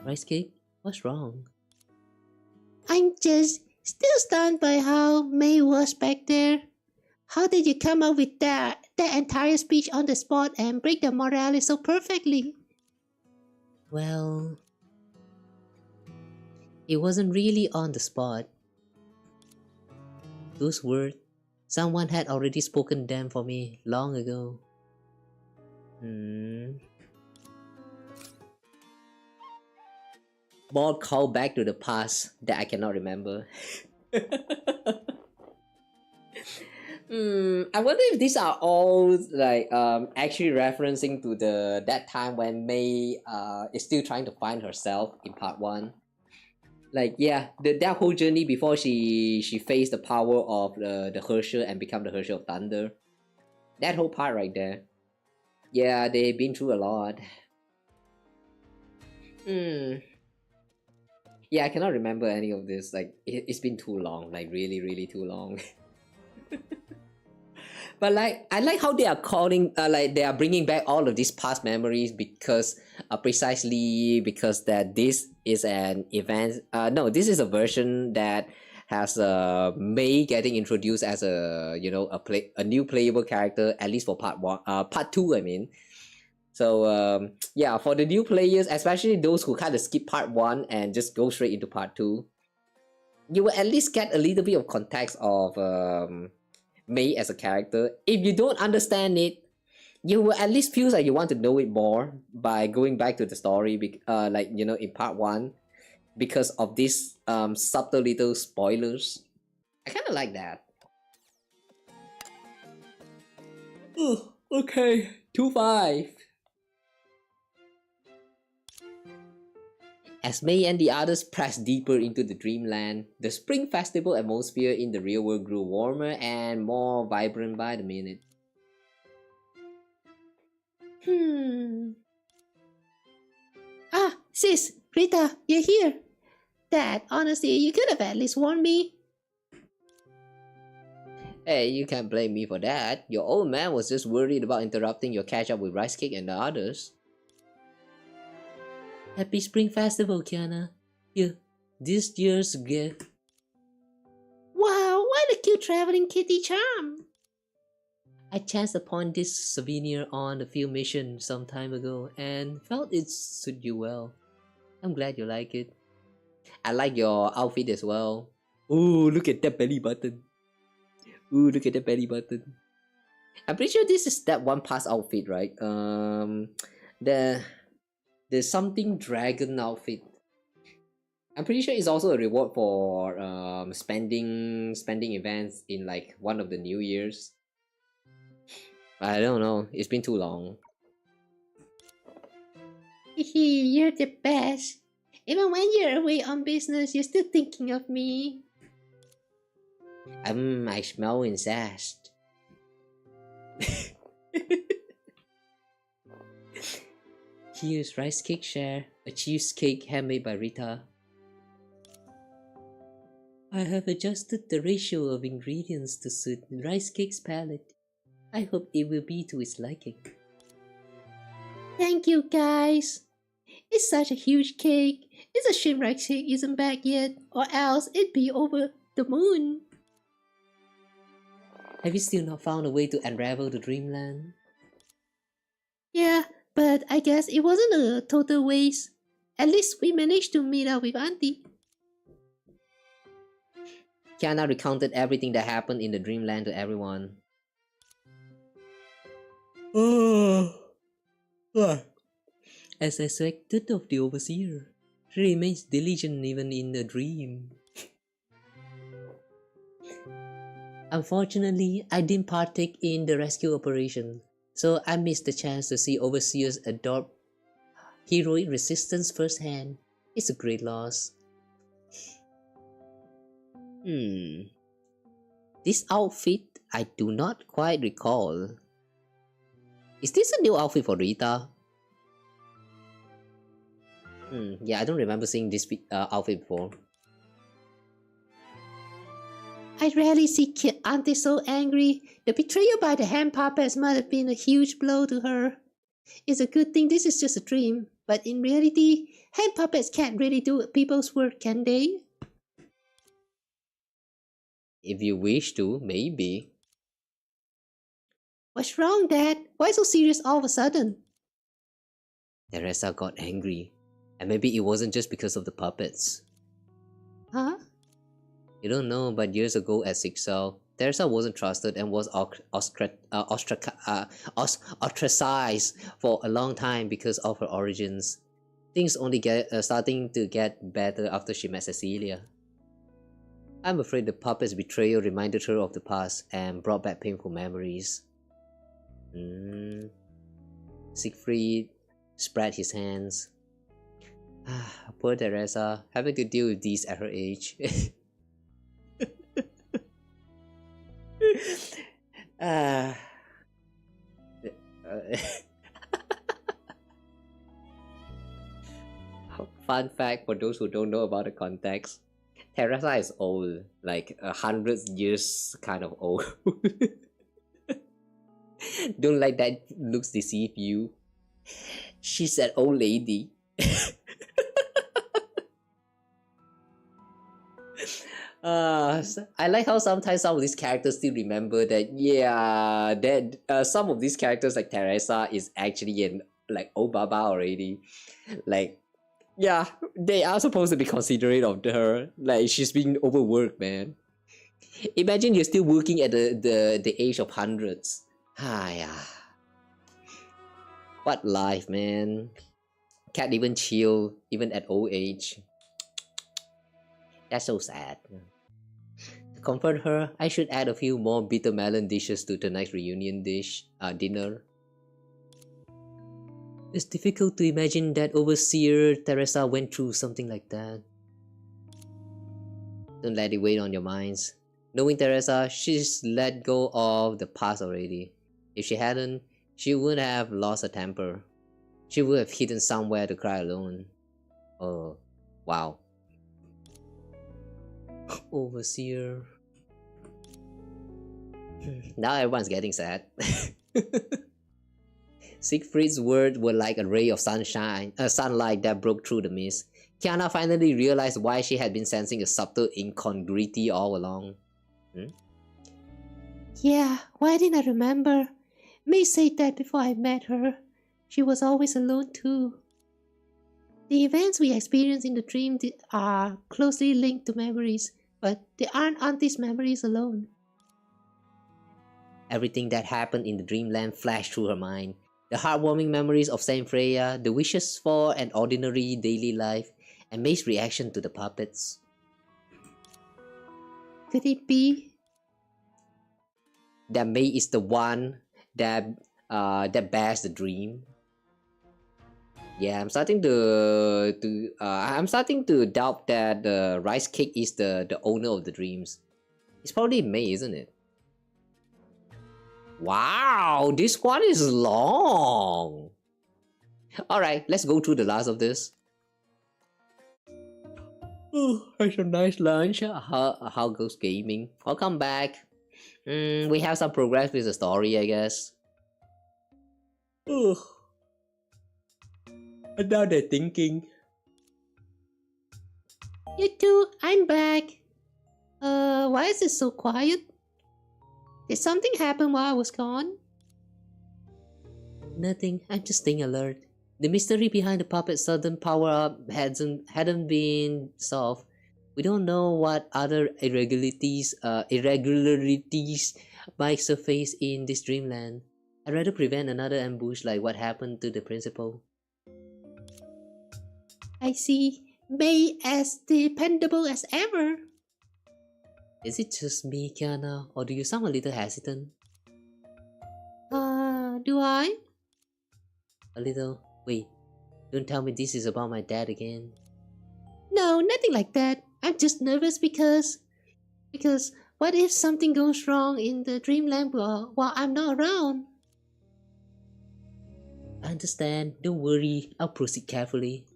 Rice Cake, what's wrong? I'm just still stunned by how Mei was back there. How did you come up with that entire speech on the spot and break the morale so perfectly? Well, it wasn't really on the spot. Those words, someone had already spoken them for me long ago. More call back to the past that I cannot remember. I wonder if these are all like actually referencing to that time when Mei is still trying to find herself in part 1. Like yeah, that whole journey before she faced the power of the Herrscher and become the Herrscher of Thunder. That whole part right there. Yeah, they've been through a lot. Yeah, I cannot remember any of this. Like it's been too long, like really too long. But like I like how they are calling like they are bringing back all of these past memories because precisely because that this is an event no, this is a version that has Mei getting introduced as a a new playable character, at least for part 2 I mean. So yeah, for the new players, especially those who kind of skip part 1 and just go straight into part 2, you will at least get a little bit of context of Mei as a character. If you don't understand it, you will at least feel like you want to know it more by going back to the story, like in part 1, because of these subtle little spoilers. I kind of like that. Oh, okay, 2-5. As Mei and the others pressed deeper into the dreamland, the spring festival atmosphere in the real world grew warmer and more vibrant by the minute. Ah, sis, Rita, you're here. Dad, honestly, you could have at least warned me. Hey, you can't blame me for that. Your old man was just worried about interrupting your catch up with Rice Cake and the others. Happy Spring Festival, Kiana. Here, this year's gift. Wow, what a cute traveling kitty charm! I chanced upon this souvenir on a field mission some time ago and felt it suited you well. I'm glad you like it. I like your outfit as well. Oh, look at that belly button. Ooh, look at that belly button. I'm pretty sure this is that one past outfit, right? The something dragon outfit. I'm pretty sure it's also a reward for spending events in like one of the New Year's. I don't know. It's been too long. You're the best. Even when you're away on business, you're still thinking of me. I smell incest. Here's rice cake share, a cheesecake handmade by Rita. I have adjusted the ratio of ingredients to suit rice cake's palate. I hope it will be to its liking. Thank you, guys. It's such a huge cake. It's a shame rice cake isn't back yet, or else it'd be over the moon. Have you still not found a way to unravel the dreamland? Yeah, but I guess it wasn't a total waste. At least we managed to meet up with Auntie. Kiana recounted everything that happened in the dreamland to everyone. As expected of the overseer, she remains diligent even in a dream. Unfortunately, I didn't partake in the rescue operation, so I missed the chance to see Overseer's adored heroic resistance firsthand. It's a great loss. This outfit I do not quite recall. Is this a new outfit for Rita? Yeah, I don't remember seeing this outfit before. I rarely see Auntie so angry. The betrayal by the hand puppets might have been a huge blow to her. It's a good thing this is just a dream, but in reality, hand puppets can't really do people's work, can they? If you wish to, maybe. What's wrong, Dad? Why so serious all of a sudden? Teresa got angry, and maybe it wasn't just because of the puppets. Huh? You don't know, but years ago at Sixel, Teresa wasn't trusted and was ostracized for a long time because of her origins. Things only starting to get better after she met Cecilia. I'm afraid the puppet's betrayal reminded her of the past and brought back painful memories. Siegfried spread his hands. Poor Teresa, having to deal with these at her age. Fun fact for those who don't know about the context, Teresa is old, like 100 years kind of old. Don't let that looks deceive you. She's an old lady. I like how sometimes some of these characters still remember that, yeah, that some of these characters like Teresa is actually an like old baba already. Like, yeah, they are supposed to be considerate of her. Like, she's being overworked, man. Imagine you're still working at the age of hundreds. Yeah. What life, man. Can't even chill, even at old age. That's so sad. To comfort her, I should add a few more bitter melon dishes to tonight's reunion dinner. It's difficult to imagine that overseer Teresa went through something like that. Don't let it weigh on your minds. Knowing Teresa, she's let go of the past already. If she hadn't, she would have lost her temper. She would have hidden somewhere to cry alone. Oh, wow. Overseer. Now everyone's getting sad. Siegfried's words were like a ray of sunlight that broke through the mist. Kiana finally realized why she had been sensing a subtle incongruity all along. Yeah, why didn't I remember? Mei said that before I met her. She was always alone too. The events we experience in the dream are closely linked to memories, but they aren't Auntie's memories alone. Everything that happened in the dreamland flashed through her mind. The heartwarming memories of Saint Freya, the wishes for an ordinary daily life, and Mei's reaction to the puppets. Could it be that Mei is the one that bears the dream? Yeah, I'm starting to doubt that the rice cake is the owner of the dreams. It's probably Mei, isn't it? Wow, this one is long. Alright, let's go through the last of this. Oh, that's a nice lunch. How goes gaming? Welcome back. We have some progress with the story, I guess. Oh. And now they're thinking. you two? I'm back. Why is it so quiet? Did something happen while I was gone? Nothing. I'm just staying alert. The mystery behind the puppet's sudden power-up hadn't been solved. We don't know what other irregularities might surface in this dreamland. I'd rather prevent another ambush like what happened to the principal. I see. Mei as dependable as ever. Is it just me, Kiana, or do you sound a little hesitant? Do I? A little. Wait, don't tell me this is about my dad again. No, nothing like that. I'm just nervous because what if something goes wrong in the dreamland while I'm not around? I understand. Don't worry. I'll proceed carefully.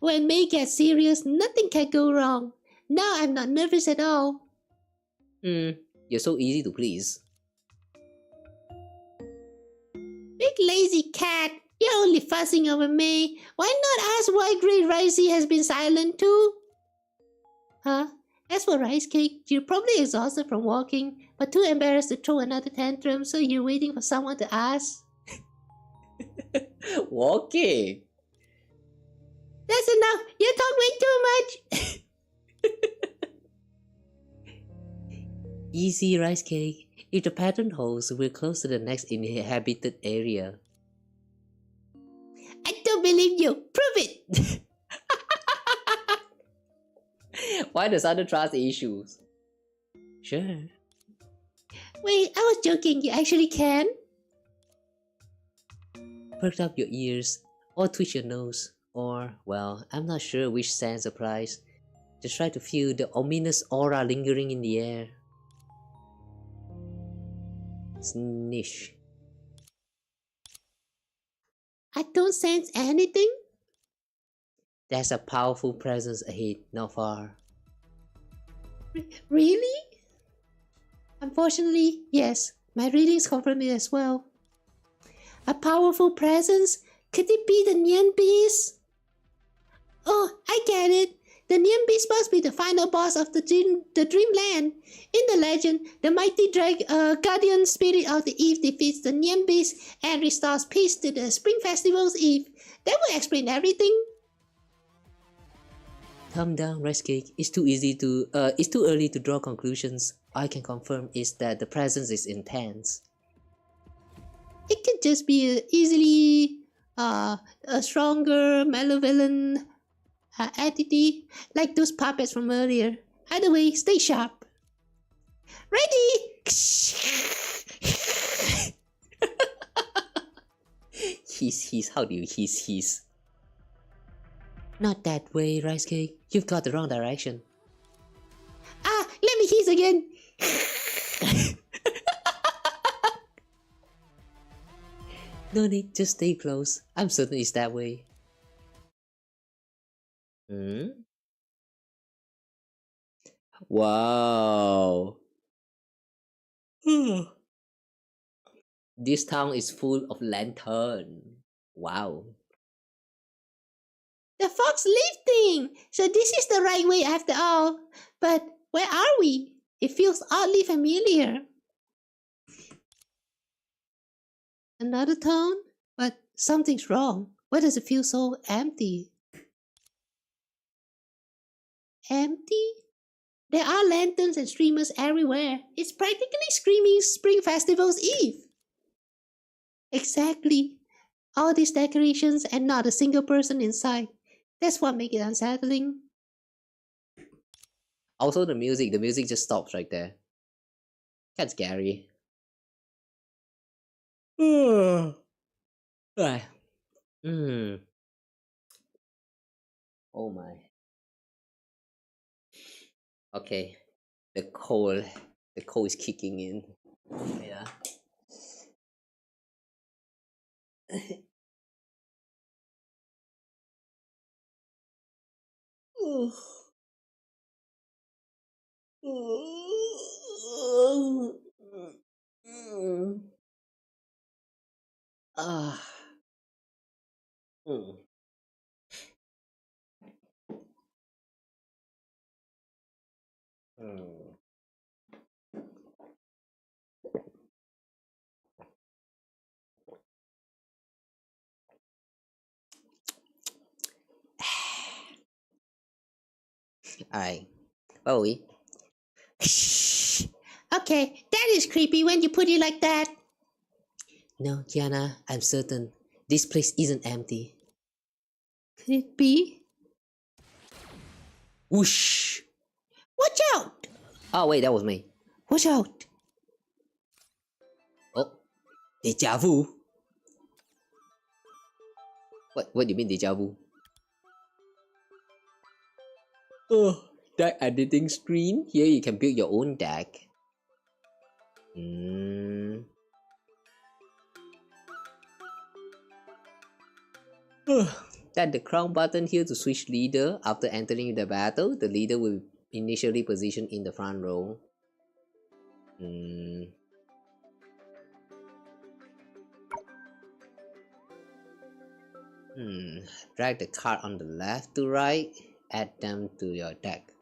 When Mei gets serious, nothing can go wrong. Now I'm not nervous at all. You're so easy to please. Big lazy cat, you're only fussing over Mei. Why not ask why Great Ricey has been silent too? Huh? As for Rice Cake, you're probably exhausted from walking, but too embarrassed to throw another tantrum, so you're waiting for someone to ask. Walking? That's enough! You talk way too much! Easy rice cake. If the pattern holds, we're close to the next inhabited area. I don't believe you. Prove it. Why does other trust issues? Sure. Wait, I was joking. You actually can? Perk up your ears, or twitch your nose, or, well, I'm not sure which sense applies. Just try to feel the ominous aura lingering in the air. Snish. I don't sense anything. There's a powerful presence ahead, not far. Really? Unfortunately, yes. My readings confirm it as well. A powerful presence? Could it be the Nian Beast? Oh, I get it. The Nian Beast must be the final boss of the Dreamland. In the legend, the mighty guardian spirit of the Eve defeats the Nian Beast and restores peace to the Spring Festival's Eve. That will explain everything. Calm down, Rice Cake. It's too early to draw conclusions. All I can confirm is that the presence is intense. It could just be easily a stronger, malevolent entity, like those puppets from earlier. Either way, stay sharp. Ready? Hiss. How do you hiss? Not that way, Rice Cake. You've got the wrong direction. Let me hiss again. No need, just stay close. I'm certain it's that way. Wow. This town is full of lantern. Wow. The fog's lifting! So this is the right way after all. But where are we? It feels oddly familiar. Another town? But something's wrong. Why does it feel so empty? Empty? There are lanterns and streamers everywhere. It's practically screaming Spring Festival's Eve. Exactly. All these decorations and not a single person inside. That's what makes it unsettling. Also the music just stops right there. That's scary. Oh my. Okay. The cold is kicking in. Yeah. Alright. Where are we? Okay, that is creepy when you put it like that. No, Kiana, I'm certain. This place isn't empty. Could it be? Whoosh! Watch out! Oh wait, that was me. Watch out! Oh. Deja vu? What do you mean deja vu? Oh, deck editing screen. Here you can build your own deck. Tap the crown button here to switch leader. After entering the battle, the leader will initially position in the front row. Drag the card on the left to right. Add them to your deck.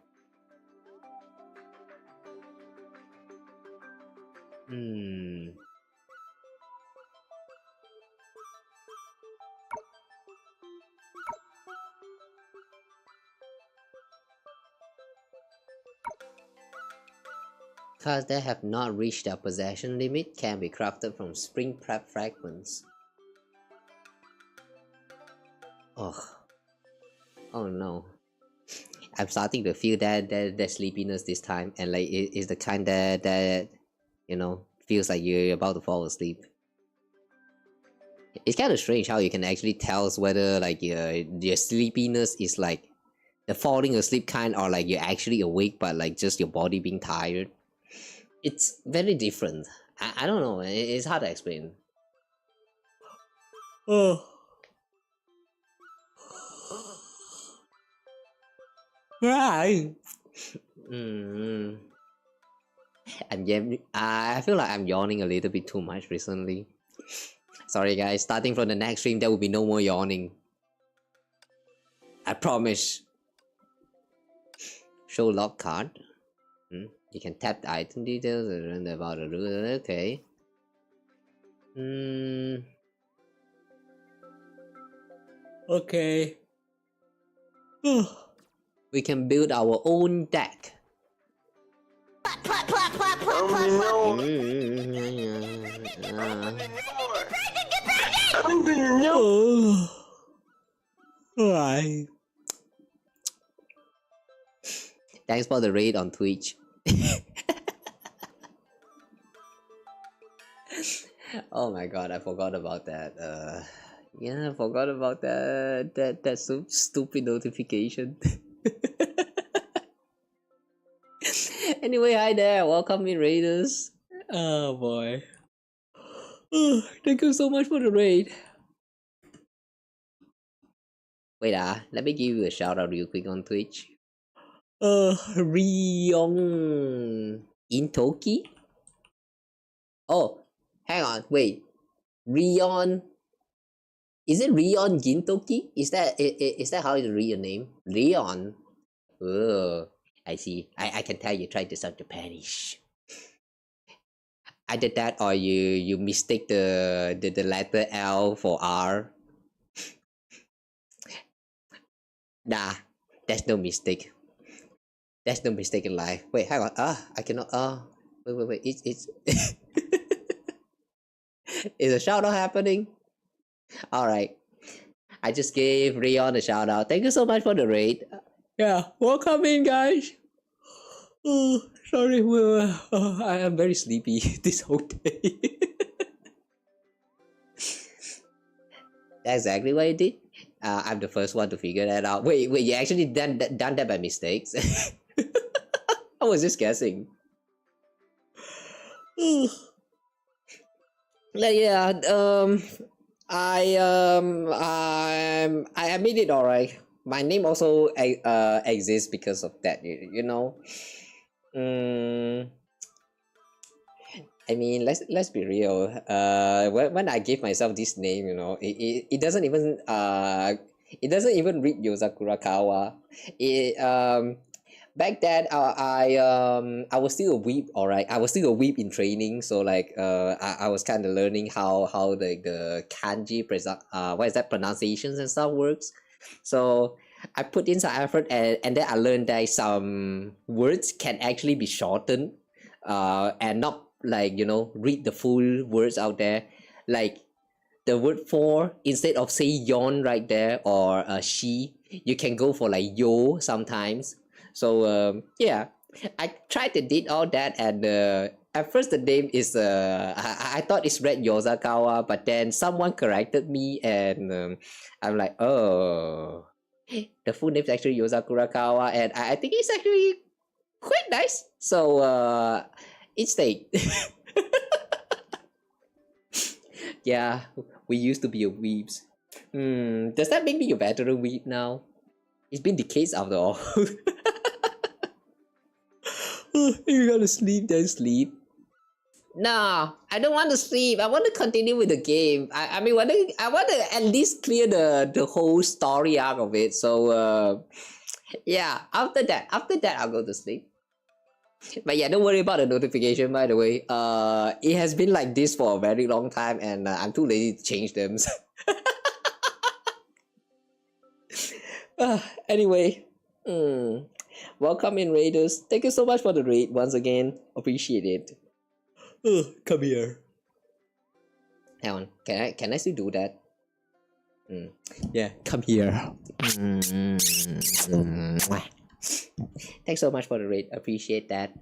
cards that have not reached their possession limit can be crafted from spring prep fragments. Oh no. I'm starting to feel that sleepiness this time, and like it's the kind that you know feels like you're about to fall asleep. It's kind of strange how you can actually tell whether like your sleepiness is like the falling asleep kind, or like you're actually awake but like just your body being tired. It's very different. I don't know. It's hard to explain. Oh. Right. I feel like I'm yawning a little bit too much recently. Sorry guys, starting from the next stream there will be no more yawning. I promise. Show log card. You can tap the item details and about the route. Okay. Okay. We can build our own deck. Alright. Thanks for the raid on Twitch. Oh my god, I forgot about that. Yeah, I forgot about that stupid notification. Anyway, hi there, welcome in raiders. Oh boy. Thank you so much for the raid. Wait, let me give you a shout out real quick on Twitch. Ryong Intoki? Oh, hang on, wait. Rion. Is it Rion Gintoki? Is that how you read your name? Rion. Oh, I see. I can tell you tried to sound Japanish. Either that or you mistake the letter L for R. Nah, that's no mistake. That's no mistake in life. Wait, hang on. I cannot. Wait. It's is a shout out happening? Alright. I just gave Rion a shout out. Thank you so much for the raid. Yeah, welcome in, guys. Oh, sorry, I am very sleepy this whole day. That's exactly what I did. I'm the first one to figure that out. Wait, you actually done that by mistakes? I was just guessing. Yeah, I made it alright. My name also exists because of that. You know. I mean, let's be real. When I gave myself this name, you know, it doesn't even read Yosakurakawa. Back then I was still a weeb, alright. I was still a weeb in training, so like I was kind of learning how the kanji pronunciations and stuff works. So I put in some effort, and then I learned that some words can actually be shortened and not like, you know, read the full words out there. Like the word for, instead of say yon right there or she, you can go for like yo sometimes. So yeah, I tried to did all that, and at first the name is I thought it's read Yosakawa, but then someone corrected me, and I'm like, oh, the full name is actually Yosakurakawa, and I think it's actually quite nice. So it stayed. Yeah, we used to be a weebs. Does that make me a better weeb now? It's been decades after all. If you gotta sleep, then sleep. Nah, I don't want to sleep. I want to continue with the game. I mean, I want to at least clear the whole story arc of it. So yeah, after that I'll go to sleep. But yeah, don't worry about the notification, by the way. It has been like this for a very long time, and I'm too lazy to change them. Anyway, Welcome in, Raiders. Thank you so much for the raid once again. Appreciate it. Come here. Hang on. Can I still do that? Yeah, come here. Thanks so much for the raid. Appreciate that.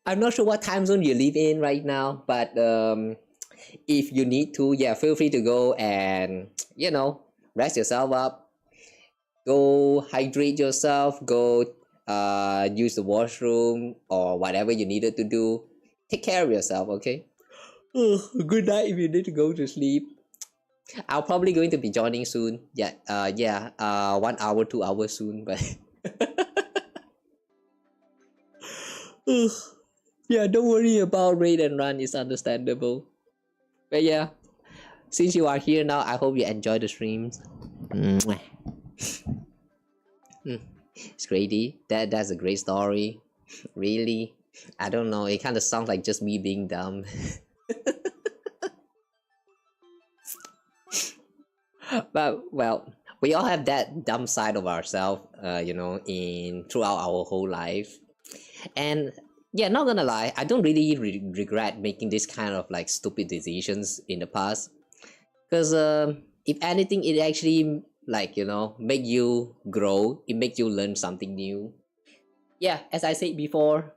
I'm not sure what time zone you live in right now, but if you need to, yeah, feel free to go and rest yourself up. Go hydrate yourself. Go use the washroom or whatever you needed to do. Take care of yourself, okay? Good night if you need to go to sleep. I'm probably going to be joining soon. 1 hour, 2 hours soon, but yeah, don't worry about raid and run. It's understandable. But yeah, since you are here now, I hope you enjoy the streams. It's crazy. That's a great story. Really, I don't know. It kind of sounds like just me being dumb. But well, we all have that dumb side of ourselves, in throughout our whole life. And yeah, not gonna lie, I don't really regret making this kind of like stupid decisions in the past. Because if anything, it actually make you grow. It makes you learn something new. Yeah, as I said before,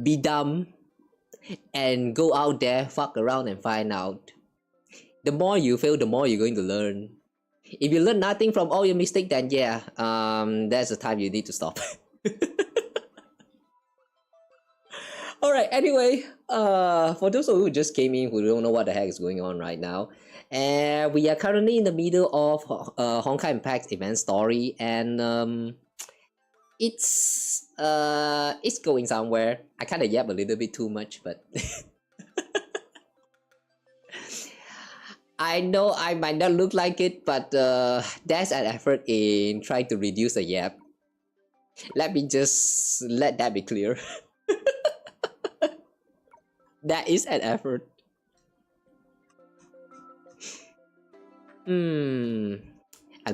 be dumb and go out there, fuck around and find out. The more you fail, the more you're going to learn. If you learn nothing from all your mistakes, then yeah, that's the time you need to stop. Alright, anyway, for those of you who just came in who don't know what the heck is going on right now, and we are currently in the middle of Honkai Impact event story, and it's going somewhere. I kind of yap a little bit too much, but I know I might not look like it, but there's an effort in trying to reduce the yap. Let me just let that be clear. That is an effort. I'm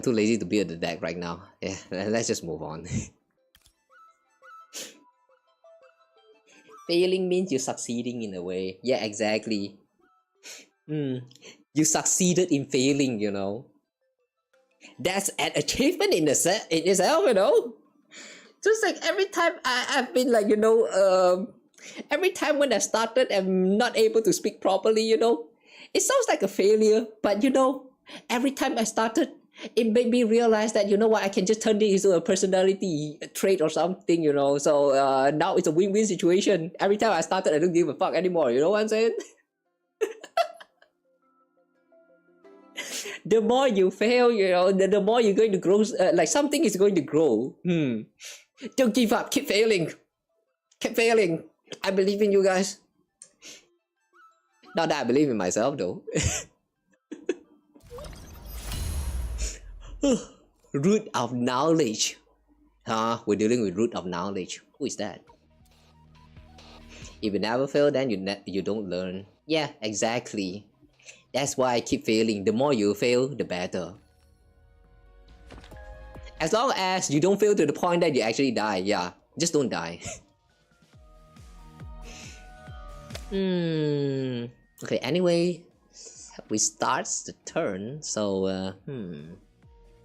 too lazy to build the deck right now. Yeah, let's just move on. Failing means you're succeeding in a way. Yeah, exactly. You succeeded in failing, That's an achievement in itself, Just like every time I've been like, every time when I started I'm not able to speak properly, it sounds like a failure, but every time I started, it made me realize that I can just turn this into a personality trait or something, so now it's a win-win situation. Every time I started, I don't give a fuck anymore, you know what I'm saying? The more you fail, the more you're going to grow, like something is going to grow. Don't give up, keep failing. I believe in you guys. Not that I believe in myself though. Root of knowledge. We're dealing with root of knowledge. Who is that? If you never fail, then you don't learn. Yeah, exactly. That's why I keep failing. The more you fail, the better. As long as you don't fail to the point that you actually die, yeah, just don't die. Okay, anyway, we start the turn, so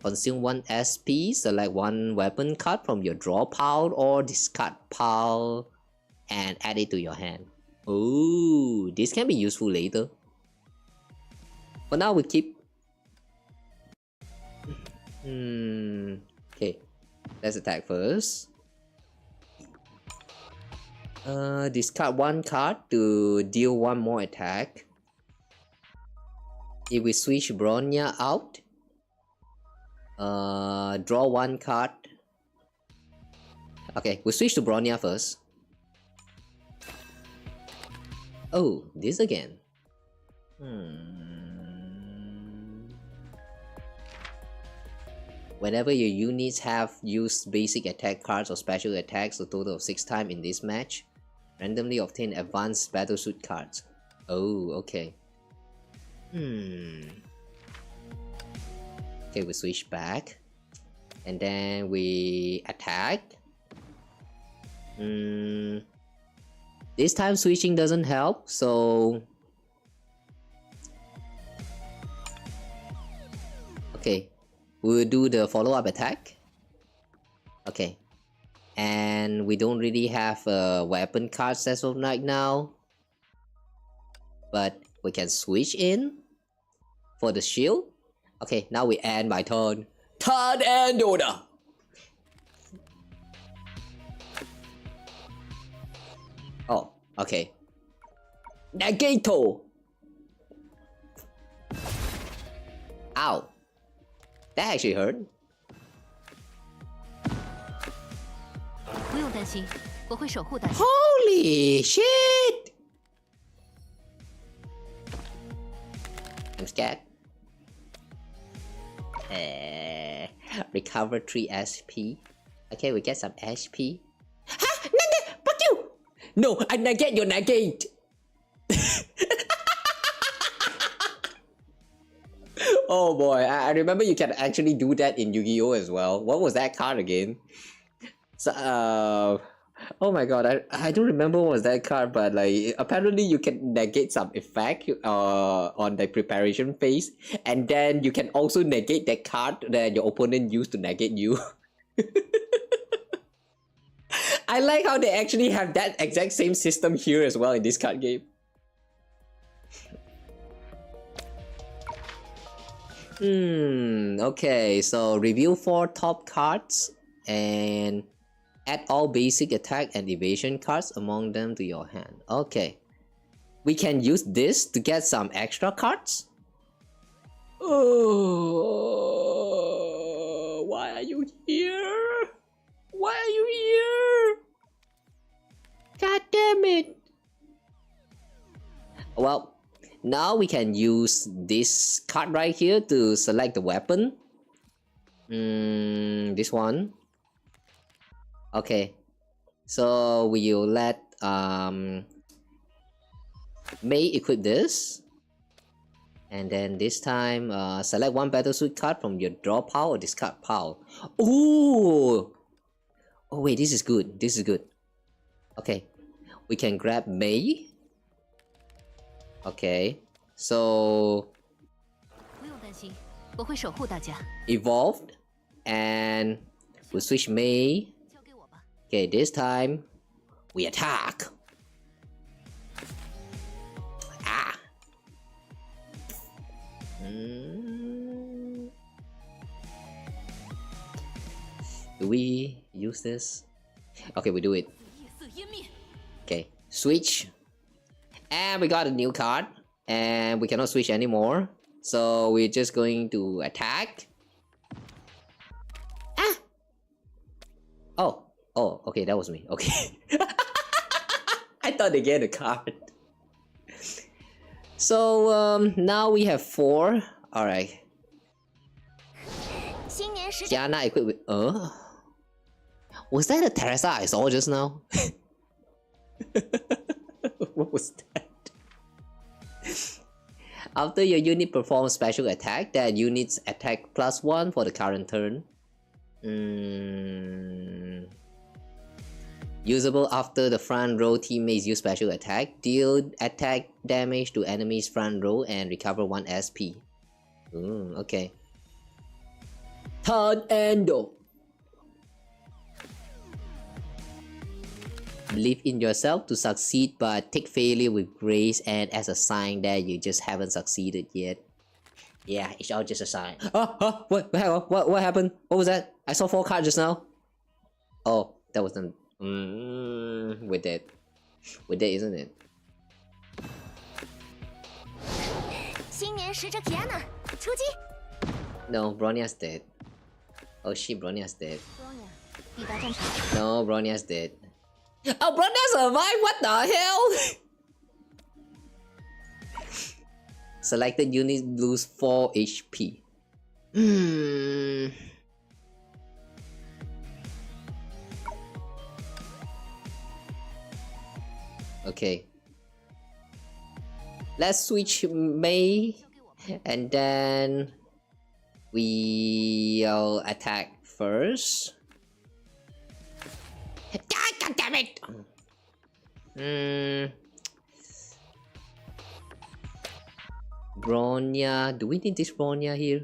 consume 1 SP, select 1 weapon card from your draw pile or discard pile and add it to your hand. Ooh, this can be useful later. For now, we keep. Okay, let's attack first. Discard 1 card to deal 1 more attack. If we switch Bronya out, draw 1 card. Okay, we switch to Bronya first. Oh, this again. Whenever your units have used basic attack cards or special attacks a total of 6 times in this match, randomly obtain advanced battlesuit cards. Oh, okay. Okay, we switch back. And then we attack. This time switching doesn't help, so... Okay, we'll do the follow-up attack. Okay. And we don't really have weapon cards as of right now. But we can switch in for the shield. Okay, now we end my turn. Turn and order! Oh, okay. Nagato! Ow. That actually hurt. 不用担心，我会守护大家。 Holy shit! I'm scared. Recover 3 SP. Okay, we get some HP. Ha! Nanda! Fuck you! No, I negate your negate! Oh boy, I remember you can actually do that in Yu-Gi-Oh! As well. What was that card again? So, oh my god, I don't remember what was that card, but like apparently you can negate some effect on the preparation phase, and then you can also negate that card that your opponent used to negate you. I like how they actually have that exact same system here as well in this card game. Okay, so review 4 top cards and add all basic attack and evasion cards among them to your hand. Okay. We can use this to get some extra cards? Oh, why are you here? Why are you here? God damn it. Well, now we can use this card right here to select the weapon. This one. Okay, so we'll let Mei equip this, and then this time select one battlesuit card from your draw pile or discard pile. Ooh! Oh wait, this is good. This is good. Okay, we can grab Mei. Okay, so 不用担心，我会守护大家。 evolved, and we'll switch Mei. Okay, this time we attack. Ah. Do we use this? Okay, we do it. Okay, switch. And we got a new card. And we cannot switch anymore. So we're just going to attack. Ah! Oh. Oh, okay, that was me. Okay. I thought they get a card. So, now we have 4. Alright. Kiana equipped with... Was that a Teresa I saw just now? What was that? After your unit performs special attack, that unit's attack +1 for the current turn. Usable after the front row teammates use special attack. Deal attack damage to enemy's front row and recover 1 SP. Okay. Turn Endo. Believe in yourself to succeed, but take failure with grace and as a sign that you just haven't succeeded yet. Yeah, it's all just a sign. What happened? What was that? I saw 4 cards just now. Oh, that was them. We're dead. We're dead, isn't it? 新年使者 Kiana 出击。 No, Bronya's dead. Oh shit, Bronya's dead. 抵达战场。 No, Bronya's dead. Oh, Bronya survived? What the hell? Selected units lose 4 HP. Okay. Let's switch Mei, and then we'll attack first. God damn it! Bronya. Do we need this Bronya here?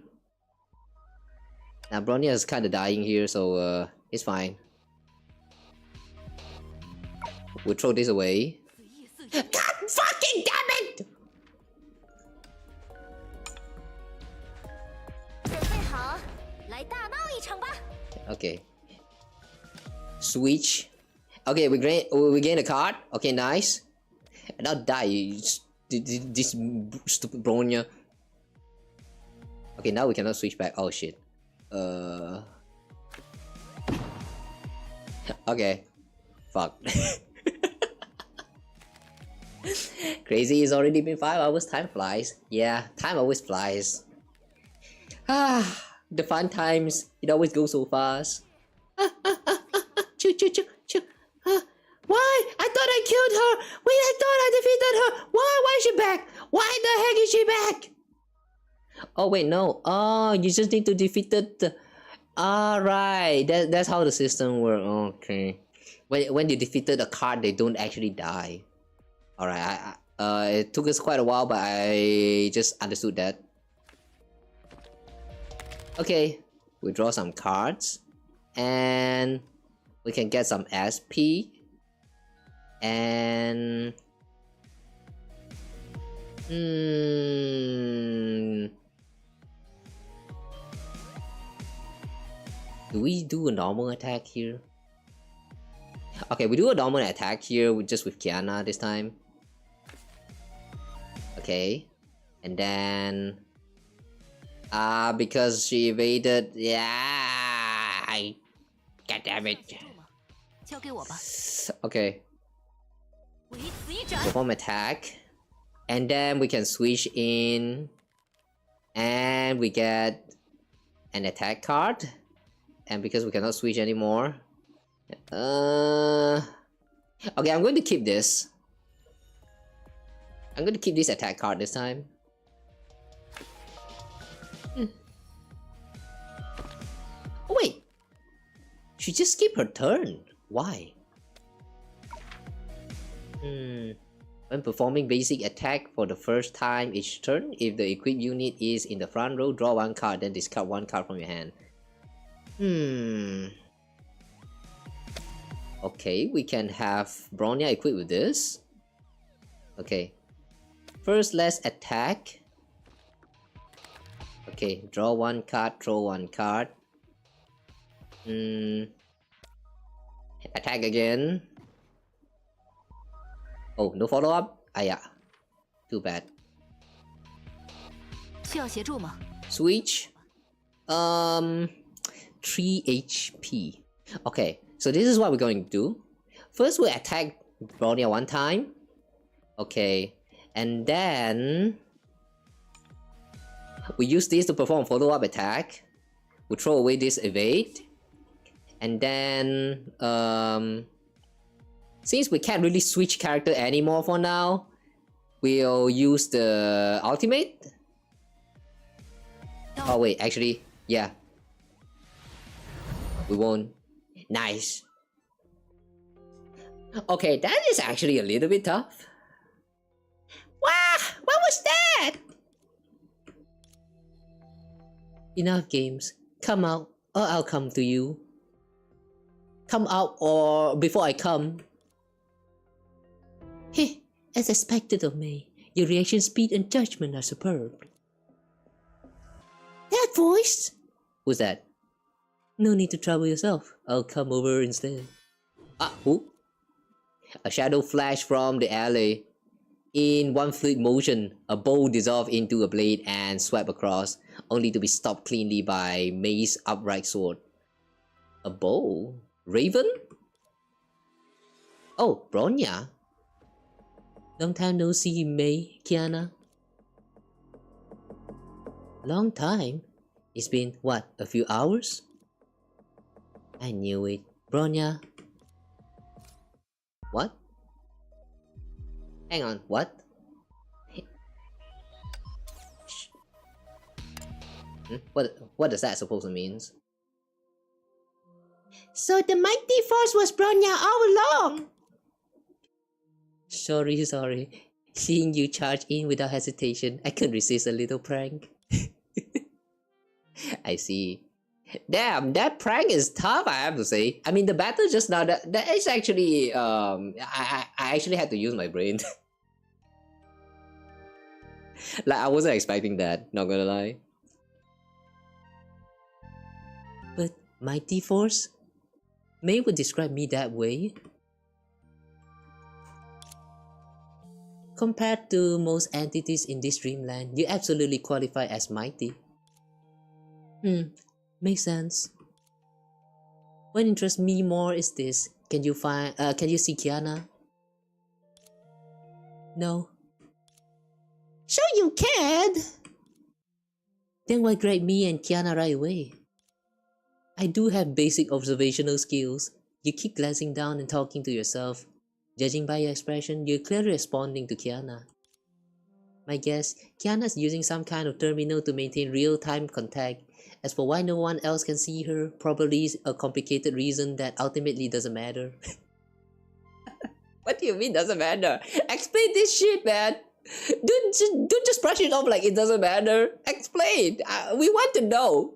Now Bronya is kind of dying here, so it's fine. We'll throw this away. God fucking damn it! Okay. Switch. Okay, we gain a card. Okay, nice. Now die. This stupid Bronya. Okay, now we cannot switch back. Oh shit. Okay. Fuck. Crazy, it's already been 5 hours. Time flies. Yeah, time always flies. The fun times, it always goes so fast. Why? I thought I killed her. Wait, I thought I defeated her. Why is she back? Why the heck is she back? Oh wait, no. Oh, you just need to defeat the... Alright, that's how the system works. Okay. When you defeated a card, they don't actually die. Alright, it took us quite a while, but I just understood that. Okay, we draw some cards. And we can get some SP. And... Do we do a normal attack here? Okay, we do a normal attack here just with Kiana this time. Okay. And then... because she evaded... Yeah! God damn it. Okay. Perform attack. And then we can switch in. And we get an attack card. And because we cannot switch anymore. Okay, I'm going to keep this. I'm going to keep this attack card this time. Oh wait! She just skipped her turn. Why? When performing basic attack for the first time each turn, if the equipped unit is in the front row, draw 1 card, then discard 1 card from your hand. Okay, we can have Bronya equipped with this. Okay. First, let's attack. Okay, draw 1 card, throw 1 card. Attack again. Oh, no follow-up? Ah, yeah. Too bad. Switch. 3 HP. Okay, so this is what we're going to do. First, we attack Bronya 1 time. Okay, and then we use this to perform follow-up attack. We throw away this evade. And then, since we can't really switch character anymore for now, we'll use the ultimate. Oh wait, actually, yeah. We won. Nice. Okay, that is actually a little bit tough. Wow, what was that? Enough games. Come out, or I'll come to you. Come out, or before I come. Heh, as expected of me, your reaction speed and judgment are superb. That voice? Who's that? No need to trouble yourself. I'll come over instead. Ah, who? A shadow flashed from the alley. In one fluid motion, a bow dissolved into a blade and swept across, only to be stopped cleanly by Mei's upright sword. A bow? Raven? Oh, Bronya. Long time no see, Mei, Kiana. Long time? It's been, what, a few hours? I knew it. Bronya. What? Hang on, what? What does that supposed to mean? So the mighty force was Bronya all along. Sorry. Seeing you charge in without hesitation, I couldn't resist a little prank. I see. Damn, that prank is tough, I have to say. I mean, the battle just now, that is actually, I actually had to use my brain. Like, I wasn't expecting that, not gonna lie. But mighty force? Mei would describe me that way. Compared to most entities in this dreamland, you absolutely qualify as mighty. Makes sense. What interests me more is this. Can you see Kiana? No. Sure you can! Then why grab me and Kiana right away? I do have basic observational skills. You keep glancing down and talking to yourself. Judging by your expression, you're clearly responding to Kiana. My guess, Kiana's using some kind of terminal to maintain real-time contact. As for why no one else can see her, probably a complicated reason that ultimately doesn't matter. What do you mean doesn't matter? Explain this shit, man! Don't just brush it off like it doesn't matter. Explain! We want to know!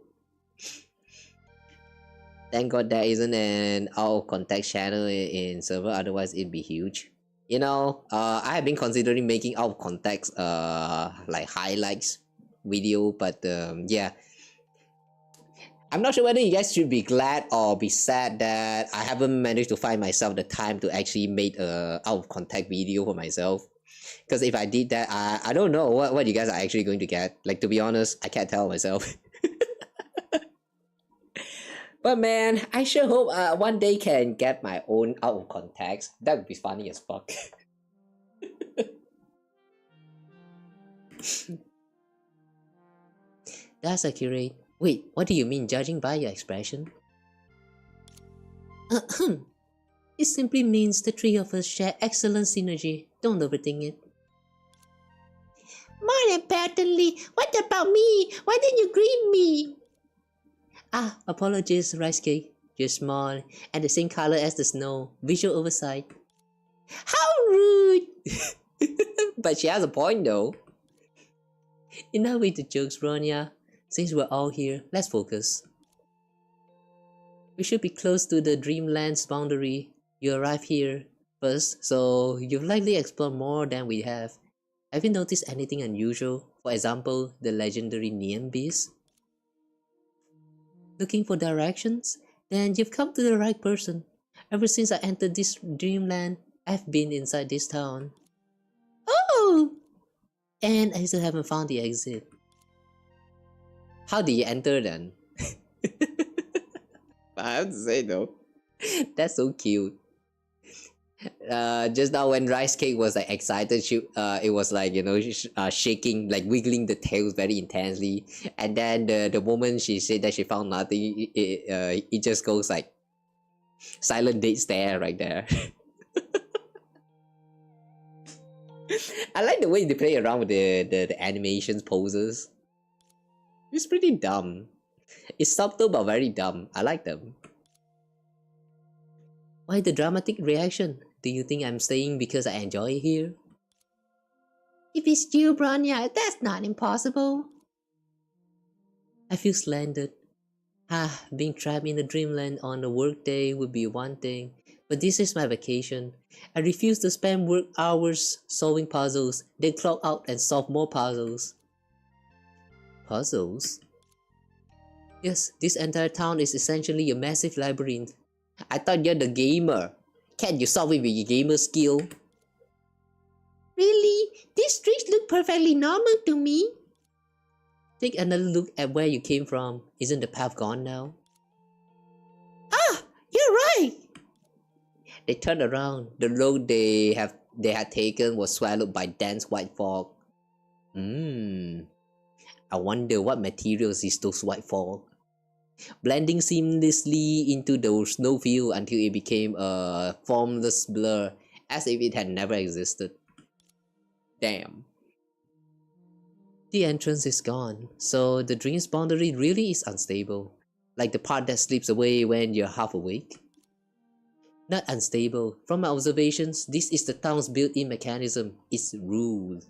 Thank God there isn't an out of context channel in server, otherwise it'd be huge. You know, I have been considering making out of context like highlights video, but yeah. I'm not sure whether you guys should be glad or be sad that I haven't managed to find myself the time to actually make a out of context video for myself. Because if I did that, I don't know what you guys are actually going to get. Like, to be honest, I can't tell myself. But man, I sure hope one day can get my own out of context. That would be funny as fuck. That's accurate. Wait, what do you mean judging by your expression? It simply means the three of us share excellent synergy. Don't overthink it. More importantly, what about me? Why didn't you greet me? Apologies, Rice Cake. You're small and the same color as the snow. Visual oversight. How rude! But she has a point though. Enough with the jokes, Bronya. Since we're all here, let's focus. We should be close to the Dreamland's boundary. You arrived here first, so you've likely explored more than we have. Have you noticed anything unusual? For example, the legendary neon beast? Looking for directions? Then you've come to the right person. Ever since I entered this dreamland, I've been inside this town. Oh! And I still haven't found the exit. How did you enter then? I have to say though, that's so cute. Just now when Rice Cake was like excited, it was like, you know, shaking, like wiggling the tails very intensely, and then the moment she said that she found nothing, it just goes like silent dead stare right there. I like the way they play around with the animations poses. It's pretty dumb. It's subtle but very dumb. I like them. Why the dramatic reaction? Do you think I'm staying because I enjoy it here? If it's you, Bronya, that's not impossible. I feel slandered. Being trapped in a dreamland on a workday would be one thing, but this is my vacation. I refuse to spend work hours solving puzzles, then clock out and solve more puzzles. Puzzles? Yes, this entire town is essentially a massive labyrinth. I thought you're the gamer. Can't you solve it with your gamer skill? Really? These streets look perfectly normal to me. Take another look at where you came from. Isn't the path gone now? You're right! They turned around. The road they had taken was swallowed by dense white fog. I wonder what materials is those white fog. Blending seamlessly into the snowfield until it became a formless blur, as if it had never existed. Damn. The entrance is gone, so the dream's boundary really is unstable. Like the part that slips away when you're half awake. Not unstable. From my observations, this is the town's built-in mechanism. It's ruled.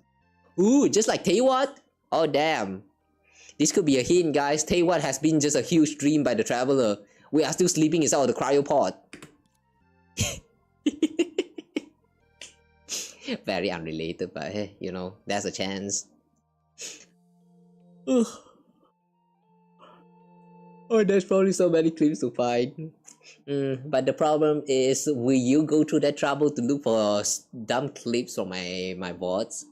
Ooh, just like Taiwan? Oh damn. This could be a hint, guys. Taiwan has been just a huge dream by the traveler. We are still sleeping inside of the cryopod. Very unrelated, but hey, you know, there's a chance. Oh, there's probably so many clips to find. But the problem is, will you go through that trouble to look for dumb clips from my VODs?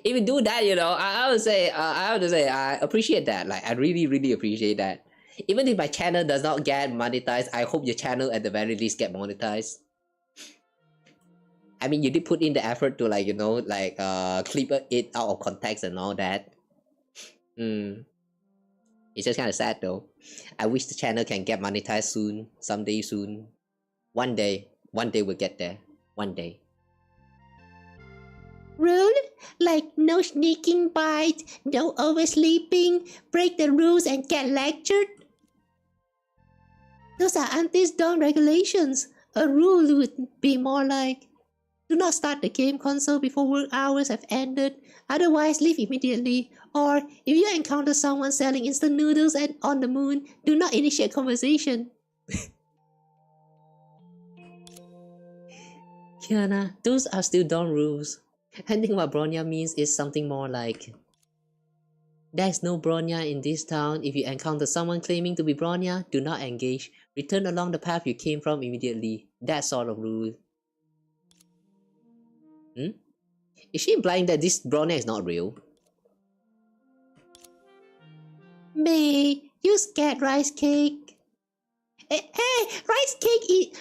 If you do that, you know, I would say, I have to say, I appreciate that. Like, I really appreciate that. Even if my channel does not get monetized, I hope your channel at the very least get monetized. I mean, you did put in the effort to, like, you know, like, clip it out of context and all that. It's just kind of sad though. I wish the channel can get monetized soon, someday soon. One day we'll get there. One day. Rule? Like no sneaking bite, no oversleeping, break the rules and get lectured? Those are Auntie's Dawn regulations. A rule would be more like, do not start the game console before work hours have ended, otherwise leave immediately. Or, if you encounter someone selling instant noodles on the moon, do not initiate conversation. Kiana, those are still Dawn rules. I think what Bronya means is something more like, there's no Bronya in this town. If you encounter someone claiming to be Bronya, do not engage. Return along the path you came from immediately. That sort of rule. Is she implying that this Bronya is not real? Mei, you scared rice cake. Hey, Ricey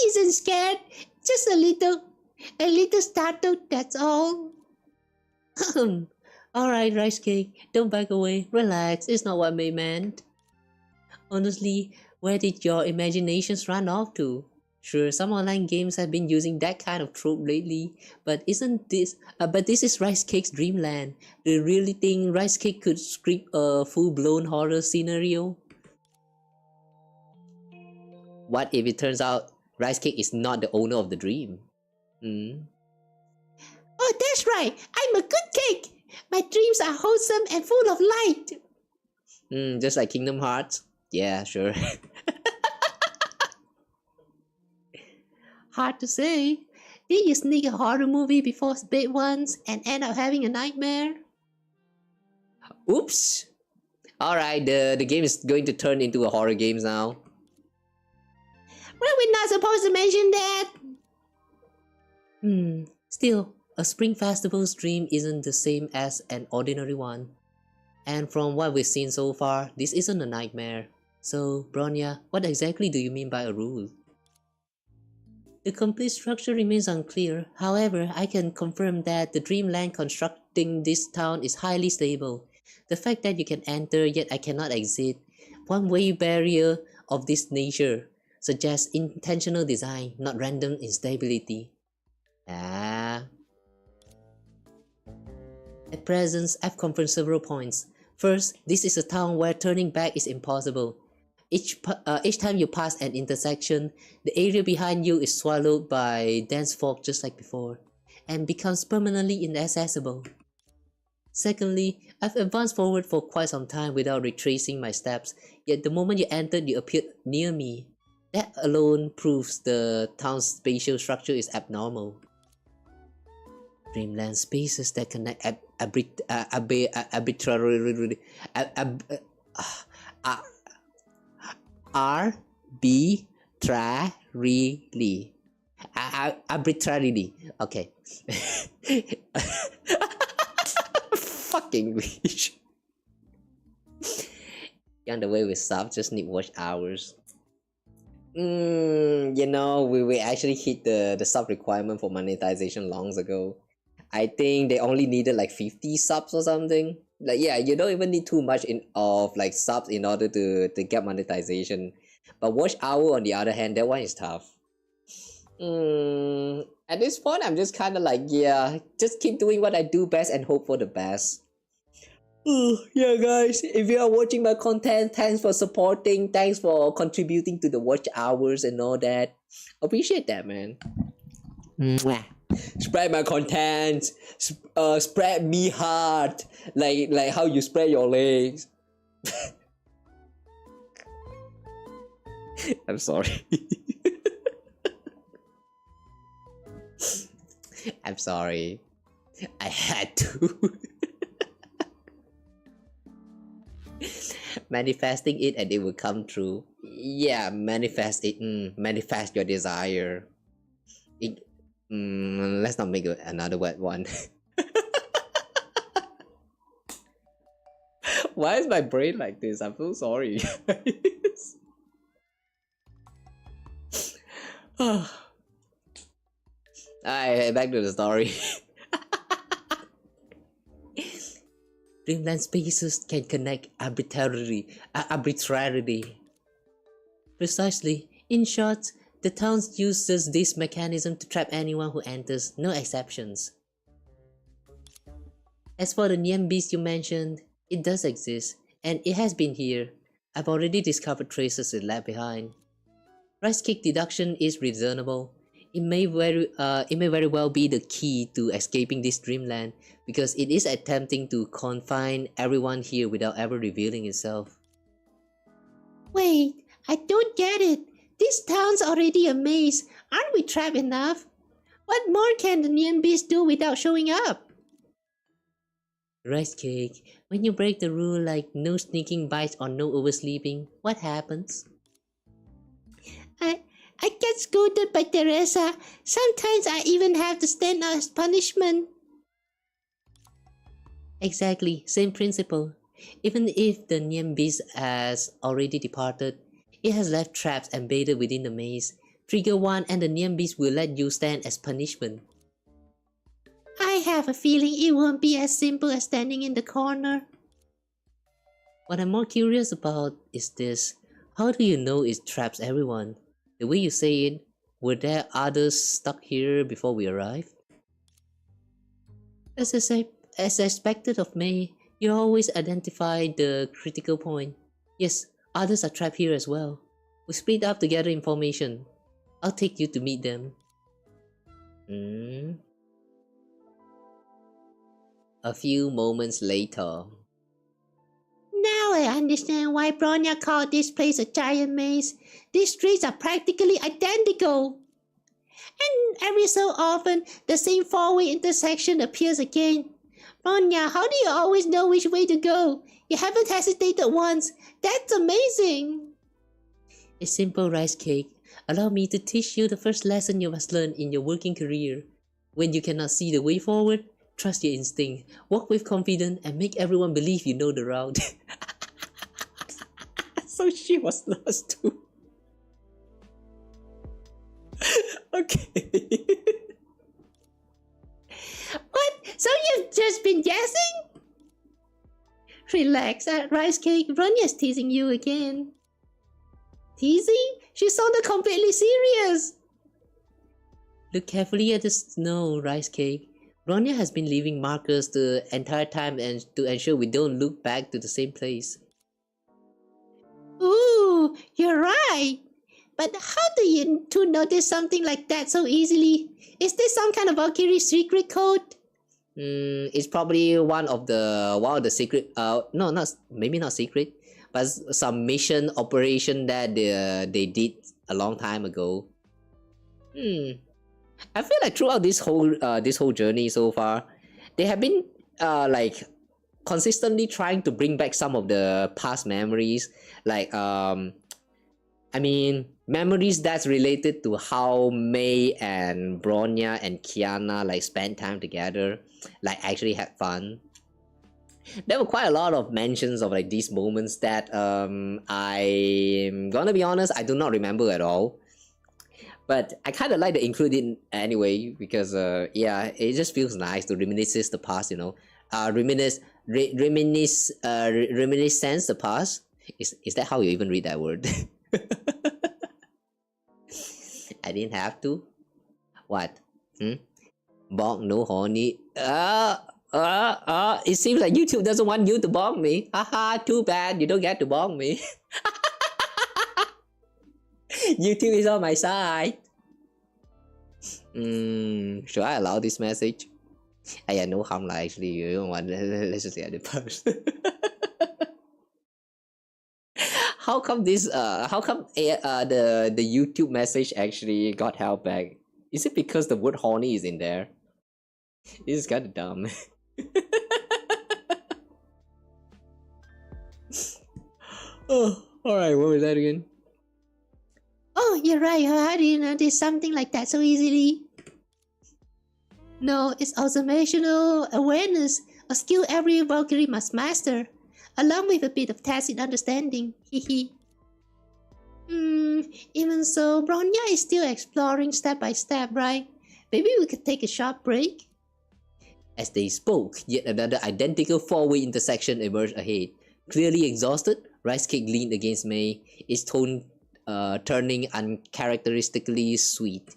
isn't scared. Just a little startled, that's all. Alright, rice cake, don't back away. Relax, it's not what Mei meant. Honestly, where did your imaginations run off to? Sure, some online games have been using that kind of trope lately, but this is Rice Cake's dreamland. Do you really think Rice Cake could script a full-blown horror scenario? What if it turns out Rice Cake is not the owner of the dream? Oh, that's right! I'm a good cake! My dreams are wholesome and full of light! Just like Kingdom Hearts? Yeah, sure. Hard to say. Did you sneak a horror movie before bed once and end up having a nightmare? Oops! Alright, the game is going to turn into a horror game now. Well, we're not supposed to mention that! Still, a spring festival's dream isn't the same as an ordinary one. And from what we've seen so far, this isn't a nightmare. So, Bronya, what exactly do you mean by a rule? The complete structure remains unclear. However, I can confirm that the dreamland constructing this town is highly stable. The fact that you can enter yet I cannot exit, one-way barrier of this nature, suggests intentional design, not random instability. At present, I've confirmed several points. First, this is a town where turning back is impossible. Each time you pass an intersection, the area behind you is swallowed by dense fog just like before, and becomes permanently inaccessible. Secondly, I've advanced forward for quite some time without retracing my steps, yet the moment you entered you appeared near me. That alone proves the town's spatial structure is abnormal. Dreamland spaces that connect arbitrarily. Arbitrarily. Okay. Fucking English. On the way with sub, just need watch hours. You know, we actually hit the sub requirement for monetization long ago. I think they only needed like 50 subs or something. Like, yeah, you don't even need too much of like subs in order to get monetization. But watch hour on the other hand, that one is tough. At this point, I'm just kind of like, yeah, just keep doing what I do best and hope for the best. Oh, yeah, guys, if you are watching my content, thanks for supporting, thanks for contributing to the watch hours and all that. Appreciate that, man. Mwah. Spread my content, spread me hard, like how you spread your legs. I'm sorry. I'm sorry. I had to. Manifesting it and it will come true. Yeah, manifest it. Manifest your desire. Let's not make another wet one. Why is my brain like this? I'm so sorry. Alright, back to the story. Dreamland spaces can connect arbitrarily. Precisely. In short, the town uses this mechanism to trap anyone who enters, no exceptions. As for the Nian beast you mentioned, it does exist, and it has been here. I've already discovered traces it left behind. Rice cake deduction is reasonable. It may very well be the key to escaping this dreamland, because it is attempting to confine everyone here without ever revealing itself. Wait, I don't get it. This town's already a maze. Aren't we trapped enough? What more can the Nian beast do without showing up? Rice cake, when you break the rule like no sneaking bites or no oversleeping, what happens? I get scolded by Teresa. Sometimes I even have to stand out as punishment. Exactly, same principle. Even if the Nian beast has already departed, it has left traps embedded within the maze. Trigger one and the Nian beast will let you stand as punishment. I have a feeling it won't be as simple as standing in the corner. What I'm more curious about is this. How do you know it traps everyone? The way you say it, were there others stuck here before we arrived? As expected of me, you always identify the critical point. Yes, others are trapped here as well. We split up to gather information. I'll take you to meet them. A few moments later. Now I understand why Bronya called this place a giant maze. These streets are practically identical. And every so often, the same four-way intersection appears again. Bronya, how do you always know which way to go? You haven't hesitated once. That's amazing. A simple rice cake. Allow me to teach you the first lesson you must learn in your working career. When you cannot see the way forward, trust your instinct, walk with confidence, and make everyone believe you know the route. So she was lost too. Okay. What? So you've just been guessing? Relax, rice cake. Bronya's teasing you again. Teasing? She sounded completely serious. Look carefully at the snow, rice cake. Bronya has been leaving markers the entire time and to ensure we don't look back to the same place. Ooh, you're right. But how do you two notice something like that so easily? Is this some kind of Valkyrie secret code? It's probably one of the secret. No, maybe not secret, but some mission operation that they did a long time ago. I feel like throughout this whole journey so far, they have been like consistently trying to bring back some of the past memories, like I mean memories that's related to how Mei and Bronya and Kiana like spent time together, like actually had fun. There were quite a lot of mentions of like these moments that I'm gonna be honest, I do not remember at all. But I kind of like to include it anyway because yeah, it just feels nice to reminisce the past, you know. Reminiscence the past. Is that how you even read that word? I didn't have to. What? Bong no honey. it seems like YouTube doesn't want you to bong me. Haha, too bad you don't get to bong me. YouTube is on my side. Should I allow this message? I no harm lah, actually. You don't want. Let's just get it first. How come this? How come the YouTube message actually got held back? Is it because the word horny is in there? This is kind of dumb. Oh, alright, what was that again? Oh, you're right. How do you notice something like that so easily? No, it's observational awareness, a skill every Valkyrie must master, along with a bit of tacit understanding. Hehe. Even so, Bronya is still exploring step by step, right? Maybe we could take a short break? As they spoke, yet another identical four-way intersection emerged ahead. Clearly exhausted, Rice Cake leaned against Mei, its tone turning uncharacteristically sweet.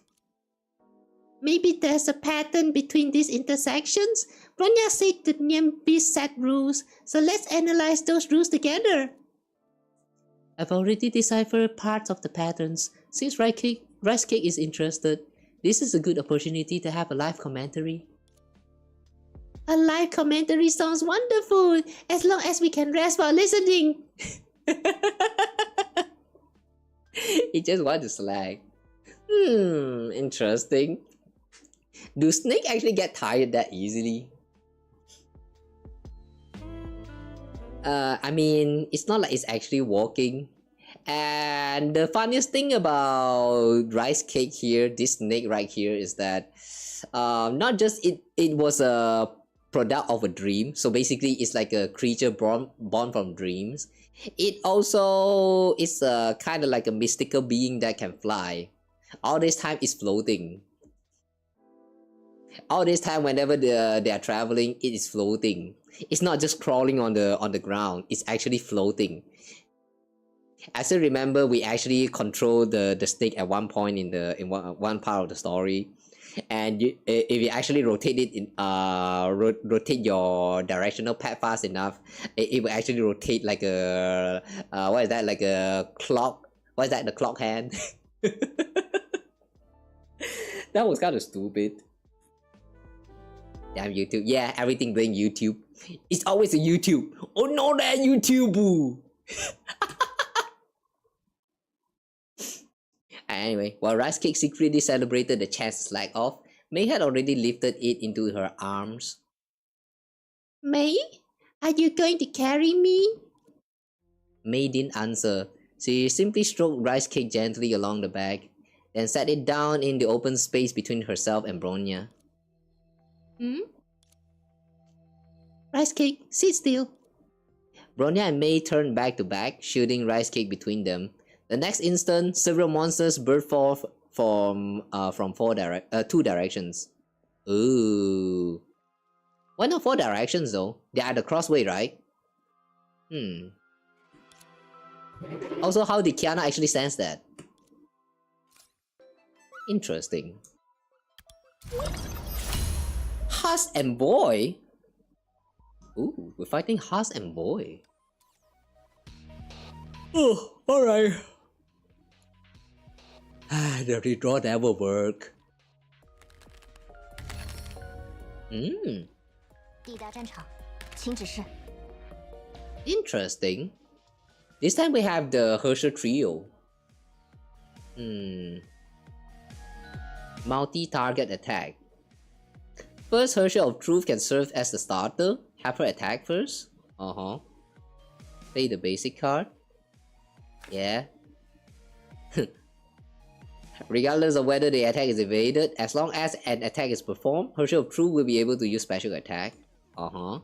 Maybe there's a pattern between these intersections? Bronya said the Nyembi set rules, so let's analyze those rules together. I've already deciphered parts of the patterns. Since Rice Cake is interested, this is a good opportunity to have a live commentary. A live commentary sounds wonderful, as long as we can rest while listening. He just wants to slag. Interesting. Do snakes actually get tired that easily? I mean, it's not like it's actually walking. And the funniest thing about Rice Cake here, this snake right here, is that not just it was a product of a dream, so basically it's like a creature born from dreams. It also is kind of like a mystical being that can fly. All this time it's floating. All this time whenever they are traveling, it is floating. It's not just crawling on the ground, it's actually floating. I still remember we actually controlled the snake at one point in one part of the story. And if you actually rotate it in rotate your directional pad fast enough, it will actually rotate like a what is that, like a clock? What is that, the clock hand? That was kind of stupid. Damn YouTube. Yeah, everything blame YouTube. It's always a YouTube. Oh no, that YouTube. Anyway, while Rice Cake secretly celebrated the chance to slack off, Mei had already lifted it into her arms. Mei, are you going to carry me? Mei didn't answer. She simply stroked Rice Cake gently along the back, then set it down in the open space between herself and Bronya. Rice Cake, sit still. Bronya and Mei turned back to back, shielding Rice Cake between them. The next instant, several monsters burst forth from two directions. Ooh. Why not 4 directions though? They are the crossway, right? Also, how did Kiana actually sense that? Interesting. Huss and Boy? Ooh, we're fighting Huss and Boy. Oh, alright. The redraw never work. 抵达战场，请指示。 Interesting. This time we have the Herschel trio. Multi-target attack. First, Herschel of Truth can serve as the starter. Have her attack first. Play the basic card. Yeah. Regardless of whether the attack is evaded, as long as an attack is performed, Herschel of Truth will be able to use special attack. You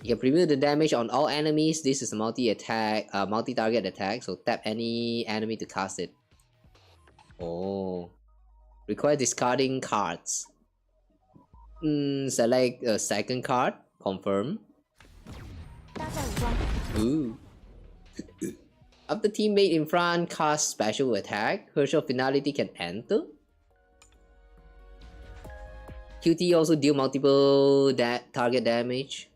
can preview the damage on all enemies. This is a multi-target attack, so tap any enemy to cast it. Oh. Require discarding cards. Select a second card. Confirm. Ooh. After teammate in front casts special attack, Herschel Finality can enter. QT also deal multiple target damage.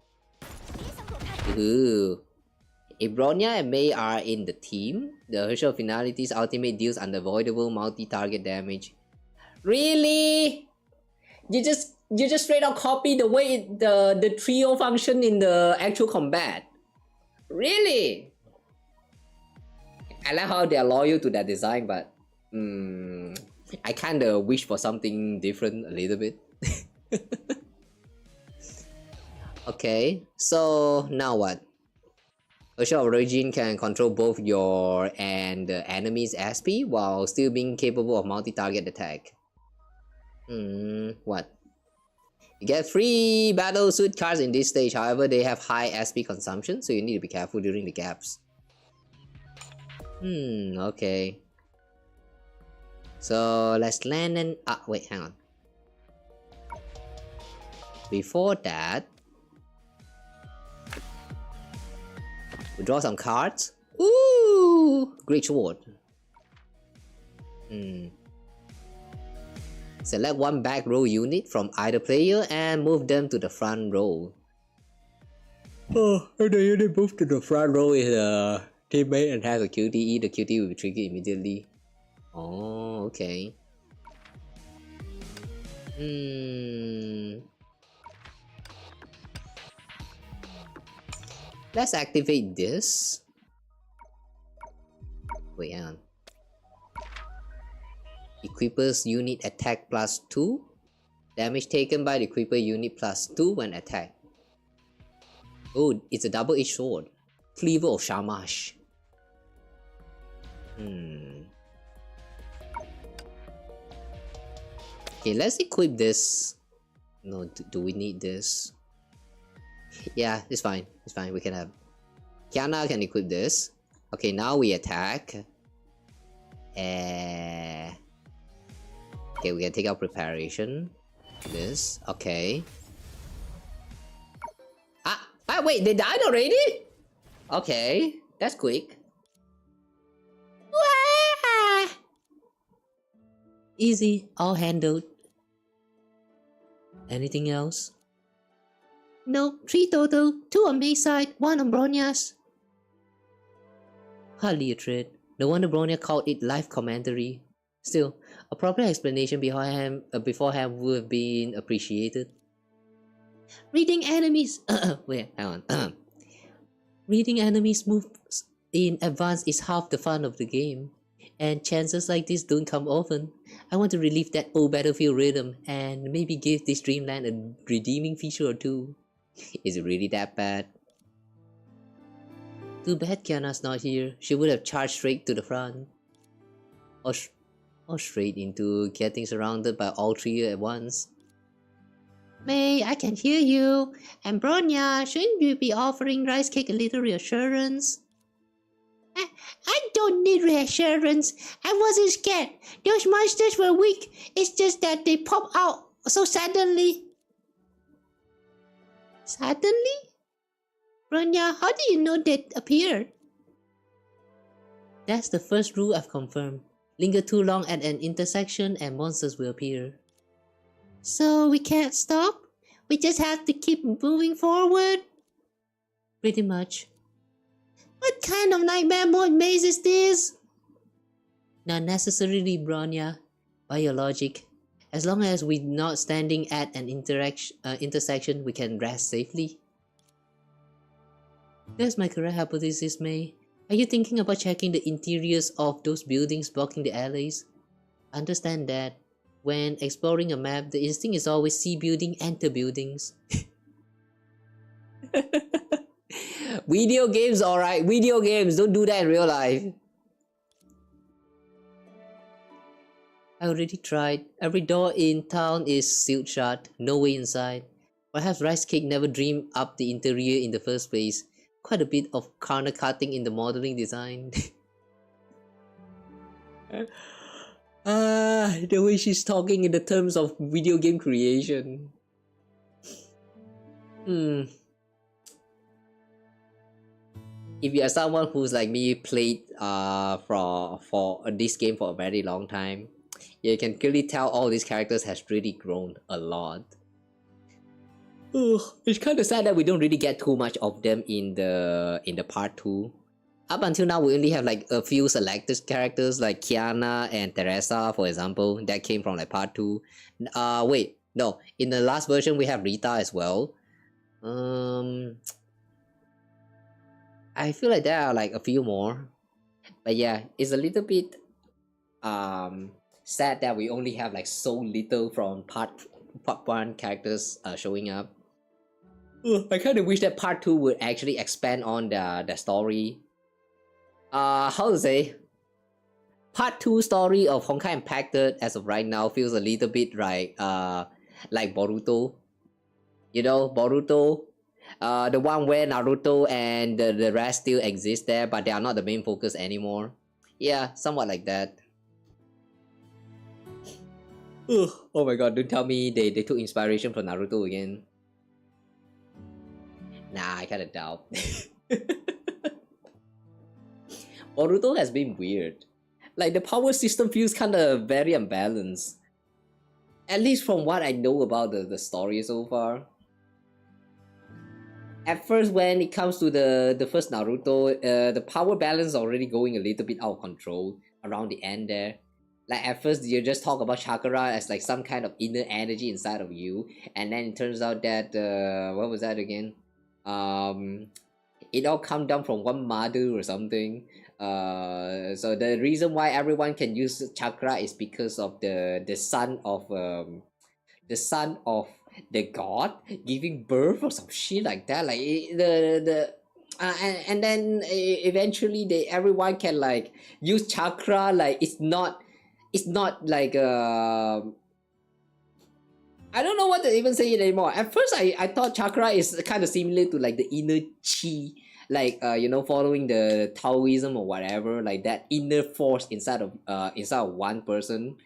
Ooh. If Bronya and Mei are in the team, the Herschel Finality's ultimate deals unavoidable multi-target damage. Really? You just straight up copy the way the trio function in the actual combat. Really? I like how they are loyal to that design, but I kinda wish for something different a little bit. Okay, so now what? Virtual Origin can control both your and the enemy's SP while still being capable of multi-target attack. What? You get 3 battle suit cards in this stage, however they have high SP consumption, so you need to be careful during the gaps. Okay. So let's land and wait, hang on. Before that, we draw some cards. Ooh! Great Sword. Select one back row unit from either player and move them to the front row. Oh, and the unit moved to the front row is a teammate and has a QTE. The QTE will be triggered immediately. Oh, okay. Let's activate this. Wait, hang on. Equiper's unit attack plus 2. Damage taken by the equiper unit plus 2 when attacked. Oh, it's a double-edged sword. Cleaver of Shamash. Okay, let's equip this. No, do we need this? Yeah, it's fine. It's fine. We can have. Kiana can equip this. Okay, now we attack. Okay, we can take out preparation. This. Okay. Wait, they died already? Okay, that's quick. Wah! Easy, all handled. Anything else? No, 3 total, 2 on May's side, 1 on Bronya's. Hardly a threat. No wonder Bronya called it live commentary. Still, a proper explanation beforehand would have been appreciated. Reading enemies. Wait, hang on. Reading enemies' moves in advance is half the fun of the game, and chances like this don't come often. I want to relive that old Battlefield rhythm and maybe give this Dreamland a redeeming feature or two. Is it really that bad? Too bad Kiana's not here. She would have charged straight to the front. Or straight into getting surrounded by all 3 at once. May, I can hear you. And Bronya, shouldn't you be offering Rice Cake a little reassurance? I don't need reassurance. I wasn't scared. Those monsters were weak. It's just that they pop out so suddenly. Suddenly? Bronya, how do you know they appeared? That's the first rule I've confirmed. Linger too long at an intersection and monsters will appear. So we can't stop? We just have to keep moving forward? Pretty much. What kind of nightmare mode maze is this? Not necessarily, Bronya. By your logic, as long as we're not standing at an intersection, we can rest safely. That's my correct hypothesis, May. Are you thinking about checking the interiors of those buildings blocking the alleys? Understand that. When exploring a map, the instinct is always see building, enter buildings. Video games, alright. Video games, don't do that in real life. I already tried. Every door in town is sealed shut. No way inside. Perhaps Rice Cake never dreamed up the interior in the first place. Quite a bit of corner cutting in the modeling design. The way she's talking in the terms of video game creation. If you are someone who's like me, played for this game for a very long time, you can clearly tell all these characters has really grown a lot. Ugh, it's kind of sad that we don't really get too much of them in the part 2. Up until now, we only have like a few selected characters like Kiana and Teresa, for example, that came from like part 2. Wait, no, in the last version we have Rita as well. I feel like there are like a few more, but yeah, it's a little bit sad that we only have like so little from part 1 characters showing up. Ugh, I kind of wish that part 2 would actually expand on the story. How to say? Part 2 story of Honkai Impact as of right now feels a little bit like Boruto. You know, Boruto, the one where Naruto and the rest still exist there, but they are not the main focus anymore. Yeah, somewhat like that. Ugh, oh my god, don't tell me they took inspiration from Naruto again. Nah, I kinda doubt. Boruto has been weird. Like, the power system feels kinda very unbalanced. At least from what I know about the story so far. At first, when it comes to the first Naruto, the power balance is already going a little bit out of control around the end there. Like, at first you just talk about chakra as like some kind of inner energy inside of you, and then it turns out that what was that again? It all come down from one mother or something. So the reason why everyone can use chakra is because of the son of the god giving birth or some shit like that. Like and then eventually everyone can like use chakra. Like it's not like I don't know what to even say it anymore. At first I thought chakra is kind of similar to like the inner chi, like you know, following the Taoism or whatever, like that inner force inside of one person.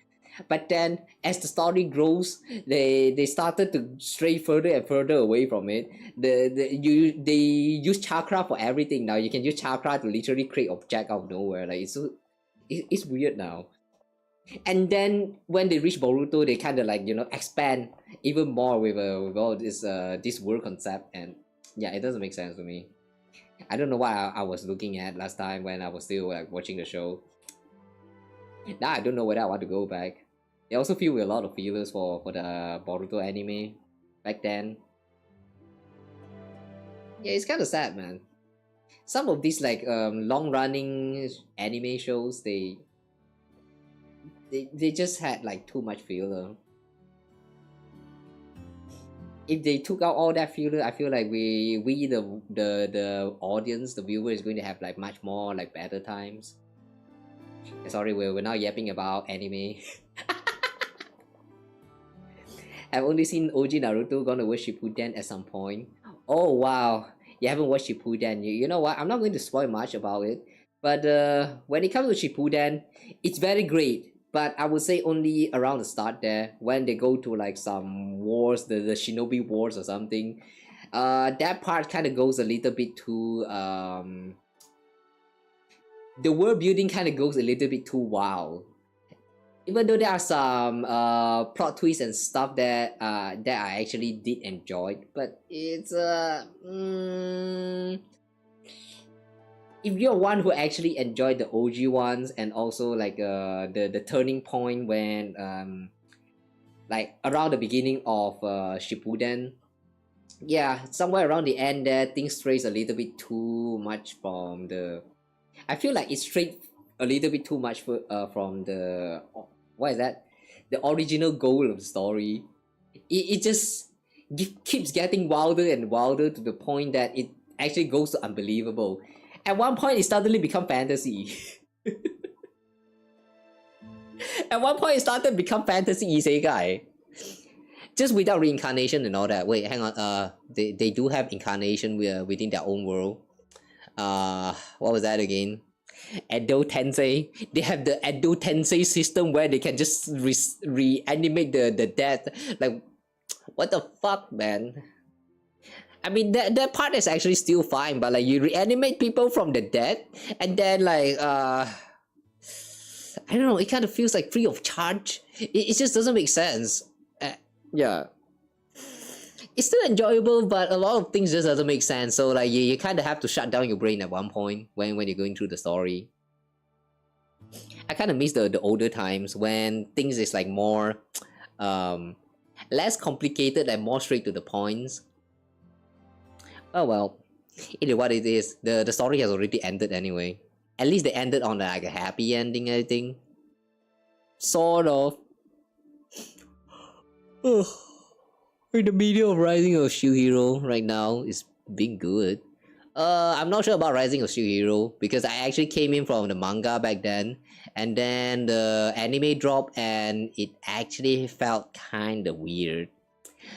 But then as the story grows, they started to stray further and further away from it. They use chakra for everything now. You can use chakra to literally create object out of nowhere. Like it's weird now. And then when they reach Boruto, they kind of like, you know, expand even more with all this word concept, and yeah, it doesn't make sense to me. I don't know what I was looking at last time when I was still like watching the show. Now I don't know whether I want to go back. I also feel with a lot of feelers for the Boruto anime back then. Yeah, it's kind of sad, man. Some of these like long running anime shows, they just had like too much filler. If they took out all that filler, I feel like we the audience, the viewer, is going to have like much more like better times. Sorry, we're now yapping about anime. I've only seen OG Naruto gonna watch Shippuden at some point. Oh wow, you haven't watched Shippuden. You know what? I'm not going to spoil much about it. But when it comes to Shippuden, it's very great. But I would say only around the start there, when they go to like some wars, the Shinobi wars or something. That part kind of goes a little bit too the world building kind of goes a little bit too wild. Even though there are some plot twists and stuff that I actually did enjoy, but it's if you're one who actually enjoyed the OG ones, and also like the turning point when like around the beginning of Shippuden, yeah, somewhere around the end there, things strays a little bit too much from the. I feel like it strayed a little bit too much from the what is that? The original goal of the story. It just keeps getting wilder and wilder to the point that it actually goes to unbelievable. At one point, it suddenly become fantasy. At one point, it started to become fantasy isekai. Just without reincarnation and all that. Wait, hang on. They do have incarnation within their own world. What was that again? Edo Tensei. They have the Edo Tensei system where they can just reanimate the dead. Like, what the fuck, man? I mean, that part is actually still fine, but like you reanimate people from the dead, and then like I don't know, it kind of feels like free of charge. It just doesn't make sense. Yeah. it's still enjoyable, but a lot of things just doesn't make sense. So like you kind of have to shut down your brain at one point when you're going through the story. I kind of miss the older times when things is like more less complicated and more straight to the points. Oh well, it is what it is. The story has already ended anyway. At least they ended on like a happy ending, I think. Sort of. In the middle of Rising of Shield Hero right now is being good. I'm not sure about Rising of Shield Hero because I actually came in from the manga back then, and then the anime dropped, and it actually felt kind of weird.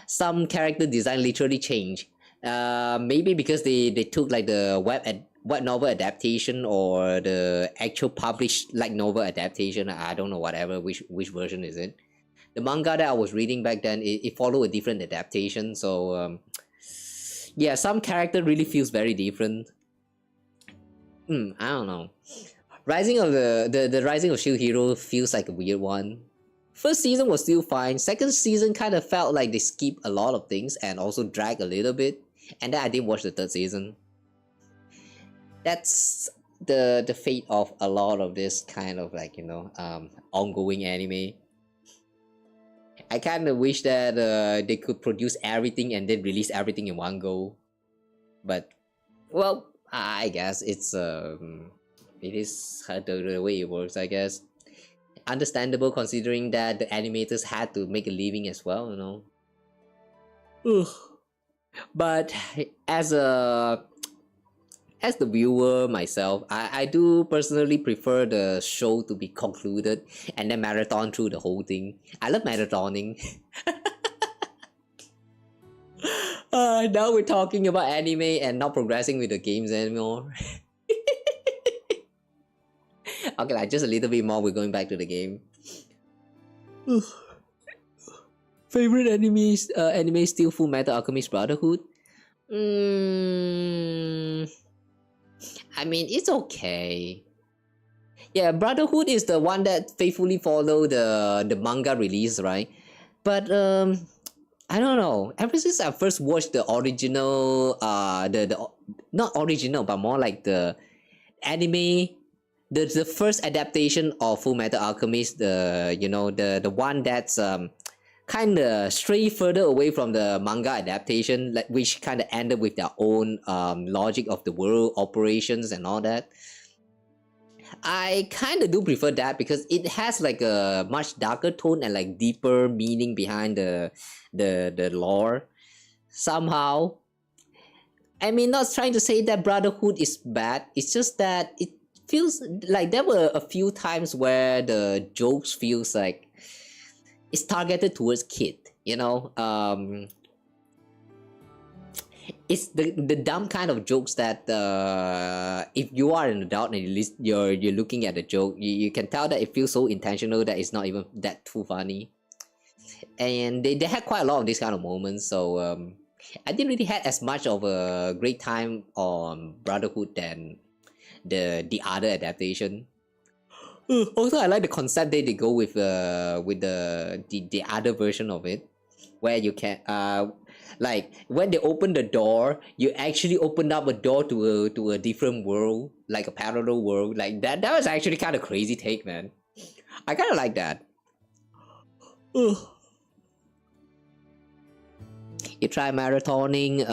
Some character design literally changed. Maybe because they took like the web novel adaptation or the actual published light novel adaptation. I don't know, whatever which version is it. The manga that I was reading back then, it followed a different adaptation. So yeah, some character really feels very different. I don't know. Rising of the Rising of Shield Hero feels like a weird one. First season was still fine. Second season kind of felt like they skipped a lot of things and also dragged a little bit. And then I didn't watch the third season. That's the fate of a lot of this kind of like, you know, ongoing anime. I kind of wish that they could produce everything and then release everything in one go. But well, I guess it is the way it works, I guess. Understandable considering that the animators had to make a living as well, you know. But as the viewer myself, I do personally prefer the show to be concluded and then marathon through the whole thing. I love marathoning. Now we're talking about anime and not progressing with the games anymore. Okay, like just a little bit more, we're going back to the game. Favorite anime still Full Metal Alchemist Brotherhood? I mean, it's okay. Yeah, Brotherhood is the one that faithfully follow the manga release, right? But I don't know. Ever since I first watched the original, the not original, but more like the anime, the first adaptation of Full Metal Alchemist, the one that's kind of stray further away from the manga adaptation, like which kind of ended with their own logic of the world operations and all that. I kind of do prefer that because it has like a much darker tone and like deeper meaning behind the lore. Somehow, I mean, not trying to say that Brotherhood is bad. It's just that it feels like there were a few times where the jokes feels like it's targeted towards kid, you know. It's the dumb kind of jokes that if you are an adult and you're looking at the joke, you can tell that it feels so intentional that it's not even that too funny. And they had quite a lot of these kind of moments, so I didn't really have as much of a great time on Brotherhood than the other adaptation. Also, I like the concept that they go with the other version of it, where you can like when they open the door, you actually open up a door to a different world, like a parallel world. Like that was actually kind of crazy take, man. I kind of like that. You try marathoning,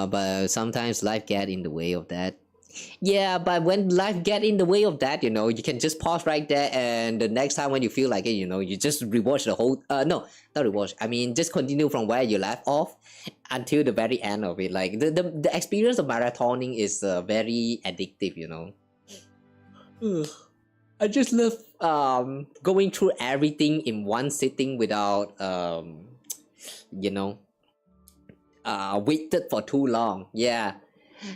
but sometimes life get in the way of that. Yeah, but when life get in the way of that, you know, you can just pause right there, and the next time when you feel like it, you know, you just rewatch the whole no, not rewatch, I mean just continue from where you left off until the very end of it. Like the experience of marathoning is very addictive, you know. I just love going through everything in one sitting without you know, waited for too long. Yeah.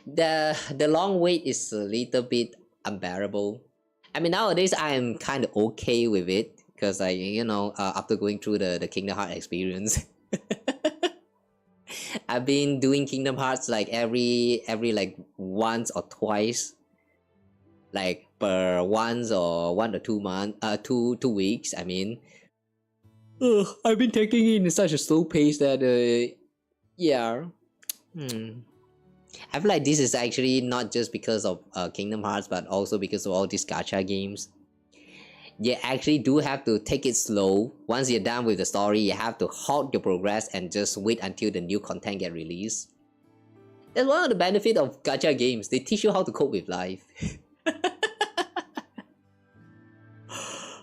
The long wait is a little bit unbearable. I mean, nowadays I am kind of okay with it because after going through the Kingdom Hearts experience, I've been doing Kingdom Hearts like every like once or twice, like per once or 1 or 2 months, 2 weeks. I mean, I've been taking it in such a slow pace that Yeah. I feel like this is actually not just because of Kingdom Hearts, but also because of all these gacha games. You actually do have to take it slow. Once you're done with the story, you have to halt your progress and just wait until the new content get released. That's one of the benefits of gacha games. They teach you how to cope with life.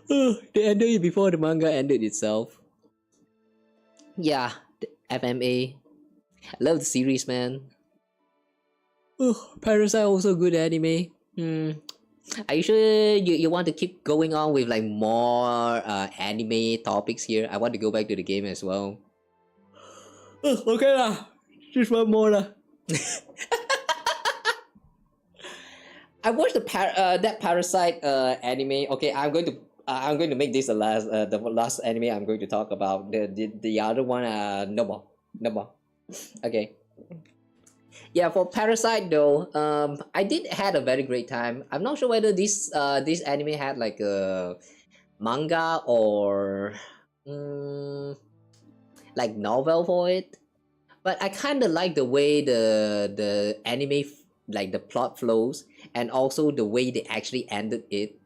They ended it before the manga ended itself. Yeah, the FMA. I love the series, man. Parasite also good anime. Are you sure you want to keep going on with like more anime topics here? I want to go back to the game as well. Okay lah. Just one more lah. I watched that Parasite anime. Okay, I'm going to make this the last anime I'm going to talk about. The other one no more. Okay. Yeah, for Parasite though, I did had a very great time. I'm not sure whether this anime had like a manga or like novel for it, but I kind of like the way the anime like the plot flows and also the way they actually ended it.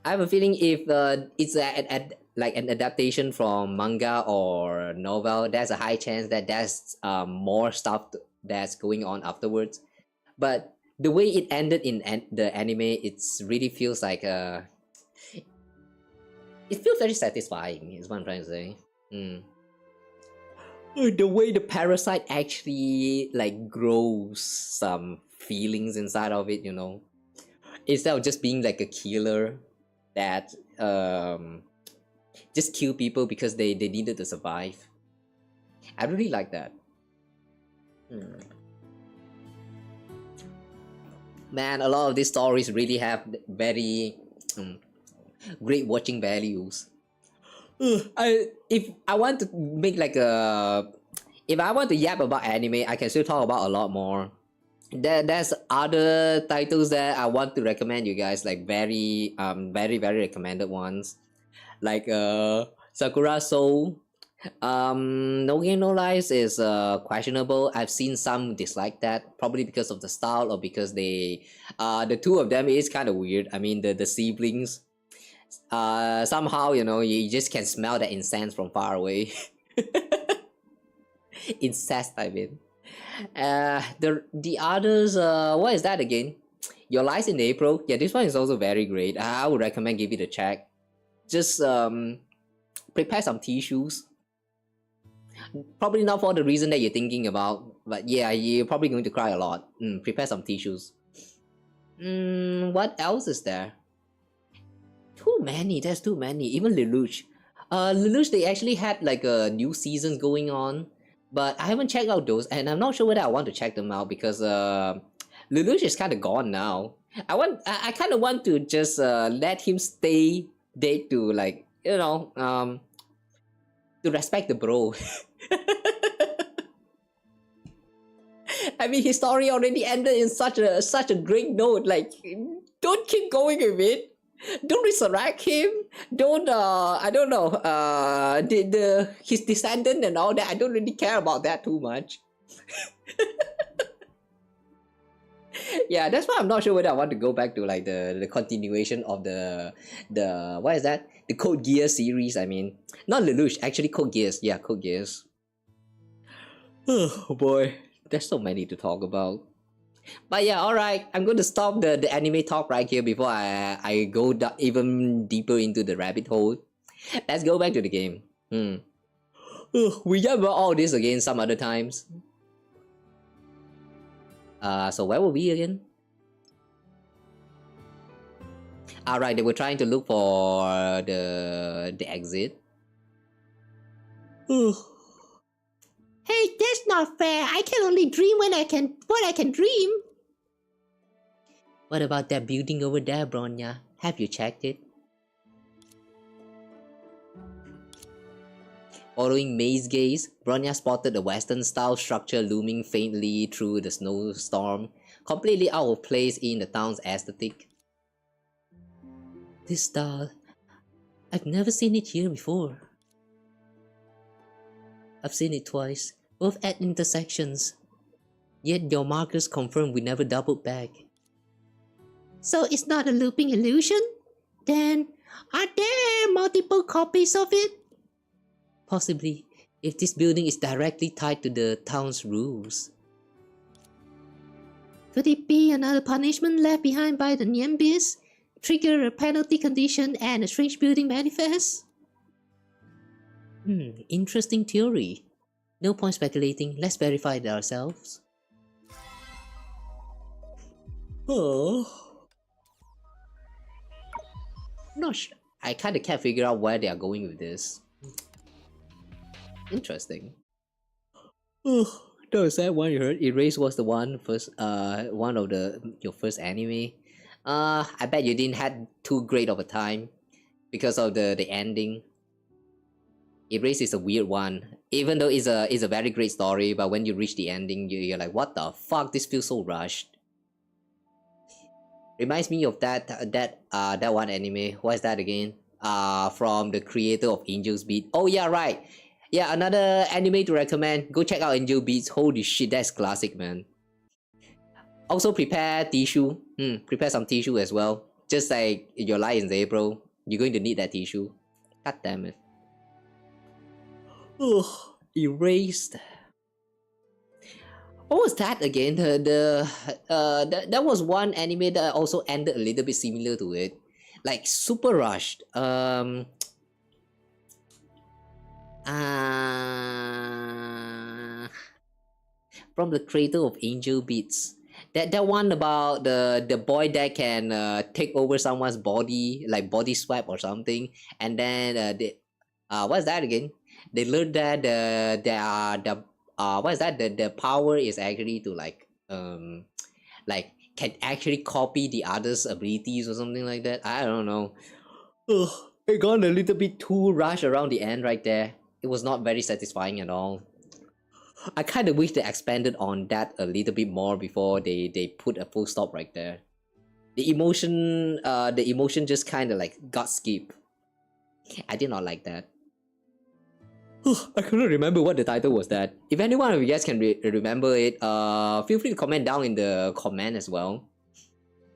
I have a feeling if it's like an adaptation from manga or novel, there's a high chance that there's more stuff that's going on afterwards. But the way it ended in the anime, it's really feels like it feels very satisfying. Is what I'm trying to say. The way the parasite actually like grows some feelings inside of it, you know, instead of just being like a killer that just kill people because they needed to survive. I really like that. Man, a lot of these stories really have very great watching values. If I want to make like if I want to yap about anime, I can still talk about a lot more. There's other titles that I want to recommend you guys, like very recommended ones, like Sakura Soul. No Game No Lies is questionable. I've seen some dislike that, probably because of the style or because they the two of them is kind of weird. I mean the siblings, somehow, you know, you just can smell the incense from far away. Incest, I mean. The others, what is that again? Your Lies in April. Yeah, this one is also very great. I would recommend give it a check. Just prepare some tissues. Probably not for the reason that you're thinking about, but yeah, you're probably going to cry a lot. Prepare some tissues. What else is there? Too many. There's too many. Even Lelouch. Lelouch, they actually had like a new seasons going on, but I haven't checked out those, and I'm not sure whether I want to check them out because Lelouch is kind of gone now. I kind of want to just let him stay dead to, like, you know, to respect the bro. I mean, his story already ended in such a great note. Like, don't keep going with it. Don't resurrect him. Don't I don't know. His descendant and all that. I don't really care about that too much. Yeah, that's why I'm not sure whether I want to go back to like the continuation of the what is that? The Code Geass series. I mean, not Lelouch, actually Code Geass. Yeah, Code Geass. Oh boy, there's so many to talk about. But yeah, alright, I'm going to stop the anime talk right here before I go even deeper into the rabbit hole. Let's go back to the game. We get about all this again some other times. So where were we again? Alright, they were trying to look for the exit. Hey, that's not fair. I can only dream what I can dream. What about that building over there, Bronya? Have you checked it? Following Mei's gaze, Bronya spotted a Western-style structure looming faintly through the snowstorm, completely out of place in the town's aesthetic. This style, I've never seen it here before. I've seen it twice, both at intersections. Yet your markers confirm we never doubled back. So it's not a looping illusion? Then, are there multiple copies of it? Possibly, if this building is directly tied to the town's rules. Could it be another punishment left behind by the Nimbus? Trigger a penalty condition and a strange building manifest? Interesting theory. No point speculating, let's verify it ourselves. Oh. Not sure. I kinda can't figure out where they are going with this. Interesting. Oh, that was that one you heard. Erase was the one of your first anime. I bet you didn't have too great of a time because of the ending. Erase is a weird one. Even though it's a very great story, but when you reach the ending, you're like, what the fuck? This feels so rushed. Reminds me of that one anime. What is that again? From the creator of Angel's Beat. Oh yeah, right. Yeah, another anime to recommend. Go check out Angel Beats. Holy shit, that's classic, man. Also prepare tissue. Prepare some tissue as well. Just like your life in April, you're going to need that tissue. God damn it. Oh, erased. What was that again? That was one anime that also ended a little bit similar to it, like super rushed. From the creator of Angel Beats. That one about the boy that can take over someone's body, like body swap or something, and then what's that again? They learned that what is that? The power is actually to like can actually copy the other's abilities or something like that. I don't know. It got a little bit too rushed around the end right there. It was not very satisfying at all. I kind of wish they expanded on that a little bit more before they put a full stop right there. The emotion just kind of like got skipped. I did not like that. I couldn't remember what the title was that. If any one of you guys can remember it, feel free to comment down in the comment as well.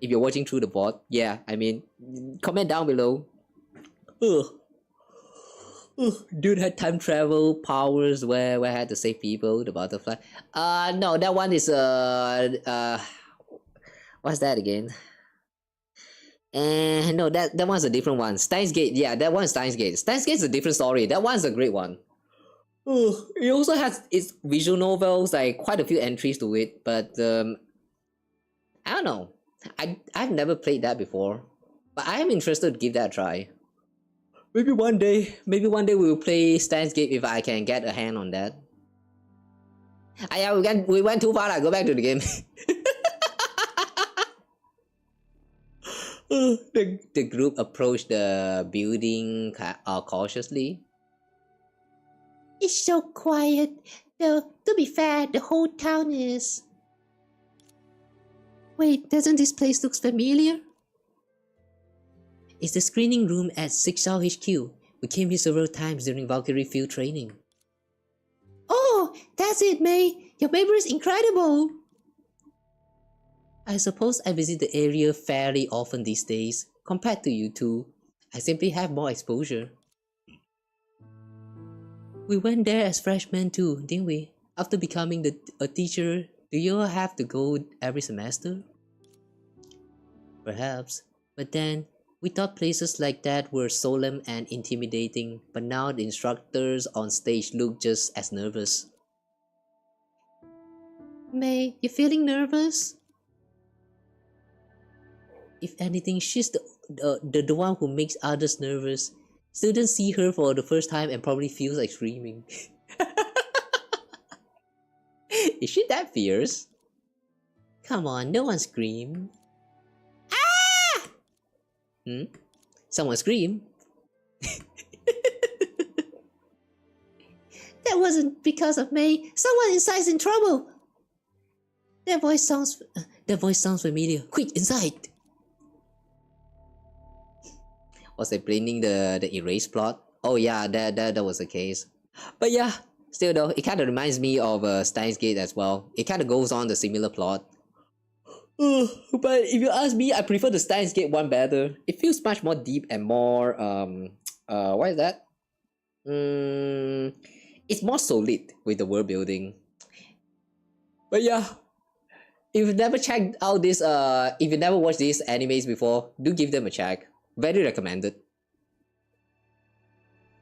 If you're watching through the bot, yeah, I mean, comment down below. Dude had time travel powers where I had to save people, the butterfly. No, that one is what's that again? No, that one's a different one. Steins Gate, yeah, that one's Steins Gate. Steins Gate's a different story. That one's a great one. It also has its visual novels, like quite a few entries to it, but I don't know. I've never played that before, but I am interested to give that a try. Maybe one day we will play Steins Gate if I can get a hand on that. Yeah, we went too far. Go back to the game. The group approached the building cautiously. It's so quiet. Though, to be fair, the whole town is... Wait, doesn't this place look familiar? It's the screening room at 6 South HQ. We came here several times during Valkyrie field training. Oh, that's it, Mei. Your memory is incredible. I suppose I visit the area fairly often these days. Compared to you two, I simply have more exposure. We went there as freshmen too, didn't we? After becoming a teacher, do you all have to go every semester? Perhaps, but then we thought places like that were solemn and intimidating, but now the instructors on stage look just as nervous. Mei, you feeling nervous? If anything, she's the one who makes others nervous. Students see her for the first time and probably feels like screaming. Is she that fierce? Come on, no one scream. Ah! Someone scream. That wasn't because of Mei. Someone inside's in trouble. That voice sounds familiar. Quick, inside. Was explaining the erase plot? Oh yeah, that was the case. But yeah, Still though, it kind of reminds me of Steins Gate as well. It kind of goes on the similar plot. But if you ask me, I prefer the Steins Gate one better. It feels much more deep and more what is that? It's more solid with the world building. But yeah, if you've never checked out this if you never watched these animes before, do give them a check. Very recommended.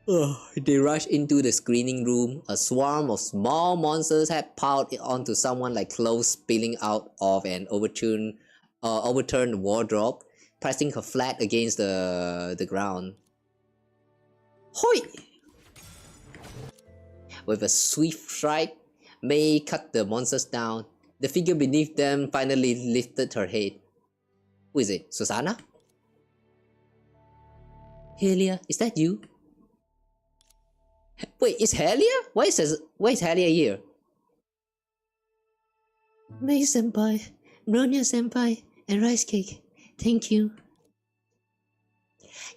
They rushed into the screening room. A swarm of small monsters had piled onto someone like clothes spilling out of an overturned wardrobe, pressing her flat against the ground. Hoi! With a swift strike, Mei cut the monsters down. The figure beneath them finally lifted her head. Who is it? Susanna? Helia, is that you? Wait, is Helia? Why is Helia here? Mei senpai, Bronya senpai, and rice cake. Thank you.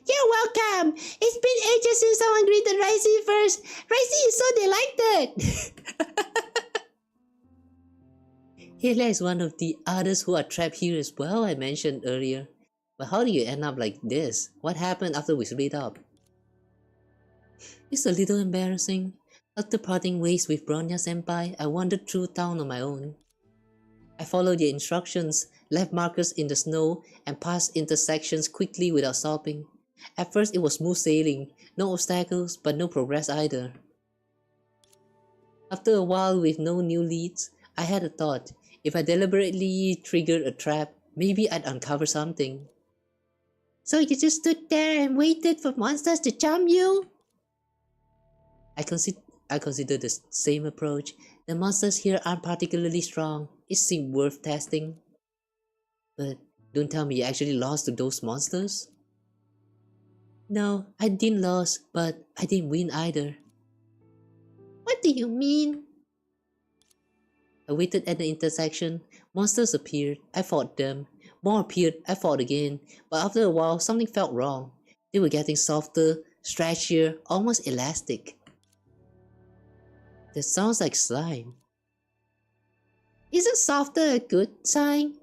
You're welcome! It's been ages since someone greeted Ricey first. Ricey is so delighted! Helia is one of the others who are trapped here as well, I mentioned earlier. But how do you end up like this? What happened after we split up? It's a little embarrassing. After parting ways with Bronya senpai, I wandered through town on my own. I followed the instructions, left markers in the snow, and passed intersections quickly without stopping. At first it was smooth sailing, no obstacles, but no progress either. After a while with no new leads, I had a thought. If I deliberately triggered a trap, maybe I'd uncover something. So you just stood there and waited for monsters to jump you? I consider the same approach. The monsters here aren't particularly strong. It seemed worth testing. But don't tell me you actually lost to those monsters? No, I didn't lose, but I didn't win either. What do you mean? I waited at the intersection. Monsters appeared. I fought them. More appeared. I fought again. But after a while, something felt wrong. They were getting softer, stretchier, almost elastic. That sounds like slime. Isn't softer a good sign?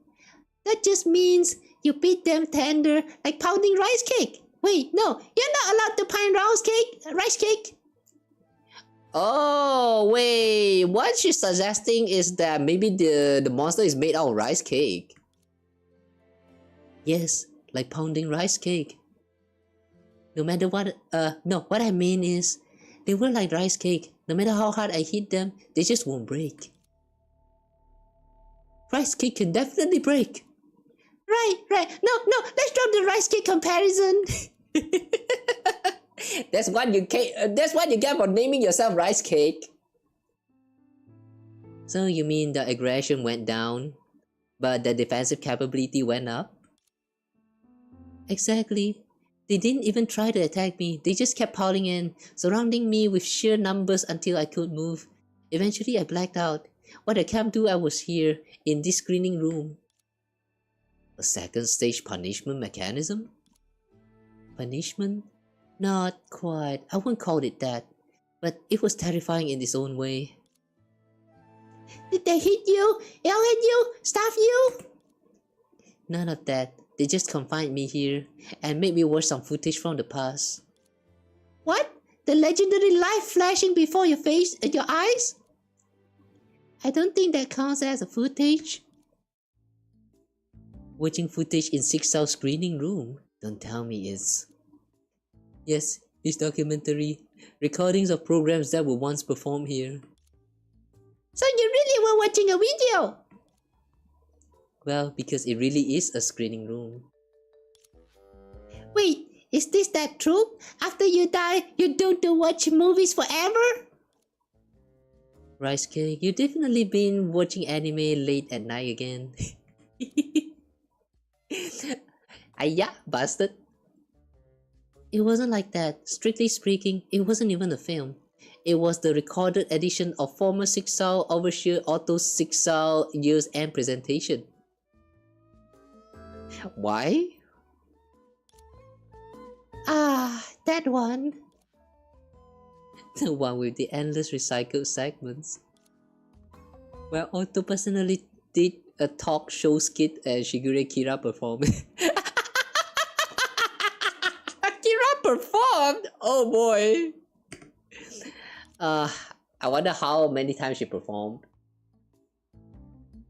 That just means you beat them tender like pounding rice cake. Wait, no, you're not allowed to pound rice cake. Oh, wait, what she's suggesting is that maybe the monster is made out of rice cake. Yes, like pounding rice cake. No matter what, what I mean is, they were like rice cake. No matter how hard I hit them, they just won't break. Rice cake can definitely break. Right. No, let's drop the rice cake comparison. That's what you get for naming yourself rice cake. So you mean the aggression went down, but the defensive capability went up? Exactly. They didn't even try to attack me. They just kept piling in, surrounding me with sheer numbers until I could move. Eventually I blacked out. What I came to, I was here, in this screening room. A second stage punishment mechanism? Punishment? Not quite. I wouldn't call it that. But it was terrifying in its own way. Did they hit you? Yell at you? Staff you? None of that. They just confined me here and made me watch some footage from the past. What? The legendary light flashing before your face and your eyes? I don't think that counts as a footage. Watching footage in 6-cell screening room? Don't tell me it's... Yes, it's documentary. Recordings of programs that were once performed here. So you really were watching a video? Well, because it really is a screening room. Wait, is this that true? After you die, you don't watch movies forever? Rice cake, you've definitely been watching anime late at night again. Ayya, bastard. It wasn't like that. Strictly speaking, it wasn't even a film. It was the recorded edition of former 6-cell Overseer Otto's 6-cell year's end presentation. Why? Ah, that one. The one with the endless recycled segments. Where Otto personally did a talk show skit and Shigure Kira performed. Kira performed? Oh boy. I wonder how many times she performed.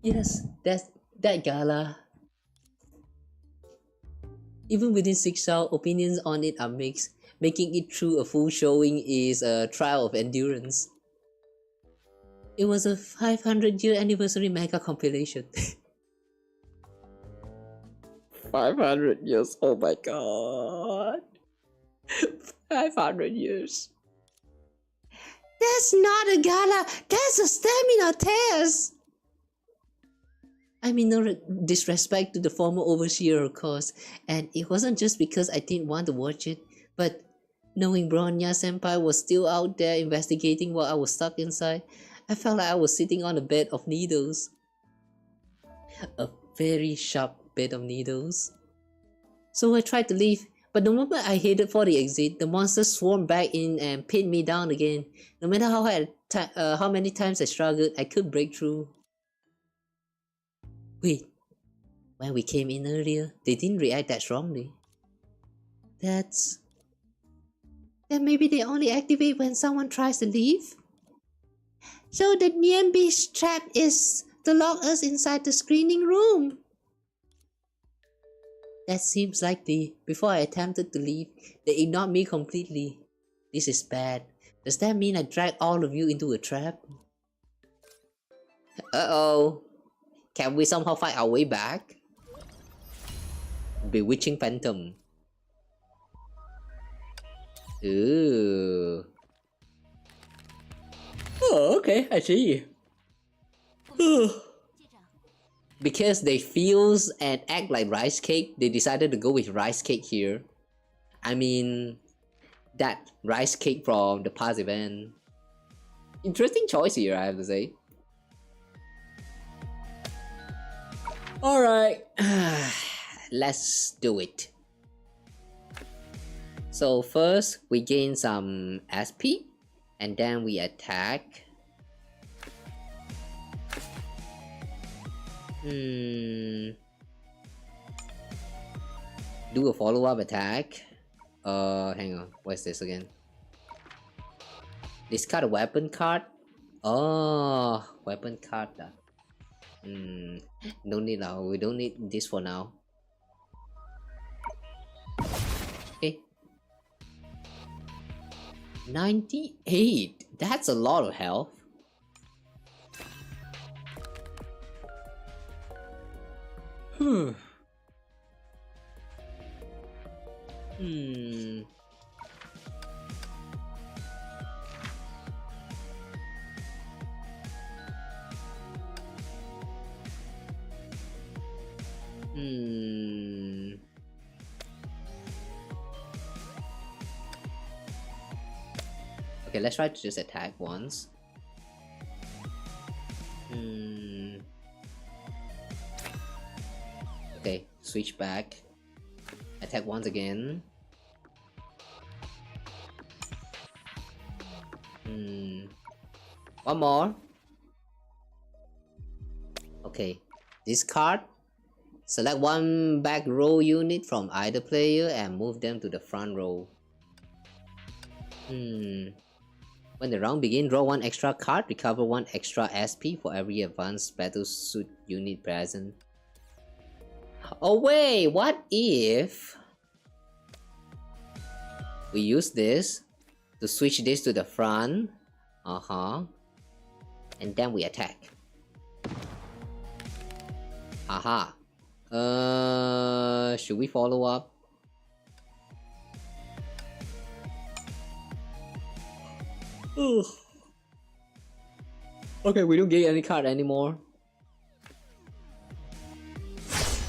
Yes, that gala. Even within 6 hours, opinions on it are mixed. Making it through a full showing is a trial of endurance. It was a 500-year anniversary mega compilation. 500 years, oh my god. 500 years. That's not a gala, that's a stamina test! I mean, no disrespect to the former overseer, of course, and it wasn't just because I didn't want to watch it, but knowing Bronya Senpai was still out there investigating while I was stuck inside, I felt like I was sitting on a bed of needles. A very sharp bed of needles. So I tried to leave, but the moment I headed for the exit, the monsters swarmed back in and pinned me down again. No matter how many times I struggled, I couldn't break through. Wait, when we came in earlier, they didn't react that strongly. Then maybe they only activate when someone tries to leave? So the Niambi's trap is to lock us inside the screening room. That seems likely. Before I attempted to leave, they ignored me completely. This is bad. Does that mean I dragged all of you into a trap? Uh-oh. Can we somehow find our way back? Bewitching Phantom. Ooh. Oh, okay, I see. Because they feels and act like rice cake, they decided to go with rice cake here. I mean, that rice cake from the past event. Interesting choice here, I have to say. Alright, let's do it. So first, we gain some SP, and then we attack. Do a follow-up attack. Hang on, what's this again? Discard a weapon card. Oh, weapon card. No need now. We don't need this for now. Okay. 98. That's a lot of health. Okay, let's try to just attack once. Okay, switch back. Attack once again. One more. Okay, discard. Select one back row unit from either player and move them to the front row. When the round begins, draw one extra card, recover one extra SP for every advanced battlesuit unit present. Oh wait, what if we use this to switch this to the front? And then we attack. Aha. Should we follow up? Okay, we don't get any card anymore.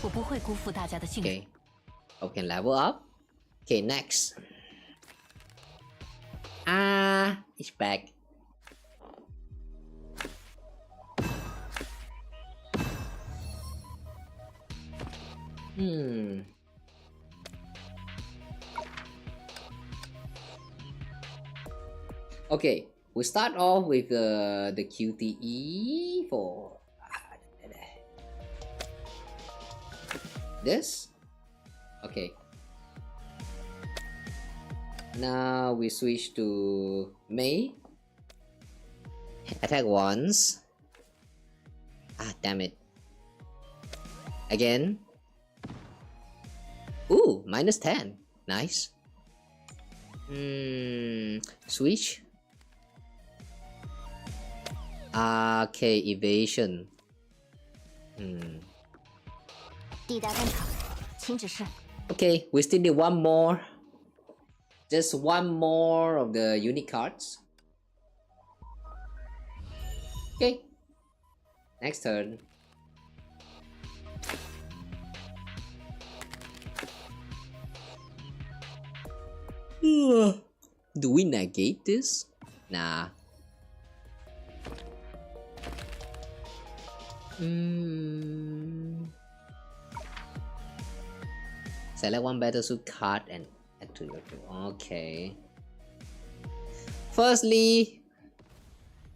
Okay, we can level up. Okay, next. It's back. Okay, we start off with the QTE for this. Okay. Now we switch to Mei. Attack once. Ah, damn it. Again. Ooh, minus 10. Nice. Switch. Okay, evasion. 地带奔跑，请指示。 Okay, we still need one more. Just one more of the unique cards. Okay. Next turn. Do we negate this? Nah. Select one battlesuit card and add to your group. Okay. Firstly,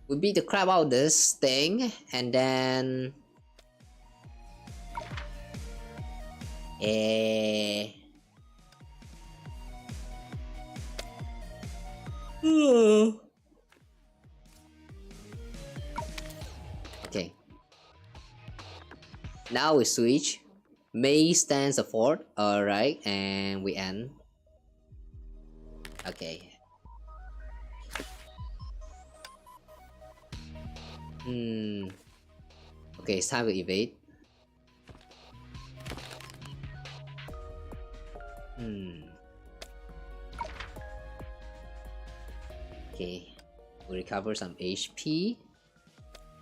we beat the crap out of this thing, and then okay. Now we switch. Mei stands a fort. Alright, and we end. Okay. Okay, it's time to evade. Okay, we recover some HP.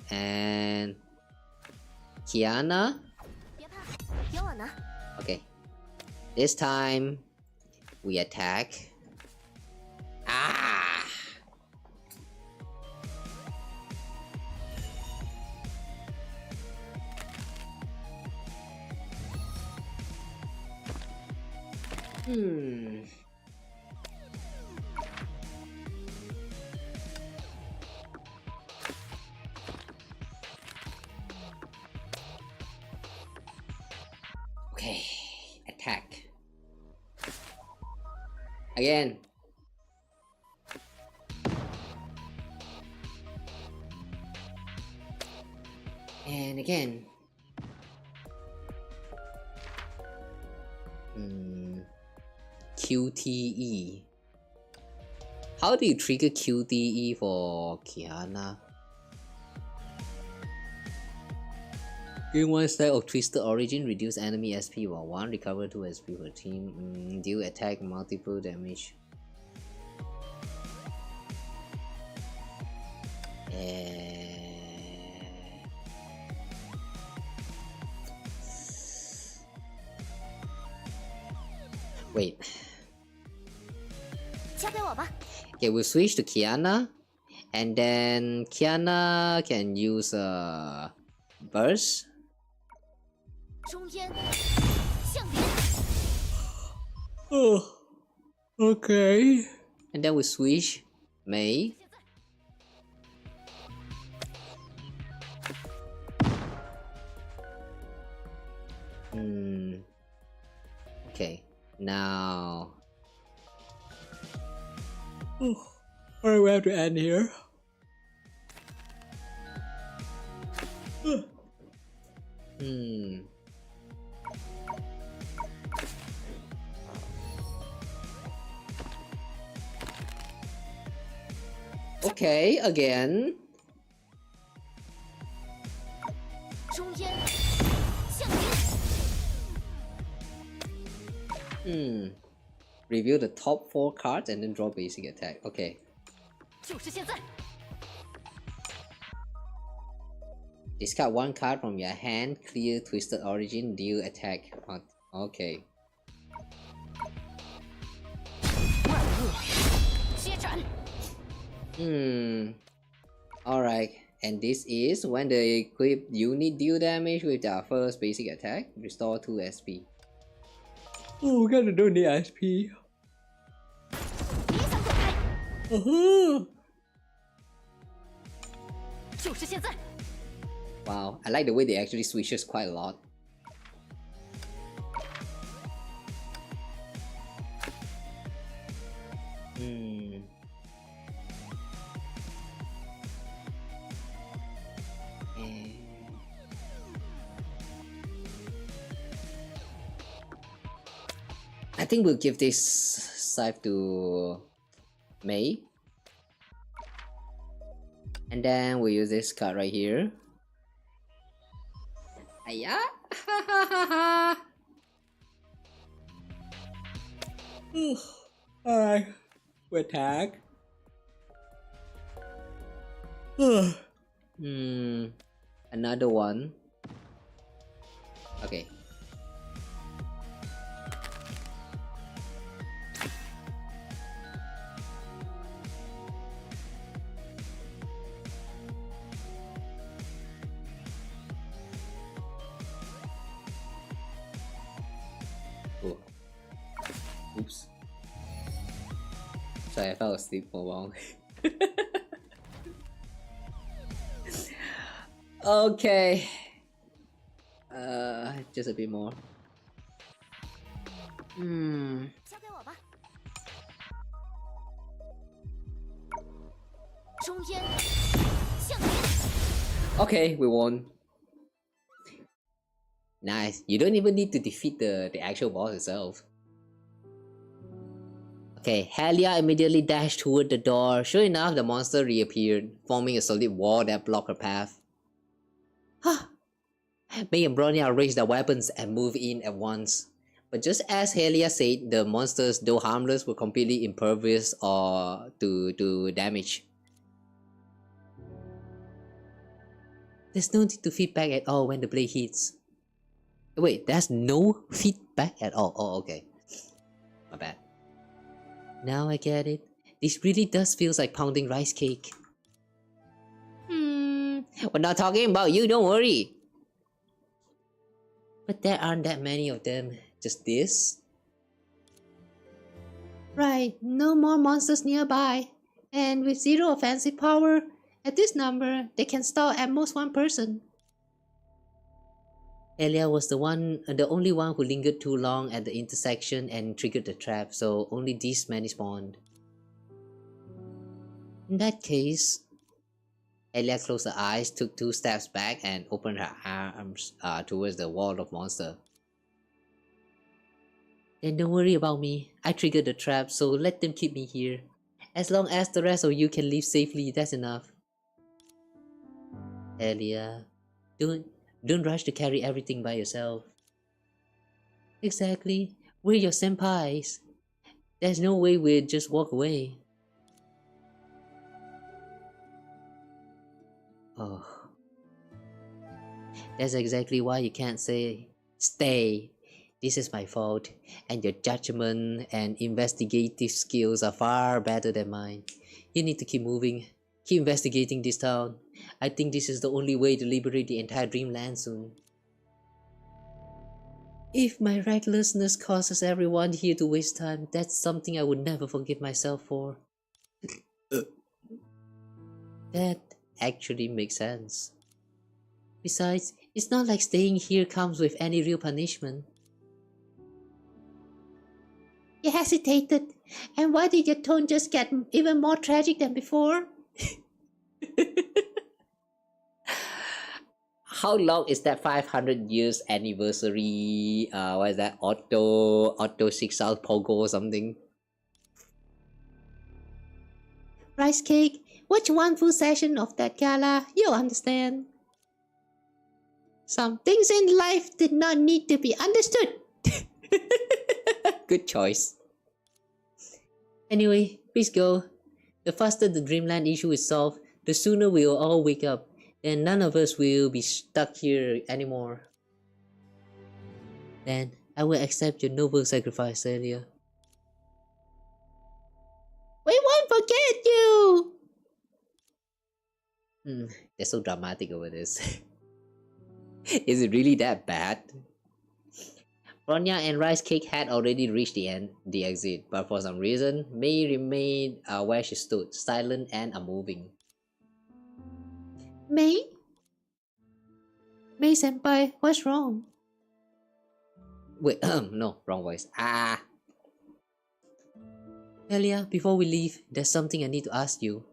And Kiana. 别怕，有我呢。 Okay, this time we attack. Ah! Okay, attack. Again. And again. QTE. How do you trigger QTE for Kiana? Gain 1 stack of Twisted Origin, reduce enemy SP by 1, recover 2 SP per team, deal attack multiple damage. Wait. 交给我吧。 Okay, we'll switch to Kiana, and then Kiana can use burst. 中烟，向别。 Oh, okay. And then we switch Mei. Okay, now. Alright, we have to end here. Okay, again. 中烟，向别。 Review the top 4 cards and then draw basic attack. Okay. 就是现在。 Discard 1 card from your hand, clear Twisted Origin, deal attack. Okay. 万恶，接斩。Alright. And this is when the equipped unit deal damage with their first basic attack, restore 2 SP. Oh, we gotta donate SP. 别想躲开。Wow, I like the way they actually switches quite a lot. I think we'll give this scythe to Mei. And then we'll use this card right here. Aya! Alright, we attack. Another one. Okay. Oh. Oops. Sorry, I fell asleep for a while. Okay. Just a bit more. Okay, we won. Nice. You don't even need to defeat the actual boss itself. Okay, Helia immediately dashed toward the door. Sure enough, the monster reappeared, forming a solid wall that blocked her path. Mei and Bronya raised their weapons and moved in at once. But just as Helia said, the monsters, though harmless, were completely impervious to damage. There's no need to feedback at all when the blade hits. Wait, there's no feedback at all. Oh, okay. My bad. Now I get it. This really does feels like pounding rice cake. We're not talking about you, don't worry. But there aren't that many of them. Just this? Right, no more monsters nearby. And with zero offensive power, at this number, they can stall at most one person. Elia was the only one who lingered too long at the intersection and triggered the trap, so only these many spawned. In that case, Elia closed her eyes, took 2 steps back, and opened her arms towards the wall of monster. Then don't worry about me. I triggered the trap, so let them keep me here. As long as the rest of you can leave safely, that's enough. Elia, don't rush to carry everything by yourself. Exactly. We're your senpais. There's no way we'd just walk away. Oh. That's exactly why you can't say, stay. This is my fault, and your judgment and investigative skills are far better than mine. You need to keep moving. Keep investigating this town. I think this is the only way to liberate the entire dreamland soon. If my recklessness causes everyone here to waste time, that's something I would never forgive myself for. That actually makes sense. Besides, it's not like staying here comes with any real punishment. You hesitated, and why did your tone just get even more tragic than before? How long is that 500 years anniversary? What is that? Otto 6 South Pogo or something? Rice cake, watch one full session of that gala, you'll understand. Some things in life did not need to be understood. Good choice. Anyway, please go. The faster the dreamland issue is solved, the sooner we will all wake up, and none of us will be stuck here anymore. Then I will accept your noble sacrifice, Celia. We won't forget you! They're so dramatic over this. Is it really that bad? Bronya and Rice Cake had already reached the exit, but for some reason, Mei remained where she stood, silent and unmoving. Mei? Mei senpai, what's wrong? Wait, no, wrong voice. Elia, before we leave, there's something I need to ask you.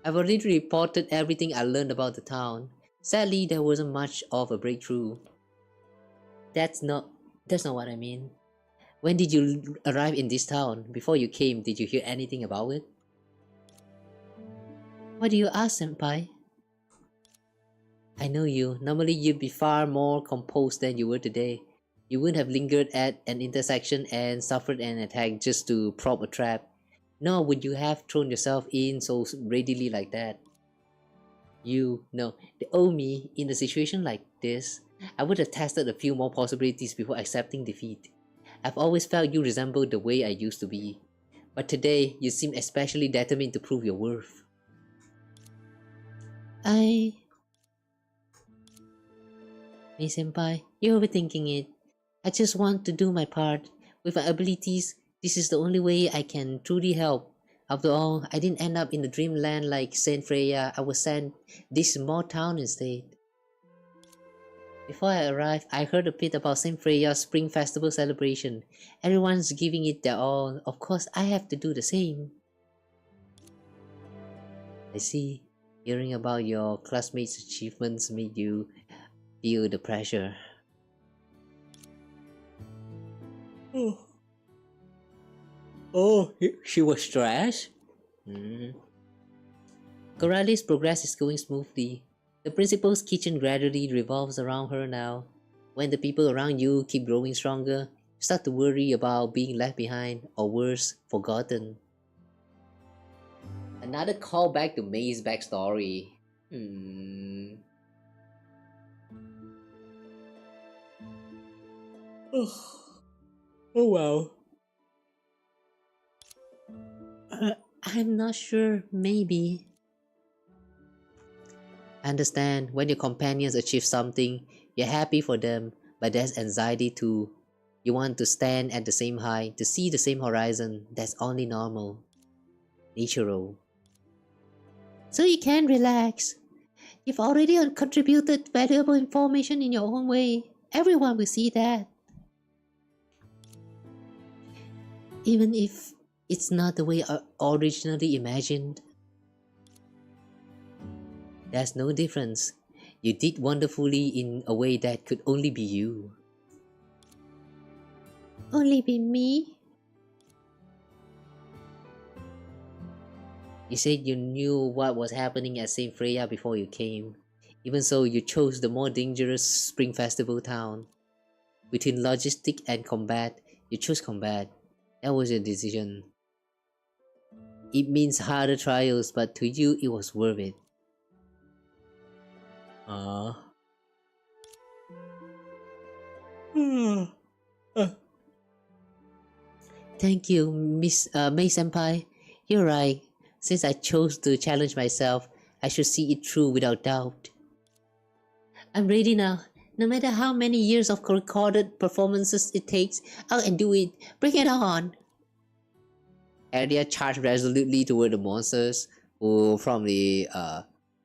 I've already reported everything I learned about the town. Sadly, there wasn't much of a breakthrough. That's not what I mean. When did you arrive in this town? Before you came, did you hear anything about it? Why do you ask, senpai? I know you. Normally you'd be far more composed than you were today. You wouldn't have lingered at an intersection and suffered an attack just to prop a trap. Nor would you have thrown yourself in so readily like that. The old me, in a situation like this, I would have tested a few more possibilities before accepting defeat. I've always felt you resembled the way I used to be. But today, you seem especially determined to prove your worth. Mei senpai, you're overthinking it. I just want to do my part. With my abilities, this is the only way I can truly help. After all, I didn't end up in the dreamland like Saint Freya. I was sent this small town instead. Before I arrived, I heard a bit about Saint Freya's Spring Festival celebration. Everyone's giving it their all. Of course, I have to do the same. I see. Hearing about your classmates' achievements made you feel the pressure. Oh, she was stressed? Corali's progress is going smoothly. The principal's kitchen gradually revolves around her now. When the people around you keep growing stronger, you start to worry about being left behind, or worse, forgotten. Another callback to Mei's backstory. Oh well. I'm not sure, maybe. I understand when your companions achieve something, you're happy for them, but there's anxiety too. You want to stand at the same height, to see the same horizon. That's only normal. Natural. So you can relax. You've already contributed valuable information in your own way. Everyone will see that. Even if it's not the way I originally imagined. There's no difference. You did wonderfully in a way that could only be you. Only be me? You said you knew what was happening at Saint Freya before you came. Even so, you chose the more dangerous Spring Festival town. Between logistic and combat, you chose combat. That was your decision. It means harder trials, but to you it was worth it. Thank you, Miss Mei Senpai. You're right. Since I chose to challenge myself, I should see it through without doubt. I'm ready now. No matter how many years of recorded performances it takes, I'll do it. Bring it on! Aria charged resolutely toward the monsters, who promptly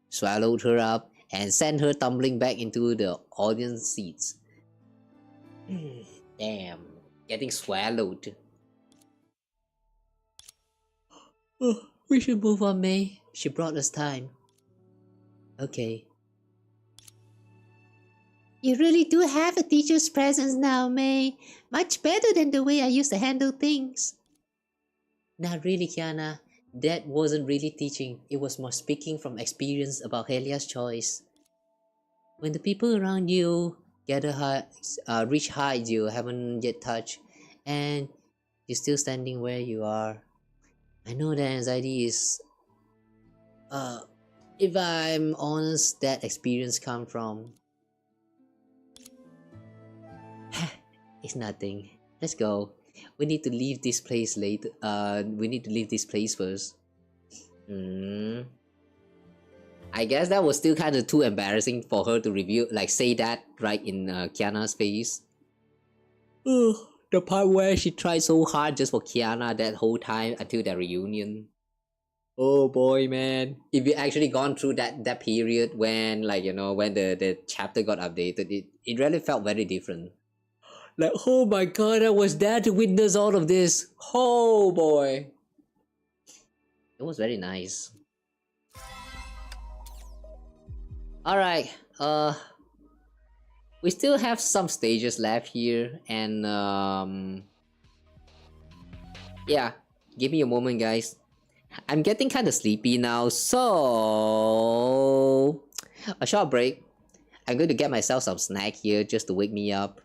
swallowed her up and sent her tumbling back into the audience seats. Damn, getting swallowed. We should move on, Mei. She brought us time. Okay. You really do have a teacher's presence now, Mei. Much better than the way I used to handle things. Not really, Kiana. That wasn't really teaching. It was more speaking from experience about Helia's choice. When the people around you reach heights you haven't yet touched, and you're still standing where you are, I know that anxiety is... if I'm honest, that experience comes from... It's nothing. Let's go. We need to leave this place later. We need to leave this place first. I guess that was still kind of too embarrassing for her to reveal, say that right in Kiana's face. The part where she tried so hard just for Kiana that whole time until their reunion. Oh boy, man! If you actually gone through that period when, like, you know, when the chapter got updated, it really felt very different. Like, oh my god, I was there to witness all of this. Oh boy, it was very nice. All right, we still have some stages left here, and yeah, give me a moment, guys. I'm getting kind of sleepy now, so a short break. I'm going to get myself some snack here just to wake me up.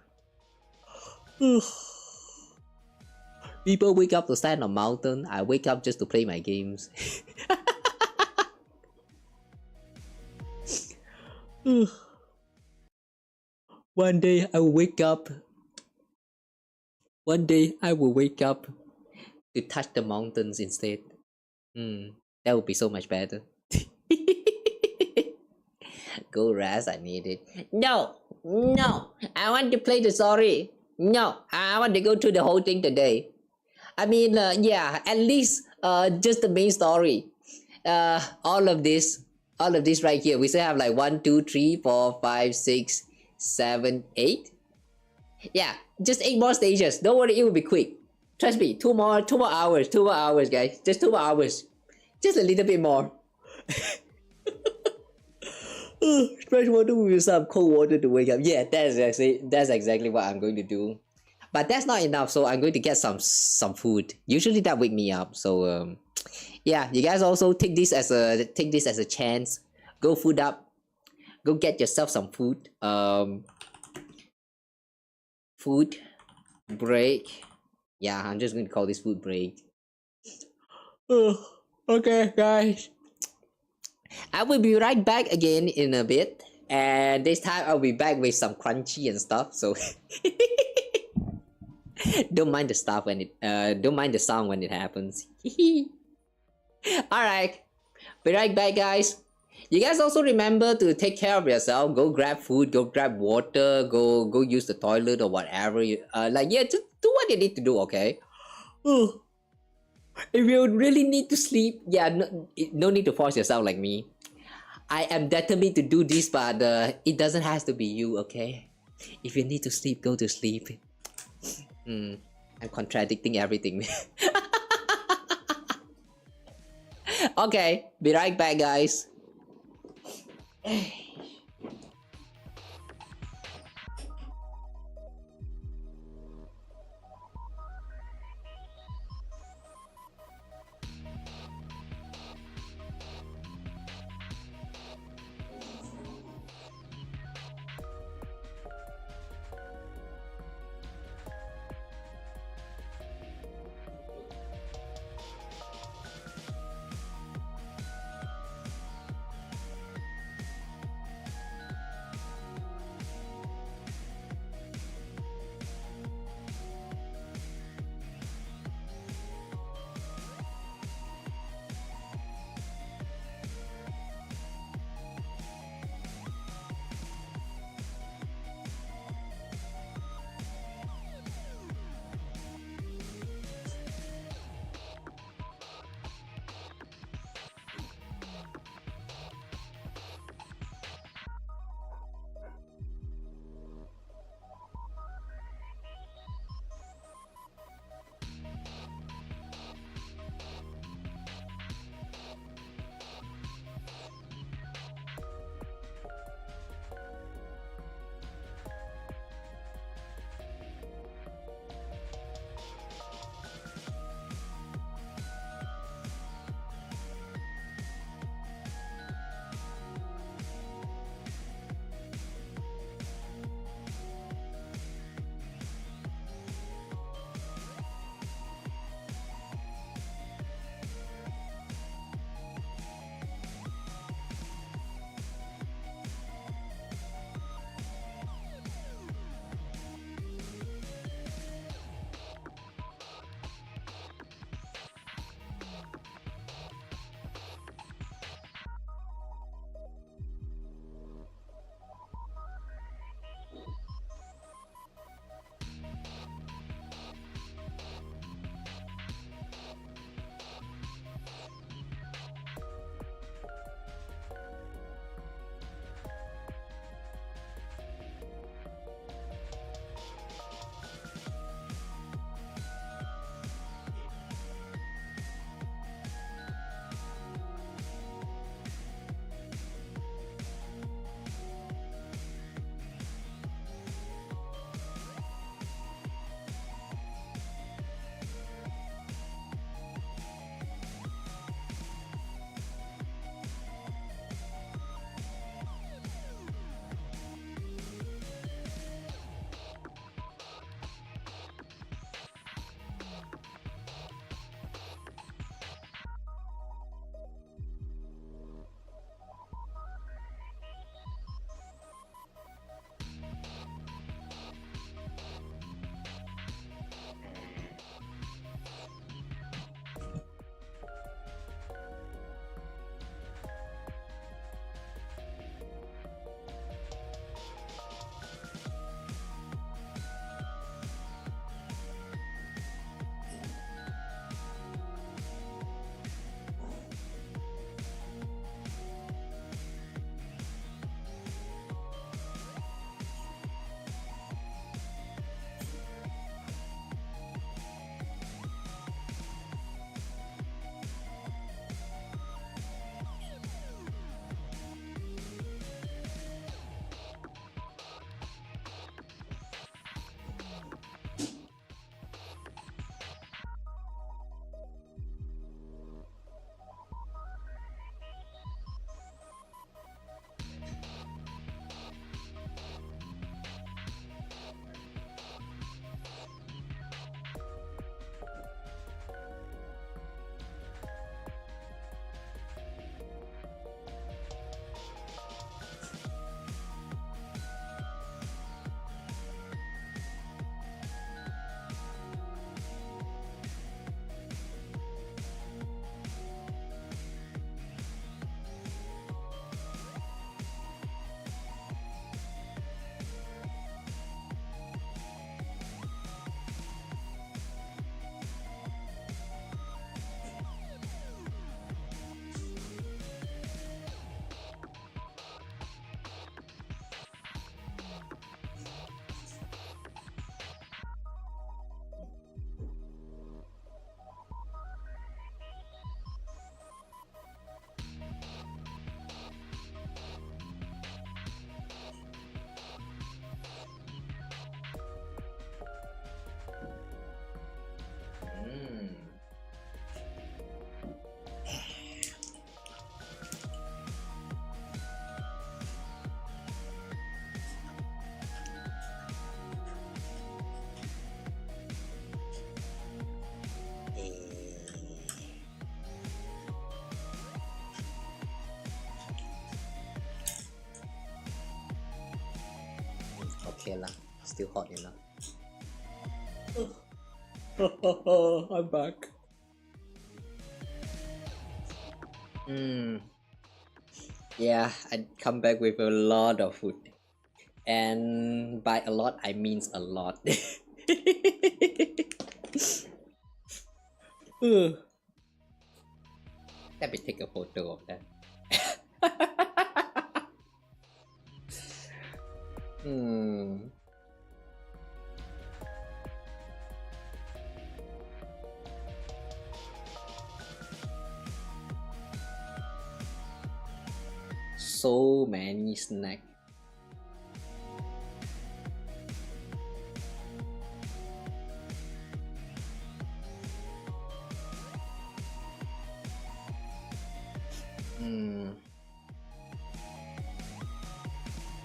People wake up to stand on a mountain. I wake up just to play my games. One day I will wake up. One day I will wake up to touch the mountains instead. That would be so much better. Go rest, I need it. No, I want to play the story. No, I want to go through the whole thing today. I mean, yeah, at least just the main story. All of this right here. We still have like 1, 2, 3, 4, 5, 6, 7, 8. Yeah, just 8 more stages. Don't worry, it will be quick. Trust me, 2 more hours, guys. Just 2 more hours. Just a little bit more. Fresh water with some cold water to wake up. Yeah, that's exactly what I'm going to do. But that's not enough, so I'm going to get some food. Usually that wake me up. So yeah, you guys also take this as a chance. Go food up. Go get yourself some food. Food break. Yeah, I'm just going to call this food break. Okay, guys. I will be right back again in a bit, and this time I'll be back with some crunchy and stuff. So don't mind the stuff when don't mind the sound when it happens. All right, be right back, guys. You guys also remember to take care of yourself. Go grab food. Go grab water. Go use the toilet or whatever. Like, yeah, just do what you need to do. Okay. If you really need to sleep, yeah, no need to force yourself like me. I am determined to do this, but it doesn't have to be you, okay? If you need to sleep, go to sleep. I'm contradicting everything. Okay, be right back, guys. okay lah. Still hot enough. I'm back. Yeah, I come back with a lot of food. And by a lot, I means a lot. Let me take a photo of that. So many snacks.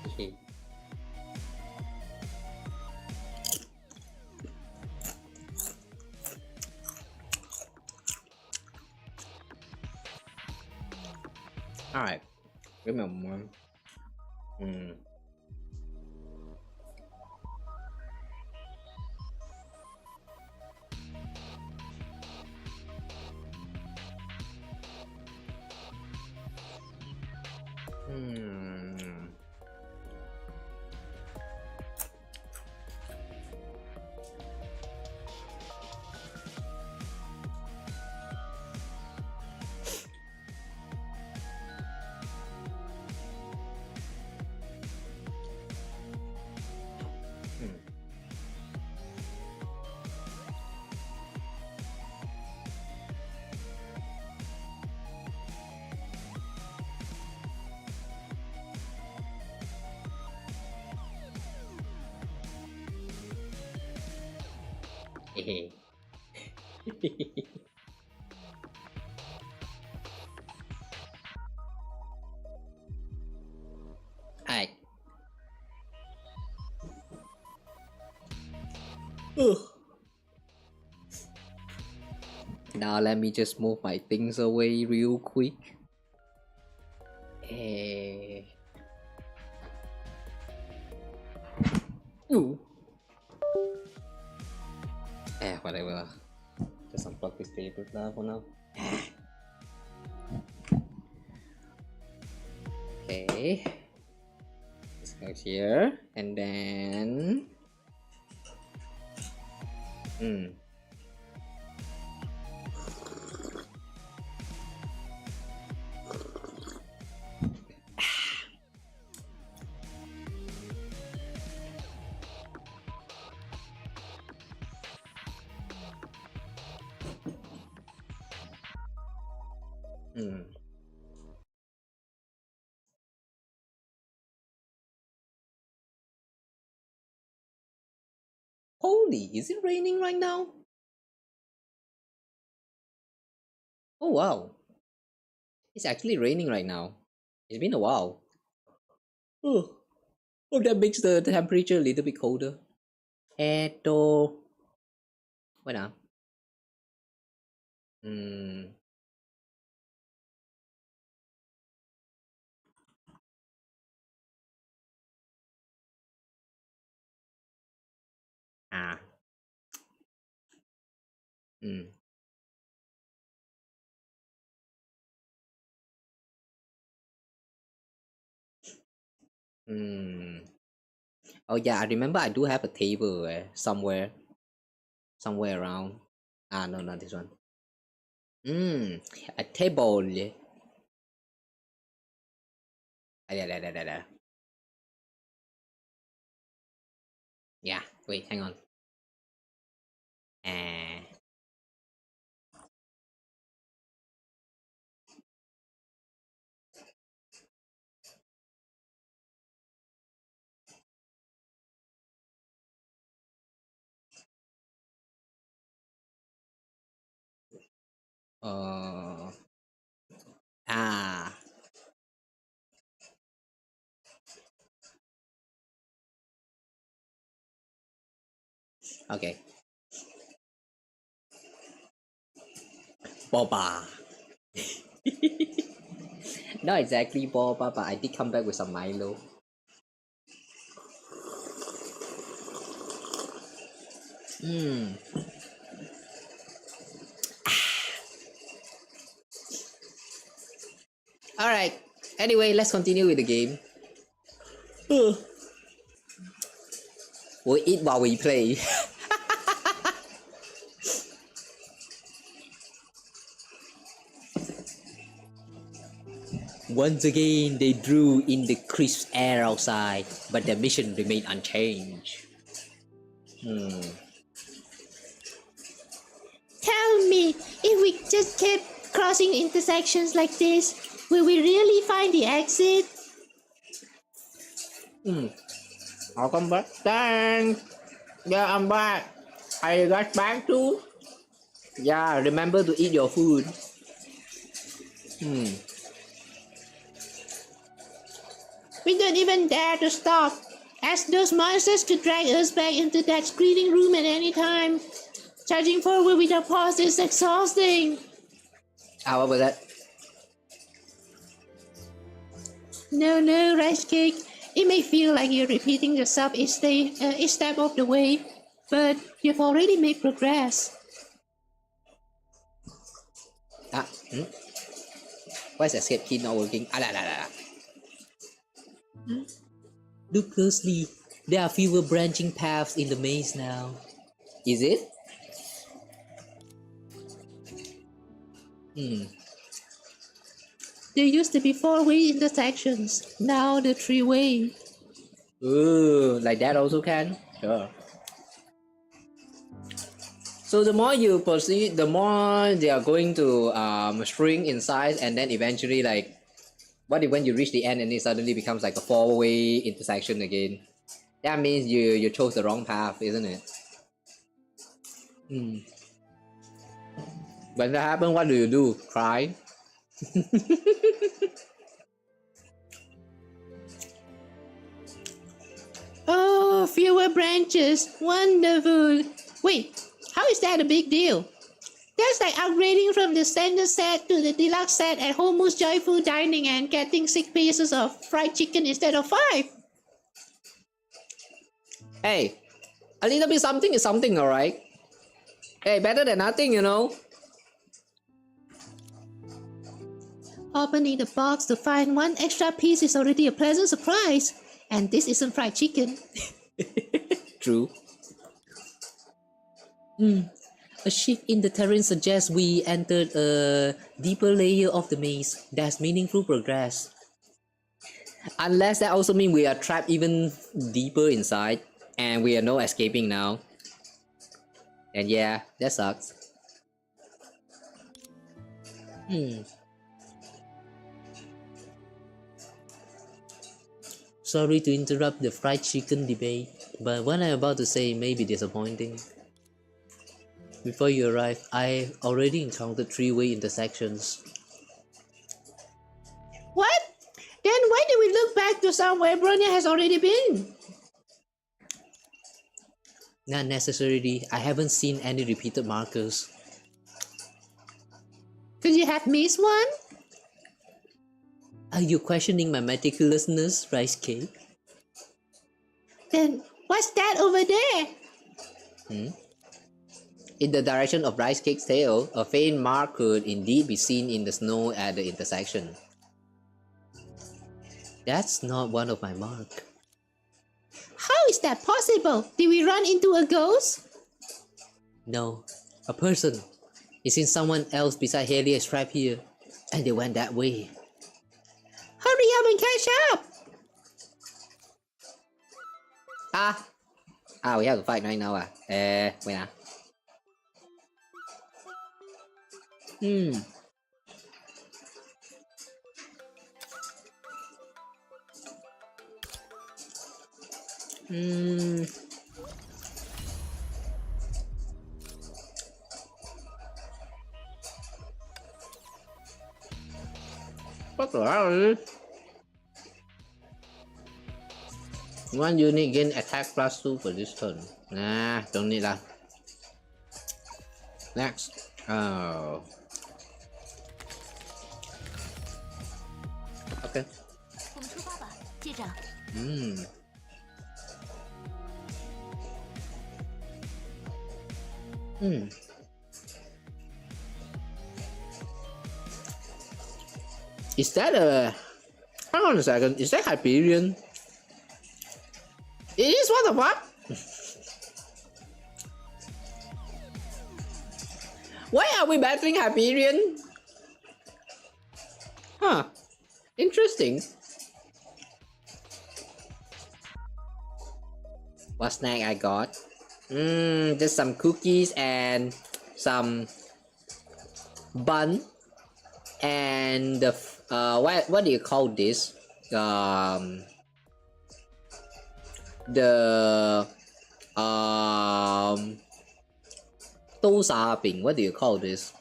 Okay. Alright. Remember. Hey. Alright. Now let me just move my things away real quick. Whatever. Just unplug this table now for now. Okay. This goes here, and then Holy, is it raining right now? Oh wow. It's actually raining right now. It's been a while. Oh, that makes the temperature a little bit colder. Wait now. Oh yeah, I remember I do have a table somewhere around. No, not this one. A table. Yeah, wait, hang on. Okay. Boba. Not exactly boba, but I did come back with some Milo. Hmm. Alright. Anyway, let's continue with the game. We'll eat while we play. Once again, they drew in the crisp air outside, but their mission remained unchanged. Tell me, if we just kept crossing intersections like this, will we really find the exit? I'll come back. Thanks. Yeah, I'm back. I got back too. Yeah, remember to eat your food. We don't even dare to stop, as those monsters could drag us back into that screening room at any time. Charging forward without pause is exhausting. What was that? No, Rice Cake. It may feel like you're repeating yourself each step of the way, but you've already made progress. Why is escape key not working? Look closely. There are fewer branching paths in the maze now. Is it? There used to be 4-way intersections, now the 3-way. Ooh, like that also can? Sure. So the more you proceed, the more they are going to shrink in size, and then eventually, like, what if when you reach the end and it suddenly becomes like a 4-way intersection again? That means you chose the wrong path, isn't it? When that happens, what do? Cry? Oh, fewer branches. Wonderful. Wait, how is that a big deal? That's like upgrading from the standard set to the deluxe set at Homu's Joyful Dining and getting 6 pieces of fried chicken instead of 5. Hey, a little bit something is something, alright? Hey, better than nothing, you know? Opening the box to find 1 extra piece is already a pleasant surprise. And this isn't fried chicken. True. A shift in the terrain suggests we entered a deeper layer of the maze. That's meaningful progress. Unless that also means we are trapped even deeper inside and we are no escaping now. And yeah, that sucks. Sorry to interrupt the fried chicken debate, but what I'm about to say may be disappointing. Before you arrived, I already encountered 3-way intersections. What? Then why did we look back to somewhere Bronya has already been? Not necessarily. I haven't seen any repeated markers. Could you have missed one? Are you questioning my meticulousness, Rice Cake? Then what's that over there? In the direction of Rice Cake's tail, a faint mark could indeed be seen in the snow at the intersection. That's not one of my marks. How is that possible? Did we run into a ghost? No, a person. It's in someone else beside Haley is trapped here, and they went that way. Hurry up and catch up! We have to fight right now. Wait. What the hell is this? One unit gain attack +2 for this turn. Nah, don't need that. Next. Oh. Okay. 我们出发吧，舰长。Hmm. Is that a... Hang on a second, is that Hyperion? It is, what the fuck? Why are we battling Hyperion? Huh. Interesting. What snack I got? Just some cookies and some bun. And the what do you call this? The豆沙饼. What do you call this?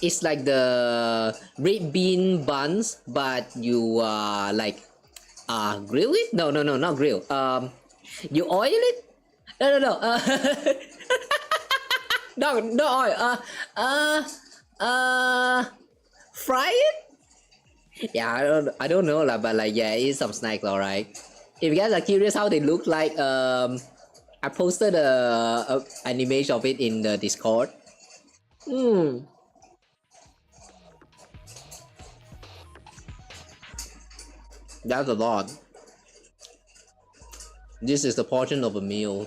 It's like the red bean buns, but you like grill it? No, not grill. You oil it? No. No oil. Fry it? Yeah, I don't know lah, but like yeah, it's some snack, alright. If you guys are curious how they look like, I posted a animation of it in the Discord. That's a lot. This is the portion of a meal.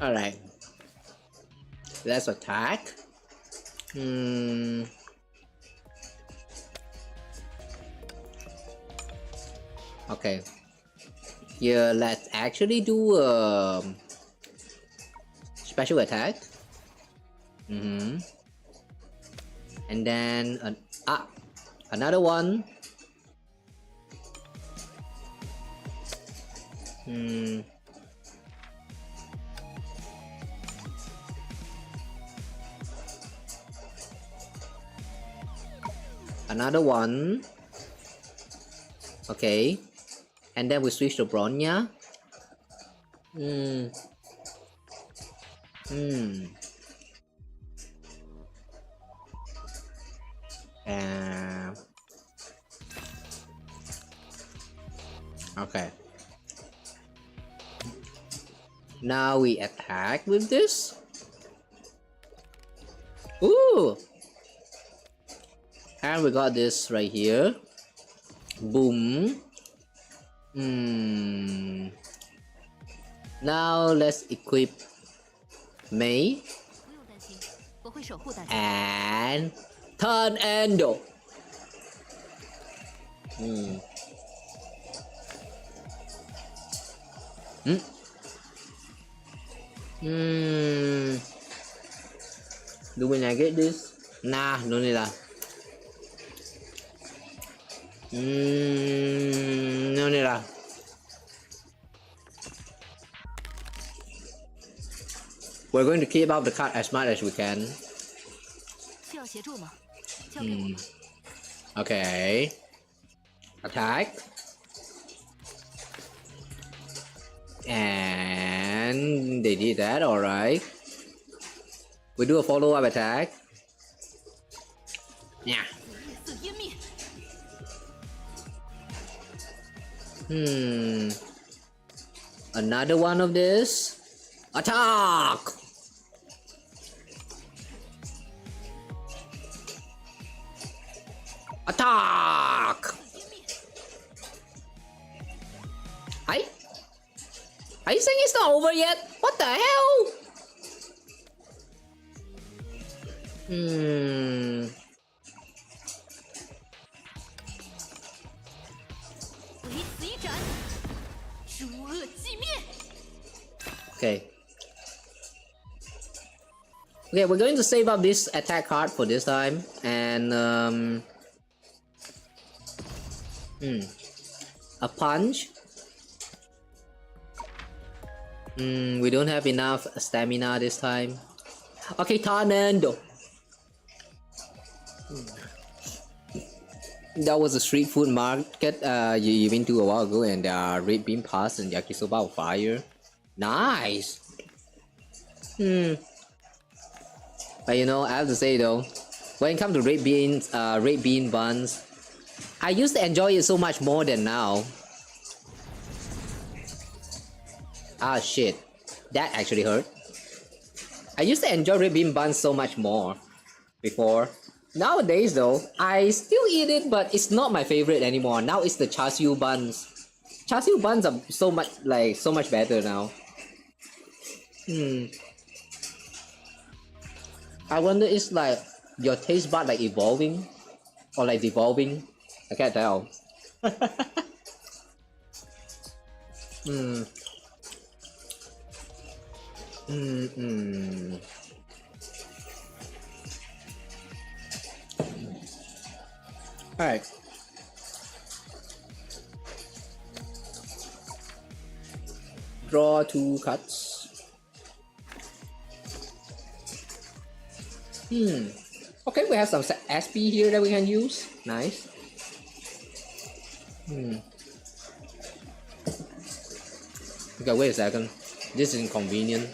Alright. Let's attack. Okay. Here, let's actually do a special attack. And then another one. Another one. Okay. And then we switch to Bronya. Okay. Now we attack with this. Ooh! And we got this right here. Boom. Now let's equip Mei. And turn Endo. Do we negate this? Nah, no need lah. No need lah. We're going to keep up the card as much as we can. Okay. Attack. And they did that, alright. We do a follow-up attack. Yeah. Another one of this. Attack! Attack! Are you saying it's not over yet? What the hell? Okay. Okay, we're going to save up this attack card for this time, and a punch. We don't have enough stamina this time. Okay, Tanendo. That was a street food market you been to a while ago, and red bean pasta and yakisoba on fire. Nice. But you know, I have to say though, when it comes to red bean buns, I used to enjoy it so much more than now. Ah shit. That actually hurt. I used to enjoy red bean buns so much more before. Nowadays though, I still eat it, but it's not my favorite anymore. Now it's the char siu buns. Char siu buns are so much better now. I wonder is like your taste bud like evolving or like devolving. I can't tell. Alright. Draw 2 cards. Okay, we have some SP here that we can use. Nice. Okay, wait a second. This is inconvenient.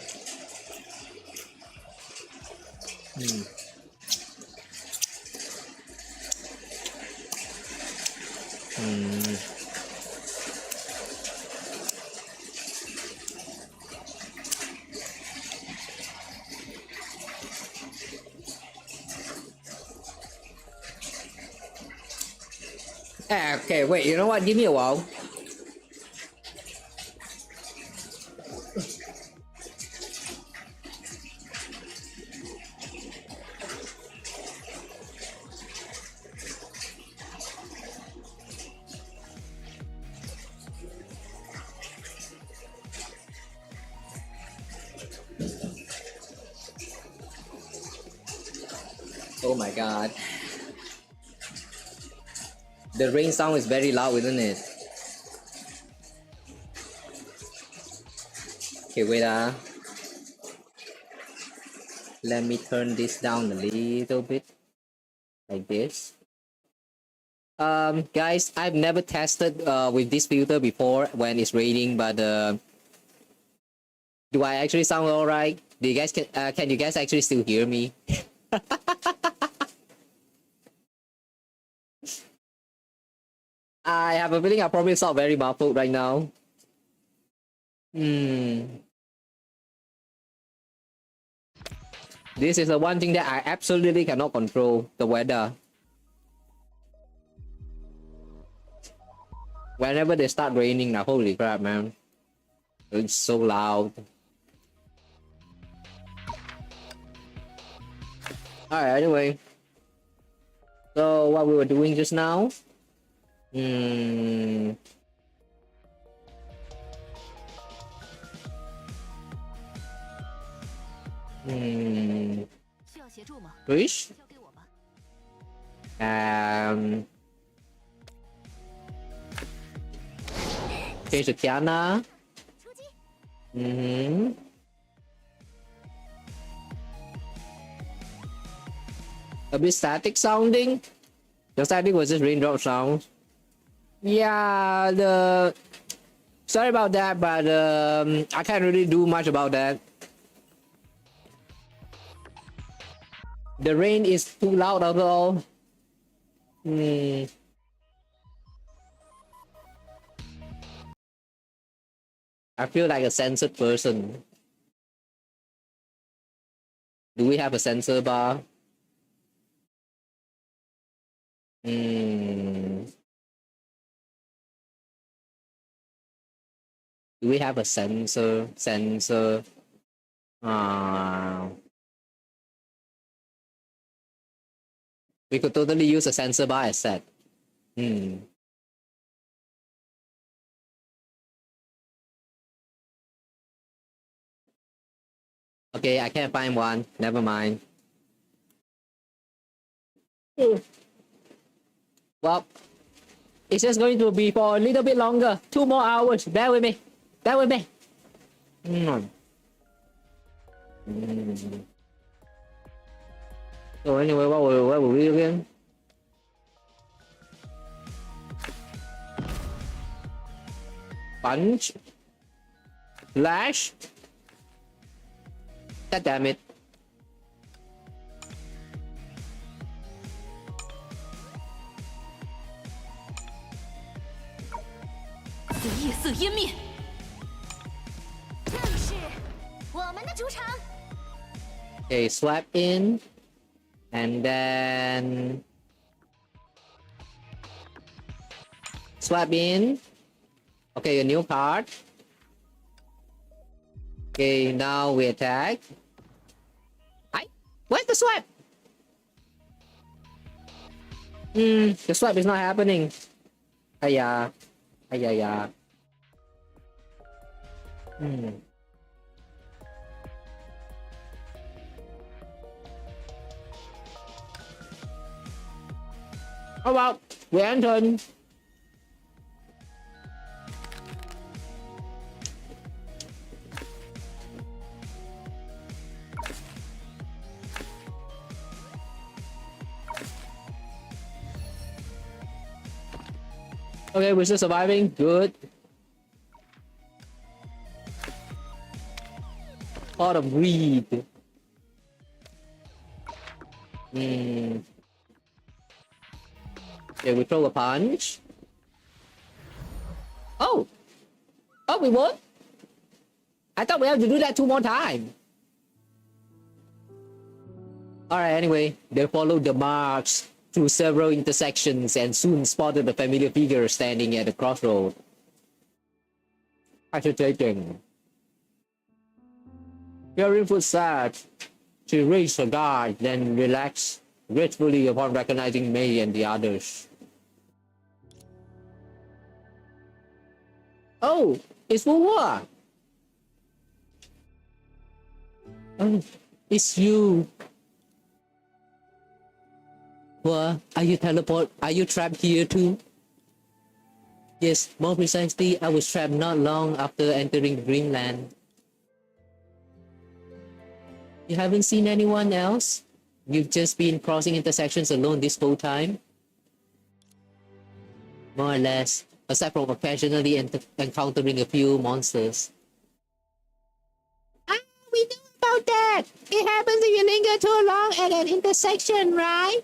Okay, wait, you know what? Give me a while. Oh my god. The rain sound is very loud, isn't it? Okay, wait let me turn this down a little bit. Like this. Guys, I've never tested with this filter before when it's raining, but do I actually sound alright? Do you guys can you guys actually still hear me? I have a feeling I probably sound very muffled right now. This is the one thing that I absolutely cannot control, the weather. Whenever they start raining now, holy crap, man. It's so loud. Alright, anyway. So, what we were doing just now? Fish? Change to Kiana. A bit static sounding. The static was just raindrop sounds. Yeah, sorry about that, but I can't really do much about that. The rain is too loud overall. I feel like a censored person. Do we have a censor bar? Do we have a sensor? We could totally use a sensor bar as set. Okay, I can't find one. Never mind. Well, it's just going to be for a little bit longer. 2 more hours. Bear with me. Bear with me. So anyway, what were we again? Punch. Flash. God damn it. Okay, swap in. And then... swap in. Okay, a new card. Okay, now we attack. Hi? Where's the swap? The swap is not happening. Hiya. Hiya. Oh well, we entered. Okay, we're still surviving. Good. Pot of greed. Okay, we throw a punch. Oh! Oh, we won? I thought we have to do that 2 more times. Alright, anyway, they followed the march through several intersections and soon spotted a familiar figure standing at the crossroad. Agitating. Hearing footsteps, she raised her guard, then relaxed gratefully upon recognizing Mei and the others. Oh, it's Wu. Oh, it's you. What? Are you trapped here too? Yes, more precisely, I was trapped not long after entering Dreamland. You haven't seen anyone else? You've just been crossing intersections alone this whole time? More or less, aside from occasionally encountering a few monsters. Ah, we know about that! It happens if you linger too long at an intersection, right?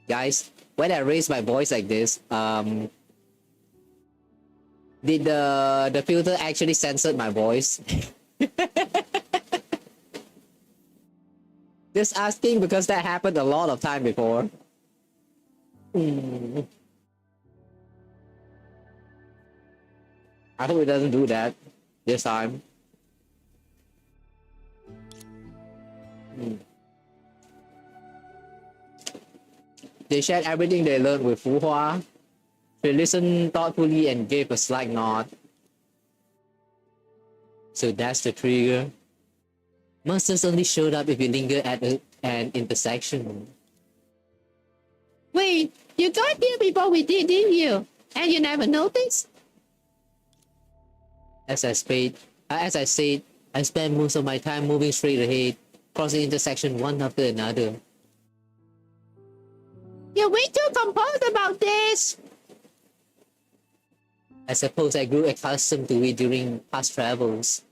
Guys, when I raise my voice like this, did the filter actually censor my voice? Just asking because that happened a lot of time before. I hope it doesn't do that this time. They shared everything they learned with Fu Hua. She listened thoughtfully and gave a slight nod. So that's the trigger. Monsters only showed up if you linger at an intersection. Wait, you got here before we did, didn't you? And you never noticed? As I said, I spent most of my time moving straight ahead, crossing intersection one after another. You're way too composed about this! I suppose I grew accustomed to it during past travels.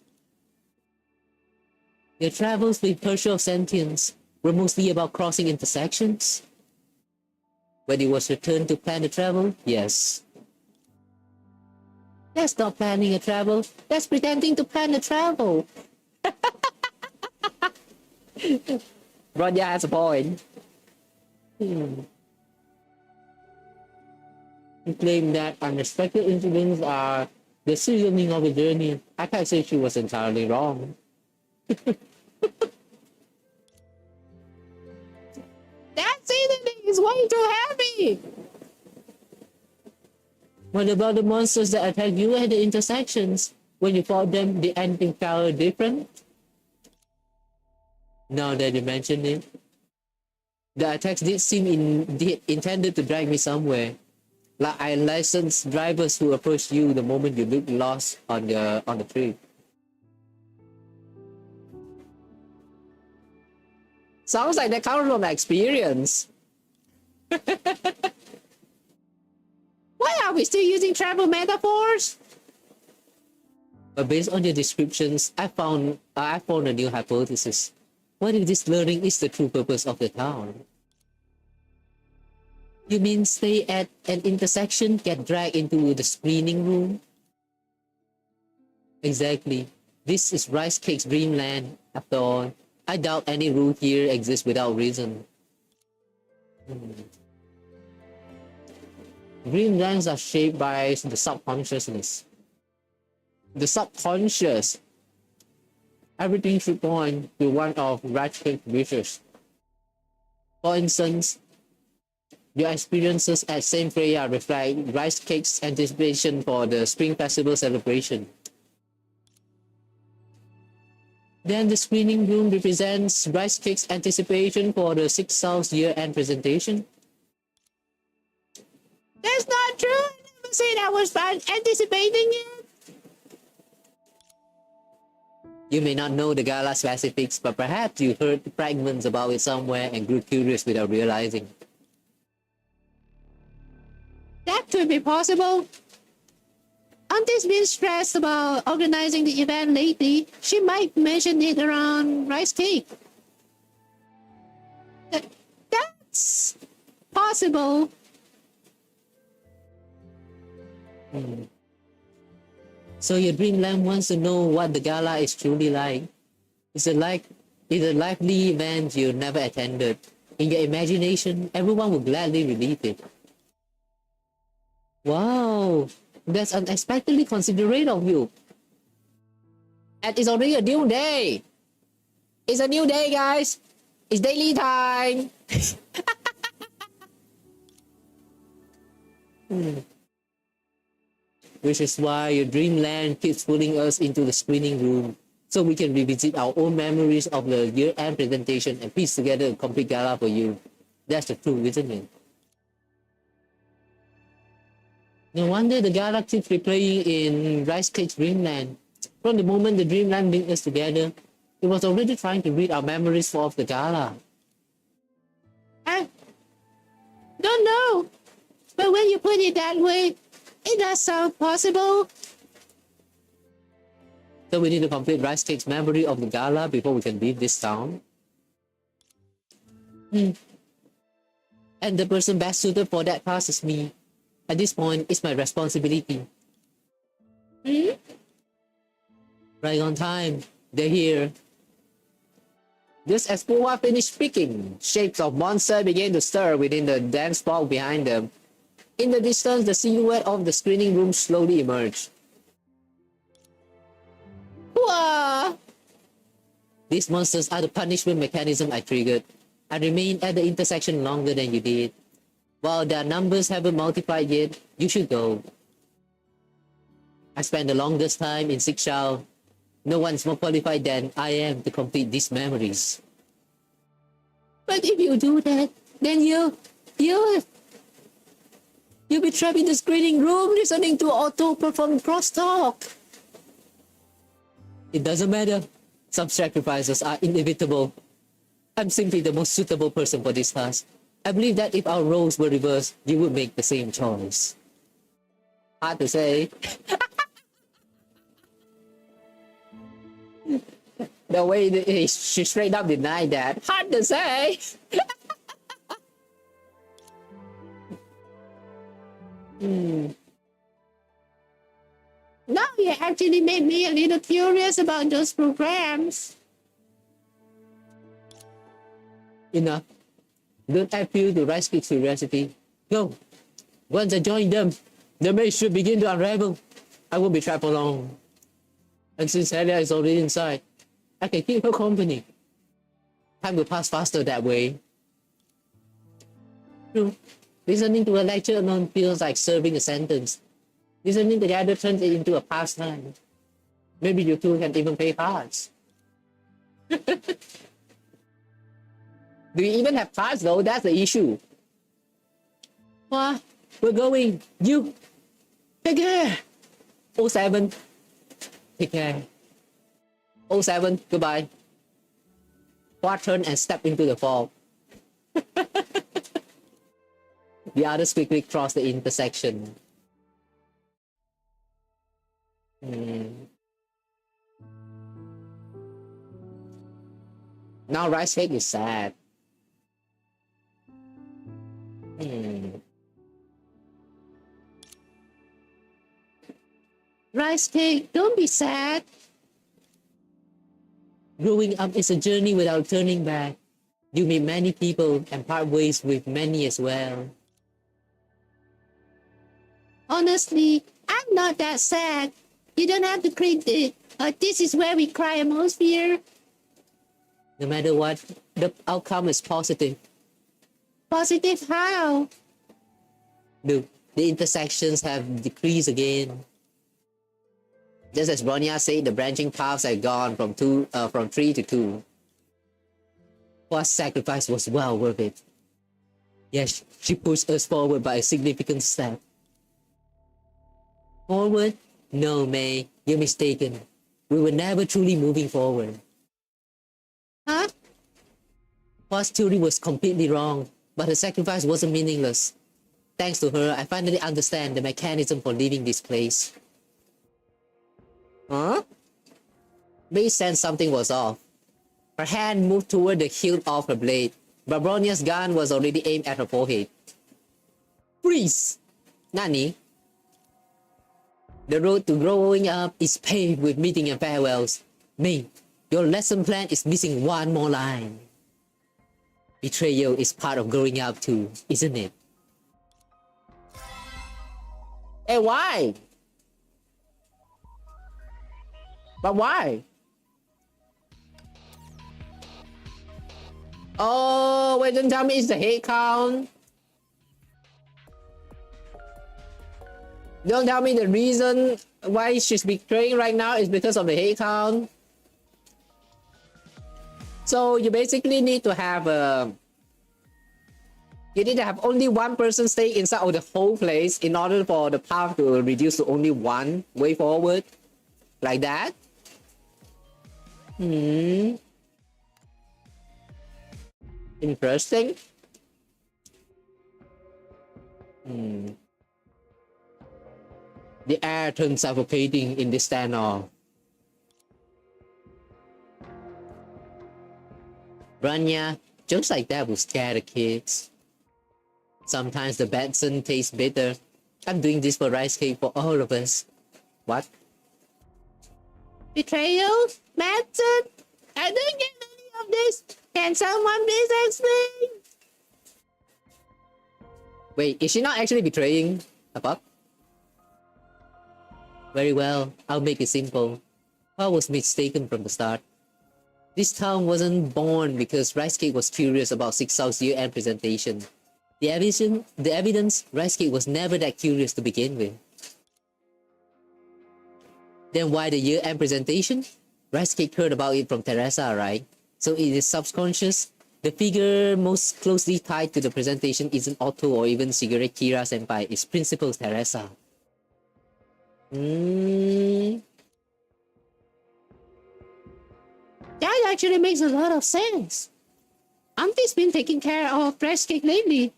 Your travels with Pursuit of Sentience were mostly about crossing intersections? When it was your turn to plan the travel, yes. That's not planning a travel, that's pretending to plan a travel. Ronya has a point. He claimed that unexpected incidents are the seasoning of a journey. I can't say she was entirely wrong. That seasoning is way too heavy! What about the monsters that attack you at the intersections? When you fought them, did anything feel different? Now that you mention it, the attacks did seem intended to drag me somewhere. Like I licensed drivers who approached you the moment you looked lost on the trip. Sounds like that comes from experience. Why are we still using travel metaphors? But based on your descriptions, I found a new hypothesis. What if this learning is the true purpose of the town? You mean stay at an intersection, get dragged into the screening room? Exactly. This is Rice Cake's dreamland. After all, I doubt any rule here exists without reason. Dreamlands are shaped by the subconsciousness. The subconscious. Everything should point to one of Rice Cake's wishes. For instance, your experiences at Saint Freya reflect Rice Cake's anticipation for the Spring Festival celebration. Then the screening room represents Rice Cake's anticipation for the Six Souls year-end presentation. That's not true! I never said I was anticipating it! You may not know the gala specifics, but perhaps you heard fragments about it somewhere and grew curious without realizing. That could be possible. Auntie's been stressed about organizing the event lately. She might mention it around Rice Cake. That's possible. So your dreamland wants to know what the gala is truly like. It's a lively event you never attended. In your imagination, everyone will gladly relive it. Wow, that's unexpectedly considerate of you. And it's already a new day. It's a new day, guys. It's daily time. Which is why your dreamland keeps pulling us into the screening room, so we can revisit our own memories of the year-end presentation and piece together a complete gala for you. That's the truth, isn't it? No wonder the gala keeps replaying in Rice Cake's dreamland. From the moment the dreamland linked us together, it was already trying to read our memories of the gala. I don't know, but when you put it that way, it does sound possible. So we need to complete Rice Cake's memory of the gala before we can leave this town. And the person best suited for that task is me. At this point, it's my responsibility. Right on time. They're here. Just as Puwa finished speaking, shapes of monsters began to stir within the dense fog behind them. In the distance, the silhouette of the screening room slowly emerged. Puwa! These monsters are the punishment mechanism I triggered. I remained at the intersection longer than you did. While their numbers haven't multiplied yet, you should go. I spent the longest time in Sixshao. No one's more qualified than I am to complete these memories. But if you do that, then you'll be trapped in the screening room listening to auto-perform crosstalk. It doesn't matter. Some sacrifices are inevitable. I'm simply the most suitable person for this task. I believe that if our roles were reversed, you would make the same choice. Hard to say. The way she straight up denied that. Hard to say. Now you actually made me a little curious about those programs. Enough. Don't appeal to Rice Cake's curiosity. Go. Once I join them, the maze should begin to unravel. I won't be trapped for long. And since Helia is already inside, I can keep her company. Time will pass faster that way. True. Listening to a lecture alone feels like serving a sentence. Listening together turns it into a pastime. Maybe you two can even play cards. Do you even have cards though? That's the issue. What? We're going. You. Take care. 07. Take care. 07. Goodbye. Hua turned and stepped into the fog. The others quickly crossed the intersection. Now Rice Cake is sad. Rice Cake, don't be sad. Growing up is a journey without turning back. You meet many people and part ways with many as well. Honestly, I'm not that sad. You don't have to create it. This is where we cry atmosphere. No matter what, the outcome is positive. Positive how? Look, the intersections have decreased again. Just as Bronya said, the branching paths had gone from 3 to 2. What sacrifice was well worth it. Yes, she pushed us forward by a significant step. Forward? No, Mei, you're mistaken. We were never truly moving forward. Huh? Pa's theory was completely wrong, but her sacrifice wasn't meaningless. Thanks to her, I finally understand the mechanism for leaving this place. Huh? Mei sensed something was off. Her hand moved toward the hilt of her blade, but Bronya's gun was already aimed at her forehead. Freeze! Nani? The road to growing up is paved with meeting and farewells. Mei, your lesson plan is missing one more line. Betrayal is part of growing up too, isn't it? Hey, why? But why? Oh, wait, don't tell me it's the hate count. Don't tell me the reason why she's betraying right now is because of the hate count. So you basically need to have you need to have only one person stay inside of the whole place in order for the path to reduce to only one way forward. Like that. Interesting. The air turns suffocating in this standoff. Bronya, jokes like that will scare the kids. Sometimes the medicine tastes bitter. I'm doing this for Rice Cake for all of us. What? Betrayal? Medicine? I don't get any of this. Can someone please explain? Wait, is she not actually betraying a pup? Very well, I'll make it simple. I was mistaken from the start. This town wasn't born because Rice Cake was curious about Six South's year-end presentation. The evidence, Rice Cake was never that curious to begin with. Then why the year-end presentation? Rice Cake heard about it from Teresa, right? So it is subconscious. The figure most closely tied to the presentation isn't Otto or even Shigure Kira Senpai, it's Principal Teresa. That actually makes a lot of sense. Auntie's been taking care of Rice Cake lately.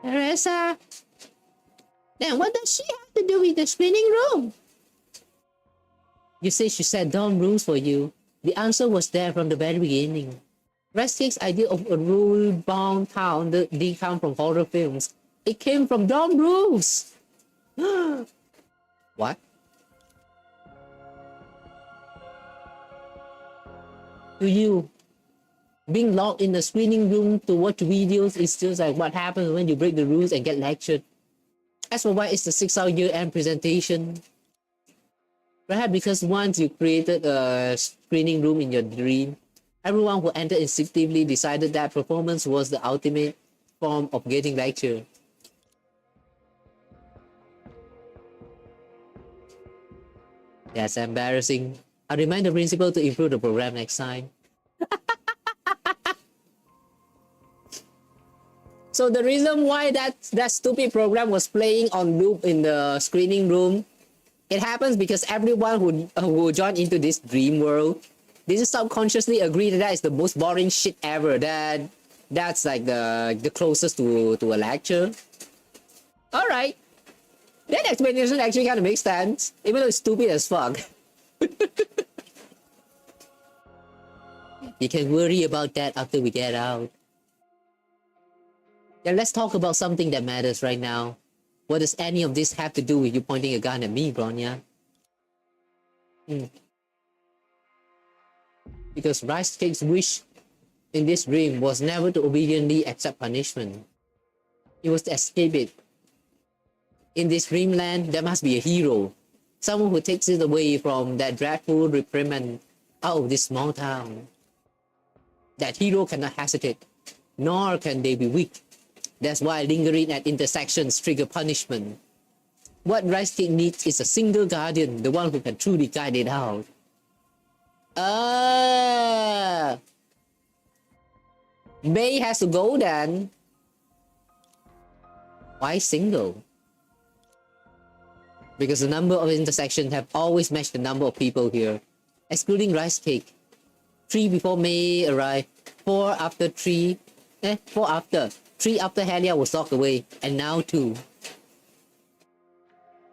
Teresa. Then what does she have to do with the spinning room? You say she set dorm rules for you. The answer was there from the very beginning. Rice Cake's idea of a rule-bound town didn't come from horror films. It came from dorm rules. What? To you, being locked in the screening room to watch videos is just like what happens when you break the rules and get lectured. As for why it's the 6-hour year-end presentation, perhaps because once you created a screening room in your dream, everyone who entered instinctively decided that performance was the ultimate form of getting lectured. That's embarrassing. I'll remind the principal to improve the program next time. So the reason why that stupid program was playing on loop in the screening room, it happens because everyone who joined into this dream world, they just subconsciously agree that is the most boring shit ever. That's like the closest to a lecture. All right, that explanation actually kind of makes sense, even though it's stupid as fuck. You can worry about that after we get out. Yeah, let's talk about something that matters right now. What does any of this have to do with you pointing a gun at me, Bronya? Because Rice Cake's wish in this dream was never to obediently accept punishment. It was to escape it. In this dreamland, there must be a hero. Someone who takes it away from that dreadful reprimand out of this small town. That hero cannot hesitate, nor can they be weak. That's why lingering at intersections trigger punishment. What Rice Cake needs is a single guardian, the one who can truly guide it out. Mei has to go then. Why single? Because the number of intersections have always matched the number of people here, excluding Rice Cake. 3 before Mei arrived, 4 after 3, 4 after. 3 after Helia was locked away, and now 2.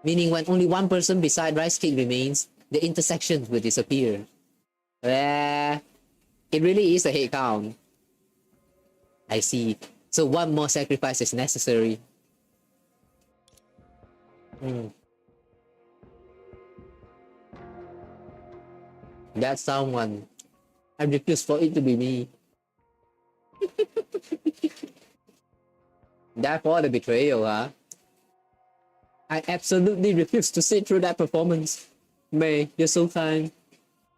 Meaning when only one person beside Rice Cake remains, the intersections will disappear. It really is a hate count. I see. So one more sacrifice is necessary. That someone. I refuse for it to be me. Therefore the betrayal, huh? I absolutely refuse to sit through that performance. Mei, you're so kind.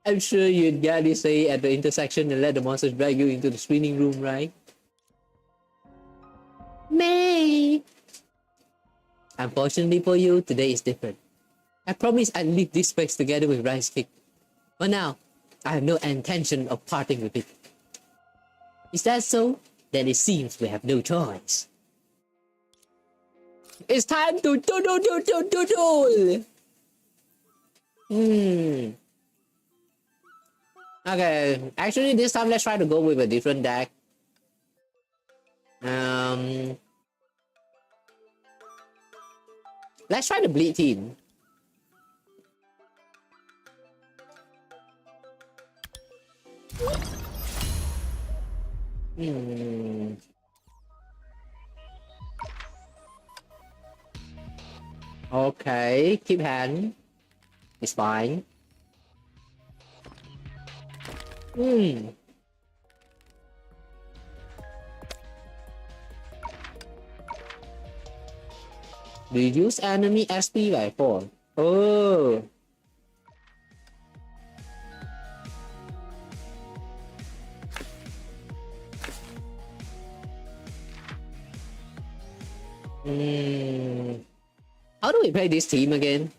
I'm sure you'd gladly stay at the intersection and let the monsters drag you into the screening room, right? Mei! Unfortunately for you, today is different. I promise I'd leave this space together with Rice Cake. But now, I have no intention of parting with it. Is that so? Then it seems we have no choice. It's time to do. Okay, actually this time let's try to go with a different deck. Let's try the bleed team. Okay, keep hand. It's fine. Reduce enemy SP by 4. Oh. How do we play this team again?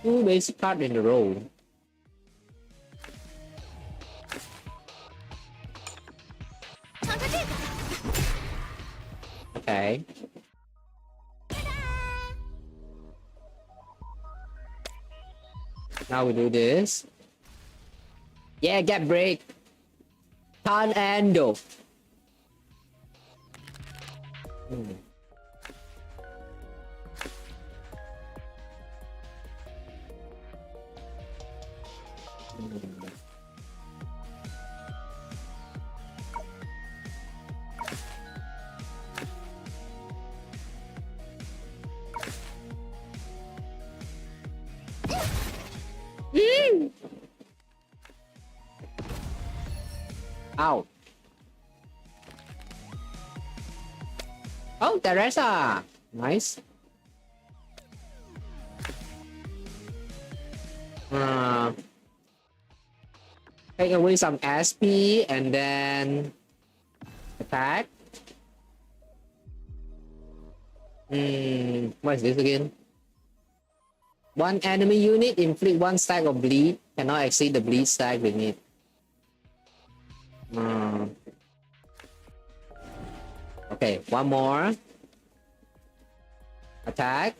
Two basic cards in a row. Okay. Now we do this. Yeah, get break. Tan Ando. Ow. Oh, Teresa. Nice. Take away some SP and then attack. What is this again? One enemy unit inflict 1 stack of bleed, cannot exceed the bleed stack limit. Okay, one more. Attack.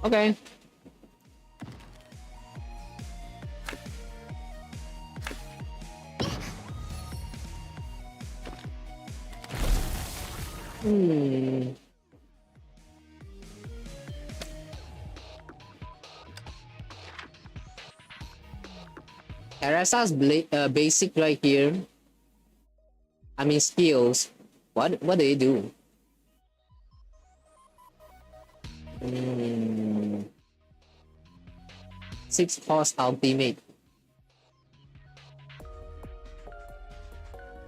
Okay. Hmm. Teresa's basic right here. I mean skills. What do they do? Hmm. 6 cost ultimate.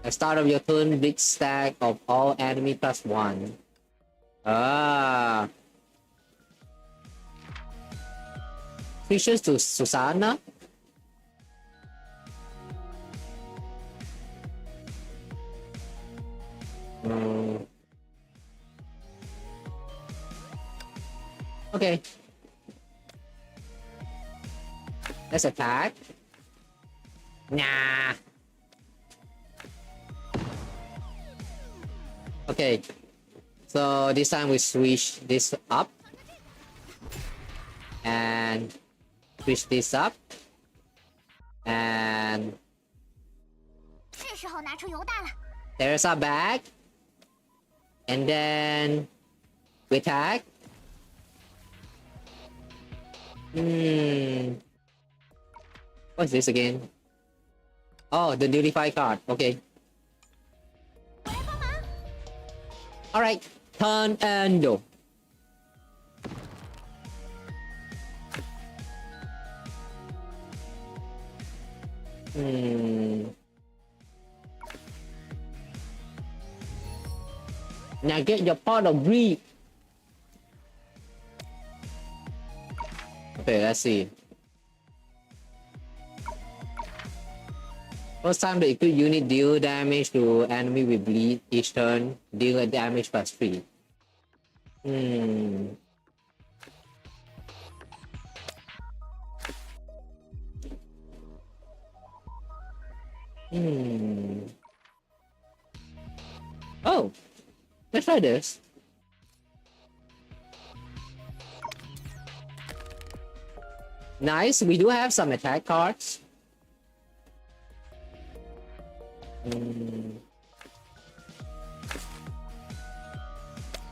At start of your turn, big stack of all enemy +1. Ah. Switches to Susana. Okay. Let's attack. Nah. Okay. So this time we switch this up. And switch this up. And 是时候拿出油弹了。 there's our bag. And then we attack. What's this again? Oh, the nullified card. Okay. Alright. Turn and go. Now get your pot of greed. Okay, let's see. First time the equipped unit deal damage to enemy with bleed each turn. Deal a damage +3. Oh, let's try this. Nice, we do have some attack cards.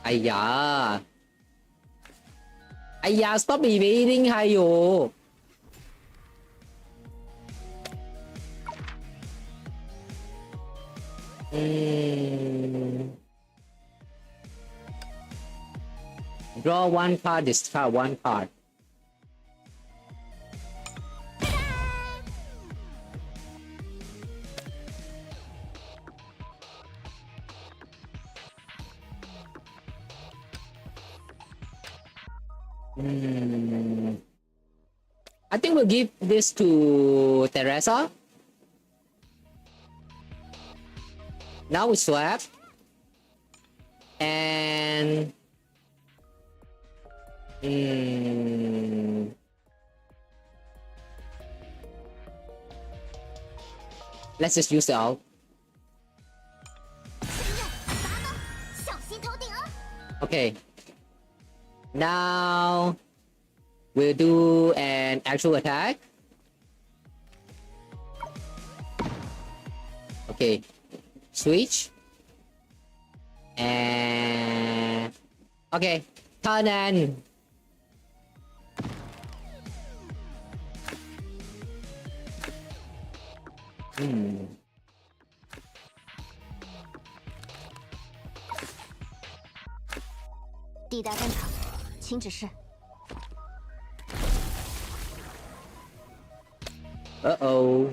Aya. Aya, stop evading, Hayo. Draw 1 card, discard 1 card. I think we'll give this to Teresa. Now we swap. And let's just use it out. Okay. Now we'll do an actual attack. Okay. Switch. And okay. Turn and 抵达战场，请指示。 Uh-oh.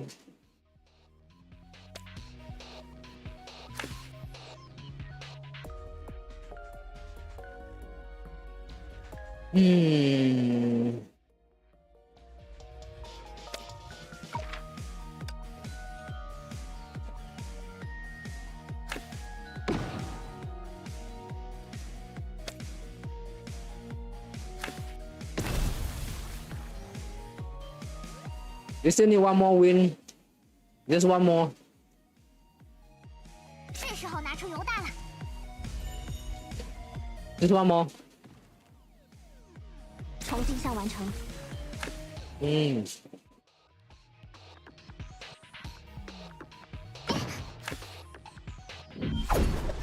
You still need one more win. Just one more. 是时候拿出油弹了。 Just one more. 重进项完成。别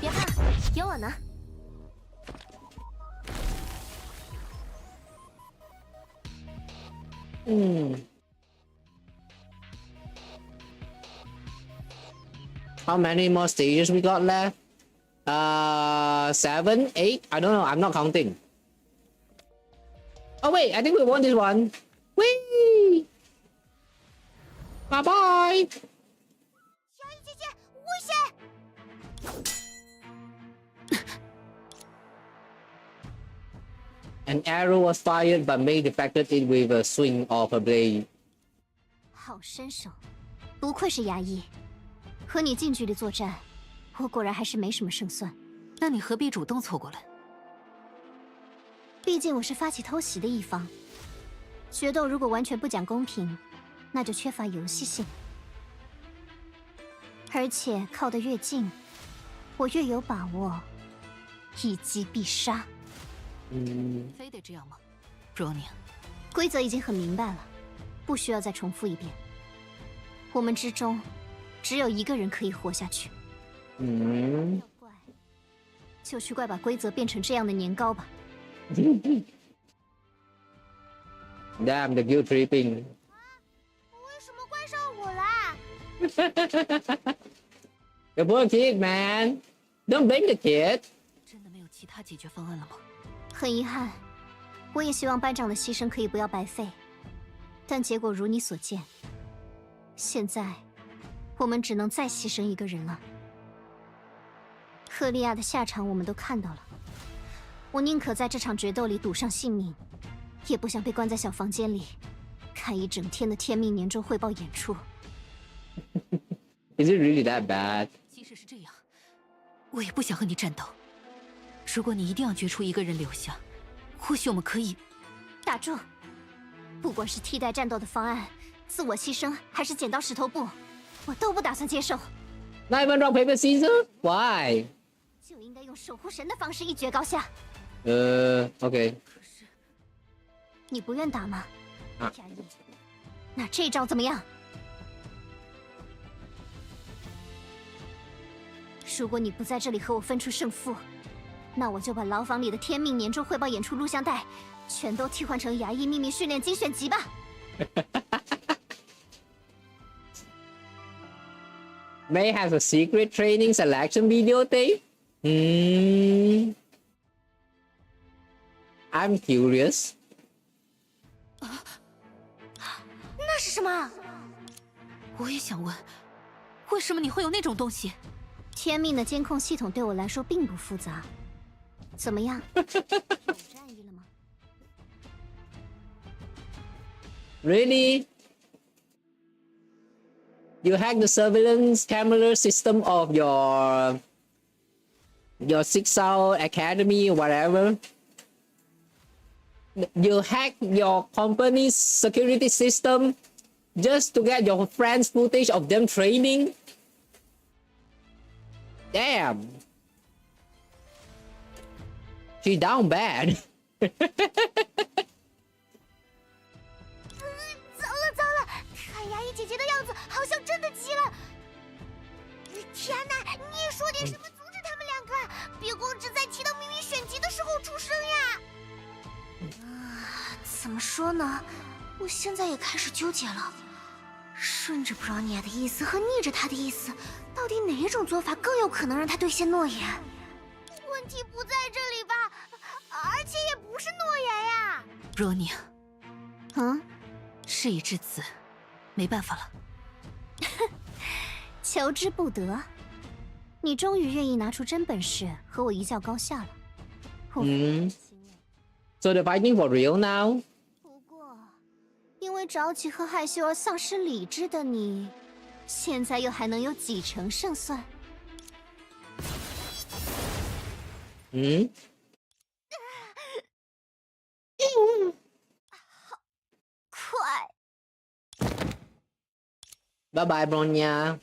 怕，有我呢。How many more stages we got left? 7, 8? I don't know. I'm not counting. Oh wait, I think we won this one. Whee! Bye bye. 小雨姐姐，危险！ An arrow was fired, but Mei deflected it with a swing of her blade. 好身手，不愧是牙医。和你近距离作战，我果然还是没什么胜算。那你何必主动凑过来？毕竟我是发起偷袭的一方。决斗如果完全不讲公平，那就缺乏游戏性。而且靠得越近，我越有把握一击必杀。非得这样吗 ，Ronin？规则已经很明白了，不需要再重复一遍。我们之中只有一个人可以活下去。要怪，就去怪把规则变成这样的年糕吧。Damn, the guilt tripping. 为什么怪上我啦？ The poor kid, man. Don't blame the kid. 真的没有其他解决方案了吗？很遗憾，我也希望班长的牺牲可以不要白费，但结果如你所见。现在，我们只能再牺牲一个人了。赫利亚的下场我们都看到了，我宁可在这场决斗里赌上性命，也不想被关在小房间里，看一整天的天命年终汇报演出。Is it really that bad? 即使是这样，我也不想和你战斗。如果你一定要决出一个人留下，或许我们可以打住！不管是替代战斗的方案、自我牺牲，还是剪刀石头布，我都不打算接受。Not even rock paper scissors? Why? 就应该用守护神的方式一决高下。Okay. 你不愿打吗？啊牙医，那这招怎么样？如果你不在这里和我分出胜负，那我就把牢房里的天命年终汇报演出录像带全都替换成牙医秘密训练精选集吧。Mei has a secret training selection videotape? I'm curious. 那是什么？我也想问，为什么你会有那种东西？天命的监控系统对我来说并不复杂。怎么样？有战意了吗？ Really? You hack the surveillance camera system of your 6-hour academy or whatever? You hack your company's security system just to get your friends' footage of them training? Damn. She down bad. 糟了！看牙医姐姐的样子，好像真的急了。天哪！你也说点什么阻止他们两个，别光只在提到秘密选集的时候出声呀。怎么说呢？我现在也开始纠结了，顺着布朗尼亚的意思和逆着他的意思，到底哪种做法更有可能让他兑现诺言？问题不在这里吧？而且也不是诺言呀。Ronin，事已至此，没办法了。求之不得，你终于愿意拿出真本事和我一较高下了。So they're fighting for real now? 不过，因为着急和害羞而丧失理智的你，现在又还能有几成胜算？快！ Bye bye, Bronya.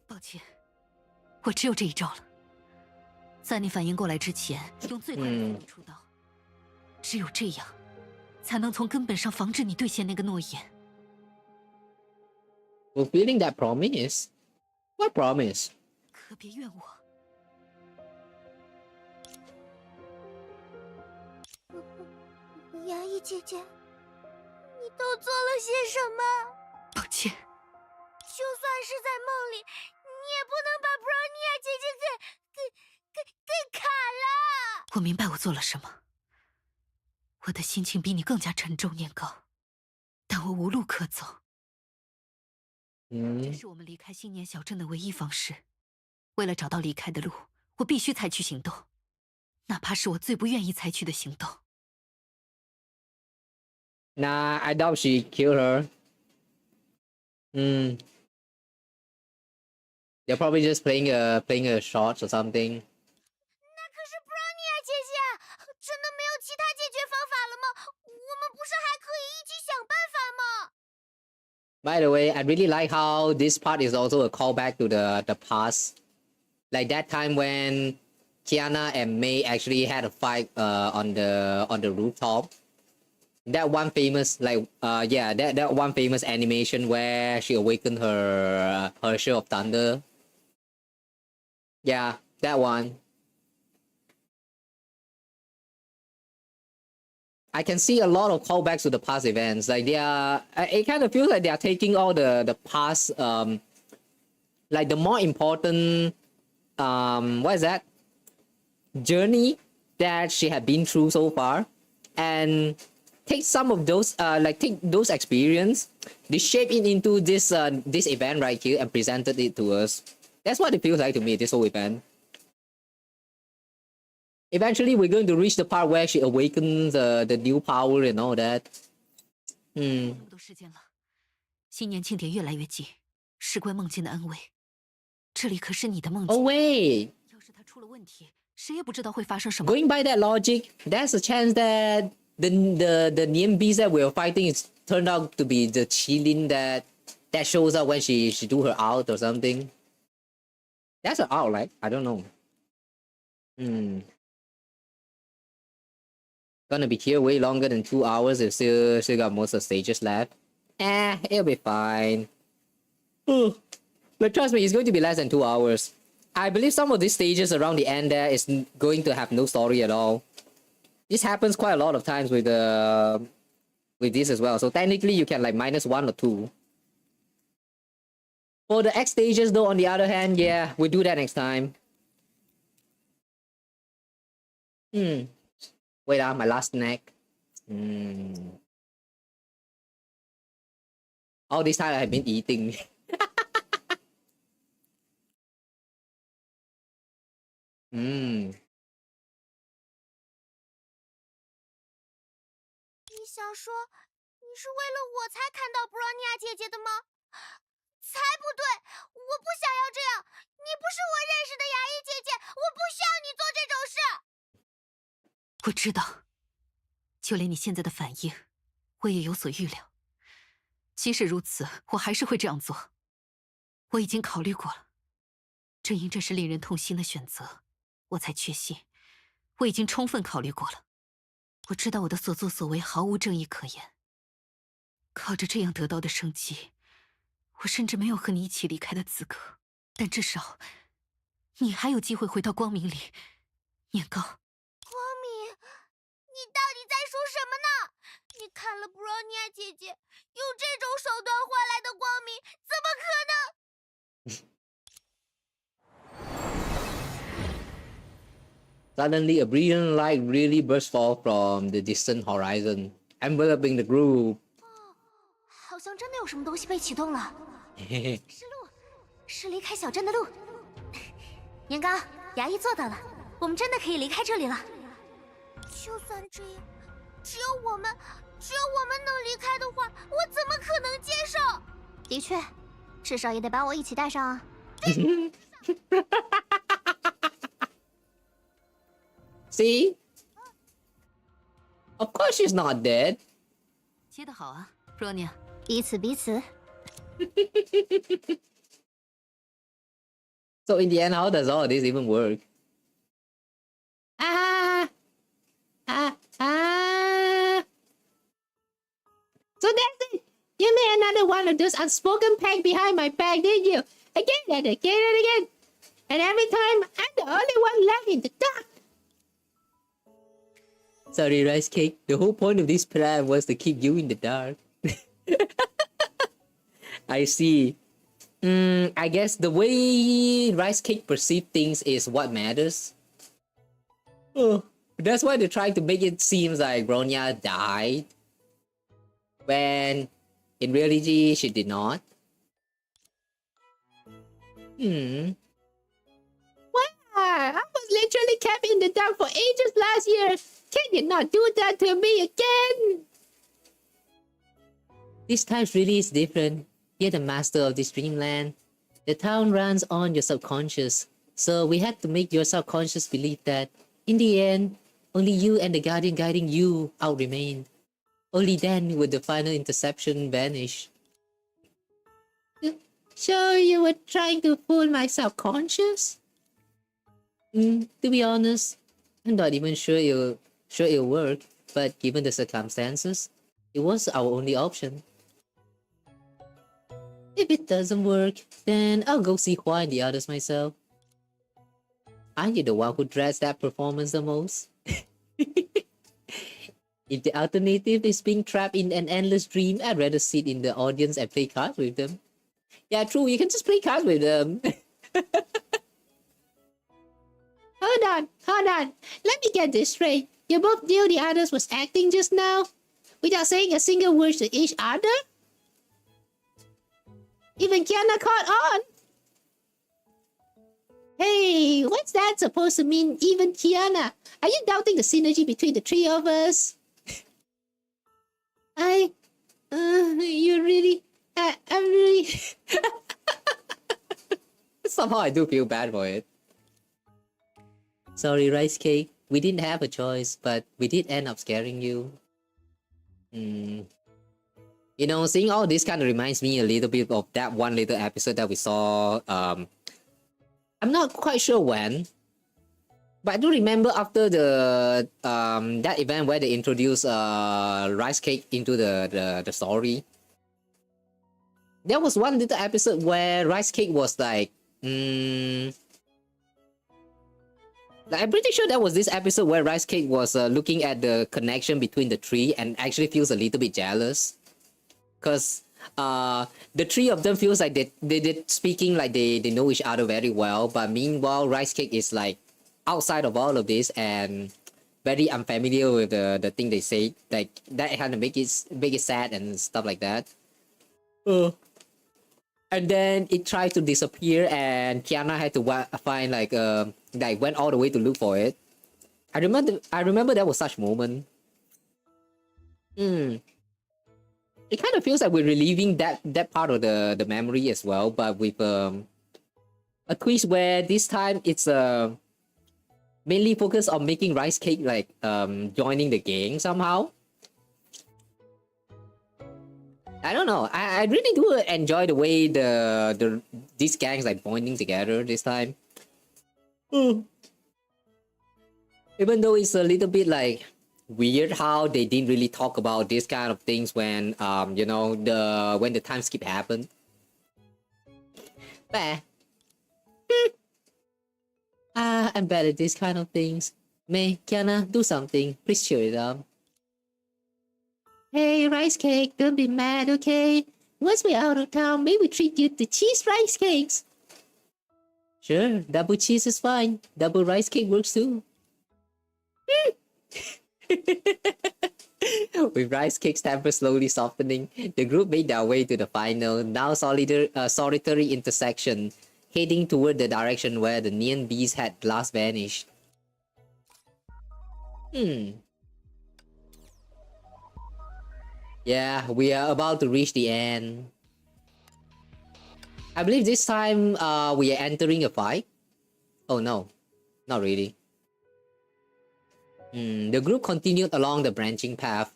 抱歉，我只有这一招了。在你反应过来之前，用最快的速度出刀。只有这样，才能从根本上防止你兑现那个诺言。Fulfilling that promise? What promise? 可别怨我。牙医姐姐，你都做了些什么？抱歉。就算是在梦里，你也不能把布朗尼亚姐姐给砍了。我明白我做了什么，我的心情比你更加沉重，年糕，但我无路可走。这是我们离开新年小镇的唯一方式。为了找到离开的路，我必须采取行动，哪怕是我最不愿意采取的行动。Nah, I doubt she killed her. They're probably just playing a shot or something. 那可是布朗尼亚姐姐，真的没有其他解决方法了吗？我们不是还可以一起想办法吗？ By the way, I really like how this part is also a callback to the past. Like that time when Kiana and Mei actually had a fight on the rooftop. That one famous that one famous animation where she awakened her share of thunder. Yeah, that one. I can see a lot of callbacks to the past events. Like they are, it kind of feels like they are taking all the past, like the more important, what is that? Journey that she had been through so far, and take some of those, take those experience, they shape it into this this event right here and presented it to us. That's what it feels like to me. This whole event. Eventually, we're going to reach the part where she awakens the new power and all that. 那么多时间了，新年庆典越来越近，事关梦境的安危。这里可是你的梦境。Oh wait. 要是它出了问题，谁也不知道会发生什么。Going by that logic, there's a chance that the Nian beast that we're fighting is turned out to be the Qilin that shows up when she do her out or something. That's her out, right? I don't know. Gonna be here way longer than 2 hours. If still got most of the stages left. It'll be fine. But trust me, it's going to be less than 2 hours. I believe some of these stages around the end there is going to have no story at all. This happens quite a lot of times with this as well. So technically you can like -1 or 2. For the X stages though, on the other hand, yeah, we'll do that next time. Wait, my last snack. All this time I have been eating. 你想说你是为了我才看到布朗尼亚姐姐的吗？才不对！我不想要这样。你不是我认识的牙医姐姐，我不需要你做这种事。我知道，就连你现在的反应，我也有所预料。即使如此，我还是会这样做。我已经考虑过了，正因这是令人痛心的选择，我才确信，我已经充分考虑过了。我知道我的所作所为毫无正义可言。靠着这样得到的生机，我甚至没有和你一起离开的资格。但至少，你还有机会回到光明里，年糕。光明，你到底在说什么呢？你看了布朗尼亚姐姐用这种手段换来的光明，怎么可能？ Suddenly, a brilliant light really burst forth from the distant horizon, enveloping the group. 好像真的有什么东西被启动了。是路，是离开小镇的路。年糕，牙医做到了，我们真的可以离开这里了。就算这样，只有我们能离开的话，我怎么可能接受？的确，至少也得把我一起带上啊。See? Of course she's not dead. 接得好啊 ，Bronya。彼此彼此。So in the end, how does all of this even work? So that's it. You made another one of those unspoken pacts behind my back, didn't you? Again and again and again. And every time, I'm the only one left in the dark. Sorry, Rice Cake. The whole point of this plan was to keep you in the dark. I see. I guess the way Rice Cake perceive things is what matters. Oh, that's why they try to make it seem like Bronya died, when in reality she did not. I was literally kept in the dark for ages last year. Can you not do that to me again? This time really is different. You're the master of this dreamland. The town runs on your subconscious. So we had to make your subconscious believe that, in the end, only you and the guardian guiding you out remained. Only then would the final interception vanish. So you were trying to fool my subconscious? To be honest, I'm not even sure it'll work, but given the circumstances, it was our only option. If it doesn't work, then I'll go see Hua and the others myself. Aren't you the one who dreads that performance the most? If the alternative is being trapped in an endless dream, I'd rather sit in the audience and play cards with them. Yeah, true, you can just play cards with them. Hold on. Let me get this straight. You both knew the others was acting just now, without saying a single word to each other? Even Kiana caught on. Hey, what's that supposed to mean, even Kiana? Are you doubting the synergy between the three of us? You really... I'm really... Somehow I do feel bad for it. Sorry, Rice Cake. We didn't have a choice, but we did end up scaring you. You know, seeing all this kind of reminds me a little bit of that one little episode that we saw. I'm not quite sure when, but I do remember after the that event where they introduced Rice Cake into the story. There was one little episode where Rice Cake was like, I'm pretty sure that was this episode where Rice Cake was looking at the connection between the three and actually feels a little bit jealous. Because the three of them feels like they did speaking like they know each other very well. But meanwhile, Rice Cake is like outside of all of this and very unfamiliar with the thing they say. Like that kind of make it sad and stuff like that. And then it tried to disappear and Kiana had to find like went all the way to look for it. I remember there was such moment. It kind of feels like we're reliving that part of the memory as well, but with a twist where this time it's mainly focused on making Rice Cake like joining the gang somehow. I don't know. I really do enjoy the way these gangs like bonding together this time. Even though it's a little bit like weird how they didn't really talk about this kind of things when you know when the time skip happened. But I'm bad at these kind of things. Mei, Kiana, do something. Please cheer it up. Hey, Rice Cake, don't be mad, okay? Once we're out of town, maybe we treat you to cheese rice cakes. Sure, double cheese is fine. Double rice cake works too. With Rice Cake's temper slowly softening, the group made their way to the final, now solitary intersection, heading toward the direction where the neon bees had last vanished. Yeah, we are about to reach the end. I believe this time we are entering a fight. Oh no, not really. The group continued along the branching path.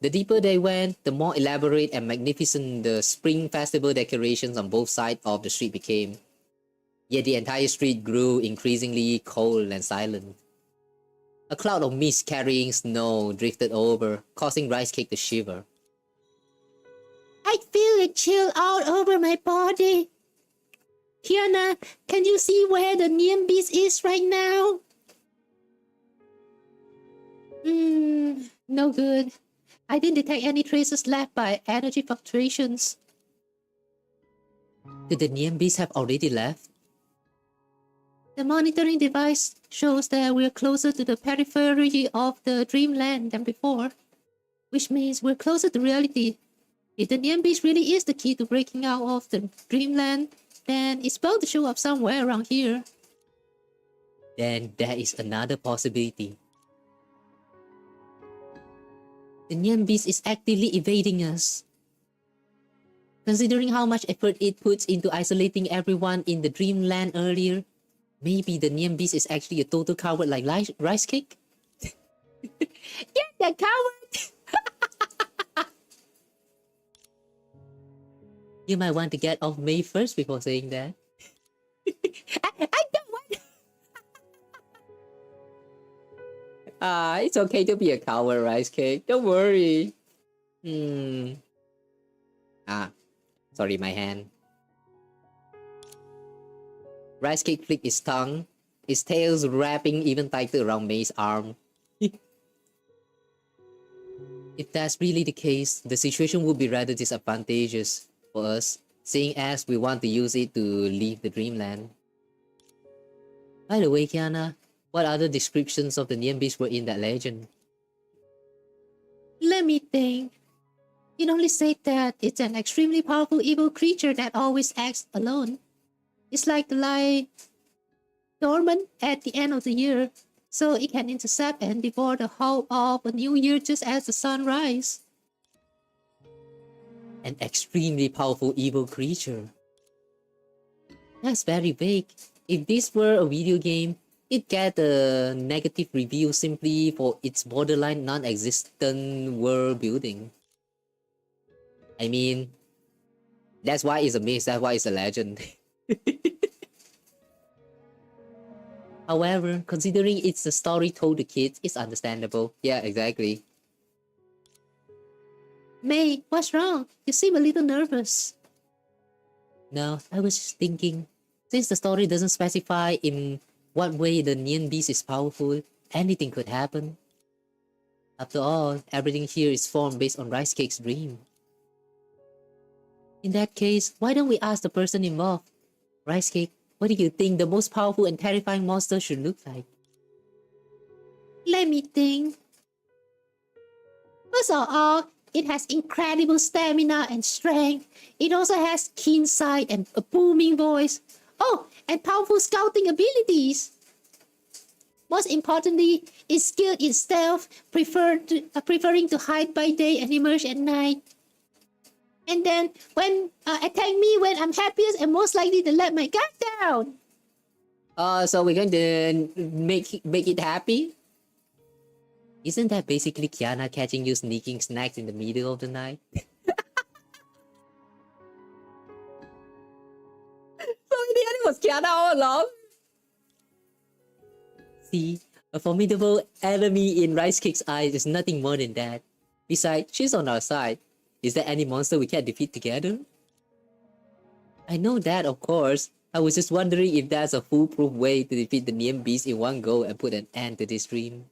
The deeper they went, the more elaborate and magnificent the spring festival decorations on both sides of the street became. Yet the entire street grew increasingly cold and silent. A cloud of mist carrying snow drifted over, causing Rice Cake to shiver. I feel a chill all over my body. Kiana, can you see where the neon beast is right now? No good. I didn't detect any traces left by energy fluctuations. Did the neon beast have already left? The monitoring device shows that we're closer to the periphery of the dreamland than before, which means we're closer to reality. If the neon beast really is the key to breaking out of the dreamland, then it's bound to show up somewhere around here. Then there is another possibility. The neon beast is actively evading us. Considering how much effort it puts into isolating everyone in the dreamland earlier, maybe the neon beast is actually a total coward like Rice Cake? Get that coward! You might want to get off Mei first before saying that. I don't want. It's okay to be a coward, Rice Cake. Don't worry. Sorry, my hand. Rice Cake flicked his tongue, his tails wrapping even tighter around Mei's arm. If that's really the case, the situation would be rather disadvantageous for us, seeing as we want to use it to leave the dreamland. By the way, Kiana, what other descriptions of the neon beast were in that legend? Let me think. It only said that it's an extremely powerful evil creature that always acts alone. It's like the light dormant at the end of the year, so it can intercept and devour the whole of a new year just as the sun rises. An extremely powerful evil creature. That's very vague. If this were a video game, it'd get a negative review simply for its borderline non-existent world building. I mean, that's why it's a myth, that's why it's a legend. However, considering it's a story told to kids, it's understandable. Yeah, exactly. Mei, what's wrong? You seem a little nervous. No, I was just thinking, since the story doesn't specify in what way the neon beast is powerful, anything could happen. After all, everything here is formed based on Rice Cake's dream. In that case, why don't we ask the person involved? Rice Cake, what do you think the most powerful and terrifying monster should look like? Let me think. First of all, it has incredible stamina and strength. It also has keen sight and a booming voice. Oh, and powerful scouting abilities. Most importantly, it's skilled in stealth, preferring to hide by day and emerge at night. And then, when attack me when I'm happiest and most likely to let my guard down. So we're going to make it happy? Isn't that basically Kiana catching you sneaking snacks in the middle of the night? So in the end, it was Kiana all along? See, a formidable enemy in Rice Cake's eyes is nothing more than that. Besides, she's on our side. Is there any monster we can't defeat together? I know that, of course. I was just wondering if there's a foolproof way to defeat the neon beast in one go and put an end to this dream.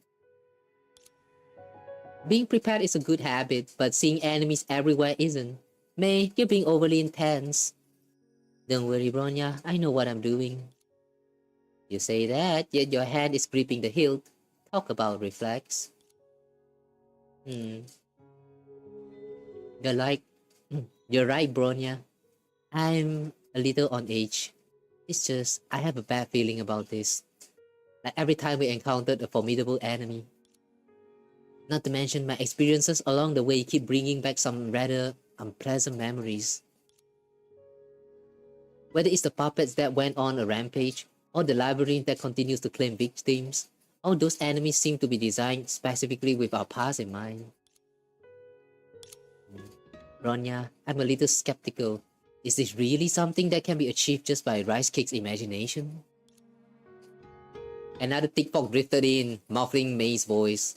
Being prepared is a good habit, but seeing enemies everywhere isn't. Mei, you're being overly intense. Don't worry, Bronya, I know what I'm doing. You say that, yet your hand is gripping the hilt. Talk about reflex. You're right, Bronya. I'm a little on edge. It's just, I have a bad feeling about this. Like every time we encountered a formidable enemy. Not to mention my experiences along the way keep bringing back some rather unpleasant memories. Whether it's the puppets that went on a rampage, or the labyrinth that continues to claim victims, all those enemies seem to be designed specifically with our past in mind. Bronya, I'm a little skeptical. Is this really something that can be achieved just by Rice Cake's imagination? Another tick-tock drifted in, muffling Mei's voice.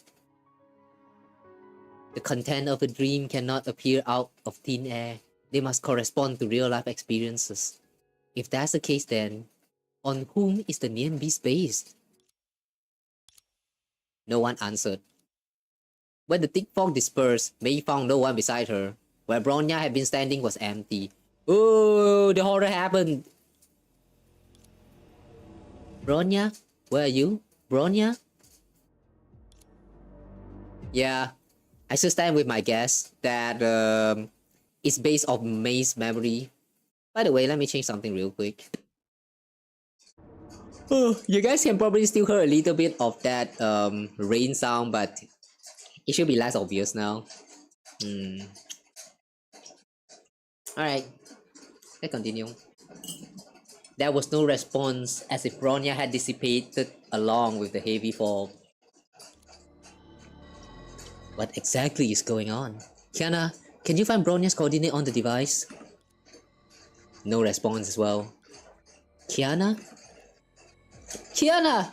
The content of a dream cannot appear out of thin air. They must correspond to real-life experiences. If that's the case then, on whom is the neon beast based? No one answered. When the thick fog dispersed, Mei found no one beside her. Where Bronya had been standing was empty. Oh, the horror happened. Bronya? Where are you? Bronya? Yeah, I should stand with my guess that it's based on Mei's memory. By the way, let me change something real quick. Oh, you guys can probably still hear a little bit of that rain sound, but it should be less obvious now. Alright, let's continue. There was no response, as if Bronya had dissipated along with the heavy fog. What exactly is going on? Kiana, can you find Bronya's coordinate on the device? No response as well. Kiana? Kiana!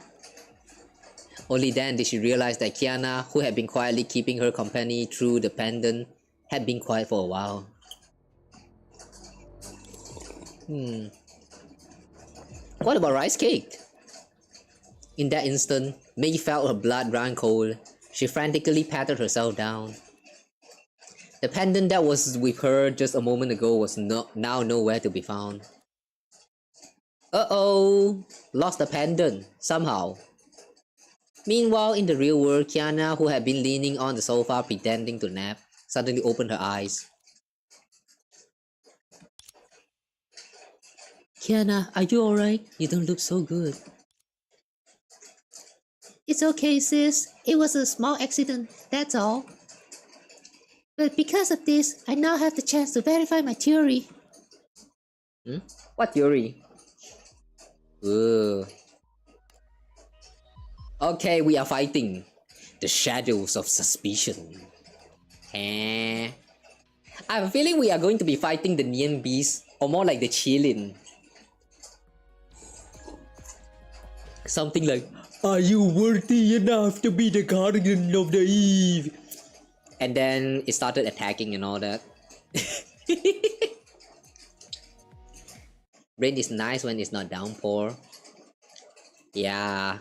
Only then did she realize that Kiana, who had been quietly keeping her company through the pendant, had been quiet for a while. What about rice cake? In that instant, Mei felt her blood run cold. She frantically patted herself down. The pendant that was with her just a moment ago was now nowhere to be found. Uh-oh! Lost the pendant, somehow. Meanwhile, in the real world, Kiana, who had been leaning on the sofa pretending to nap, suddenly opened her eyes. Kiana, are you alright? You don't look so good. It's okay, sis. It was a small accident, that's all. But because of this, I now have the chance to verify my theory. What theory? Ooh. Okay, we are fighting. The shadows of suspicion. I have a feeling we are going to be fighting the Nian Beast, or more like the Qilin. Something like, are you worthy enough to be the guardian of the Eve? And then it started attacking and all that. Rain is nice when it's not downpour. Yeah.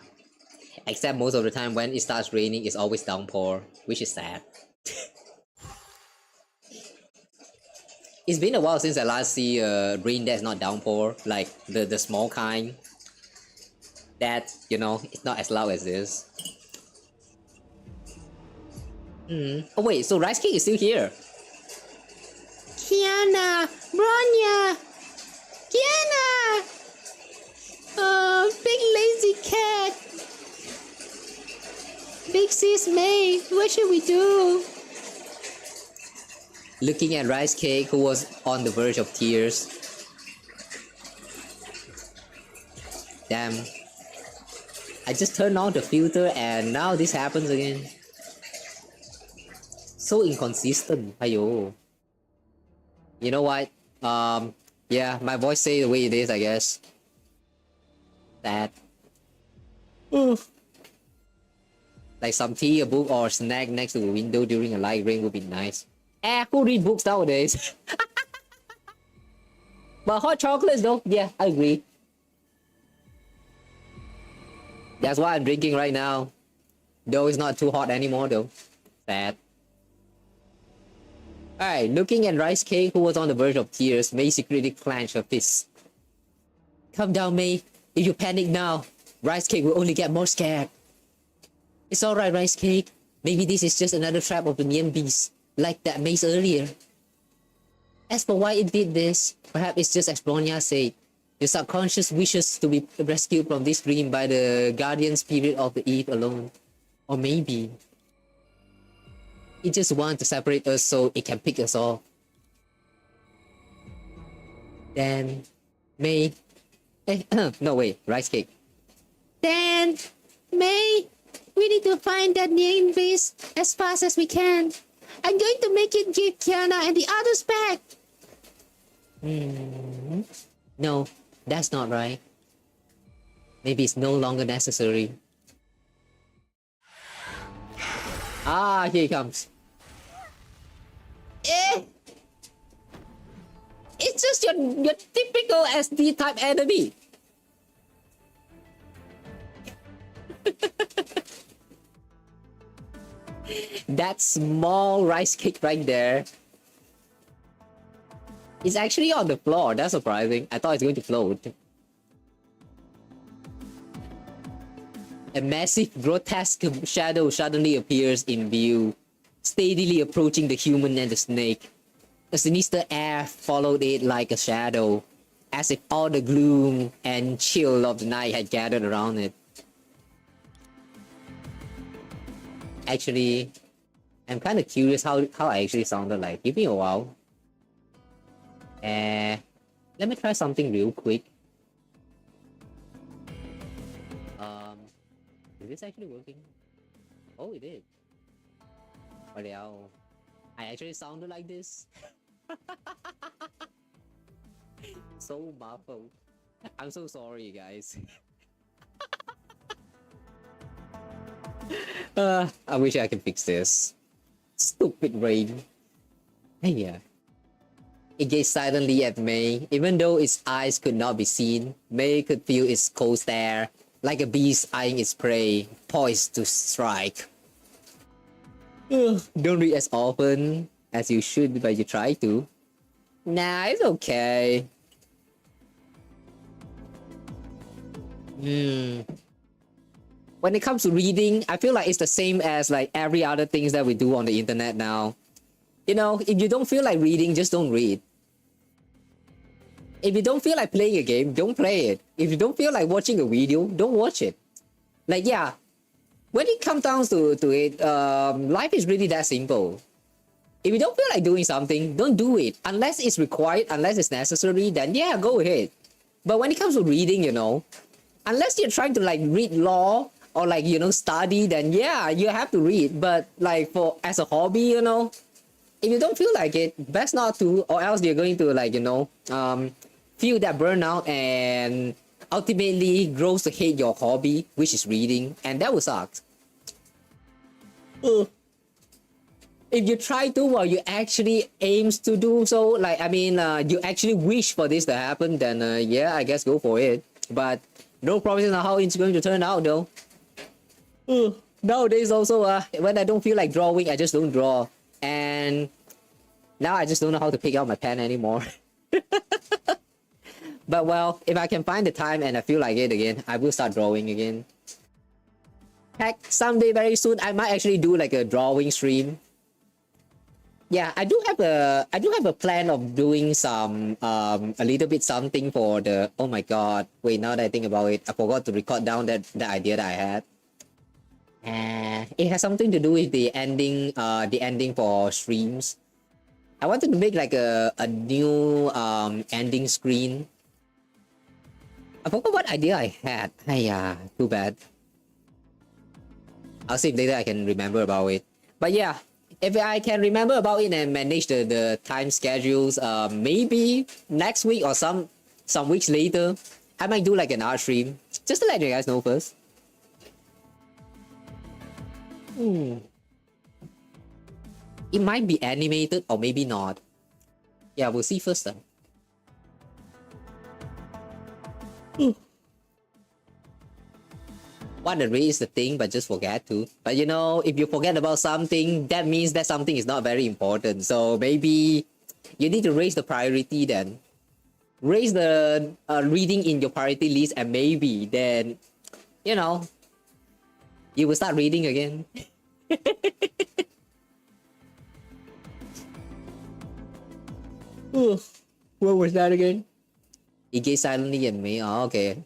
Except most of the time when it starts raining, it's always downpour, which is sad. It's been a while since I last see rain that's not downpour, like the small kind. That, you know, it's not as loud as this. Oh wait, so Rice Cake is still here. Kiana! Bronya! Kiana! Oh, big lazy cat! Big sis Mei, what should we do? Looking at Rice Cake, who was on the verge of tears. Damn. I just turned on the filter and now this happens again. So inconsistent, ayo. You know what? Yeah, my voice say the way it is, I guess. Sad. Like some tea, a book, or a snack next to the window during a light rain would be nice. Who read books nowadays? But hot chocolates though, yeah, I agree. That's what I'm drinking right now. Though it's not too hot anymore though. Sad. Alright, looking at Rice Cake, who was on the verge of tears, Mei secretly clenched her fists. Calm down, Mei. If you panic now, Rice Cake will only get more scared. It's alright, Rice Cake. Maybe this is just another trap of the Nian Beast, like that maze earlier. As for why it did this, perhaps it's just as Bronya said. Your subconscious wishes to be rescued from this dream by the guardian spirit of the Eve alone. Or maybe it just wants to separate us so it can pick us off. Then, Mei... no wait, Rice Cake. Then, Mei, we need to find that Nian Beast as fast as we can. I'm going to make it give Kiana and the others back. No, that's not right. Maybe it's no longer necessary. Ah, here he comes. It's just your typical SD type enemy. That small rice cake right there. It's actually on the floor. That's surprising. I thought it's going to float. A massive, grotesque shadow suddenly appears in view, steadily approaching the human and the snake. A sinister air followed it like a shadow, as if all the gloom and chill of the night had gathered around it. Actually, I'm kind of curious how I actually sounded like. Give me a while. Let me try something real quick. Is this actually working? Oh, it is. Wow. I actually sounded like this. So muffled. I'm so sorry, guys. I wish I could fix this. Stupid rain. Hey, yeah. It gazed silently at Mei. Even though its eyes could not be seen, Mei could feel its cold stare, like a beast eyeing its prey, poised to strike. Don't read as often as you should, but you try to. Nah, it's okay. When it comes to reading, I feel like it's the same as like every other things that we do on the internet now. You know, if you don't feel like reading, just don't read. If you don't feel like playing a game, don't play it. If you don't feel like watching a video, don't watch it. Like, yeah, when it comes down to it, life is really that simple. If you don't feel like doing something, don't do it. Unless it's required, unless it's necessary, then yeah, go ahead. But when it comes to reading, you know, unless you're trying to like read law or like, you know, study, then yeah, you have to read. But like for as a hobby, you know, if you don't feel like it, best not to, or else you're going to like, you know, feel that burnout and ultimately grows to hate your hobby, which is reading, and that will suck. If you try to, or you actually aims to do so, like, I mean, you actually wish for this to happen, then yeah, I guess go for it. But no promises on how it's going to turn out though. Nowadays also, when I don't feel like drawing, I just don't draw. And now I just don't know how to pick out my pen anymore. But well, if I can find the time and I feel like it again, I will start drawing again. Heck, someday very soon, I might actually do like a drawing stream. Yeah, I do have a plan of doing some a little bit something for the, oh my god, wait, now that I think about it, I forgot to record down the idea that I had. It has something to do with the ending for streams. I wanted to make like a new ending screen. I forgot what idea I had. Yeah, too bad. I'll see if later I can remember about it. But yeah, if I can remember about it and manage the time schedules, maybe next week or some weeks later, I might do like an art stream. Just to let you guys know first. It might be animated or maybe not. Yeah, we'll see first then. Want to raise the thing but just forget to. But you know, if you forget about something, that means that something is not very important. So maybe you need to raise the priority then. Raise the reading in your priority list, and maybe then, you know, you will start reading again. What was that again? He gazed silently at me. Oh, okay.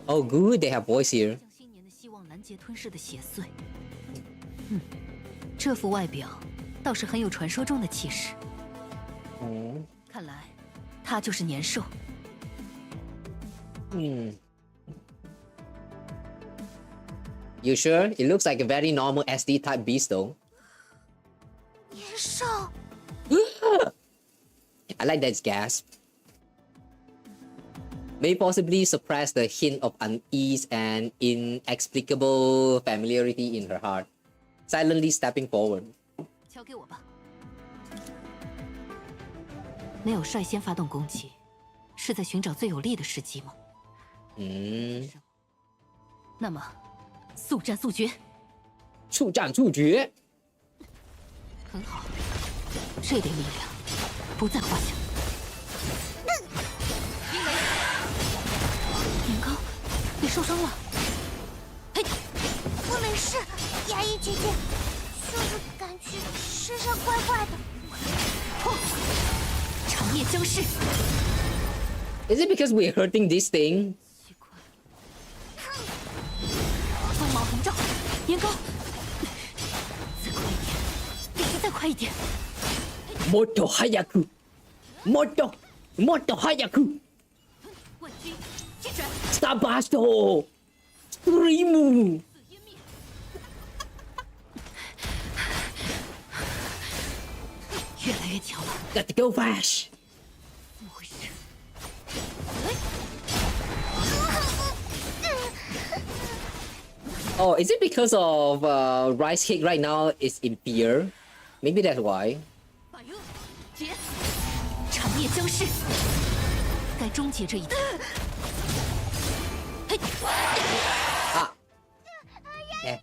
Oh, good. They have voice here. 这副外表倒是很有传说中的气势。看来他就是年兽。You sure? It looks like a very normal SD type beast though. 年兽。I like that gasp. May possibly suppress the hint of unease and inexplicable familiarity in her heart, silently stepping forward. 交给我吧。没有率先发动攻击，是在寻找最有利的时机吗？那么，速战速决。速战速决。很好，这点力量不在话下。年糕，你受伤了？嘿，我没事，牙医姐姐，就是感觉身上怪怪的。长夜将逝。Is it because we're hurting this thing? 奇怪。风毛红罩，年糕，再快一点，必须再快一点。Moto Hayaku, Moto Hayaku. 万军击转。Sabasto, Scream. 越来越强了。Gotta go fast. 怎么回事？ Oh, is it because of Rice Cake right now is in fear? Maybe that's why. 把油结，长夜将逝，该终结这一天。嘿， Yeah.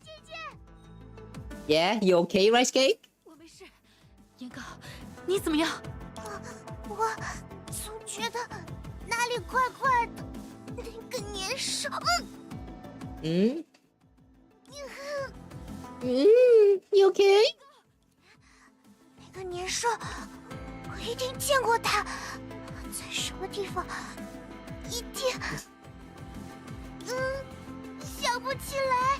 Yeah, you okay, Rice Cake? 我没事。年糕，你怎么样？我总觉得哪里怪怪的，那个年兽。You okay? 那个年兽，我一定见过它，在什么地方？一定，想不起来。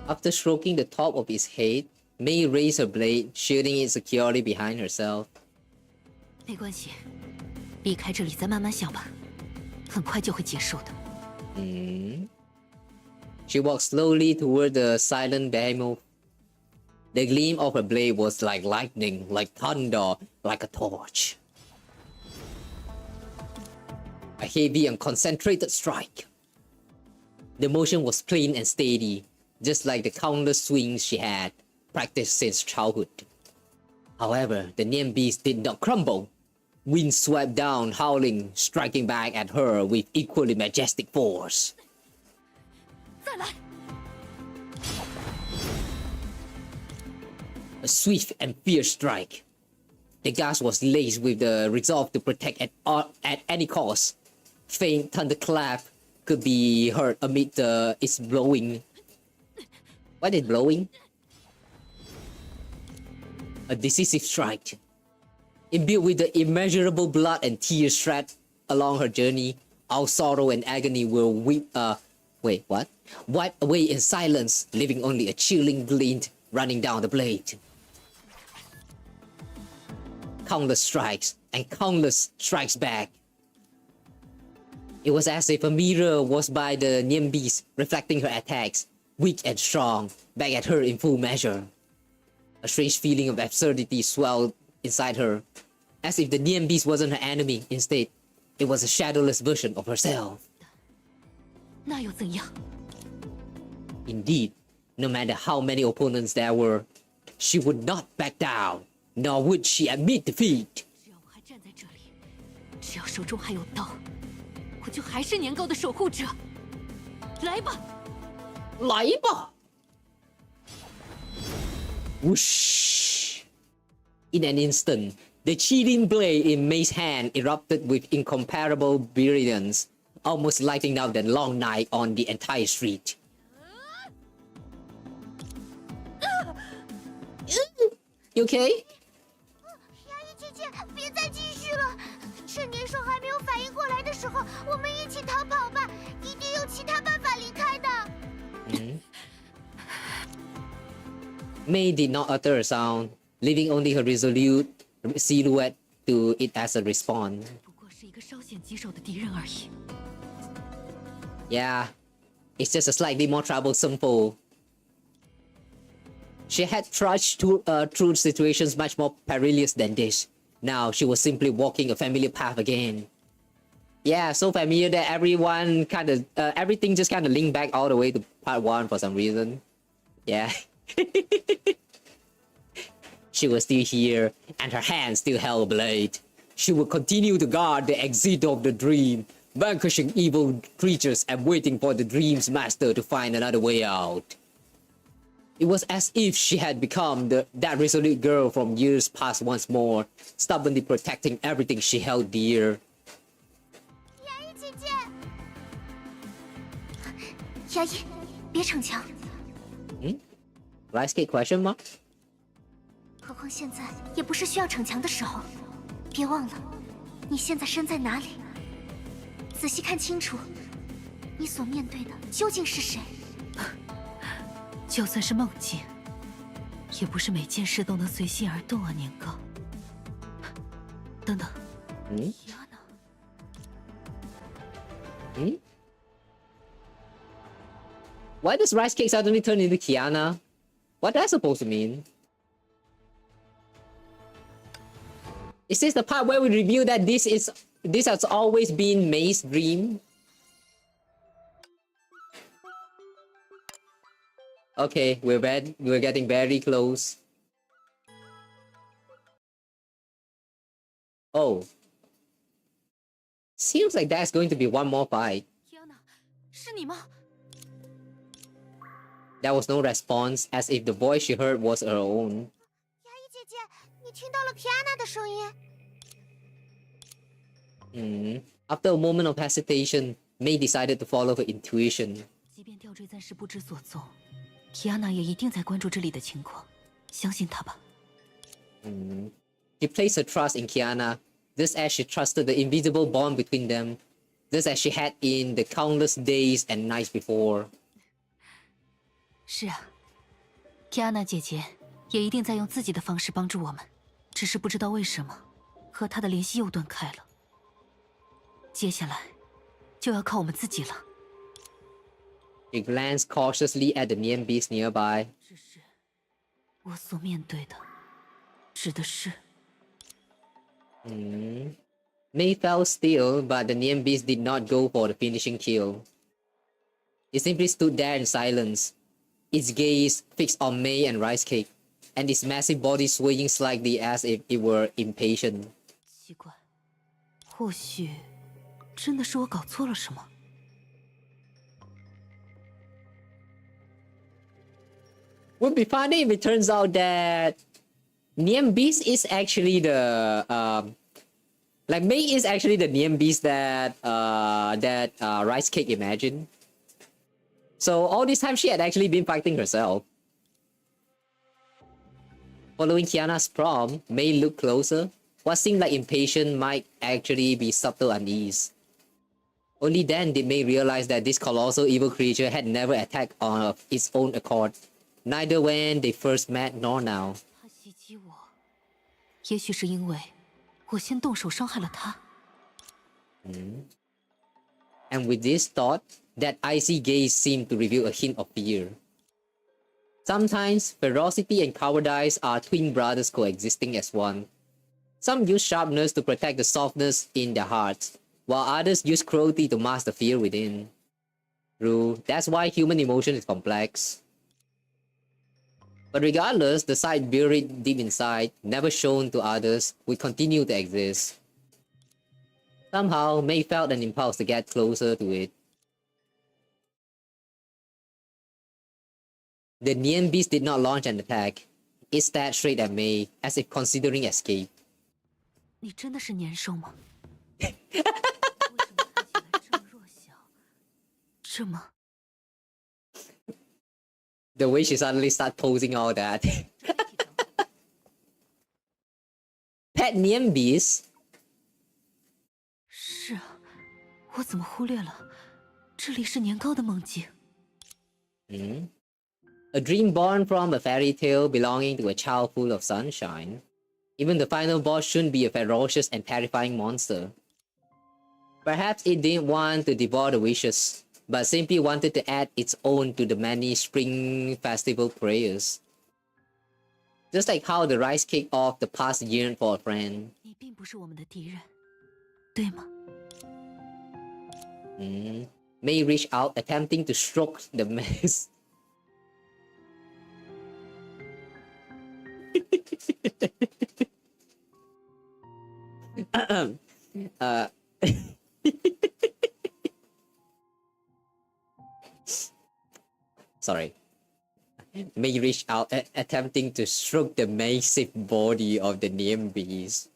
After stroking the top of his head, Mei raised her blade, shielding it securely behind herself. 没关系，离开这里再慢慢想吧，很快就会结束的。She walked slowly toward the silent behemoth. The gleam of her blade was like lightning, like thunder, like a torch. A heavy and concentrated strike. The motion was clean and steady, just like the countless swings she had practiced since childhood. However, the neon beast did not crumble. Wind swept down, howling, striking back at her with equally majestic force. 再来！ A swift and fierce strike. The gas was laced with the resolve to protect at any cost. Faint thunderclap could be heard amid its blowing. What is blowing? A decisive strike. Imbued with the immeasurable blood and tears shed along her journey, our sorrow and agony will wiped away in silence, leaving only a chilling glint running down the blade. Countless strikes and countless strikes back. It was as if a mirror was by the neon beast, reflecting her attacks, weak and strong, back at her in full measure. A strange feeling of absurdity swelled inside her, as if the neon beast wasn't her enemy. Instead, it was a shadowless version of herself. 那又怎样？ Indeed, no matter how many opponents there were, she would not back down, nor would she admit defeat. 只要我还站在这里，只要手中还有刀，我就还是年糕的守护者。来吧，来吧! Whoosh! In an instant, the chilling blade in Mei's hand erupted with incomparable brilliance, almost lighting up the long night on the entire street. You okay? 牙医姐姐，别再继续了！趁年兽还没有反应过来的时候，我们一起逃跑吧！一定有其他办法离开的。Mei did not utter a sound, leaving only her resolute silhouette to it as a response. 不过是一个稍显棘手的敌人而已。 Yeah, it's just a slightly more troublesome foe. She had trudged through situations much more perilous than this. Now she was simply walking a familiar path again. Yeah, so familiar that everyone everything just kind of linked back all the way to part 1 for some reason. Yeah. She was still here, and her hand still held a blade. she would continue to guard the exit of the dream, vanquishing evil creatures and waiting for the dream's master to find another way out. It was as if she had become that resolute girl from years past once more, stubbornly protecting everything she held dear. 牙医姐姐，牙医，别逞强。Rice cake question mark? 何况现在也不是需要逞强的时候。别忘了，你现在身在哪里？仔细看清楚，你所面对的究竟是谁？就算是梦境，也不是每件事都能随心而动啊，年糕。等等，Why does rice cake suddenly turn into Kiana? What that's supposed to mean? Is this the part where we reveal that this has always been Mei's dream? Okay, we're getting very close. Oh. Seems like there's going to be one more fight. 是你吗？ There was no response, as if the voice she heard was her own. 牙医姐姐，你听到了 Kiana 的声音。After a moment of hesitation, Mei decided to follow her intuition. 即便吊坠暂时不知所踪，提安娜也一定在关注这里的情况，相信她吧。She placed her trust in Kiana, just as she trusted the invisible bond between them, just as she had in the countless days and nights before. 是啊，提安娜姐姐也一定在用自己的方式帮助我们，只是不知道为什么，和她的联系又断开了。接下来，就要靠我们自己了。She glanced cautiously at the neon beast nearby. 只是，我所面对的，指的是。Mei fell still, but the neon beast did not go for the finishing kill. It simply stood there in silence, its gaze fixed on Mei and Rice Cake, and its massive body swaying slightly as if it were impatient. 奇怪，或许真的是我搞错了什么。Would be funny if it turns out that Neon Beast is actually the like Mei is actually the Neon Beast that Rice Cake imagined. So all this time she had actually been fighting herself. Following Kiana's prompt, Mei looked closer. What seemed like impatience might actually be subtle unease. Only then did Mei realize that this colossal evil creature had never attacked on its own accord, neither when they first met nor now. 他袭击我，也许是因为我先动手伤害了他。And with this thought, that icy gaze seemed to reveal a hint of fear. Sometimes, ferocity and cowardice are twin brothers coexisting as one. Some use sharpness to protect the softness in their hearts, while others use cruelty to mask the fear within. True, that's why human emotion is complex. But regardless, the side buried deep inside, never shown to others, would continue to exist. Somehow, Mei felt an impulse to get closer to it. The neon beast did not launch an attack. It stared straight at Mei, as if considering escape. 你真的是年兽吗？为什么看起来这么弱小？这么…… The way she suddenly started posing all that. Pet neon beast? 是啊，我怎么忽略了？这里是年糕的梦境。A dream born from a fairy tale belonging to a child full of sunshine. Even the final boss shouldn't be a ferocious and terrifying monster. Perhaps it didn't want to devour the wishes, but simply wanted to add its own to the many spring festival prayers. Just like how the rice cake of the past yearned for a friend. 你并不是我们的敌人，对吗？ Mei reached out, attempting to stroke the mess. uh, sorry. Mei reached out, attempting to stroke the massive body of the neon beast.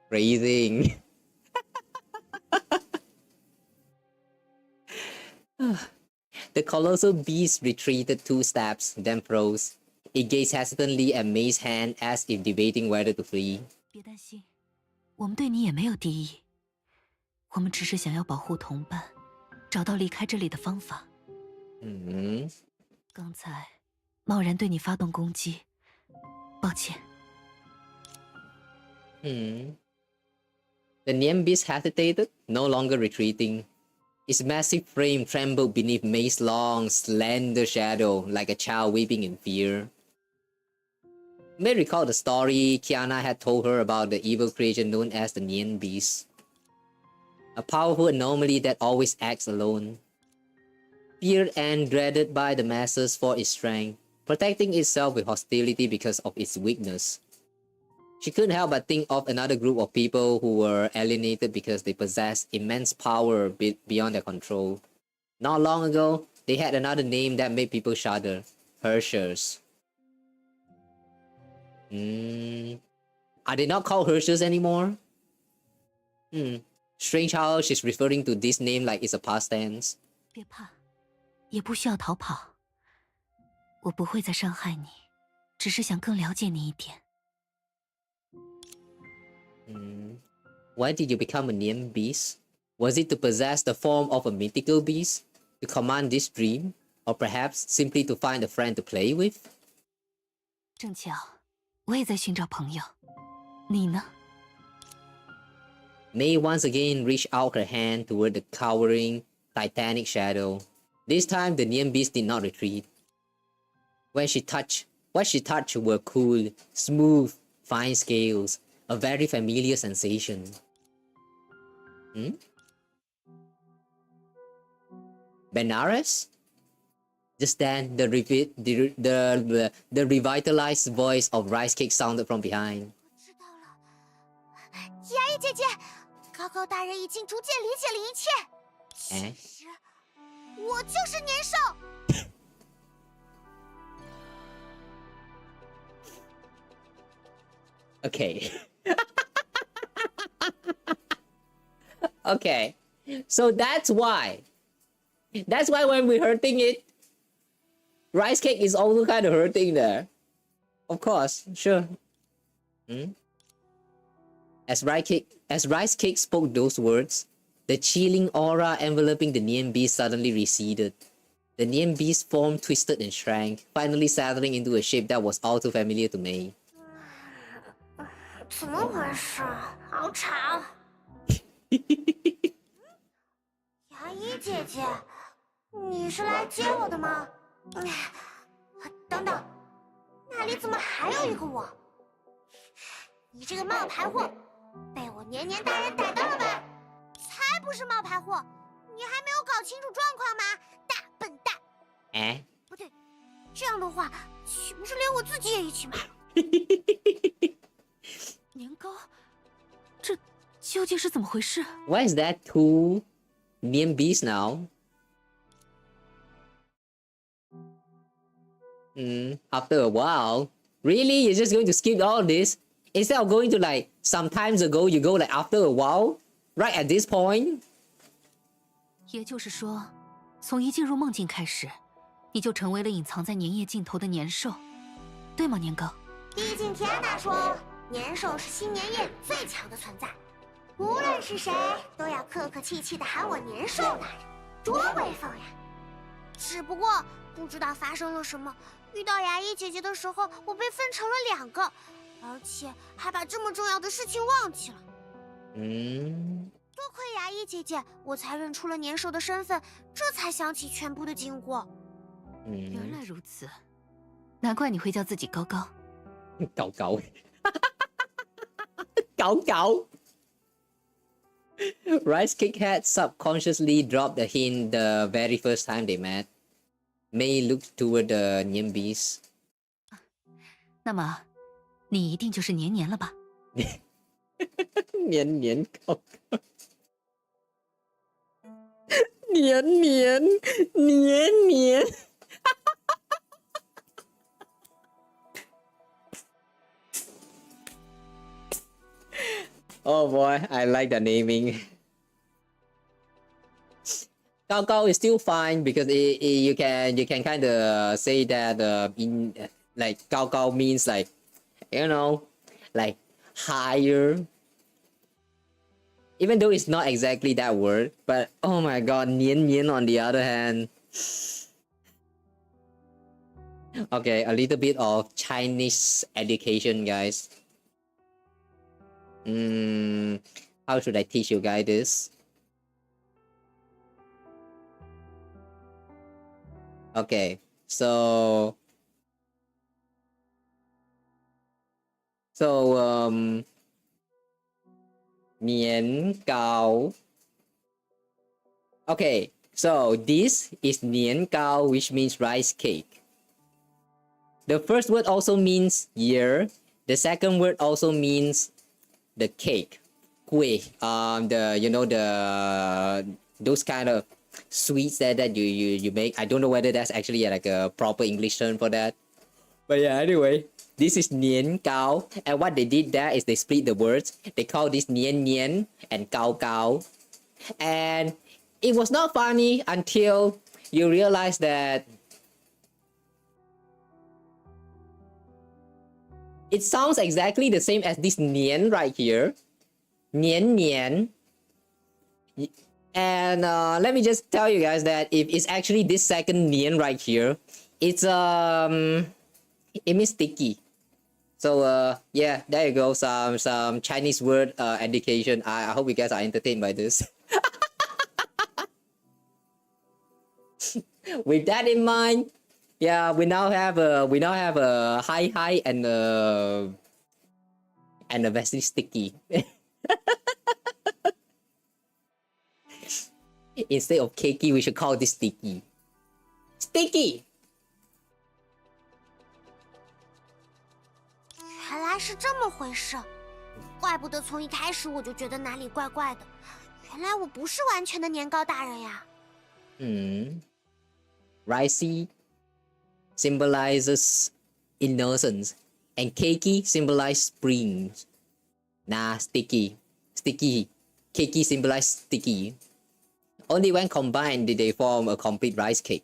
Breathing. The colossal beast retreated 2 steps, then froze. It gazed hesitantly at Mei's hand as if debating whether to flee. 别担心，我们对你也没有敌意，我们只是想要保护同伴，找到离开这里的方法。刚才贸然对你发动攻击，抱歉。The neon beast hesitated, no longer retreating. Its massive frame trembled beneath Mei's long, slender shadow, like a child weeping in fear. Mei recalled the story Kiana had told her about the evil creature known as the Neon Beast. A powerful anomaly that always acts alone. Feared and dreaded by the masses for its strength, protecting itself with hostility because of its weakness. She couldn't help but think of another group of people who were alienated because they possessed immense power beyond their control. Not long ago, they had another name that made people shudder. Hershers. Are they not called Hershers anymore? Strange how she's referring to this name like it's a past tense. 别怕，也不需要逃跑。我不会再伤害你，只是想更了解你一点。Why did you become a neon beast? Was it to possess the form of a mythical beast? To command this dream? Or perhaps simply to find a friend to play with? 正巧，我也在寻找朋友。你呢？ Mei once again reached out her hand toward the cowering, titanic shadow. This time, the neon beast did not retreat. What she touched were cool, smooth, fine scales, a very familiar sensation. Benares? Just then, the revitalized voice of Rice Cake sounded from behind. 知道了，牙医姐姐，高高大人已经逐渐理解了一切。其实，我就是年兽。Okay. Okay. So that's why when we're hurting it, Rice Cake is also kind of hurting there. Of course, sure. As Rice Cake spoke those words, the chilling aura enveloping the neon beast suddenly receded. The neon beast form twisted and shrank, finally settling into a shape that was all too familiar to Mei. 怎么回事？好吵！牙医姐姐，你是来接我的吗？等等，那里怎么还有一个我？你这个冒牌货，被我年年大人逮到了吧？才不是冒牌货！你还没有搞清楚状况吗？大笨蛋！哎，不对，这样的话，岂不是连我自己也一起骂？年糕，这究竟是怎么回事 Why is that two neon beasts now? After a while, really, you're just going to skip all this instead of going to like some times ago. You go like after a while, right at this point. 也就是说，从一进入梦境开始，你就成为了隐藏在粘液尽头的年兽，对吗，年糕？毕竟田大说，年兽是新粘液里最强的存在，无论是谁都要客客气气的喊我年兽大人，多威风呀！只不过不知道发生了什么，遇到牙医姐姐的时候，我被分成了2个，而且还把这么重要的事情忘记了。多亏牙医姐姐，我才认出了年兽的身份，这才想起全部的经过。原来如此，难怪你会叫自己高高。高高，高高。Rice Cake had subconsciously dropped the hint the very first time they met. May look toward the Nian beast. 那么，你一定就是年年了吧？年年高高，年年年年。Oh boy, I like the naming. Gao Gao is still fine because you can kind of say that in like Gao Gao means like, you know, like higher. Even though it's not exactly that word, but oh my god, Nian Nian on the other hand. Okay, a little bit of Chinese education, guys. How should I teach you guys this? Okay, so nian gao. Okay, so this is nian gao, which means rice cake. The first word also means year. The second word also means the cake. Gui. Those kind of sweets that you make. I don't know whether that's actually like a proper English term for that. But yeah, anyway, this is nian gao, and what they did there is they split the words. They call this nian nian and gao gao, and it was not funny until you realize that it sounds exactly the same as this nian right here, nian nian. And let me just tell you guys that if it's actually this second nian right here, it's it means sticky. So yeah, there you go, some Chinese word education. I hope you guys are entertained by this. With that in mind, yeah, we now have a high and a very sticky. Instead of cakey, we should call this sticky. Sticky. 原来是这么回事，怪不得从一开始我就觉得哪里怪怪的。原来我不是完全的年糕大人呀。Ricey symbolizes innocence, and cakey symbolizes spring. Nah, sticky. Cakey symbolizes sticky. Only when combined did they form a complete rice cake.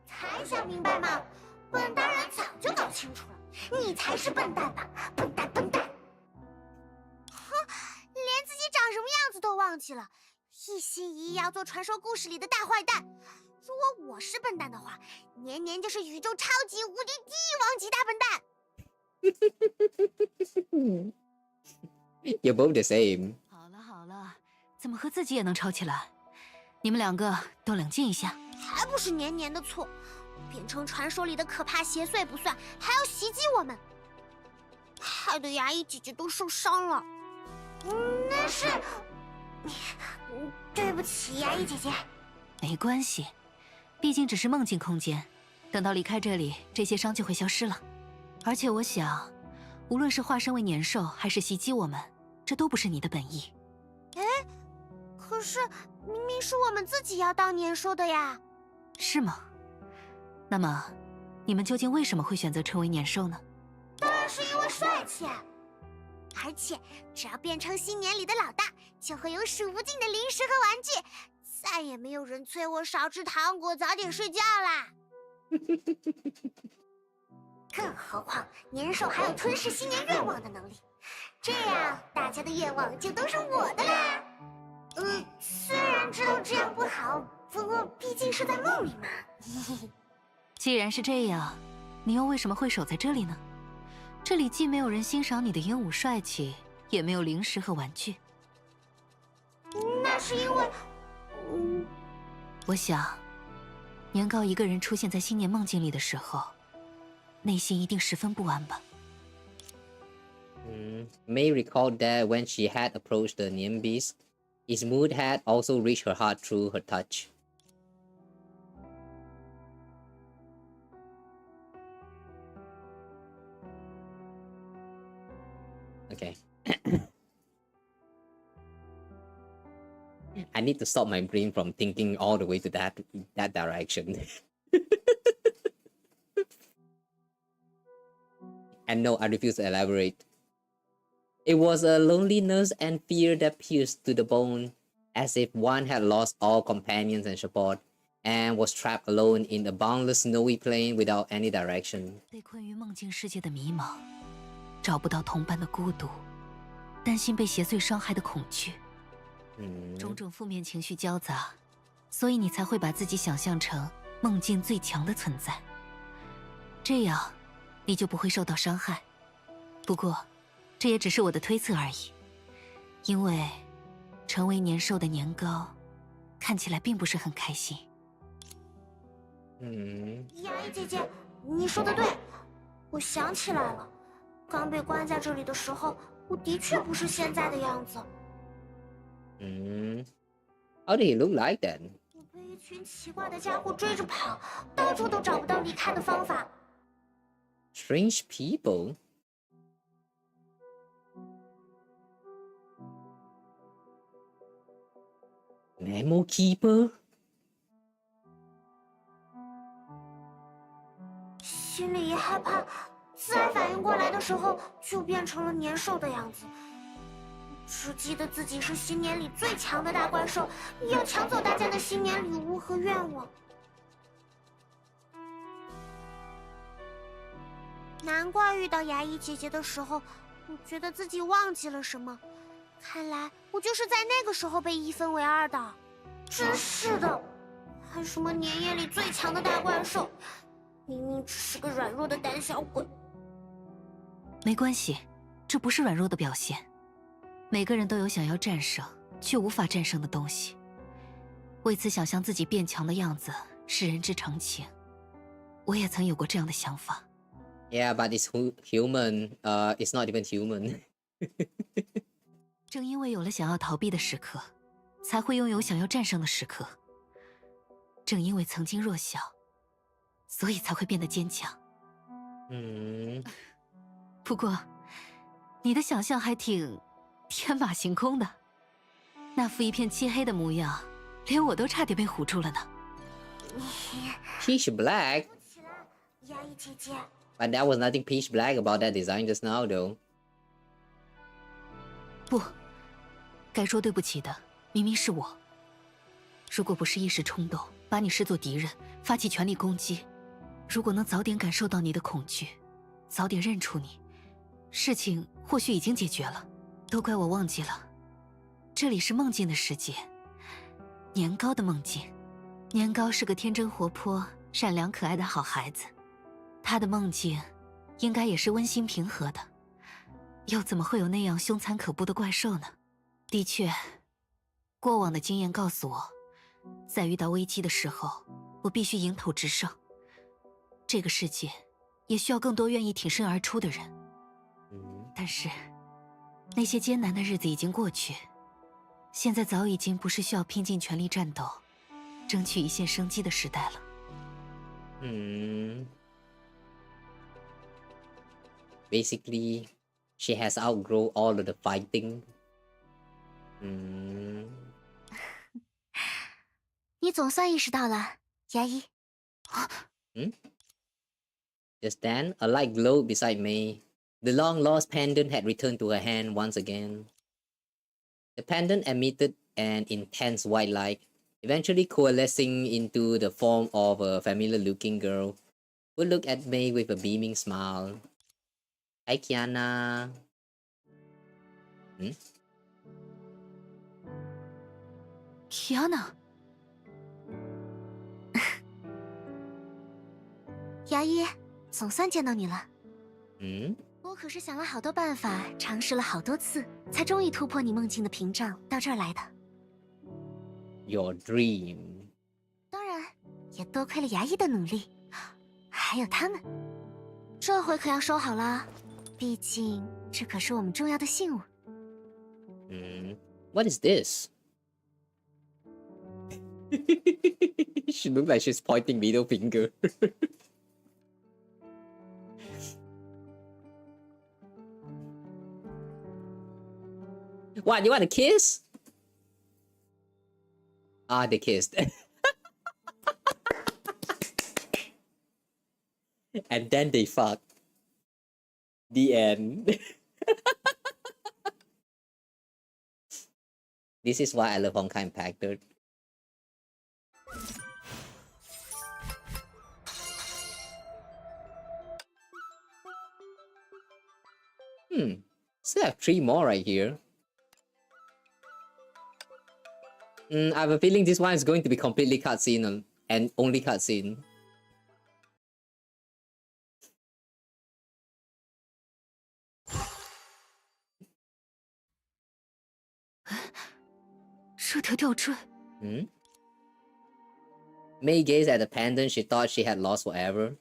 才想明白嘛，本大人早就搞清楚了，你才是笨蛋吧，笨蛋！哼，连自己长什么样子都忘记了，一心一意要做传说故事里的大坏蛋。如果我是笨蛋的话，年年就是宇宙超级无敌帝王级大笨蛋。You're both the same. 好了，怎么和自己也能吵起来？你们两个都冷静一下。还不是年年的错，变成传说里的可怕邪祟不算，还要袭击我们，害得牙医姐姐都受伤了。那是，对不起，牙医姐姐。没关系，毕竟只是梦境空间，等到离开这里，这些伤就会消失了。而且我想，无论是化身为年兽，还是袭击我们，这都不是你的本意。哎，可是明明是我们自己要当年兽的呀。是吗？那么，你们究竟为什么会选择成为年兽呢？当然是因为帅气啊！而且只要变成新年里的老大，就会有数不尽的零食和玩具，再也没有人催我少吃糖果，早点睡觉啦。更何况年兽还有吞噬新年愿望的能力，这样大家的愿望就都是我的啦。虽然知道这样不好，不过毕竟是在梦里嘛。既然是这样，你又为什么会守在这里呢？这里既没有人欣赏你的英武帅气，也没有零食和玩具。那是因为，我想，年糕一个人出现在新年梦境里的时候，内心一定十分不安吧。May recalled that when she had approached the Nian beast, its mood had also reached her heart through her touch. Okay. I need to stop my brain from thinking all the way to that direction. And no, I refuse to elaborate. It was a loneliness and fear that pierced to the bone, as if one had lost all companions and support, and was trapped alone in a boundless snowy plain without any direction. 被困于梦境世界的迷茫，找不到同伴的孤独，担心被邪祟伤害的恐惧，种种负面情绪交杂，所以你才会把自己想象成梦境最强的存在。这样，你就不会受到伤害。不过，这也只是我的推测而已，因为成为年兽的年糕，看起来并不是很开心。雅伊姐姐，你说的对，我想起来了，刚被关在这里的时候，我的确不是现在的样子。How did he look like then? 我被一群奇怪的家伙追着跑，到处都找不到离开的方法。Strange people? Memo keeper? 心里一害怕，自然反应过来的时候，就变成了年兽的样子。只记得自己是新年里最强的大怪兽，要抢走大家的新年礼物和愿望。难怪遇到牙医姐姐的时候，我觉得自己忘记了什么。看来我就是在那个时候被一分为二的。真是的，还什么年夜里最强的大怪兽，明明只是个软弱的胆小鬼。没关系，这不是软弱的表现。每个人都有想要战胜却无法战胜的东西，为此想象自己变强的样子是人之常情。我也曾有过这样的想法。Yeah, but it's human. It's not even human. 正因为有了想要逃避的时刻，才会拥有想要战胜的时刻。正因为曾经弱小，所以才会变得坚强。不过，你的想象还挺天马行空的。那副一片漆黑的模样，连我都差点被唬住了呢。Pitch black? 牙医姐姐。But there was nothing pitch black about that design just now, though. 不，该说对不起的明明是我。如果不是一时冲动，把你视作敌人，发起全力攻击，如果能早点感受到你的恐惧，早点认出你，事情或许已经解决了。都怪我忘记了，这里是梦境的世界，年糕的梦境。年糕是个天真活泼、善良可爱的好孩子，他的梦境应该也是温馨平和的，又怎么会有那样凶残可怖的怪兽呢？的确，过往的经验告诉我，在遇到危机的时候，我必须迎头直上。这个世界也需要更多愿意挺身而出的人。但是那些艰难的日子已经过去，现在早已经不是需要拼尽全力战斗，争取一线生机的时代了。Basically, she has outgrown all of the fighting. 你总算意识到了，牙医。Just then, a light glowed beside Mei. The long-lost pendant had returned to her hand once again. The pendant emitted an intense white light, eventually coalescing into the form of a familiar-looking girl who looked at Mei with a beaming smile. Hi, Kiana. Kiana， 牙医，总算见到你了。嗯？我可是想了好多办法，尝试了好多次，才终于突破你梦境的屏障，到这儿来的。Your dream. 当然，也多亏了牙医的努力，还有他们。这回可要收好了，毕竟这可是我们重要的信物。What is this? She looks like she's pointing middle finger. What, you want to kiss? Ah, they kissed. And then they fucked. The end. This is why I love Honkai Impact, dude. Still have 3 more right here. I have a feeling this one is going to be completely cutscene and only cutscene. Mei gazed at the pendant she thought she had lost forever.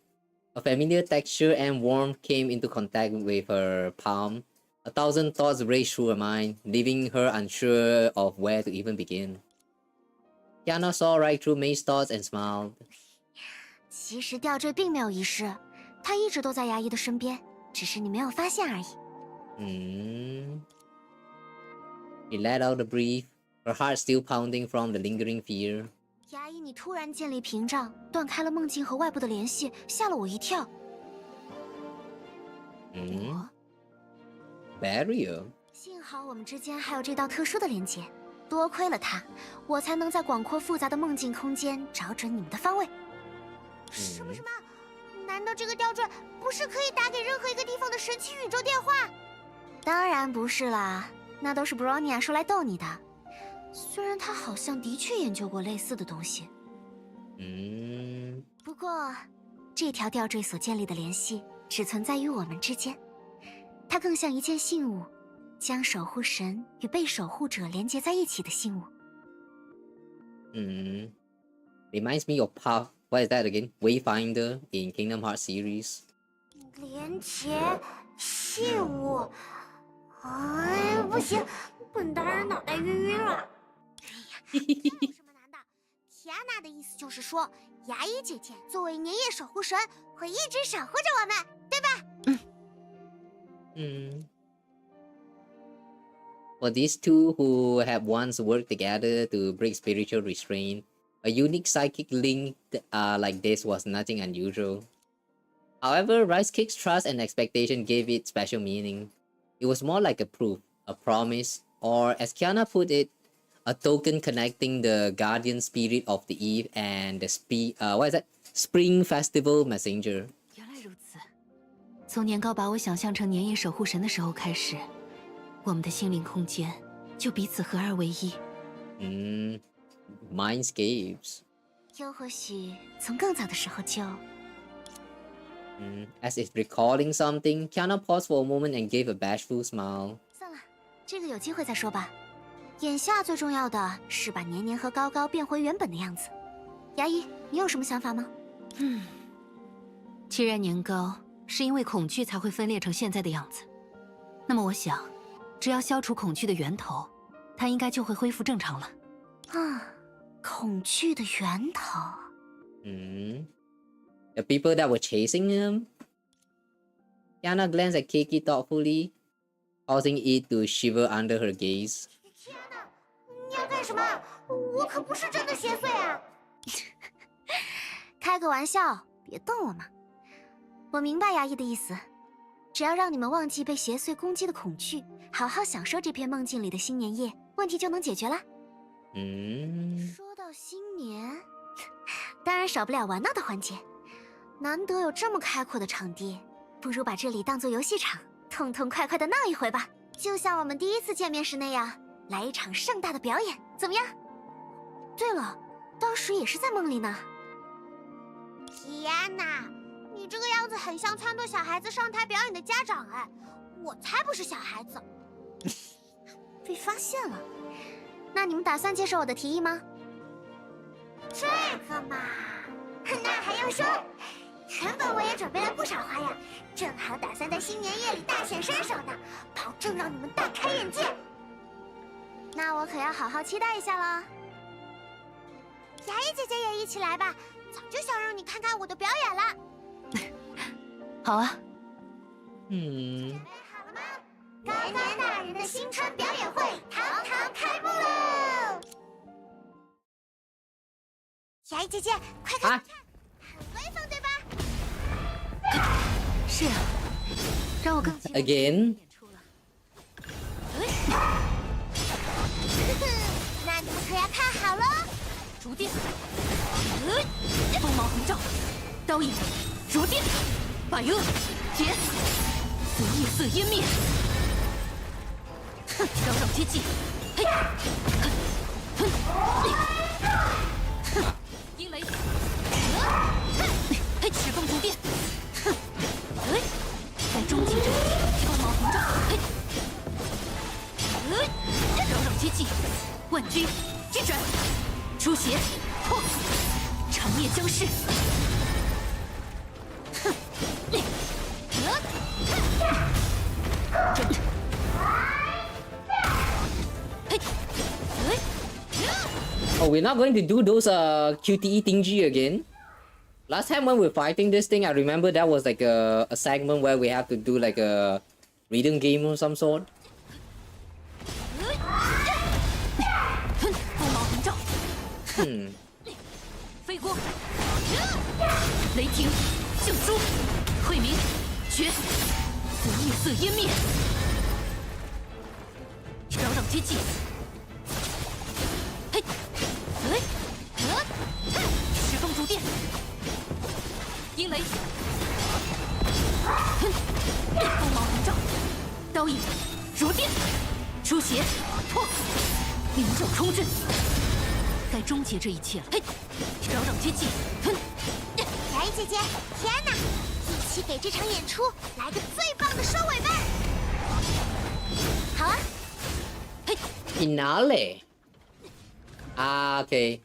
A familiar texture and warmth came into contact with her palm. 1,000 thoughts raced through her mind, leaving her unsure of where to even begin. Kiana saw right through Mei's thoughts and smiled. 其实吊坠并没有遗失，它一直都在牙医的身边，只是你没有发现而已。She let out a breath, her heart still pounding from the lingering fear. 牙医，你突然建立屏障，断开了梦境和外部的联系，吓了我一跳。Barrier. 幸好我们之间还有这道特殊的连接，多亏了它，我才能在广阔复杂的梦境空间找准你们的方位。什么？难道这个吊坠不是可以打给任何一个地方的神奇宇宙电话？当然不是啦，那都是 Bronya 说来逗你的。虽然他好像的确研究过类似的东西。不过，这条吊坠所建立的联系只存在于我们之间，它更像一件信物，将守护神与被守护者连接在一起的信物。Reminds me of what is that again? Wayfinder in Kingdom Hearts series. 连接信物？哎，不行，本大人脑袋晕了。哎呀，这有什么难的？提安娜的意思就是说，牙医姐姐作为年夜守护神，会一直守护着我们，对吧For these two who have once worked together to break spiritual restraint, a unique psychic link like this was nothing unusual. However, Rice Cake's trust and expectation gave it special meaning. It was more like a proof, a promise, or as Kiana put it, a token connecting the guardian spirit of the eve and the Spring Festival messenger. 原来如此，从年糕把我想象成年夜守护神的时候开始，我们的心灵空间就彼此合二为一。Mindscapes. 又或许从更早的时候就。As if recalling something, Kiana paused for a moment and gave a bashful smile. 算了，这个有机会再说吧。眼下最重要的是把年年和高高变回原本的样子。牙医，你有什么想法吗？既然年糕是因为恐惧才会分裂成现在的样子，那么我想，只要消除恐惧的源头，它应该就会恢复正常了。恐惧的源头。The people that were chasing him? Kiana glanced at Kiki thoughtfully, causing it to shiver under her gaze. 天哪，你要干什么？我可不是真的邪祟啊！开个玩笑，别瞪我嘛。我明白牙医的意思，只要让你们忘记被邪祟攻击的恐惧，好好享受这片梦境里的新年夜，问题就能解决了。说到新年，当然少不了玩闹的环节。难得有这么开阔的场地，不如把这里当作游戏场，痛痛快快的闹一回吧。就像我们第一次见面时那样，来一场盛大的表演，怎么样？对了，当时也是在梦里呢。天哪，你这个样子很像撺掇小孩子上台表演的家长哎！我才不是小孩子。被发现了。那你们打算接受我的提议吗？这个嘛，那还用说？原本我也准备了不少花样，正好打算在新年夜里大显身手呢，保证让你们大开眼界。那我可要好好期待一下了。牙医姐姐也一起来吧，早就想让你看看我的表演了。好啊。准备好了吗？高高大人的新春表演会堂堂开幕喽！牙医姐姐，快看，很威风，对吧？是啊，让我更期待 Again 演出了。那你们可要看好喽！逐电，锋芒横照，刀影如电，百恶劫，夜色湮灭。哼，扰扰接近，嘿，哼，哼，阴雷，嘿，赤风逐电，哼，哎，在终结这一锋芒横照，嘿，扰扰接近，万军击转，出血，破，长灭僵尸。哼，Oh, we're not going to do those QTE thingy again. Last time when we were fighting this thing, I remember that was like a segment where we have to do like a rhythm game of some sort. 锋芒横照，飞光，雷霆，杏书，慧明，绝，夜色湮灭，扰扰接近，嘿，赤风逐电，阴雷，锋芒横照，刀影如电，出血，破，灵咒冲阵。该终结这一切了！嘿，扰扰接近，哼！牙医姐姐，天哪！一起给这场演出来个最棒的收尾吧！好啊，嘿 ，Finale。Ah, okay.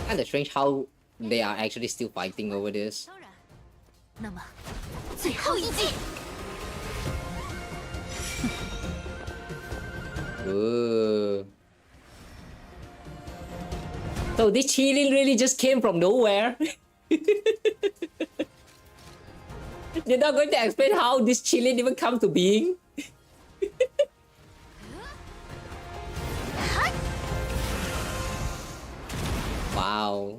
，Kind of strange how they are actually still fighting over this. 当然，那么最后一击。Ooh. So this chilling really just came from nowhere. You're not going to explain how this chilling even comes to being? Wow.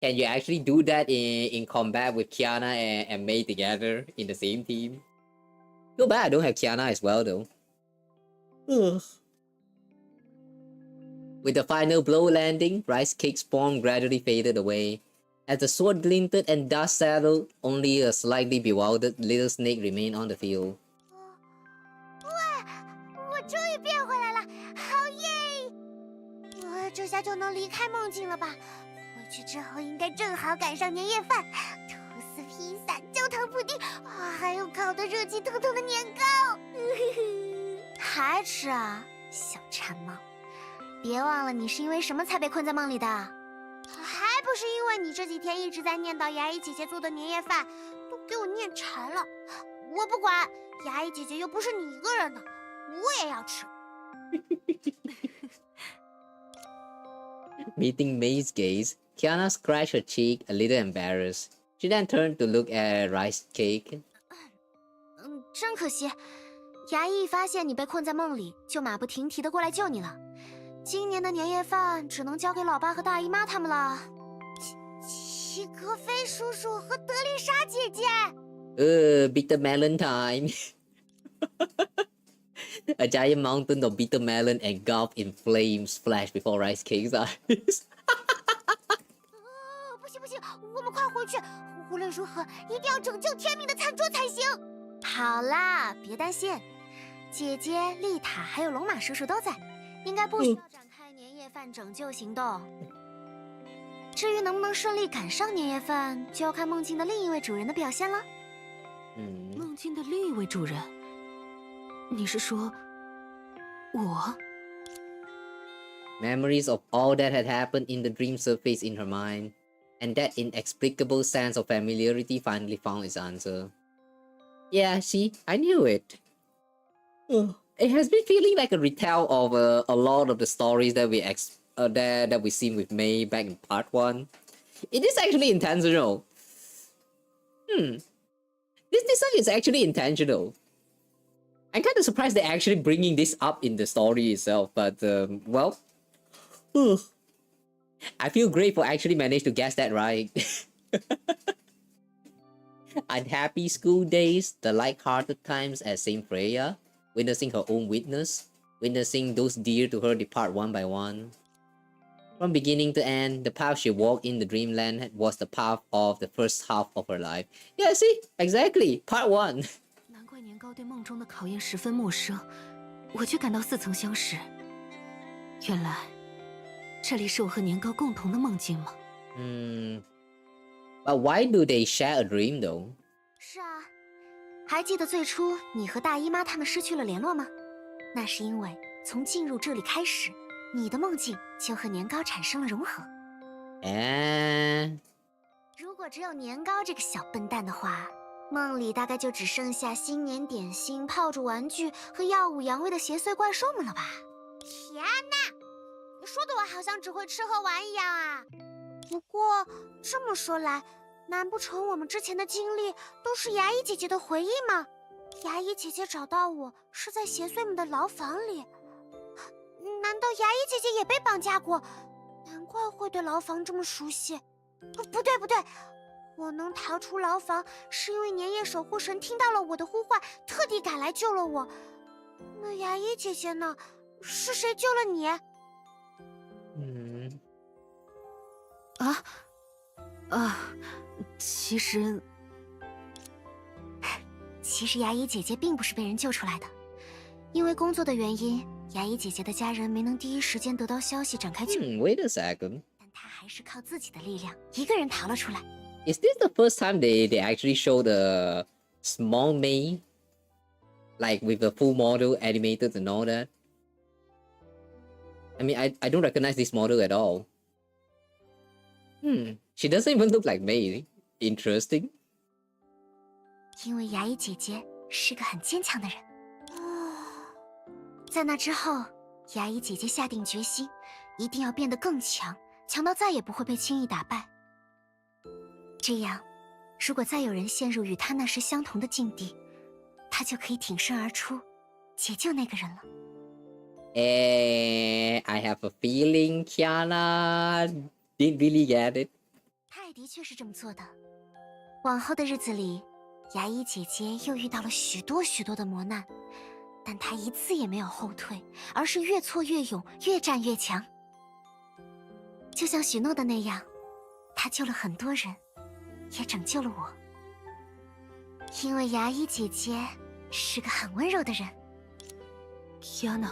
Can you actually do that in combat with Kiana and Mei together in the same team? Too bad I don't have Kiana as well though. Ugh. With the final blow landing, Rice Cake's form gradually faded away. As the sword glinted and dust settled, only a slightly bewildered little snake remained on the field. 我终于变回来了，好耶！我这下就能离开梦境了吧？回去之后应该正好赶上年夜饭，吐司披萨、焦糖布丁，还有烤的热气腾腾的年糕。还吃啊，小馋猫！别忘了你是因为什么才被困在梦里的？还不是因为你这几天一直在念叨牙医姐姐做的年夜饭，都给我念馋了。我不管，牙医姐姐又不是你一个人的。 我也要吃。Meeting Mei's gaze, Kiana scratched her cheek, a little embarrassed. She then turned to look at Rice Cake. 真可惜，牙医一发现你被困在梦里，就马不停蹄的过来救你了。今年的年夜饭只能交给老爸和大姨妈他们了。齐格飞叔叔和德丽莎姐姐。Bitter melon time. A giant mountain of bitter melon engulfed in flames flashed before Rice Cake's eyes. 不行不行，我们快回去！无论如何，一定要拯救天命的餐桌才行。好啦，别担心，姐姐、丽塔还有龙马叔叔都在，应该不需要展开年夜饭拯救行动。至于能不能顺利赶上年夜饭，就要看梦境的另一位主人的表现了。梦境的另一位主人？ 你是说，我？ Memories of all that had happened in the dream surfaced in her mind, and that inexplicable sense of familiarity finally found its answer. Yeah, see, I knew it. It has been feeling like a retell of a lot of the stories that that we seen with Mei back in part 1. It is actually intentional. This song is actually intentional. I'm kind of surprised they're actually bringing this up in the story itself, but well, I feel grateful I actually managed to guess that right. Unhappy school days, the light-hearted times at Saint Freya, witnessing her own witness, witnessing those dear to her depart one by one. From beginning to end, the path she walked in the dreamland was the path of the first half of her life. Yeah, see? Exactly. Part 1. 难怪年糕对梦中的考验十分陌生，我却感到似曾相识。原来，这里是我和年糕共同的梦境吗？But why do they share a dream though? 是啊，还记得最初你和大姨妈他们失去了联络吗？那是因为从进入这里开始，你的梦境就和年糕产生了融合。如果只有年糕这个小笨蛋的话，梦里大概就只剩下新年点心、泡煮玩具和耀武扬威的邪祟怪兽们了吧？天哪，你说的我好像只会吃喝玩一样啊！不过这么说来，难不成我们之前的经历都是牙医姐姐的回忆吗？牙医姐姐找到我是在邪祟们的牢房里，难道牙医姐姐也被绑架过？难怪会对牢房这么熟悉。不对，我能逃出牢房是因为年夜守护神听到了我的呼唤，特地赶来救了我。那牙医姐姐呢？是谁救了你？其实牙医姐姐并不是被人救出来的，因为工作的原因，牙医姐姐的家人没能第一时间得到消息展开救援。Wait a second. 但她还是靠自己的力量，一个人逃了出来。Is this the first time they actually show the small Mei, like with the full model animated and all that? I mean, I don't recognize this model at all. She doesn't even look like Mei. Interesting. 因为牙医姐姐是个很坚强的人。在那之后，牙医姐姐下定决心，一定要变得更强，强到再也不会被轻易打败。这样，如果再有人陷入与她那时相同的境地，她就可以挺身而出，解救那个人了。I have a feeling Kiana didn't really get it. 她也的确是这么做的。往后的日子里，牙医姐姐又遇到了许多的磨难，但她一次也没有后退，而是越挫越勇，越战越强。就像许诺的那样，她救了很多人，也拯救了我。因为牙医姐姐是个很温柔的人。Kiana，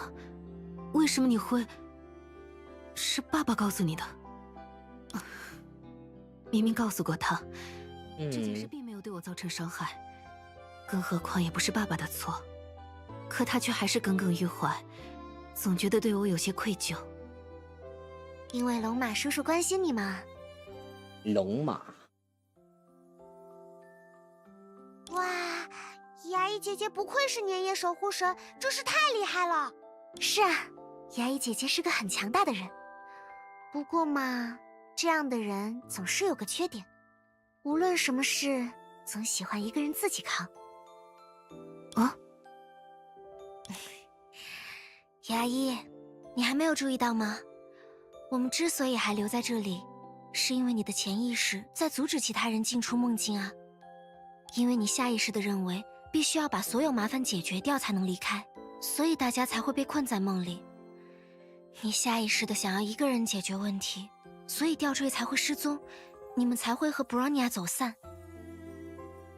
为什么你会？是爸爸告诉你的？明明告诉过他，这件事并没有对我造成伤害，更何况也不是爸爸的错，可他却还是耿耿于怀，总觉得对我有些愧疚。因为龙马叔叔关心你嘛。龙马。哇，牙医姐姐不愧是年夜守护神，真是太厉害了。是啊，牙医姐姐是个很强大的人。不过嘛，这样的人总是有个缺点，无论什么事，总喜欢一个人自己扛。牙医，你还没有注意到吗？我们之所以还留在这里，是因为你的潜意识在阻止其他人进出梦境啊。因为你下意识地认为必须要把所有麻烦解决掉才能离开，所以大家才会被困在梦里。你下意识地想要一个人解决问题，所以吊坠才会失踪，你们才会和 Bronya 走散。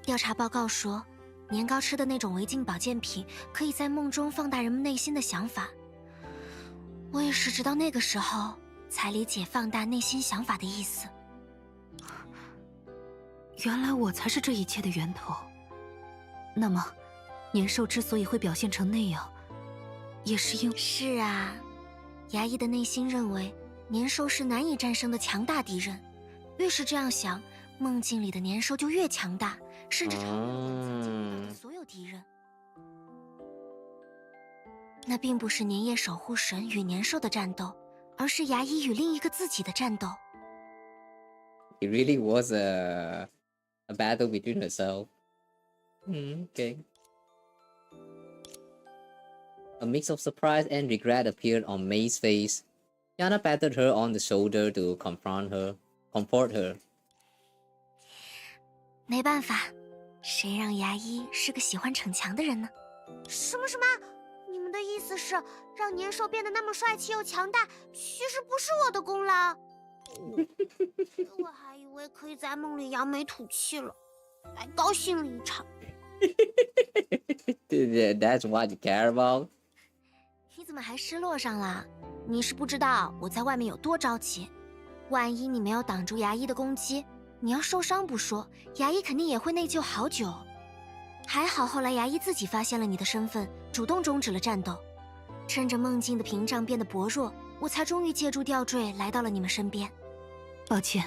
调查报告说，年糕吃的那种违禁保健品可以在梦中放大人们内心的想法。我也是直到那个时候才理解放大内心想法的意思。原来我才是这一切的源头。那么，年兽之所以会表现成那样，也是因为……是啊，牙医的内心认为年兽是难以战胜的强大敌人，越是这样想，梦境里的年兽就越强大，甚至超越了曾经遇到的所有敌人。那并不是年夜守护神与年兽的战斗，而是牙医与另一个自己的战斗。It really was a battle between herself. Okay. A mix of surprise and regret appeared on Mei's face. Kiana patted her on the shoulder to comfort her. 没办法，谁让牙医是个喜欢逞强的人呢？什么？你们的意思是让年兽变得那么帅气又强大，其实不是我的功劳？我还以为可以在梦里扬眉吐气了，来高兴了一场。That's what you care about? 你怎么还失落上了？你是不知道我在外面有多着急。万一你没有挡住牙医的攻击，你要受伤不说，牙医肯定也会内疚好久。还好后来牙医自己发现了你的身份，主动终止了战斗。趁着梦境的屏障变得薄弱，我才终于借助吊坠来到了你们身边。抱歉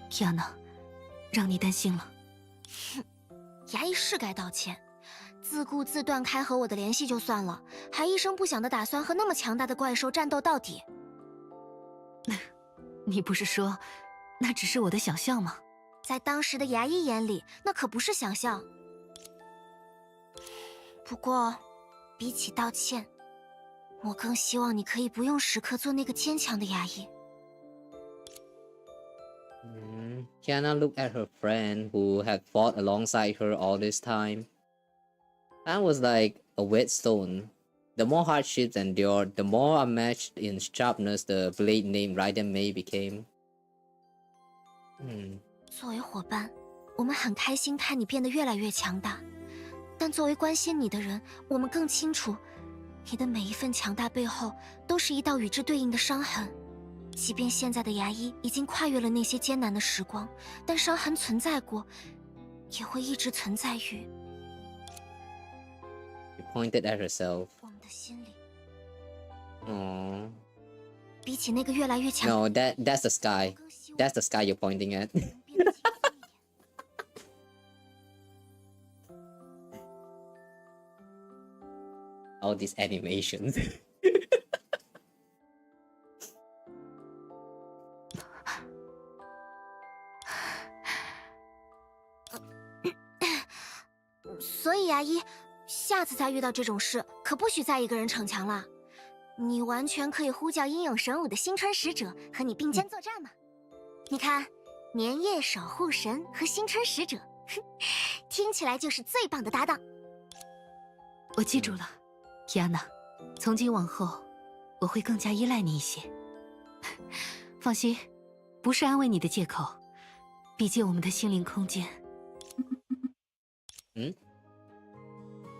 ，Kiana， 让你担心了。哼，牙医是该道歉。自顾自断开和我的联系就算了，还一声不响的打算和那么强大的怪兽战斗到底。你不是说那只是我的想象吗？在当时的牙医眼里，那可不是想象。不过，比起道歉，我更希望你可以不用时刻做那个坚强的牙医。Kiana looked at her friend who had fought alongside her all this time. That was like a whetstone. The more hardships endured, the more unmatched in sharpness the blade named Raiden Mei became. 作为伙伴，我们很开心看你变得越来越强大。但作为关心你的人，我们更清楚，你的每一份强大背后，都是一道与之对应的伤痕。即便现在的牙医已经跨越了那些艰难的时光，但伤痕存在过，也会一直存在于 She pointed at herself. 我们的心里。Aww. 比起那个越来越强 No, that's the sky. That's the sky you're pointing at. All these animations. 所以牙医，下次再遇到这种事，可不许再一个人逞强了。你完全可以呼叫英勇神武的新春使者和你并肩作战嘛。你看，年夜守护神和新春使者，听起来就是最棒的搭档。我记住了 ，Kiana， 从今往后，我会更加依赖你一些。放心，不是安慰你的借口，毕竟我们的心灵空间。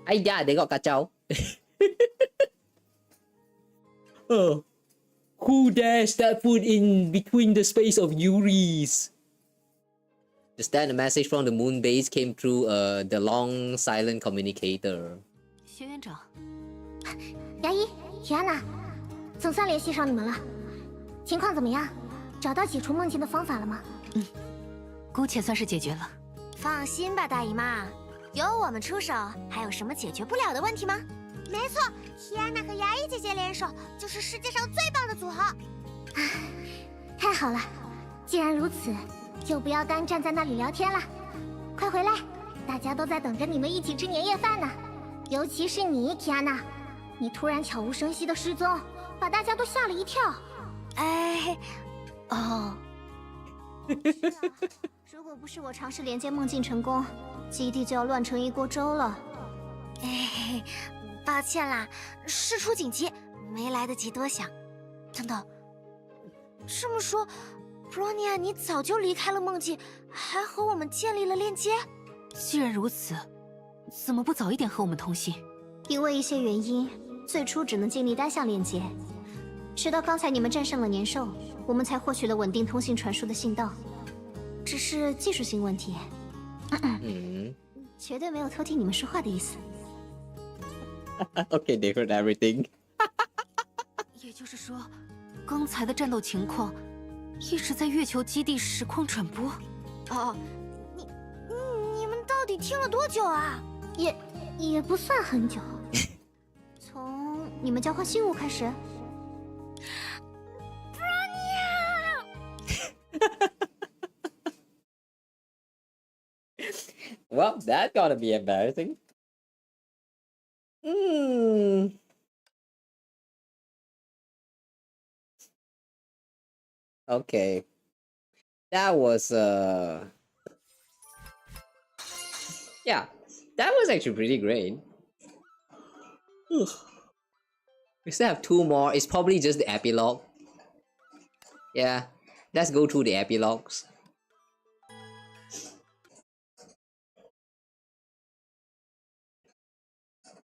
哎呀，你個曱甴。Oh, who dares step foot in between the space of Yuri's? Just then, a message from the moon base came through the long silent communicator. 学院长，牙医提安娜，总算联系上你们了，情况怎么样？找到解除梦境的方法了吗？姑且算是解决了。放心吧，大姨妈，有我们出手，还有什么解决不了的问题吗？没错，提安娜和牙医姐姐联手，就是世界上最棒的组合。太好了，既然如此，就不要单站在那里聊天了，快回来，大家都在等着你们一起吃年夜饭呢。尤其是你，提安娜，你突然悄无声息的失踪，把大家都吓了一跳。哎，哦。如果不是我尝试连接梦境成功，基地就要乱成一锅粥了。哎，抱歉啦，事出紧急，没来得及多想。等等，这么说，布罗尼亚你早就离开了梦境，还和我们建立了链接？既然如此，怎么不早一点和我们通信？因为一些原因，最初只能建立单向链接，直到刚才你们战胜了年兽，我们才获取了稳定通信传输的信道。只是技术性问题，绝对没有偷听你们说话的意思。Okay, they heard everything. 也就是说，刚才的战斗情况一直在月球基地实况转播。哦，你们到底听了多久啊？也不算很久，从你们交换信物开始。Well, that gotta be embarrassing. Okay. That was yeah, that was actually pretty great. Ugh. We still have 2 more. It's probably just the epilogue. Yeah, let's go through the epilogues.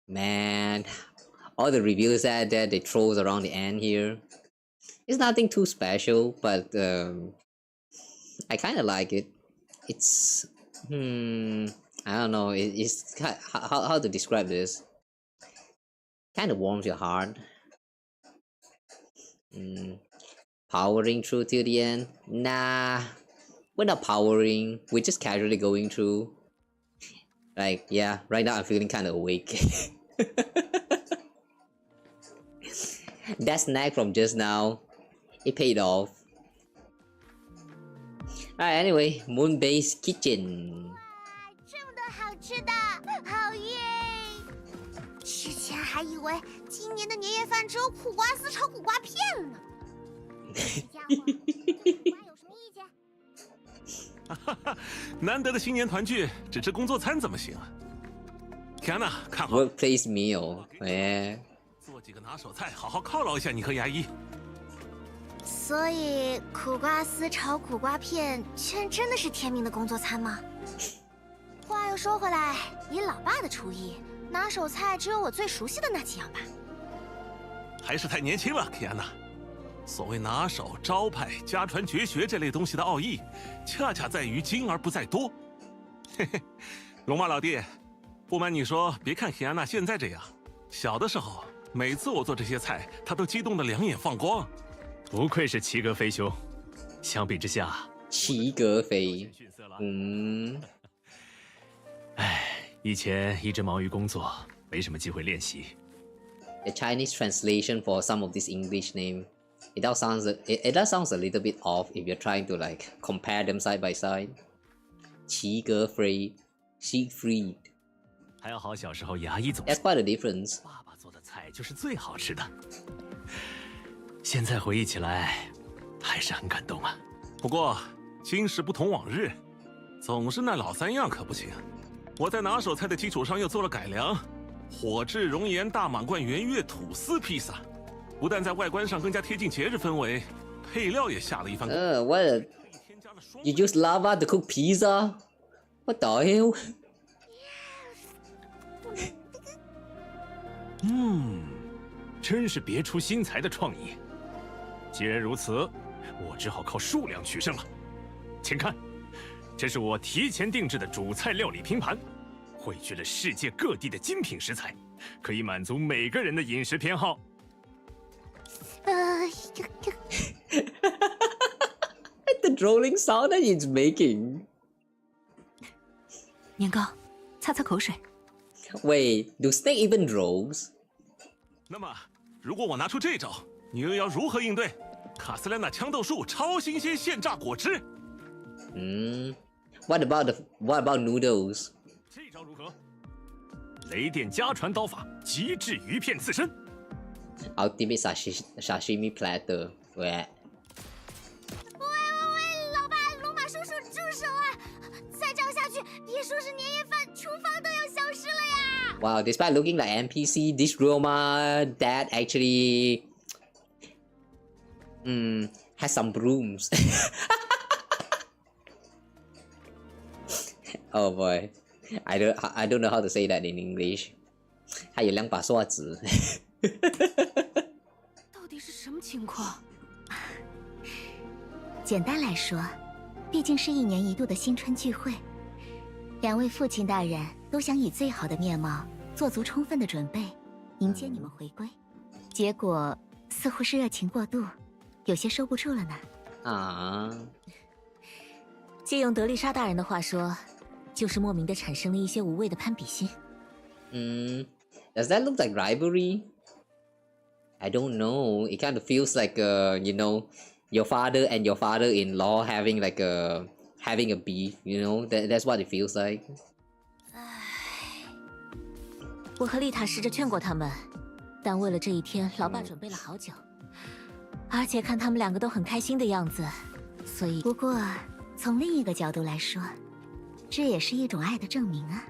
Man, all the reviews that they throws around the end here. It's nothing too special, but I kind of like it. It's I don't know. It's how to describe this. Kind of warms your heart. Powering through till the end? Nah, we're not powering. We're just casually going through. Like, yeah, right now I'm feeling kind of awake. That snack from just now, it paid off. Alright, anyway, Moon-based kitchen. 这么多好吃的，好耶！之前还以为今年的年夜饭只有苦瓜丝炒苦瓜片呢。这家伙对苦瓜有什么意见？哈哈，难得的新年团聚，只吃工作餐怎么行啊？天哪，看好 Workplace meal, yeah. 做几个拿手菜，好好犒劳一下你和牙医。所以苦瓜丝炒苦瓜片，这真的是天命的工作餐吗？话又说回来，以老爸的厨艺，拿手菜只有我最熟悉的那几样吧。还是太年轻了，天哪！所谓拿手、招牌、家传绝学这类东西的奥义，恰恰在于精而不在多。嘿嘿，龙马老弟，不瞒你说，别看黑安娜现在这样，小的时候，每次我做这些菜，她都激动得两眼放光。不愧是齐格飞兄，相比之下，齐格飞，以前一直忙于工作，没什么机会练习。The Chinese translation for some of this English name, it does sounds a little bit off if you're trying to like compare them side by side. 齐格飞 Siegfried. 还要好小时候牙医总 That's quite a difference. 爸爸做的菜就是最好吃的。现在回忆起来，还是很感动啊。不过今时不同往日，总是那老三样可不行。我在拿手菜的基础上又做了改良，火炙熔岩大满贯圆月吐司披萨，不但在外观上更加贴近节日氛围，配料也下了一番功夫。What a... You use lava to cook pizza? What the hell? 真是别出心裁的创意。既然如此，我只好靠数量取胜了。请看，这是我提前定制的主菜料理拼盘，汇聚了世界各地的精品食材，可以满足每个人的饮食偏好。The drooling sound that it's making. 年糕，擦擦口水。Wait, do snake even drools? 那么，如果我拿出这招，你又要如何应对？卡斯兰纳枪豆树超新鲜现榨果汁。What about noodles? 这招如何？雷电家传刀法，极致鱼片刺身。Ultimate sashimi platter. 喂，老爸，龙马叔叔住手啊！再这样下去，别说是年夜饭，厨房都要消失了呀！ Wow, despite looking like NPC, this Roma dad actually has some brooms. Oh boy, I don't know how to say that in English. 还有2把刷子。到底是什么情况？简单来说，毕竟是1年1度的新春聚会，2位父亲大人都想以最好的面貌，做足充分的准备，迎接你们回归。结果似乎是热情过度，有些收不住了呢。啊，借用德丽莎大人的话说，就是莫名的产生了一些无谓的攀比心。Does that look like rivalry? I don't know. It kind of feels like you know, your father and your father-in-law having like having a beef. You know, that's what it feels like. 我和丽塔试着劝过他们，但为了这一天，老爸准备了好久。而且看他们两个都很开心的样子，所以……不过从另一个角度来说，这也是一种爱的证明啊。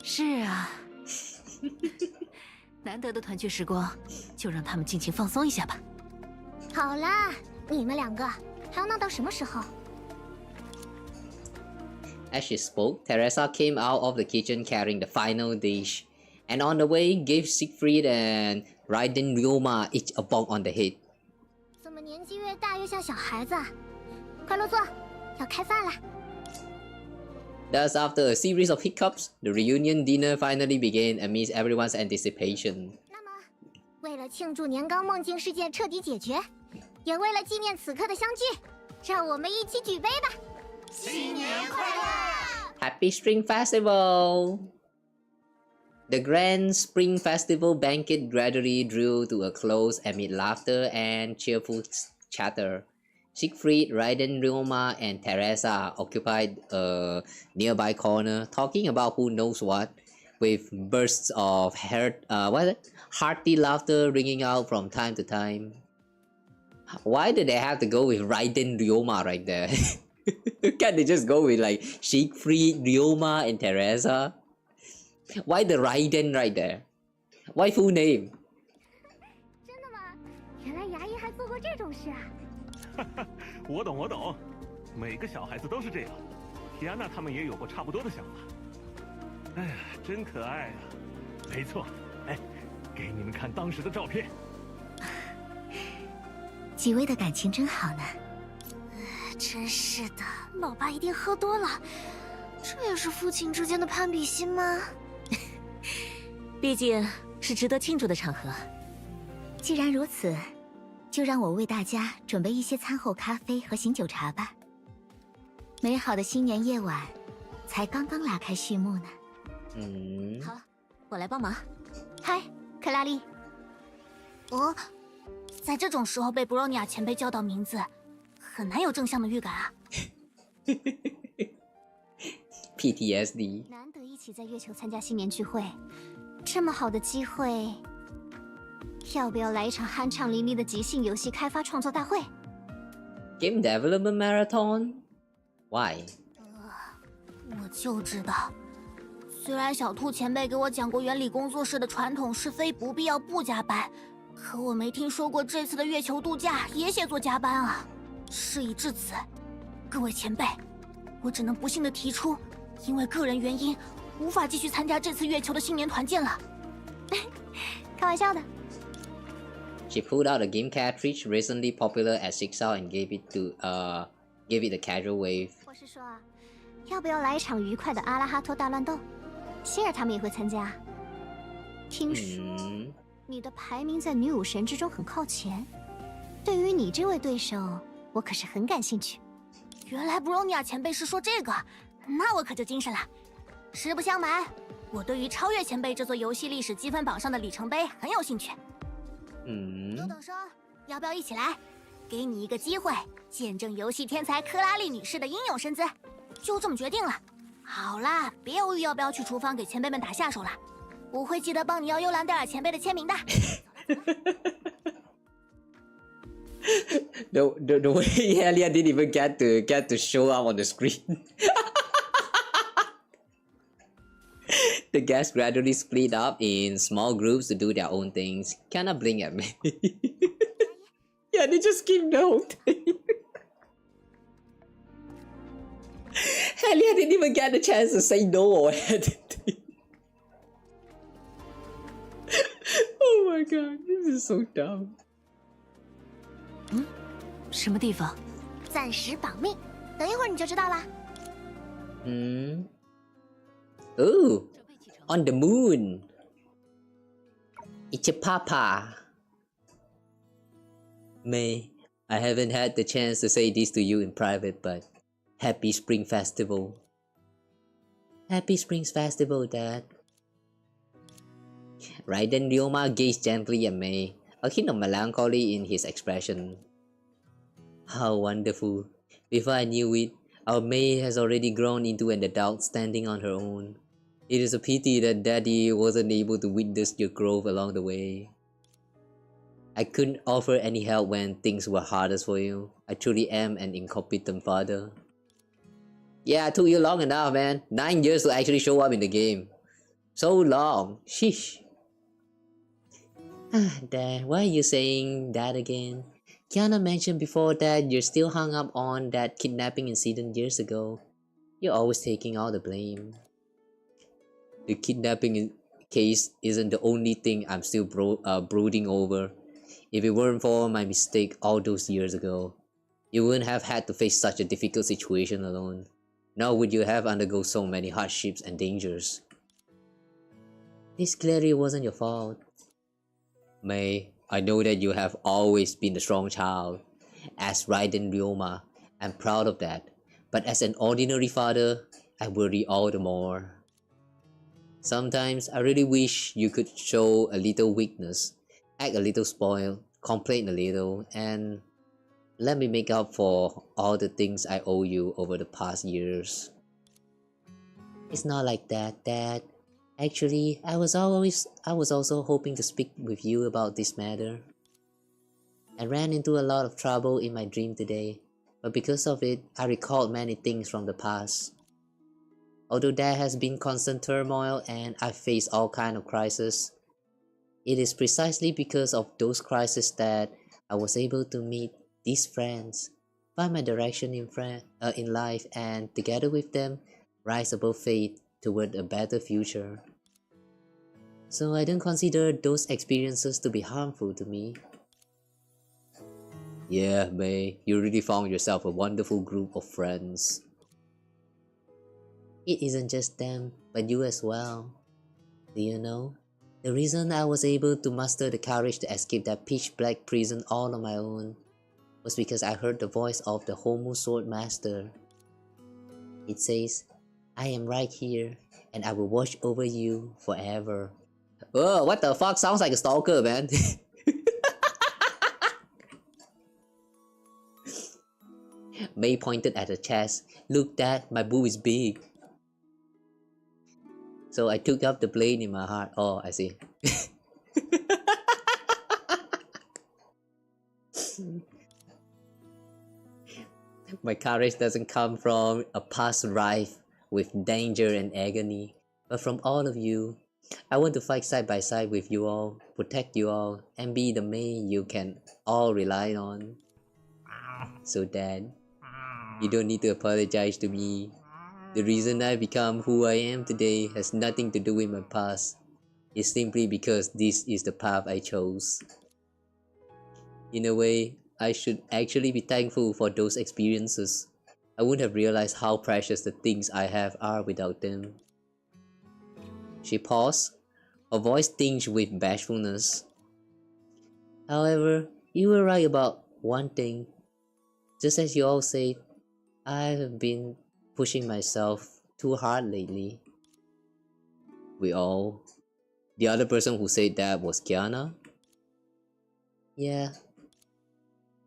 是啊，难得的团聚时光，就让他们尽情放松一下吧。好啦，你们两个还要闹到什么时候？ As she spoke, Teresa came out of the kitchen carrying the final dish, and on the way gave Siegfried and Raiden Ryoma each a bonk on the head. 怎么年纪越大越像小孩子？快落座，要开饭啦！ Thus, after a series of hiccups, the reunion dinner finally began amidst everyone's anticipation. 那么，为了庆祝年糕梦境事件彻底解决，也为了纪念此刻的相聚，让我们一起举杯吧！新年快乐 Happy Spring Festival! The grand Spring Festival banquet gradually drew to a close amid laughter and cheerful chatter. Siegfried, Raiden, Ryoma, and Teresa occupied a nearby corner, talking about who knows what, with bursts of hearty laughter ringing out from time to time. Why did they have to go with Raiden, Ryoma right there? Can't they just go with like Siegfried, Ryoma, and Teresa? Why the Raiden right there? Why full name? 真的吗？原来牙医还做过这种事啊！我懂，每个小孩子都是这样。提安娜他们也有过差不多的想法。哎呀，真可爱啊！没错，哎，给你们看当时的照片。几位的感情真好呢。真是的，老爸一定喝多了。这也是父亲之间的攀比心吗？毕竟是值得庆祝的场合。既然如此，就让我为大家准备一些餐后咖啡和醒酒茶吧。美好的新年夜晚才刚刚拉开序幕呢。好，我来帮忙。嗨，克拉丽。哦，在这种时候被布罗尼亚前辈叫到名字，很难有正向的预感啊。PTSD. 难得一起在月球参加新年聚会，这么好的机会，要不要来一场酣畅淋漓的即兴游戏开发创作大会 Game development marathon? Why? 我就知道，虽然小兔前辈给我讲过原理工作室的传统是非不必要不加班，可我没听说过这次的月球度假也写作加班啊。事已至此，各位前辈，我只能不幸的提出，因为个人原因，无法继续参加这次月球的新年团建了。开玩笑的。She pulled out a game cartridge recently popular at 6out and gave it a casual wave. 我是说，要不要来一场愉快的阿拉哈托大乱斗？希尔他们也会参加。听说你的排名在女武神之中很靠前，对于你这位对手，我可是很感兴趣。原来布罗尼亚前辈是说这个，那我可就精神了。实不相瞒，我对于超越前辈这座游戏历史积分榜上的里程碑很有兴趣。优等生，要不要一起来？给你一个机会，见证游戏天才克拉丽女士的英勇身姿。就这么决定了。好啦，别犹豫要不要去厨房给前辈们打下手了。我会记得帮你要幽兰戴尔前辈的签名的。The way Helia didn't even get to show up on the screen. The guests gradually split up in small groups to do their own things. Kinda blink at me. Yeah, they just skip the whole thing. Helia didn't even get the chance to say no or anything. Oh my god, this is so dumb. 什么地方？暂时保密，等一会儿你就知道啦。Ooh, on the moon. It's a papa. May, I haven't had the chance to say this to you in private, but Happy Spring Festival. Happy Spring Festival, Dad. Raiden Ryoma gazed gently at May, a hint of melancholy in his expression. How wonderful. Before I knew it, our May has already grown into an adult standing on her own. It is a pity that Daddy wasn't able to witness your growth along the way. I couldn't offer any help when things were hardest for you. I truly am an incompetent father. Yeah, it took you long enough, man. 9 years to actually show up in the game. So long. Sheesh. Dad, why are you saying that again? Kiana mentioned before that you're still hung up on that kidnapping incident years ago. You're always taking all the blame. The kidnapping case isn't the only thing I'm still brooding over. If it weren't for my mistake all those years ago, you wouldn't have had to face such a difficult situation alone. Nor would you have undergone so many hardships and dangers. This clearly wasn't your fault. May, I know that you have always been a strong child. As Raiden Ryoma, I'm proud of that. But as an ordinary father, I worry all the more. Sometimes I really wish you could show a little weakness, act a little spoiled, complain a little, and let me make up for all the things I owe you over the past years. It's not like that, Dad. Actually, I was also hoping to speak with you about this matter. I ran into a lot of trouble in my dream today, but because of it, I recalled many things from the past. Although there has been constant turmoil and I've faced all kinds of crises, it is precisely because of those crises that I was able to meet these friends, find my direction in life, and together with them, rise above fate toward a better future. So I don't consider those experiences to be harmful to me. Yeah, May, you really found yourself a wonderful group of friends. It isn't just them, but you as well. Do you know? The reason I was able to muster the courage to escape that pitch-black prison all on my own was because I heard the voice of the Homu Sword Master. It says, I am right here, and I will watch over you forever. Oh, what the fuck? Sounds like a stalker, man. May pointed at her chest. Look, Dad, my boob is big. So I took up the blade in my heart. Oh, I see. My courage doesn't come from a past rife with danger and agony, but from all of you. I want to fight side by side with you all, protect you all, and be the May you can all rely on. So Dad, you don't need to apologize to me. The reason I become who I am today has nothing to do with my past. It's simply because this is the path I chose. In a way, I should actually be thankful for those experiences. I wouldn't have realized how precious the things I have are without them. She paused, her voice tinged with bashfulness. However, you were right about one thing. Just as you all said, I have been pushing myself too hard lately. We all. The other person who said that was Kiana? Yeah.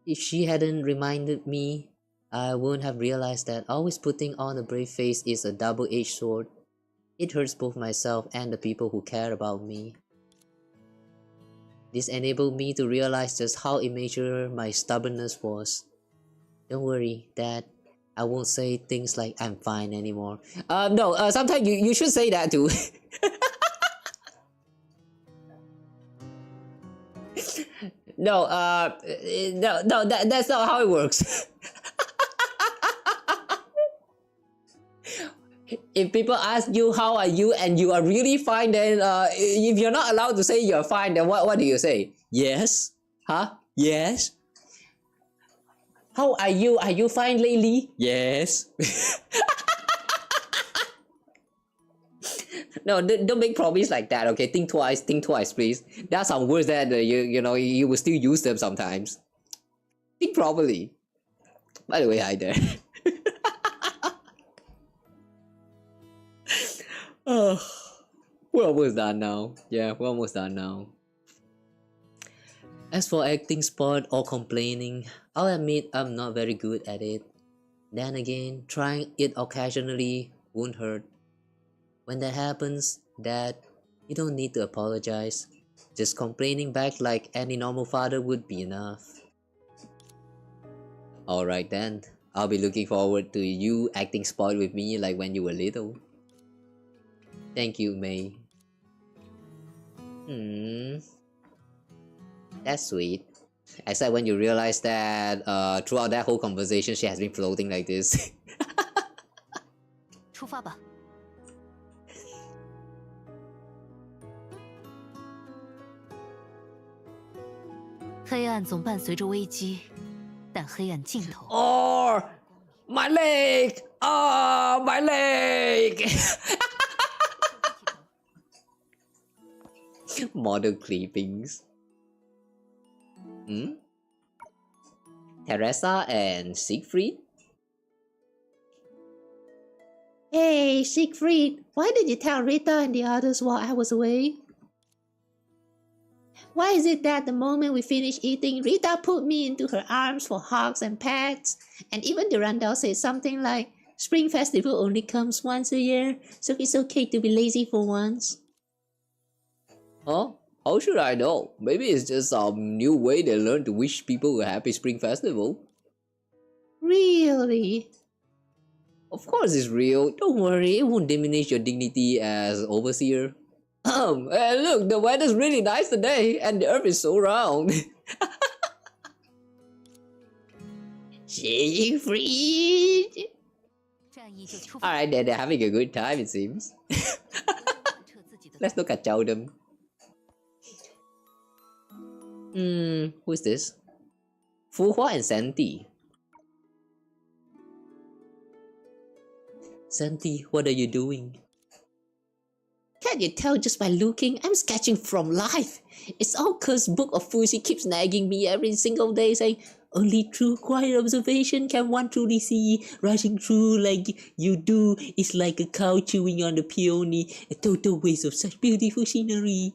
If she hadn't reminded me, I wouldn't have realized that always putting on a brave face is a double-edged sword. It hurts both myself and the people who care about me. This enabled me to realize just how immature my stubbornness was. Don't worry, Dad. I won't say things like I'm fine anymore. No, sometimes you should say that too. No, that's not how it works. If people ask you how are you and you are really fine, then if you're not allowed to say you're fine, then what do you say? Yes? Huh? Yes? How are you? Are you fine lately? Yes. No, don't make promises like that, okay? Think twice, please. There are some words that you will still use them sometimes. Think properly. By the way, hi there. Oh, we're almost done now. Yeah, we're almost done now. As for acting sport or complaining, I'll admit I'm not very good at it. Then again, trying it occasionally won't hurt. When that happens, Dad, you don't need to apologize. Just complaining back like any normal father would be enough. Alright then, I'll be looking forward to you acting sport with me like when you were little. Thank you, Mei. That's sweet. Except when you realize that throughout that whole conversation she has been floating like this. 出发吧。黑暗总伴随着危机，但黑暗尽头。Oh, my leg! Oh, my leg! Model clippings. Teresa and Siegfried? Hey, Siegfried, why did you tell Rita and the others while I was away? Why is it that the moment we finished eating, Rita put me into her arms for hugs and pats, and even Durandal said something like, Spring Festival only comes once a year, so it's okay to be lazy for once. Huh? How should I know? Maybe it's just some new way they learn to wish people a happy Spring Festival. Really? Of course it's real. Don't worry, it won't diminish your dignity as overseer. Hey, look, the weather's really nice today, and the earth is so round. Siegfried! Alright, they're having a good time, it seems. Let's look at Chowdom. Who's this? Fuhua and Santi. Santi, what are you doing? Can't you tell just by looking? I'm sketching from life. It's all cause Book of Fuji keeps nagging me every single day saying, only through quiet observation can one truly see. Rushing through like you do is like a cow chewing on the peony. A total waste of such beautiful scenery.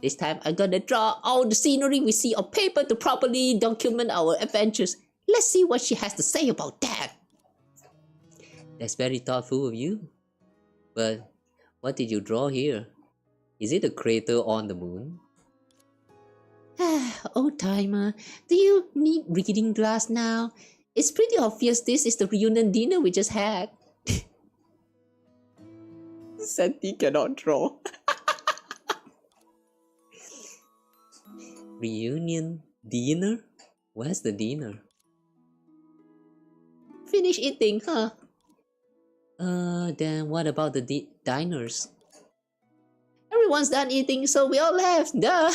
This time I'm gonna draw all the scenery we see on paper to properly document our adventures. Let's see what she has to say about that. That's very thoughtful of you. But what did you draw here? Is it a crater on the moon? Old timer, do you need reading glass now? It's pretty obvious this is the reunion dinner we just had. Santi cannot draw. Reunion dinner? Where's the dinner? Finish eating, huh? Then what about the diners? Everyone's done eating, so we all left. Duh.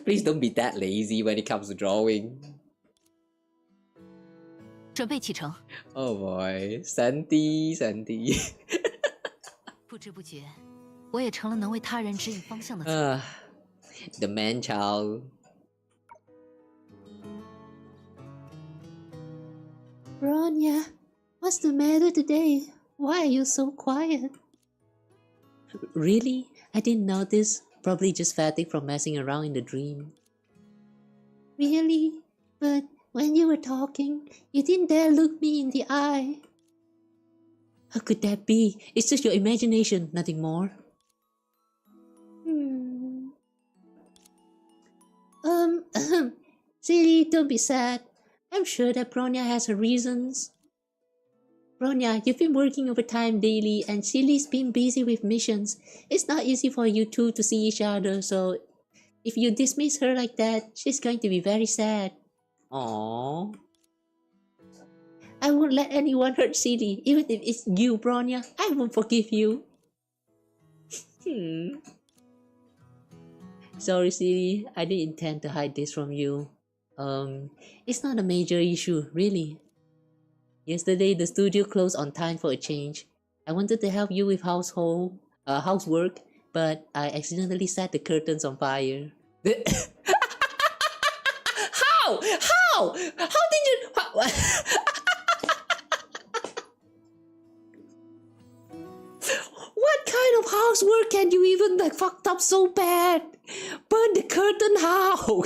Please don't be that lazy when it comes to drawing. 准备启程。 Oh boy, Santi. 不知不觉，我也成了能为他人指引方向的。The man child. Bronya, what's the matter today? Why are you so quiet? Really? I didn't notice. Probably just fatigue from messing around in the dream. Really? But when you were talking, you didn't dare look me in the eye. How could that be? It's just your imagination, nothing more. Silly, don't be sad. I'm sure that Bronya has her reasons. Bronya, you've been working overtime daily and Silly's been busy with missions. It's not easy for you two to see each other, so if you dismiss her like that, she's going to be very sad. Aww. I won't let anyone hurt Silly, even if it's you, Bronya. I won't forgive you. Sorry, Silly. I didn't intend to hide this from you. It's not a major issue, really. Yesterday, the studio closed on time for a change. I wanted to help you with housework, but I accidentally set the curtains on fire. How? How? How did you... What kind of housework can you even like fucked up so bad? Burn the curtain how?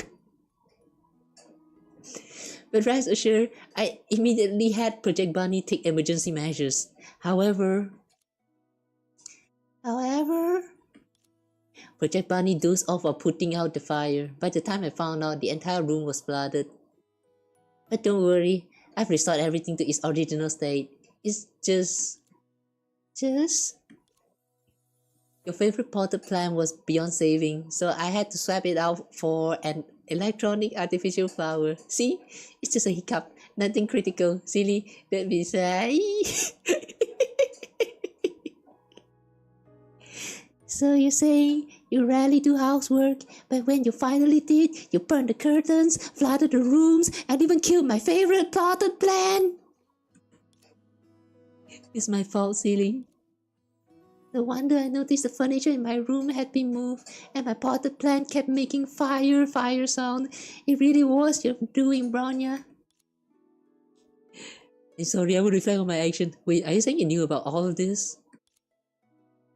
But rest assured, I immediately had Project Bunny take emergency measures. However, Project Bunny dozed off while putting out the fire. By the time I found out, the entire room was flooded. But don't worry, I've restored everything to its original state. It's just... Your favorite potted plant was beyond saving, so I had to swap it out for an electronic artificial flower. See? It's just a hiccup. Nothing critical. Silly. Don't be shy. So you're saying you rarely do housework, but when you finally did, you burned the curtains, flooded the rooms, and even killed my favorite potted plant? It's my fault, silly. No wonder I noticed the furniture in my room had been moved, and my potted plant kept making fire sound. It really was your doing, Bronya. Sorry, I will reflect on my action. Wait, are you saying you knew about all of this?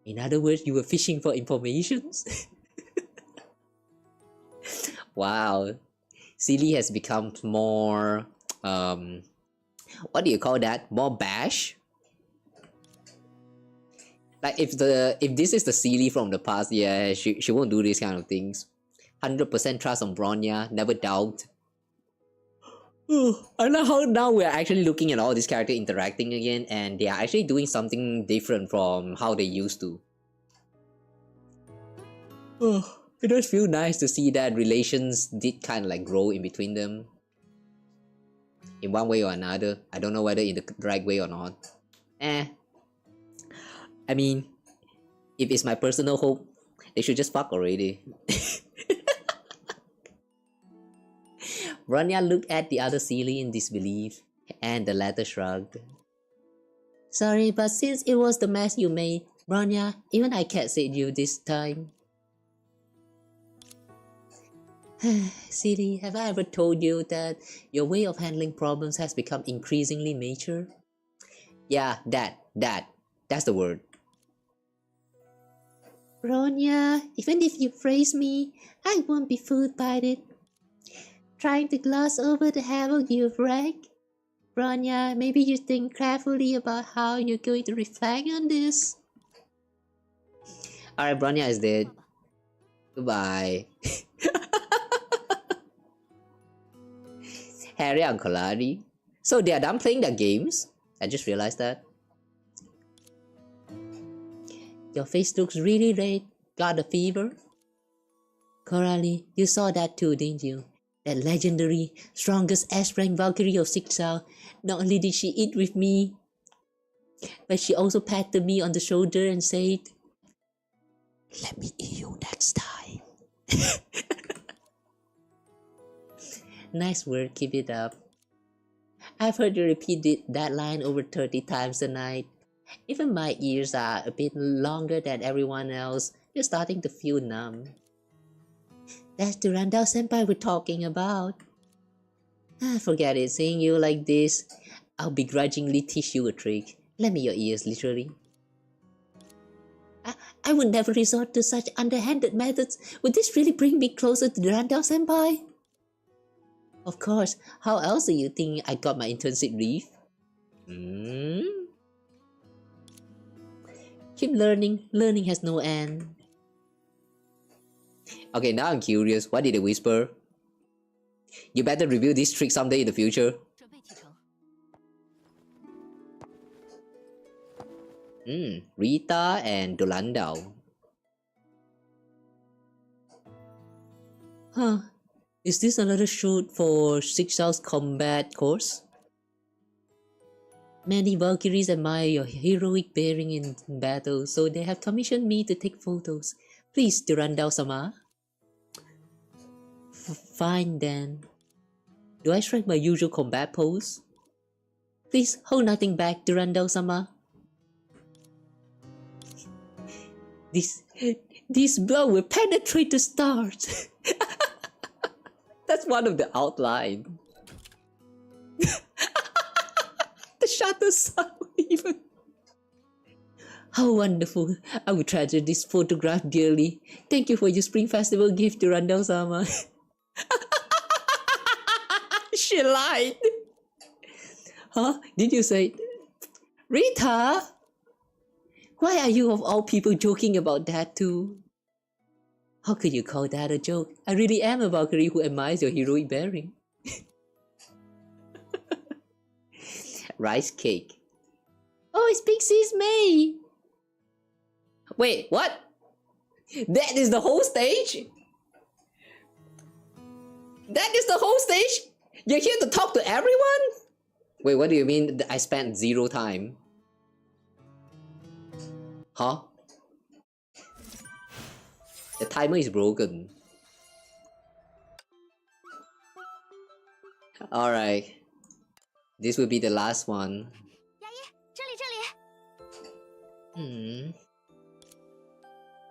In other words, you were fishing for informations? Wow. Silly has become more... what do you call that? More bash? Like if this is the Sealy from the past, yeah, she won't do these kind of things. 100% trust on Bronya, never doubt. I know how now we're actually looking at all these characters interacting again, and they are actually doing something different from how they used to. It does feel nice to see that relations did kind of like grow in between them. In one way or another. I don't know whether in the right way or not. I mean, if it's my personal hope, they should just fuck already. Bronya looked at the other Sealy in disbelief, and the latter shrugged. Sorry, but since it was the mess you made, Bronya, even I can't save you this time. Sealy, have I ever told you that your way of handling problems has become increasingly mature? Yeah, that's the word. Bronya, even if you praise me, I won't be fooled by it. Trying to gloss over the havoc you've wreaked? Bronya, maybe you think carefully about how you're going to reflect on this. Alright, Bronya is dead. Goodbye. Harry and Kaladi. So they are done playing their games? I just realized that. Your face looks really red. Got a fever? Coralie, you saw that too, didn't you? That legendary, strongest S-rank Valkyrie of Sixal. Not only did she eat with me, but she also patted me on the shoulder and said, "Let me eat you next time." Nice work, keep it up. I've heard you repeat that line over 30 times a night. Even my ears are a bit longer than everyone else. You're starting to feel numb. That's the Randall senpai we're talking about. Forget it, seeing you like this, I'll begrudgingly teach you a trick. Lend me your ears, literally. I would never resort to such underhanded methods. Would this really bring me closer to the Randall senpai? Of course, how else do you think I got my internship leave? Keep learning, learning has no end. Okay, now I'm curious, what did they whisper? You better review this trick someday in the future. Rita and Dolandao. Huh. Is this another shoot for Sixal's combat course? Many Valkyries admire your heroic bearing in battle, so they have commissioned me to take photos. Please, Durandao-sama. Fine then. Do I strike my usual combat pose? Please, hold nothing back, Durandao-sama. This This blow will penetrate the stars. That's one of the outline. The shutter sound even. How wonderful. I will treasure this photograph dearly. Thank you for your Spring Festival gift to Randall-sama. She lied. Huh? Did you say... Rita? Why are you of all people joking about that too? How could you call that a joke? I really am a Valkyrie who admires your heroic bearing. Rice cake. Oh, it's Pixie's May. Wait, what? That is the whole stage? That is the whole stage? You're here to talk to everyone? Wait, what do you mean I spent 0 time? Huh? The timer is broken. Alright. This will be the last one.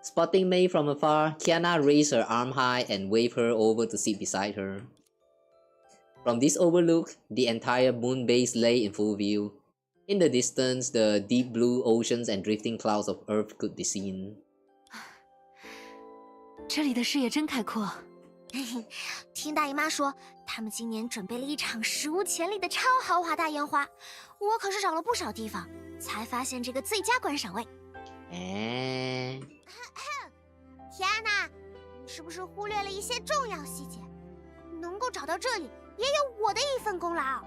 Spotting Mei from afar, Kiana raised her arm high and waved her over to sit beside her. From this overlook, the entire moon base lay in full view. In the distance, the deep blue oceans and drifting clouds of Earth could be seen. 这里的视野真开阔。听大姨妈说，他们今年准备了一场史无前例的超豪华大烟花，我可是找了不少地方，才发现这个最佳观赏位。天哪，是不是忽略了一些重要细节？能够找到这里，也有我的一份功劳。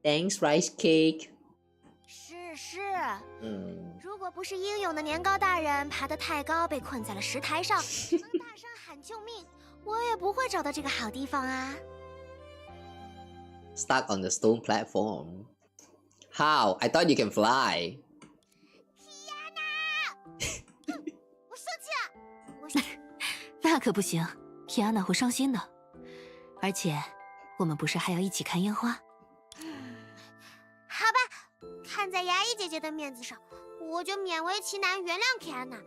Thanks, rice cake. 是，如果不是英勇的年糕大人爬得太高，被困在了石台上，能大声喊救命，我也不会找到这个好地方啊。Stuck on the stone platform. How? I thought you can fly. 我生气了，那可不行，皮安娜会伤心的。而且，我们不是还要一起看烟花？好吧，看在牙医姐姐的面子上，我就勉为其难原谅 Kiana，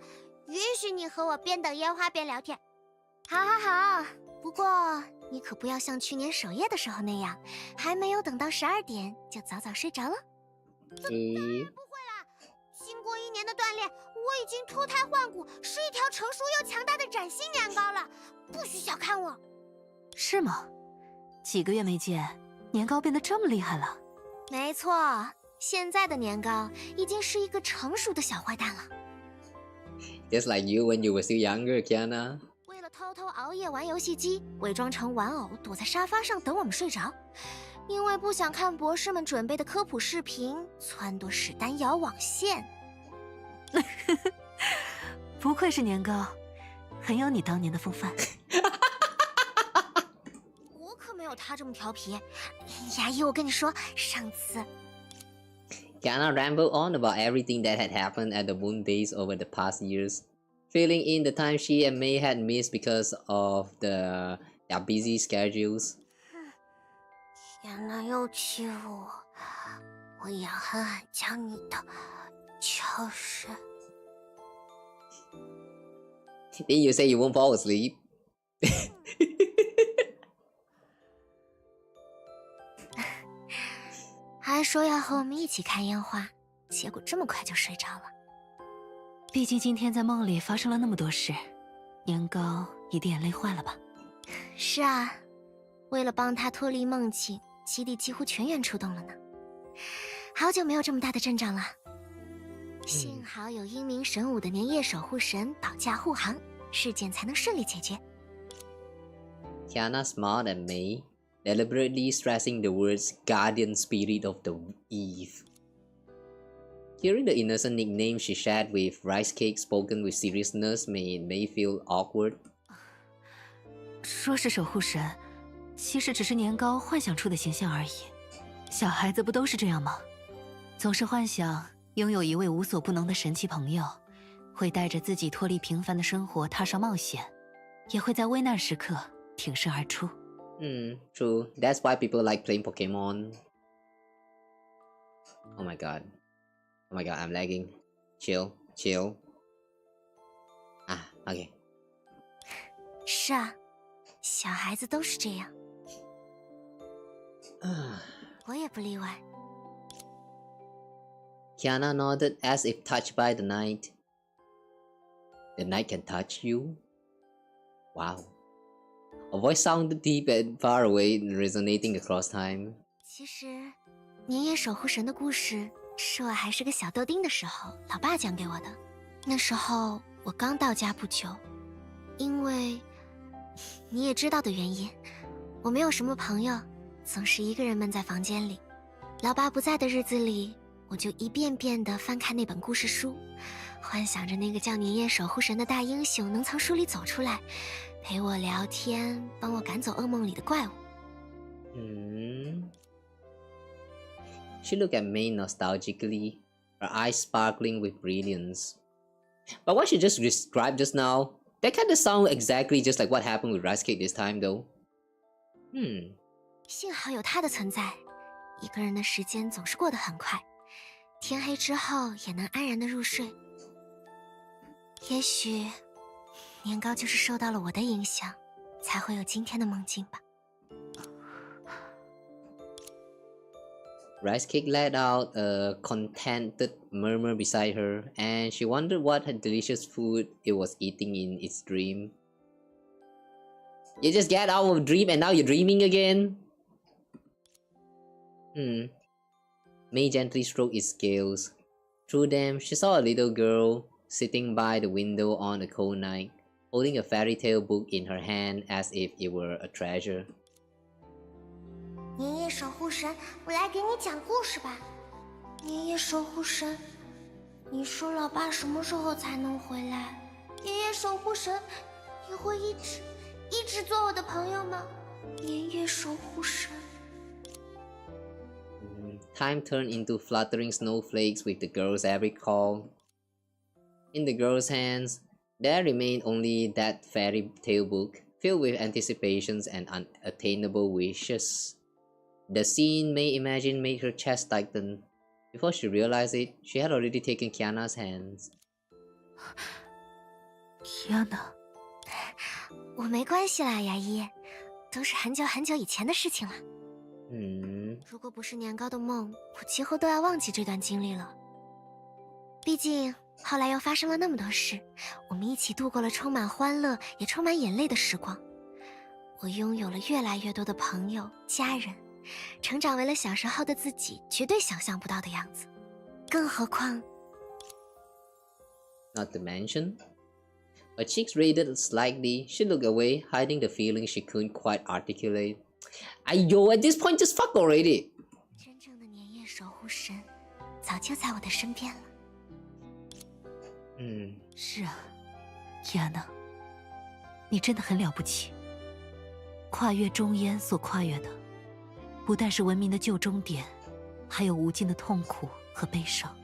允许你和我边等烟花边聊天。好，不过你可不要像去年首夜的时候那样，还没有等到12点就早早睡着了。当然不会啦，经过1年的锻炼，我已经脱胎换骨，是一条成熟又强大的崭新年糕了，不许小看我。是吗？几个月没见，年糕变得这么厉害了？没错，现在的年糕已经是一个成熟的小坏蛋了。Just like you when you were still younger, Kiana. 为了偷偷熬夜玩游戏机，伪装成玩偶躲在沙发上等我们睡着。因为不想看博士们准备的科普视频，撺掇史丹摇网线。不愧是年糕，很有你当年的风范。我可没有他这么调皮。牙医，我跟你说，上次 Kiana rambled on about everything that had happened at the moon base over the past years, filling in the time she and May had missed because of their busy schedules. 天哪，又欺负我！我也要狠狠将你的敲碎。Didn't you say you won't fall asleep? 还说要和我们一起看烟花，结果这么快就睡着了。毕竟今天在梦里发生了那么多事，年糕一定也累坏了吧？是啊，为了帮他脱离梦境，基地几乎全员出动了呢。好久没有这么大的阵仗了。幸好有英明神武的年夜守护神保驾护航，事件才能顺利解决。Kiana smiled at May, deliberately stressing the words guardian spirit of the eve. Hearing the innocent nickname she shared with Rice Cake spoken with seriousness made May feel awkward. 说是守护神，其实只是年糕幻想出的形象而已。小孩子不都是这样吗？总是幻想拥有一位无所不能的神奇朋友，会带着自己脱离平凡的生活踏上冒险，也会在危难时刻挺身而出。True. That's why people like playing Pokemon. Oh my god, I'm lagging. Chill. Okay. 是啊，小孩子都是这样，我也不例外。Kiana nodded as if touched by the night. The night can touch you? Wow. A voice sounded deep and far away, resonating across time. 其实，年夜守护神的故事是我还是个小豆丁的时候，老爸讲给我的。那时候我刚到家不久，因为你也知道的原因，我没有什么朋友，总是一个人闷在房间里。老爸不在的日子里，我就一遍遍地翻看那本故事书，幻想着那个叫年夜守护神的大英雄能从书里走出来，陪我聊天，帮我赶走噩梦里的怪物。She looked at Mei nostalgically, her eyes sparkling with brilliance. But what she just described just now, that kind of sounds exactly just like what happened with Rice Cake this time, though. 幸好有他的存在，一个人的时间总是过得很快，天黑之后也能安然的入睡。也许年糕就是受到了我的影响，才会有今天的梦境吧。Rice Cake let out a contented murmur beside her, and she wondered what delicious food it was eating in its dream. You just get out of a dream and now you're dreaming again? Mei gently stroked its scales. Through them, she saw a little girl sitting by the window on a cold night, holding a fairy tale book in her hand as if it were a treasure. 年夜守护神，我来给你讲故事吧。年夜守护神，你说老爸什么时候才能回来？年夜守护神，你会一直做我的朋友吗？年夜守护神。Time turned into fluttering snowflakes with the girl's every call. In the girl's hands, there remained only that fairy tale book, filled with anticipations and unattainable wishes. The scene Mei imagined made her chest tighten. Before she realized it, she had already taken Kiana's hands. Kiana， 我没关系啦，牙医，都是很久很久以前的事情了。如果不是年糕的梦，我几乎都要忘记这段经历了。毕竟后来又发生了那么多事，我们一起度过了充满欢乐也充满眼泪的时光。我拥有了越来越多的朋友、家人。成长为了小时候的自己绝对想象不到的样子，更何况 Not to mention, her cheeks reddened slightly. She looked away, hiding the feeling she couldn't quite articulate. Ayo, at this point, just fuck already. 真正的年夜守护神早就在我的身边了。是啊 ，Kiana， 你真的很了不起。跨越中烟所跨越的。不但是文明的旧终点，还有无尽的痛苦和悲伤。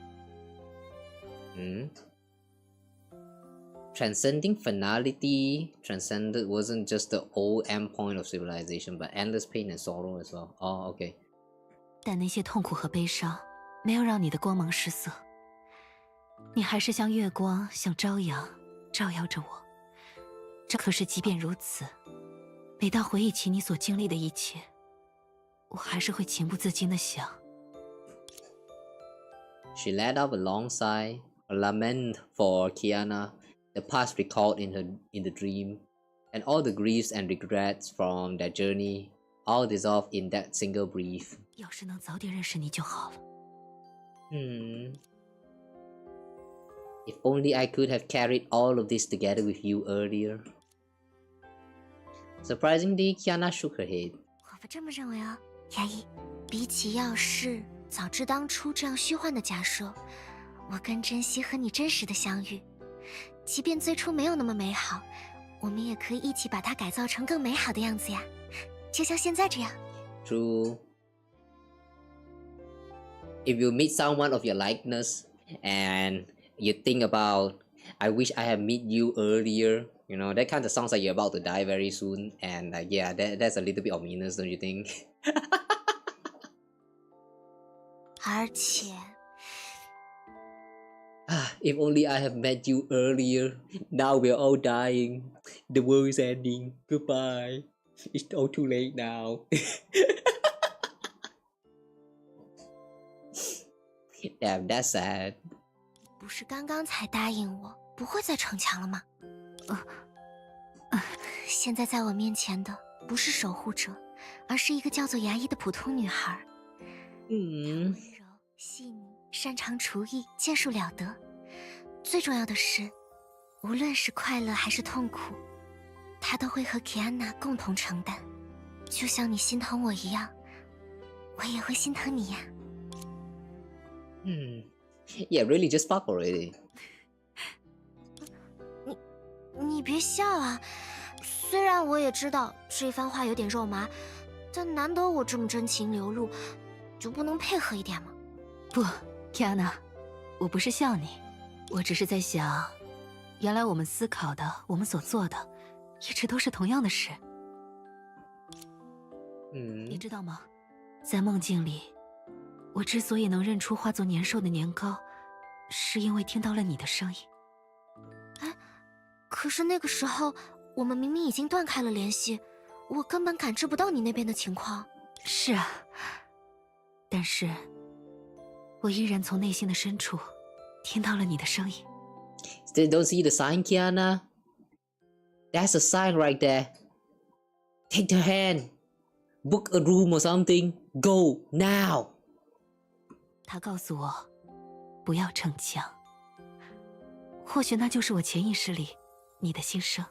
Transcending finality, transcended wasn't just the old endpoint of civilization, but endless pain and sorrow as well. Oh, okay. 但那些痛苦和悲伤没有让你的光芒失色，你还是像月光，像朝阳，照耀着我。这可是即便如此，每当回忆起你所经历的一切，我还是会情不自禁地想。She let out a long sigh, a lament for Kiana, the past recalled in the dream, and all the griefs and regrets from that journey, all dissolved in that single breath. 要是能早点认识你就好了。If only I could have carried all of this together with you earlier. Surprisingly, Kiana shook her head. 我不这么认为哦。牙医，比起要是早知当初这样虚幻的假设，我更珍惜和你真实的相遇。即便最初没有那么美好，我们也可以一起把它改造成更美好的样子呀，就像现在这样。True. If you meet someone of your likeness and you think about, I wish I had met you earlier, you know, that kind of sounds like you're about to die very soon. And yeah, that's a little bit ominous, don't you think? 而且 If only I have met you earlier. Now we're all dying. The world is ending. Goodbye. It's all too late now. Damn, that's sad. 不是刚刚才答应我不会再逞强了吗？现在在我面前的不是守护者，而是一个叫做牙医的普通女孩。温柔、细腻，擅长厨艺，剑术了得。最重要的是，无论是快乐还是痛苦，她都会和 Kiana 共同承担。就像你心疼我一样，我也会心疼你呀。Yeah, really, just fuck already. 你别笑啊！虽然我也知道这番话有点肉麻，但难得我这么真情流露，就不能配合一点吗？不 ，Kiana， 我不是笑你，我只是在想，原来我们思考的，我们所做的，一直都是同样的事。你知道吗？在梦境里，我之所以能认出化作年兽的年糕，是因为听到了你的声音。哎，可是那个时候，我们明明已经断开了联系，我根本感知不到你那边的情况。是啊，但是我依然从内心的深处听到了你的声音。Still don't see the sign, Kiana? That's a sign right there. Take the hand. Book a room or something. Go now. 他告诉我，不要逞强。或许那就是我潜意识里你的心声。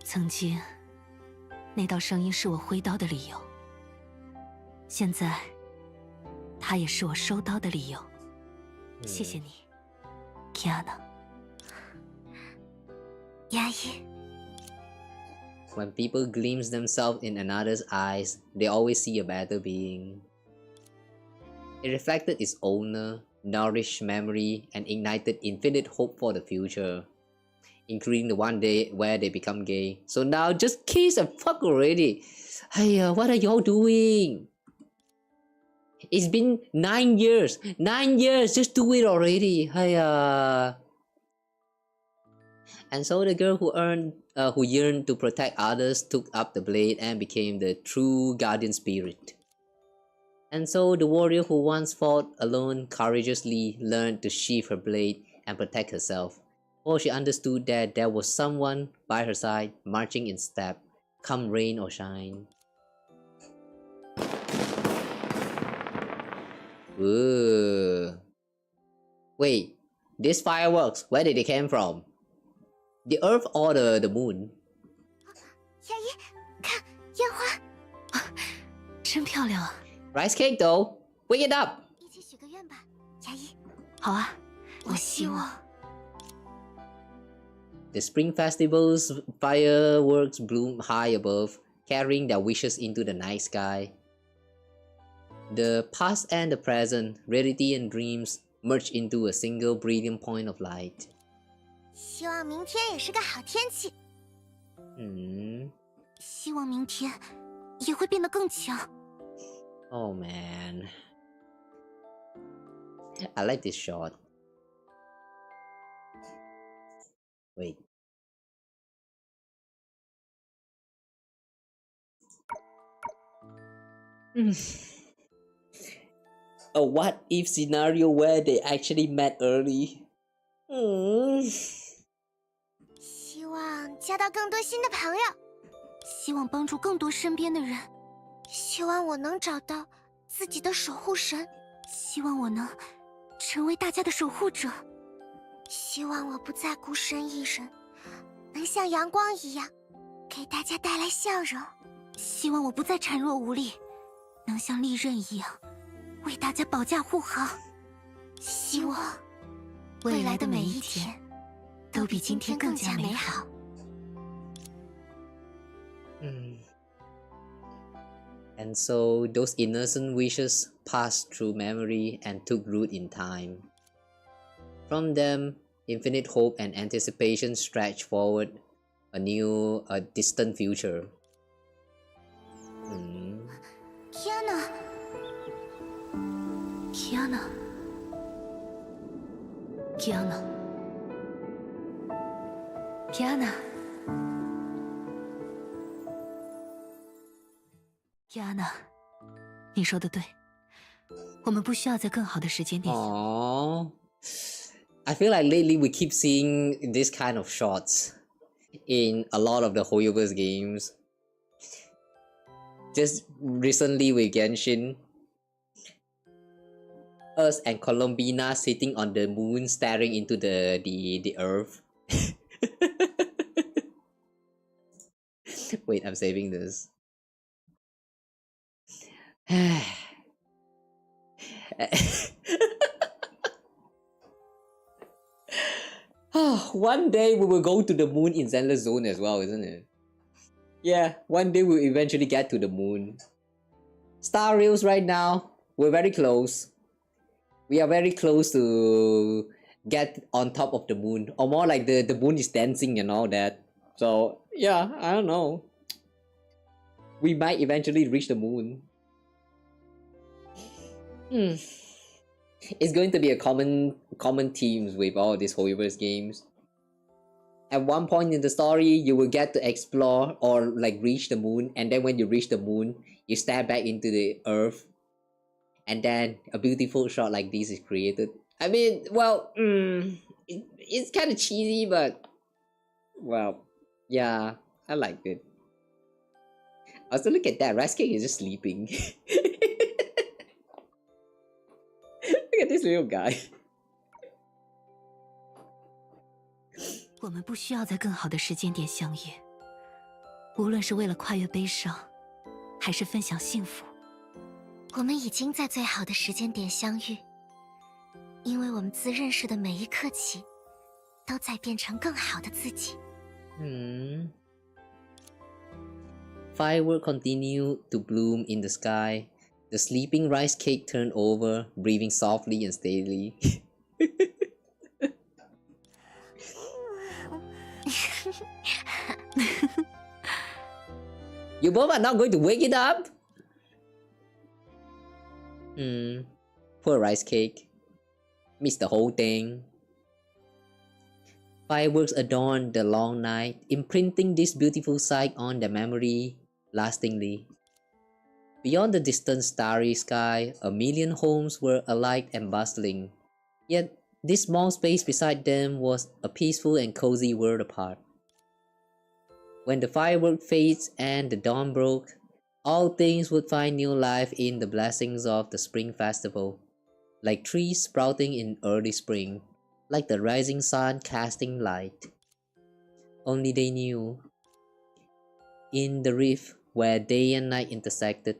曾经，那道声音是我挥刀的理由。现在，它也是我收刀的理由。谢谢你 ，Kiana。牙医。When people glimpse themselves in another's eyes, they always see a better being. It reflected its owner, nourished memory, and ignited infinite hope for the future, including the one day where they become gay. So now just kiss and fuck already. Hey, what are y'all doing? It's been 9 years. 9 years, just do it already. Hey, And so the girl who yearned to protect others took up the blade and became the true guardian spirit. And so the warrior who once fought alone courageously learned to sheath her blade and protect herself, for she understood that there was someone by her side marching in step, come rain or shine. Ooh. Wait, these fireworks, where did they come from? The earth or the moon? 牙医，看烟花，真漂亮啊！ Rice cake though, wake it up! 一起许个愿吧，牙医。好啊，我希望。The spring festival's fireworks bloom high above, carrying their wishes into the night sky. The past and the present, reality and dreams, merge into a single brilliant point of light. 希望明天也是个好天气。希望明天也会变得更强。Oh man. I like this shot. Wait. A what if scenario where they actually met early? 希望交到更多新的朋友，希望帮助更多身边的人，希望我能找到自己的守护神，希望我能成为大家的守护者，希望我不再孤身一人，能像阳光一样给大家带来笑容，希望我不再孱弱无力，能像利刃一样为大家保驾护航，希望未来的每一天都比今天更加美好。And so those innocent wishes passed through memory and took root in time. From them, infinite hope and anticipation stretched forward a distant future. Kiana， Kiana，Kiana，你说的对，我们不需要在更好的时间点相遇。Aww. I feel like lately we keep seeing this kind of shots in a lot of the Hoyoverse games. Just recently with Genshin, us and Colombina sitting on the moon staring into the earth. Wait, I'm saving this. One day we will go to the moon in Zenless Zone as well, isn't it? Yeah, one day we'll eventually get to the moon. Star Rails right now, we're very close. We are very close to get on top of the moon. Or more like the moon is dancing and all that. So, yeah, I don't know. We might eventually reach the moon. It's going to be a common themes with all these Hoyoverse games. At one point in the story, you will get to explore or like reach the moon, and then when you reach the moon, you step back into the earth, and then a beautiful shot like this is created. I mean, well, it's kind of cheesy, but well, yeah, I like it. Also, look at that, Rice Cake is just sleeping. Look at this little guy. 我们不需要在更好的时间点相遇，无论是为了跨越悲伤，还是分享幸福。我们已经在最好的时间点相遇，因为我们自认识的每一刻起，都在变成更好的自己。Fireworks continue to bloom in the sky. The sleeping rice cake turned over, breathing softly and steadily. You both are not going to wake it up? Poor rice cake. Missed the whole thing. Fireworks adorn the long night, imprinting this beautiful sight on their memory lastingly. Beyond the distant starry sky, a million homes were alight and bustling. Yet, this small space beside them was a peaceful and cozy world apart. When the firework fades and the dawn broke, all things would find new life in the blessings of the spring festival, like trees sprouting in early spring, like the rising sun casting light. Only they knew. In the rift where day and night intersected,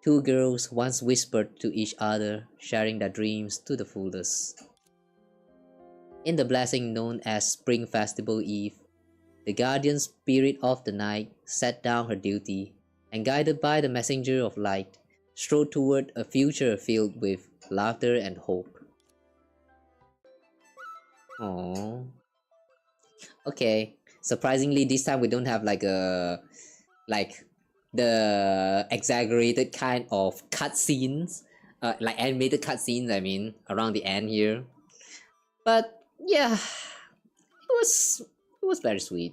two girls once whispered to each other, sharing their dreams to the fullest. In the blessing known as Spring Festival Eve, the guardian spirit of the night set down her duty, and guided by the messenger of light, strode toward a future filled with laughter and hope. Aww. Okay, surprisingly this time we don't have like the exaggerated kind of cutscenes, like animated cutscenes, I mean, around the end here. But yeah, it was very sweet.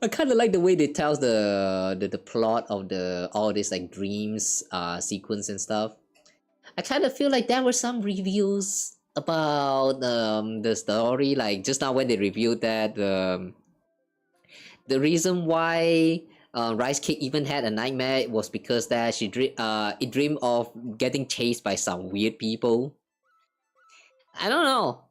I kind of like the way they tell the plot of all this like dreams sequence and stuff. I kind of feel like there were some reviews about the story, like just now when they reviewed that the reason why Rice Cake even had a nightmare was because that it dreamed of getting chased by some weird people. I don't know.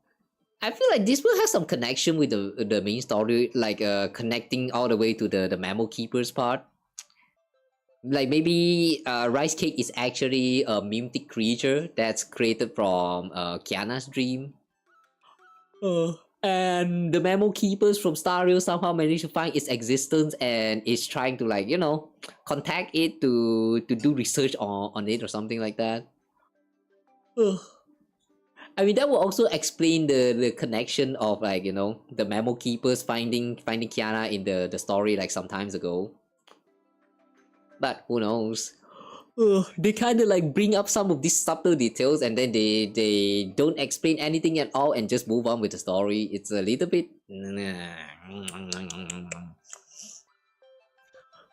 I feel like this will have some connection with the main story, like connecting all the way to the Mammal Keepers part. Like maybe Rice Cake is actually a mythic creature that's created from Kiana's dream. And the Mammal Keepers from Star Rail somehow managed to find its existence and is trying to, like, you know, contact it to do research on it or something like that. I mean, that will also explain the connection of, like, you know, the Mammal Keepers finding Kiana in the story like some times ago. But who knows? They kind of like bring up some of these subtle details and then they don't explain anything at all and just move on with the story. It's a little bit.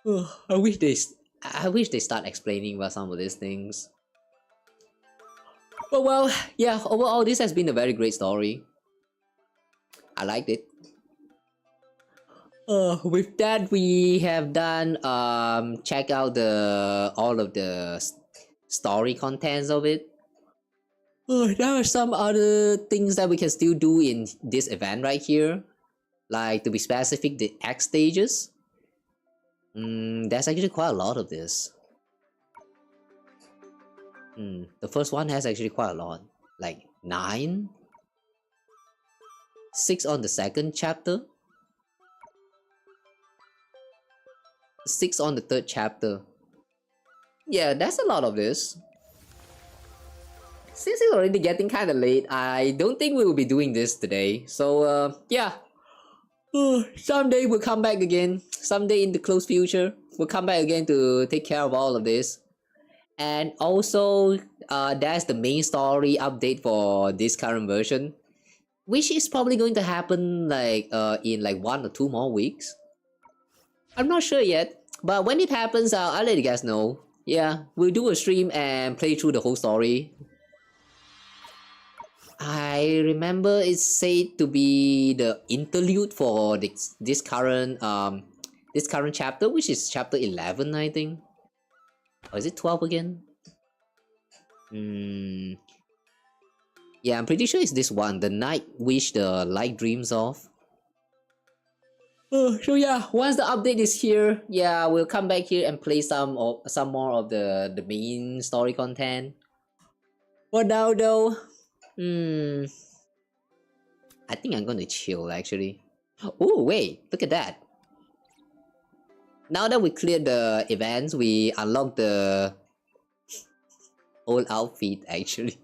I wish they start explaining about some of these things. But well, yeah. Overall, this has been a very great story. I liked it. With that, we have done check out all of the story contents of it. There are some other things that we can still do in this event right here, like to be specific, the X stages. There's actually quite a lot of this. The first one has actually quite a lot, like 9, 6 on the second chapter. 6 on the third chapter. Yeah, that's a lot of this. Since it's already getting kind of late, I don't think we will be doing this today. So, yeah. Someday we'll come back again. Someday in the close future, we'll come back again to take care of all of this. And also, that's the main story update for this current version, which is probably going to happen like in like 1 or 2 more weeks. I'm not sure yet, but when it happens, I'll let you guys know. Yeah, we'll do a stream and play through the whole story. I remember it's said to be the interlude for this current chapter, which is chapter 11, I think. Or is it 12 again? Yeah, I'm pretty sure it's this one, the night which the light dreams of. So yeah, once the update is here, yeah, we'll come back here and play some more of the main story content. For now though, I think I'm gonna chill actually. Oh wait, look at that. Now that we cleared the events, we unlock the old outfit actually.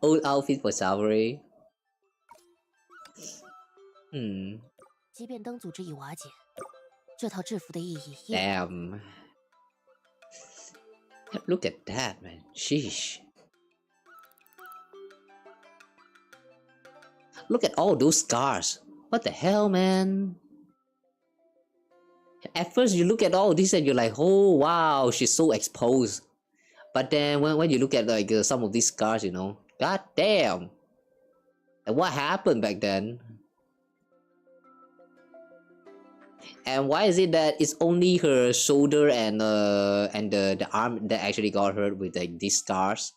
Old outfit for Salvary. 即便灯组织已瓦解，这套制服的意义依然。Damn. Look at that, man. Sheesh. Look at all those scars. What the hell, man? At first, you look at all this and you're like, oh wow, she's so exposed. But then when you look at like some of these scars, you know, god damn. And what happened back then? And why is it that it's only her shoulder and the arm that actually got hurt with like these scars?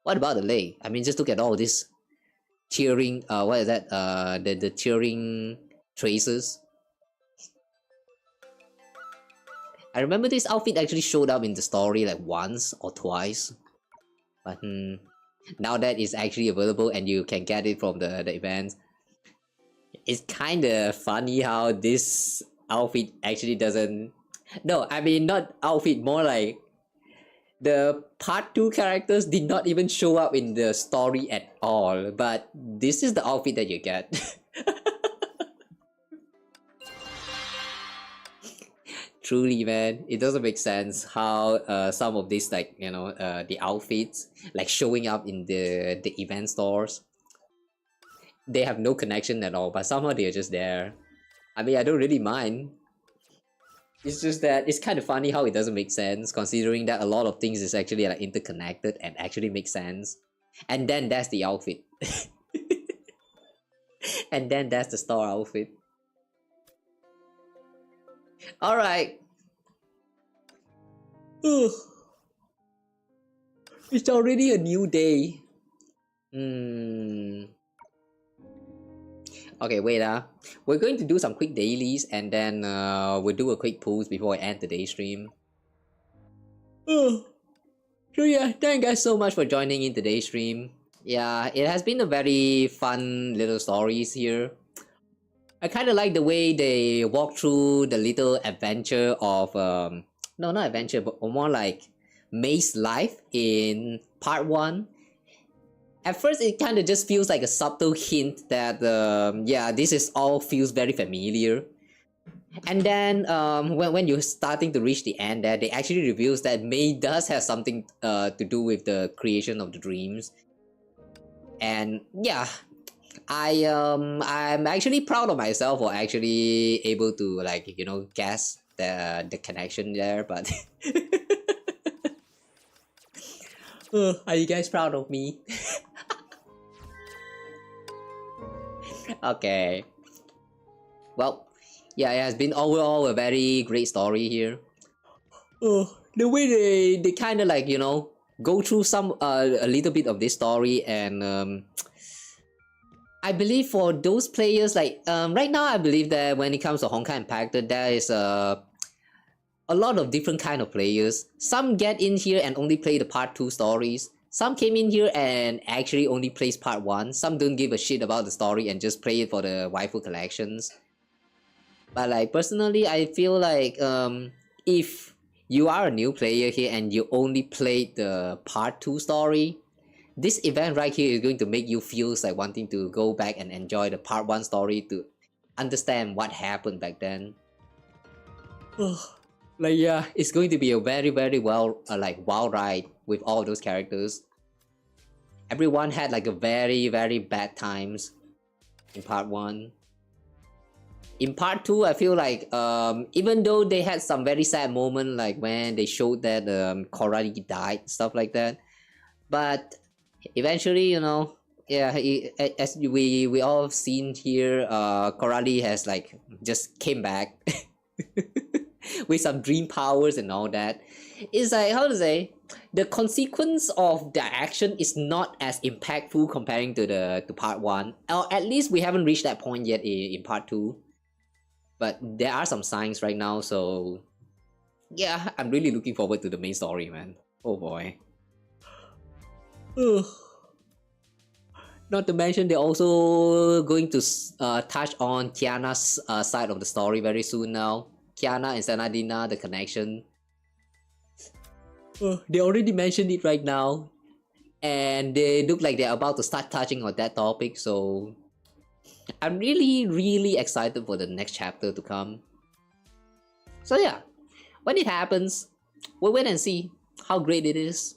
What about the leg? I mean, just look at all this tearing. What is that? The tearing traces. I remember this outfit actually showed up in the story like once or twice, but now that it's actually available and you can get it from the events. It's kind of funny how this outfit actually doesn't... No, I mean not outfit, more like the part 2 characters did not even show up in the story at all, but this is the outfit that you get. Truly, man, it doesn't make sense how some of these, like, you know, the outfits like showing up in the event stores. They have no connection at all, but somehow they're just there. I mean, I don't really mind. It's just that it's kind of funny how it doesn't make sense, considering that a lot of things is actually like interconnected and actually make sense. And then that's the outfit. And then that's the store outfit. Alright. It's already a new day. Okay, wait. We're going to do some quick dailies and then we'll do a quick pause before I end today's stream. So yeah, thank you guys so much for joining in today's stream. Yeah, it has been a very fun little stories here. I kind of like the way they walk through the little adventure of no, not adventure, but more like Mei's life in part 1. At first, it kind of just feels like a subtle hint that, yeah, this is all feels very familiar. And then when you're starting to reach the end there, they actually reveals that Mei does have something to do with the creation of the dreams. And yeah, I'm actually proud of myself for actually able to, like, you know, guess the connection there. But are you guys proud of me? Okay. Well, yeah, it has been overall a very great story here. The way they kind of, like, you know, go through some a little bit of this story, and I believe for those players, like, right now I believe that when it comes to Honkai Impact, there is a lot of different kind of players. Some get in here and only play the part 2 stories. Some came in here and actually only plays part 1. Some don't give a shit about the story and just play it for the waifu collections. But like, personally, I feel like if you are a new player here and you only played the part 2 story, this event right here is going to make you feel like wanting to go back and enjoy the part 1 story to understand what happened back then. Like, yeah, it's going to be a very well like wild ride with all those characters. Everyone had like a very bad times in part 1. In part 2, I feel like even though they had some very sad moment, like when they showed that Korali died, stuff like that, but eventually, you know, yeah, as we all have seen here, Korali has like just came back with some dream powers and all that. It's like, how to say, the consequence of the action is not as impactful comparing to part 1, or at least we haven't reached that point yet in part 2. But there are some signs right now, so yeah, I'm really looking forward to the main story, man. Oh boy. Not to mention, they're also going to touch on Kiana's side of the story very soon now. Kiana and Senadina, the connection. They already mentioned it right now, and they look like they're about to start touching on that topic, so I'm really excited for the next chapter to come. So yeah, when it happens, we'll wait and see how great it is.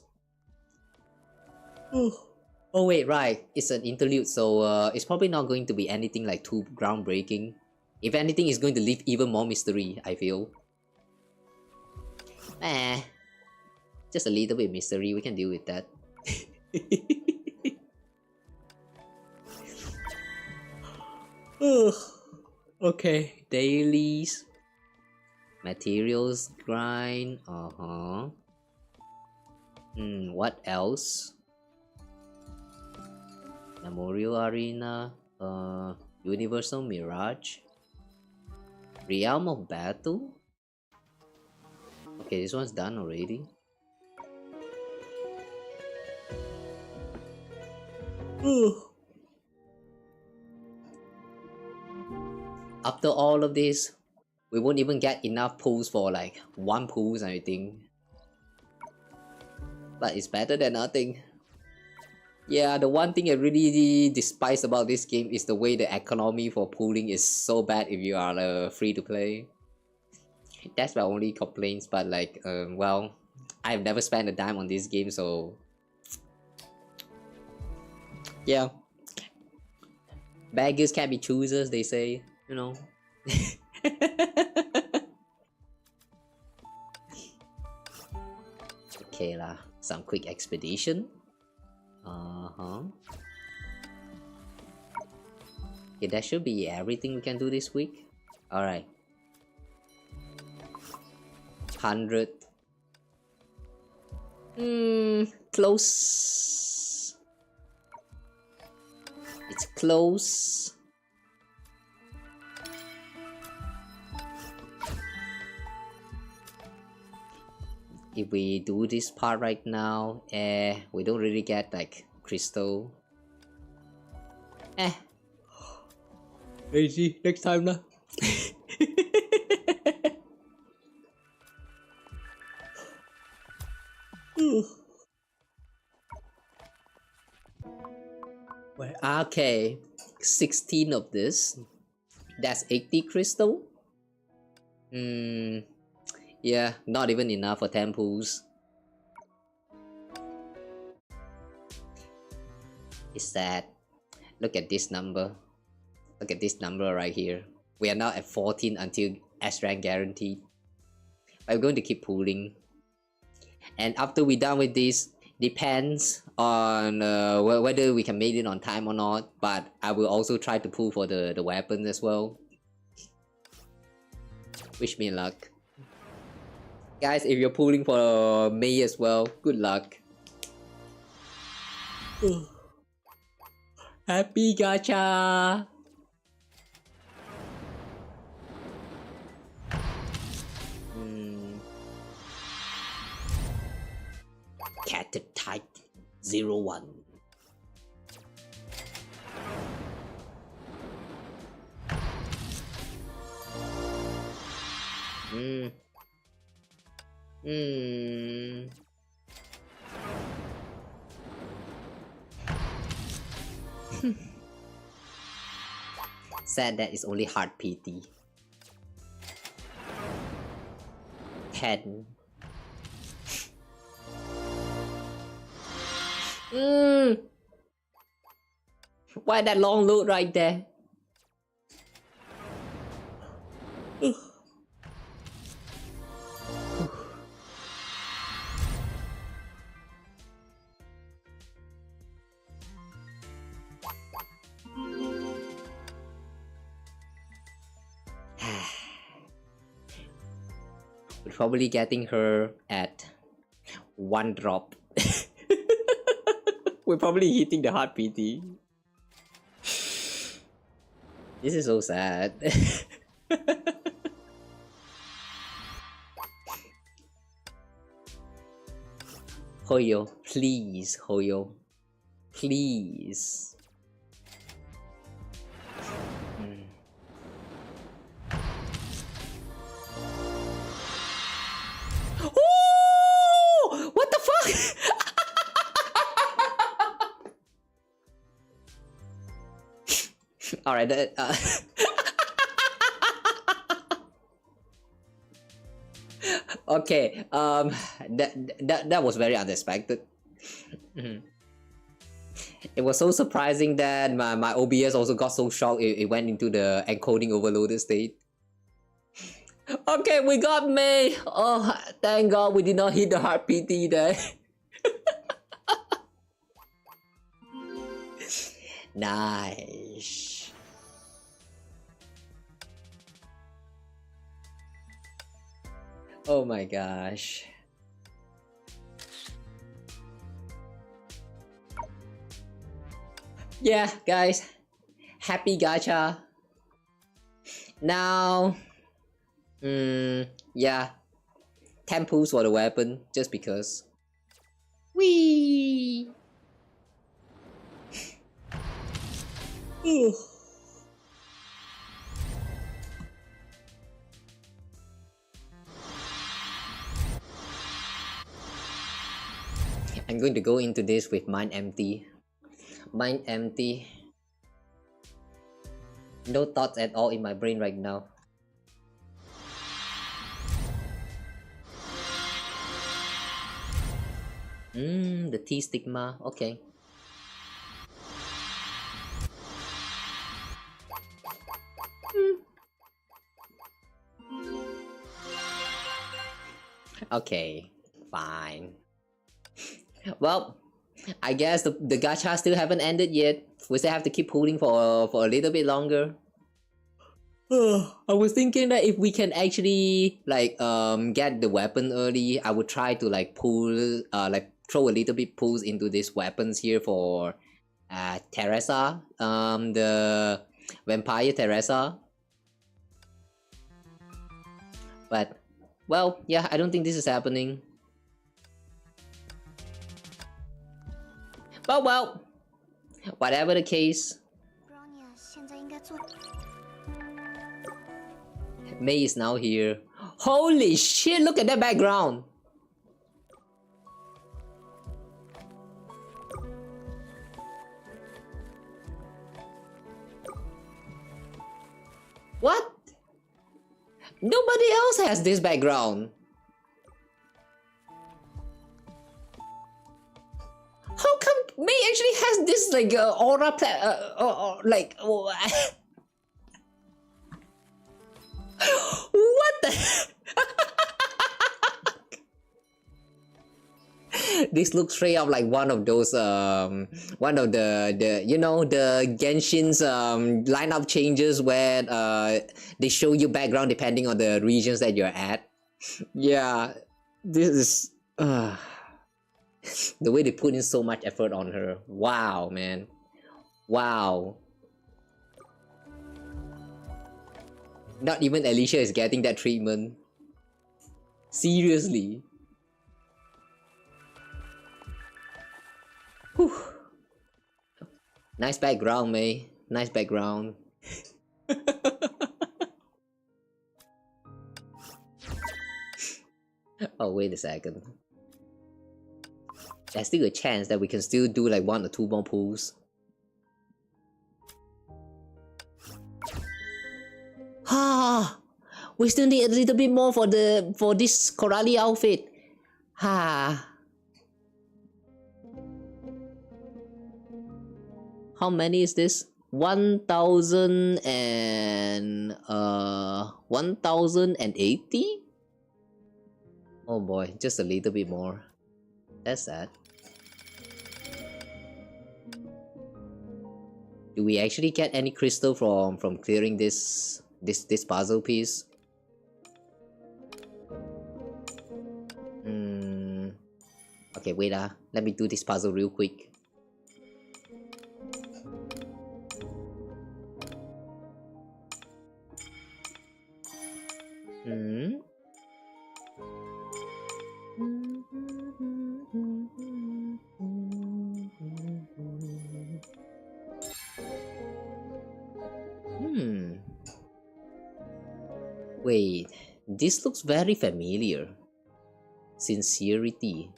Oh wait, right, it's an interlude, so it's probably not going to be anything like too groundbreaking. If anything, it's going to leave even more mystery, I feel. Just a little bit mystery, we can deal with that. Okay, dailies, materials grind, what else? Memorial Arena, Universal Mirage, Realm of Battle. Okay, this one's done already. After all of this, we won't even get enough pulls for like 1 pulls, I think. But it's better than nothing. Yeah, the one thing I really despise about this game is the way the economy for pulling is so bad if you are free to play. That's my only complaints, but like, well, I've never spent a dime on this game, so yeah. Beggars can't be choosers, they say, you know. Okay lah, some quick expedition. Okay, that should be everything we can do this week. Alright. 100. Close. It's close. If we do this part right now, we don't really get like crystal. Easy, next time lah. Well, okay, 16 of this. That's 80 crystal. Yeah, not even enough for 10 pools. It's sad. Look at this number. Look at this number right here. We are now at 14 until S rank guaranteed. I'm going to keep pooling. And after we're done with this, depends on whether we can make it on time or not. But I will also try to pull for the weapons as well. Wish me luck. Guys, if you're pulling for Mei as well, good luck. Happy gacha! Cat type 01. Sad that it's only hard PT. 10. Why that long load right there? We're probably getting her at 1 drop. We're probably hitting the hard PT. This is so sad. Hoyo, please, Hoyo. Please. Oh! What the fuck? Alright, that, okay, that was very unexpected. It was so surprising that my OBS also got so shocked it went into the encoding overloaded state. Okay, we got Mei. Oh, thank God we did not hit the hard PT there. Nice. Oh my gosh. Yeah, guys. Happy gacha. Now, yeah. 10 pulls for the weapon, just because. Whee! I'm going to go into this with mind empty. Mind empty. No thoughts at all in my brain right now. The T stigma, okay. Okay, fine. Well, I guess the gacha still haven't ended yet. We still have to keep pulling for a little bit longer. I was thinking that if we can actually like get the weapon early, I would try to like pull like throw a little bit pulls into these weapons here for Teresa, the vampire Teresa. But well, yeah, I don't think this is happening. But well, whatever the case, Mei is now here. Holy shit, look at that background! What? Nobody else has this background. How come Mei actually has this like aura like what the? This looks straight up like one of those one of the you know the Genshin's lineup changes where they show you background depending on the regions that you're at. Yeah, this is the way they put in so much effort on her. Wow, man. Wow. Not even Alicia is getting that treatment. Seriously. Whew. Nice background, Mei. Nice background. Oh, wait a second. There's still a chance that we can still do like 1 or 2 more pulls. Ah, we still need a little bit more for this Coralie outfit. Ah. How many is this? 1,000 and 1,080? Oh boy, just a little bit more. That's sad. Do we actually get any crystal from clearing this puzzle piece? Okay, wait let me do this puzzle real quick. Wait, this looks very familiar. Sincerity.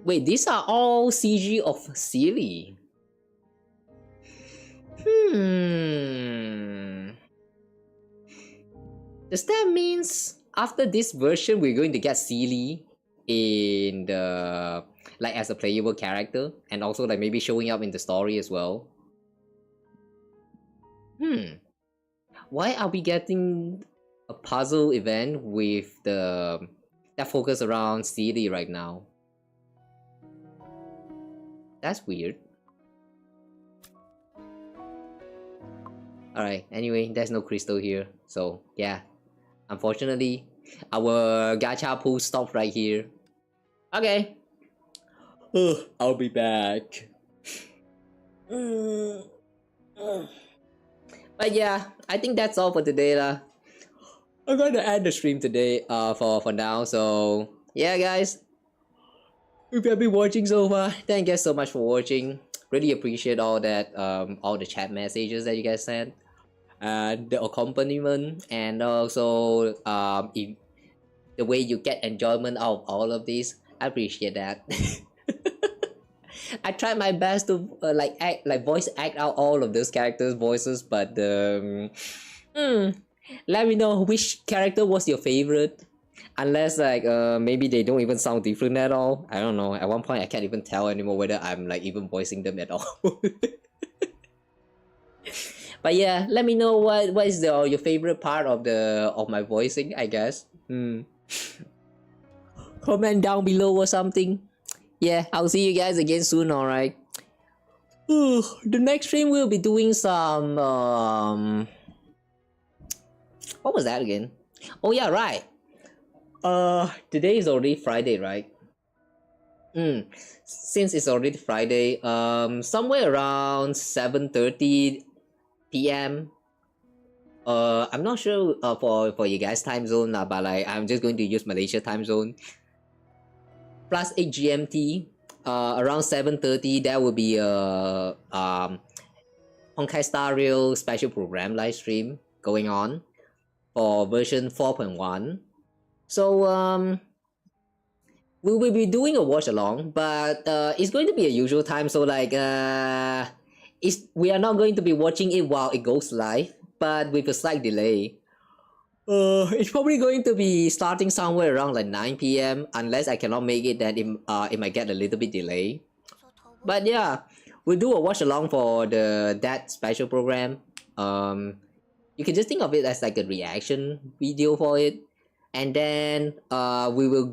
Wait, these are all CG of Seely. Does that means after this version we're going to get Seely in the like as a playable character and also like maybe showing up in the story as well? Why are we getting a puzzle event with that focus around Seely right now? That's weird. Alright, anyway, there's no crystal here. So, yeah. Unfortunately, our gacha pool stopped right here. Okay. I'll be back. But yeah, I think that's all for today lah. I'm gonna end the stream today for now. So, yeah guys. If you have been watching so far, thank you guys so much for watching. Really appreciate all that all the chat messages that you guys sent and the accompaniment, and also if the way you get enjoyment out of all of this. I appreciate that. I tried my best to voice act out all of those characters' voices, but let me know which character was your favorite. Unless like maybe they don't even sound different at all. I don't know. At one point I can't even tell anymore whether I'm like even voicing them at all. But yeah, let me know what is your favorite part of my voicing, I guess. Comment down below or something. Yeah, I'll see you guys again soon, alright? The next stream we'll be doing some what was that again? Oh yeah, right. Today is already Friday, right? Since it's already Friday, somewhere around 7:30 p.m. I'm not sure for you guys time zone, but like I'm just going to use Malaysia time zone. Plus 8 GMT. Around 7:30, there will be a Honkai Star Rail special program live stream going on for version 4.1. So we will be doing a watch along, but it's going to be a usual time. So like we are not going to be watching it while it goes live, but with a slight delay. It's probably going to be starting somewhere around like 9 p.m. Unless I cannot make it, then it might get a little bit delay. But yeah, we'll do a watch along for that special program. You can just think of it as like a reaction video for it, and then we will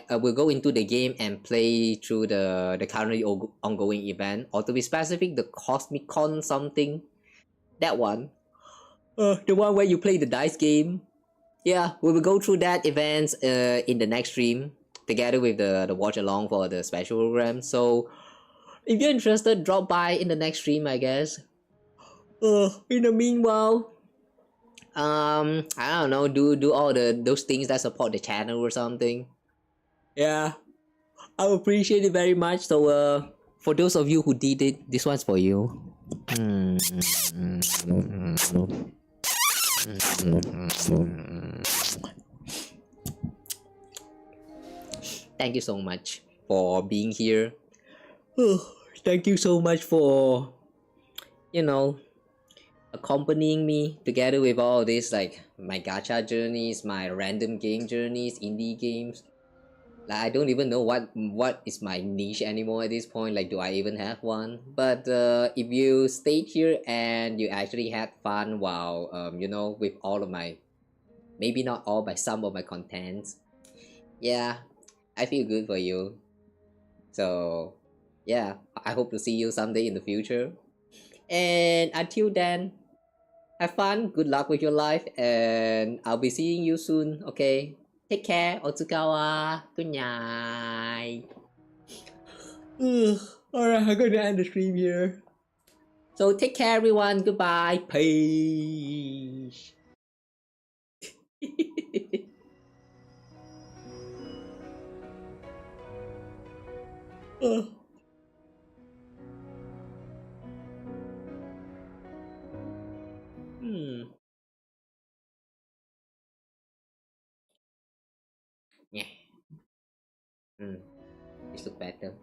we'll go into the game and play through the currently ongoing event, or to be specific, the Cosmic Con something. That one. The one where you play the dice game. Yeah, we will go through that event in the next stream together with the watch along for the special program. So if you're interested, drop by in the next stream, I guess. In the meanwhile, I don't know, do all those things that support the channel or something. Yeah, I appreciate it very much. So for those of you who did it, this one's for you. Thank you so much for being here. Thank you so much for, accompanying me together with all this, like my gacha journeys, my random game journeys, indie games. Like I don't even know what is my niche anymore at this point. Like, do I even have one? But if you stayed here and you actually had fun while with all of my, maybe not all, but some of my contents, yeah, I feel good for you. So yeah, I hope to see you someday in the future. And until then, have fun, good luck with your life, and I'll be seeing you soon, okay? Take care, Otsukawa. Good night. Alright, I'm gonna end the stream here. So take care, everyone. Goodbye. Peace. Yeah. This look better.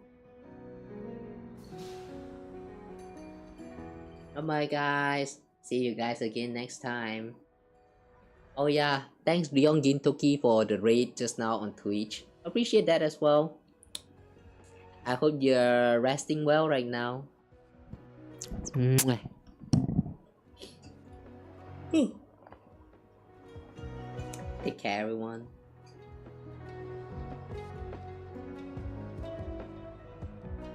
Bye guys. See you guys again next time. Oh yeah, thanks Beyond Gintoki for the raid just now on Twitch. Appreciate that as well. I hope you're resting well right now. Take care everyone.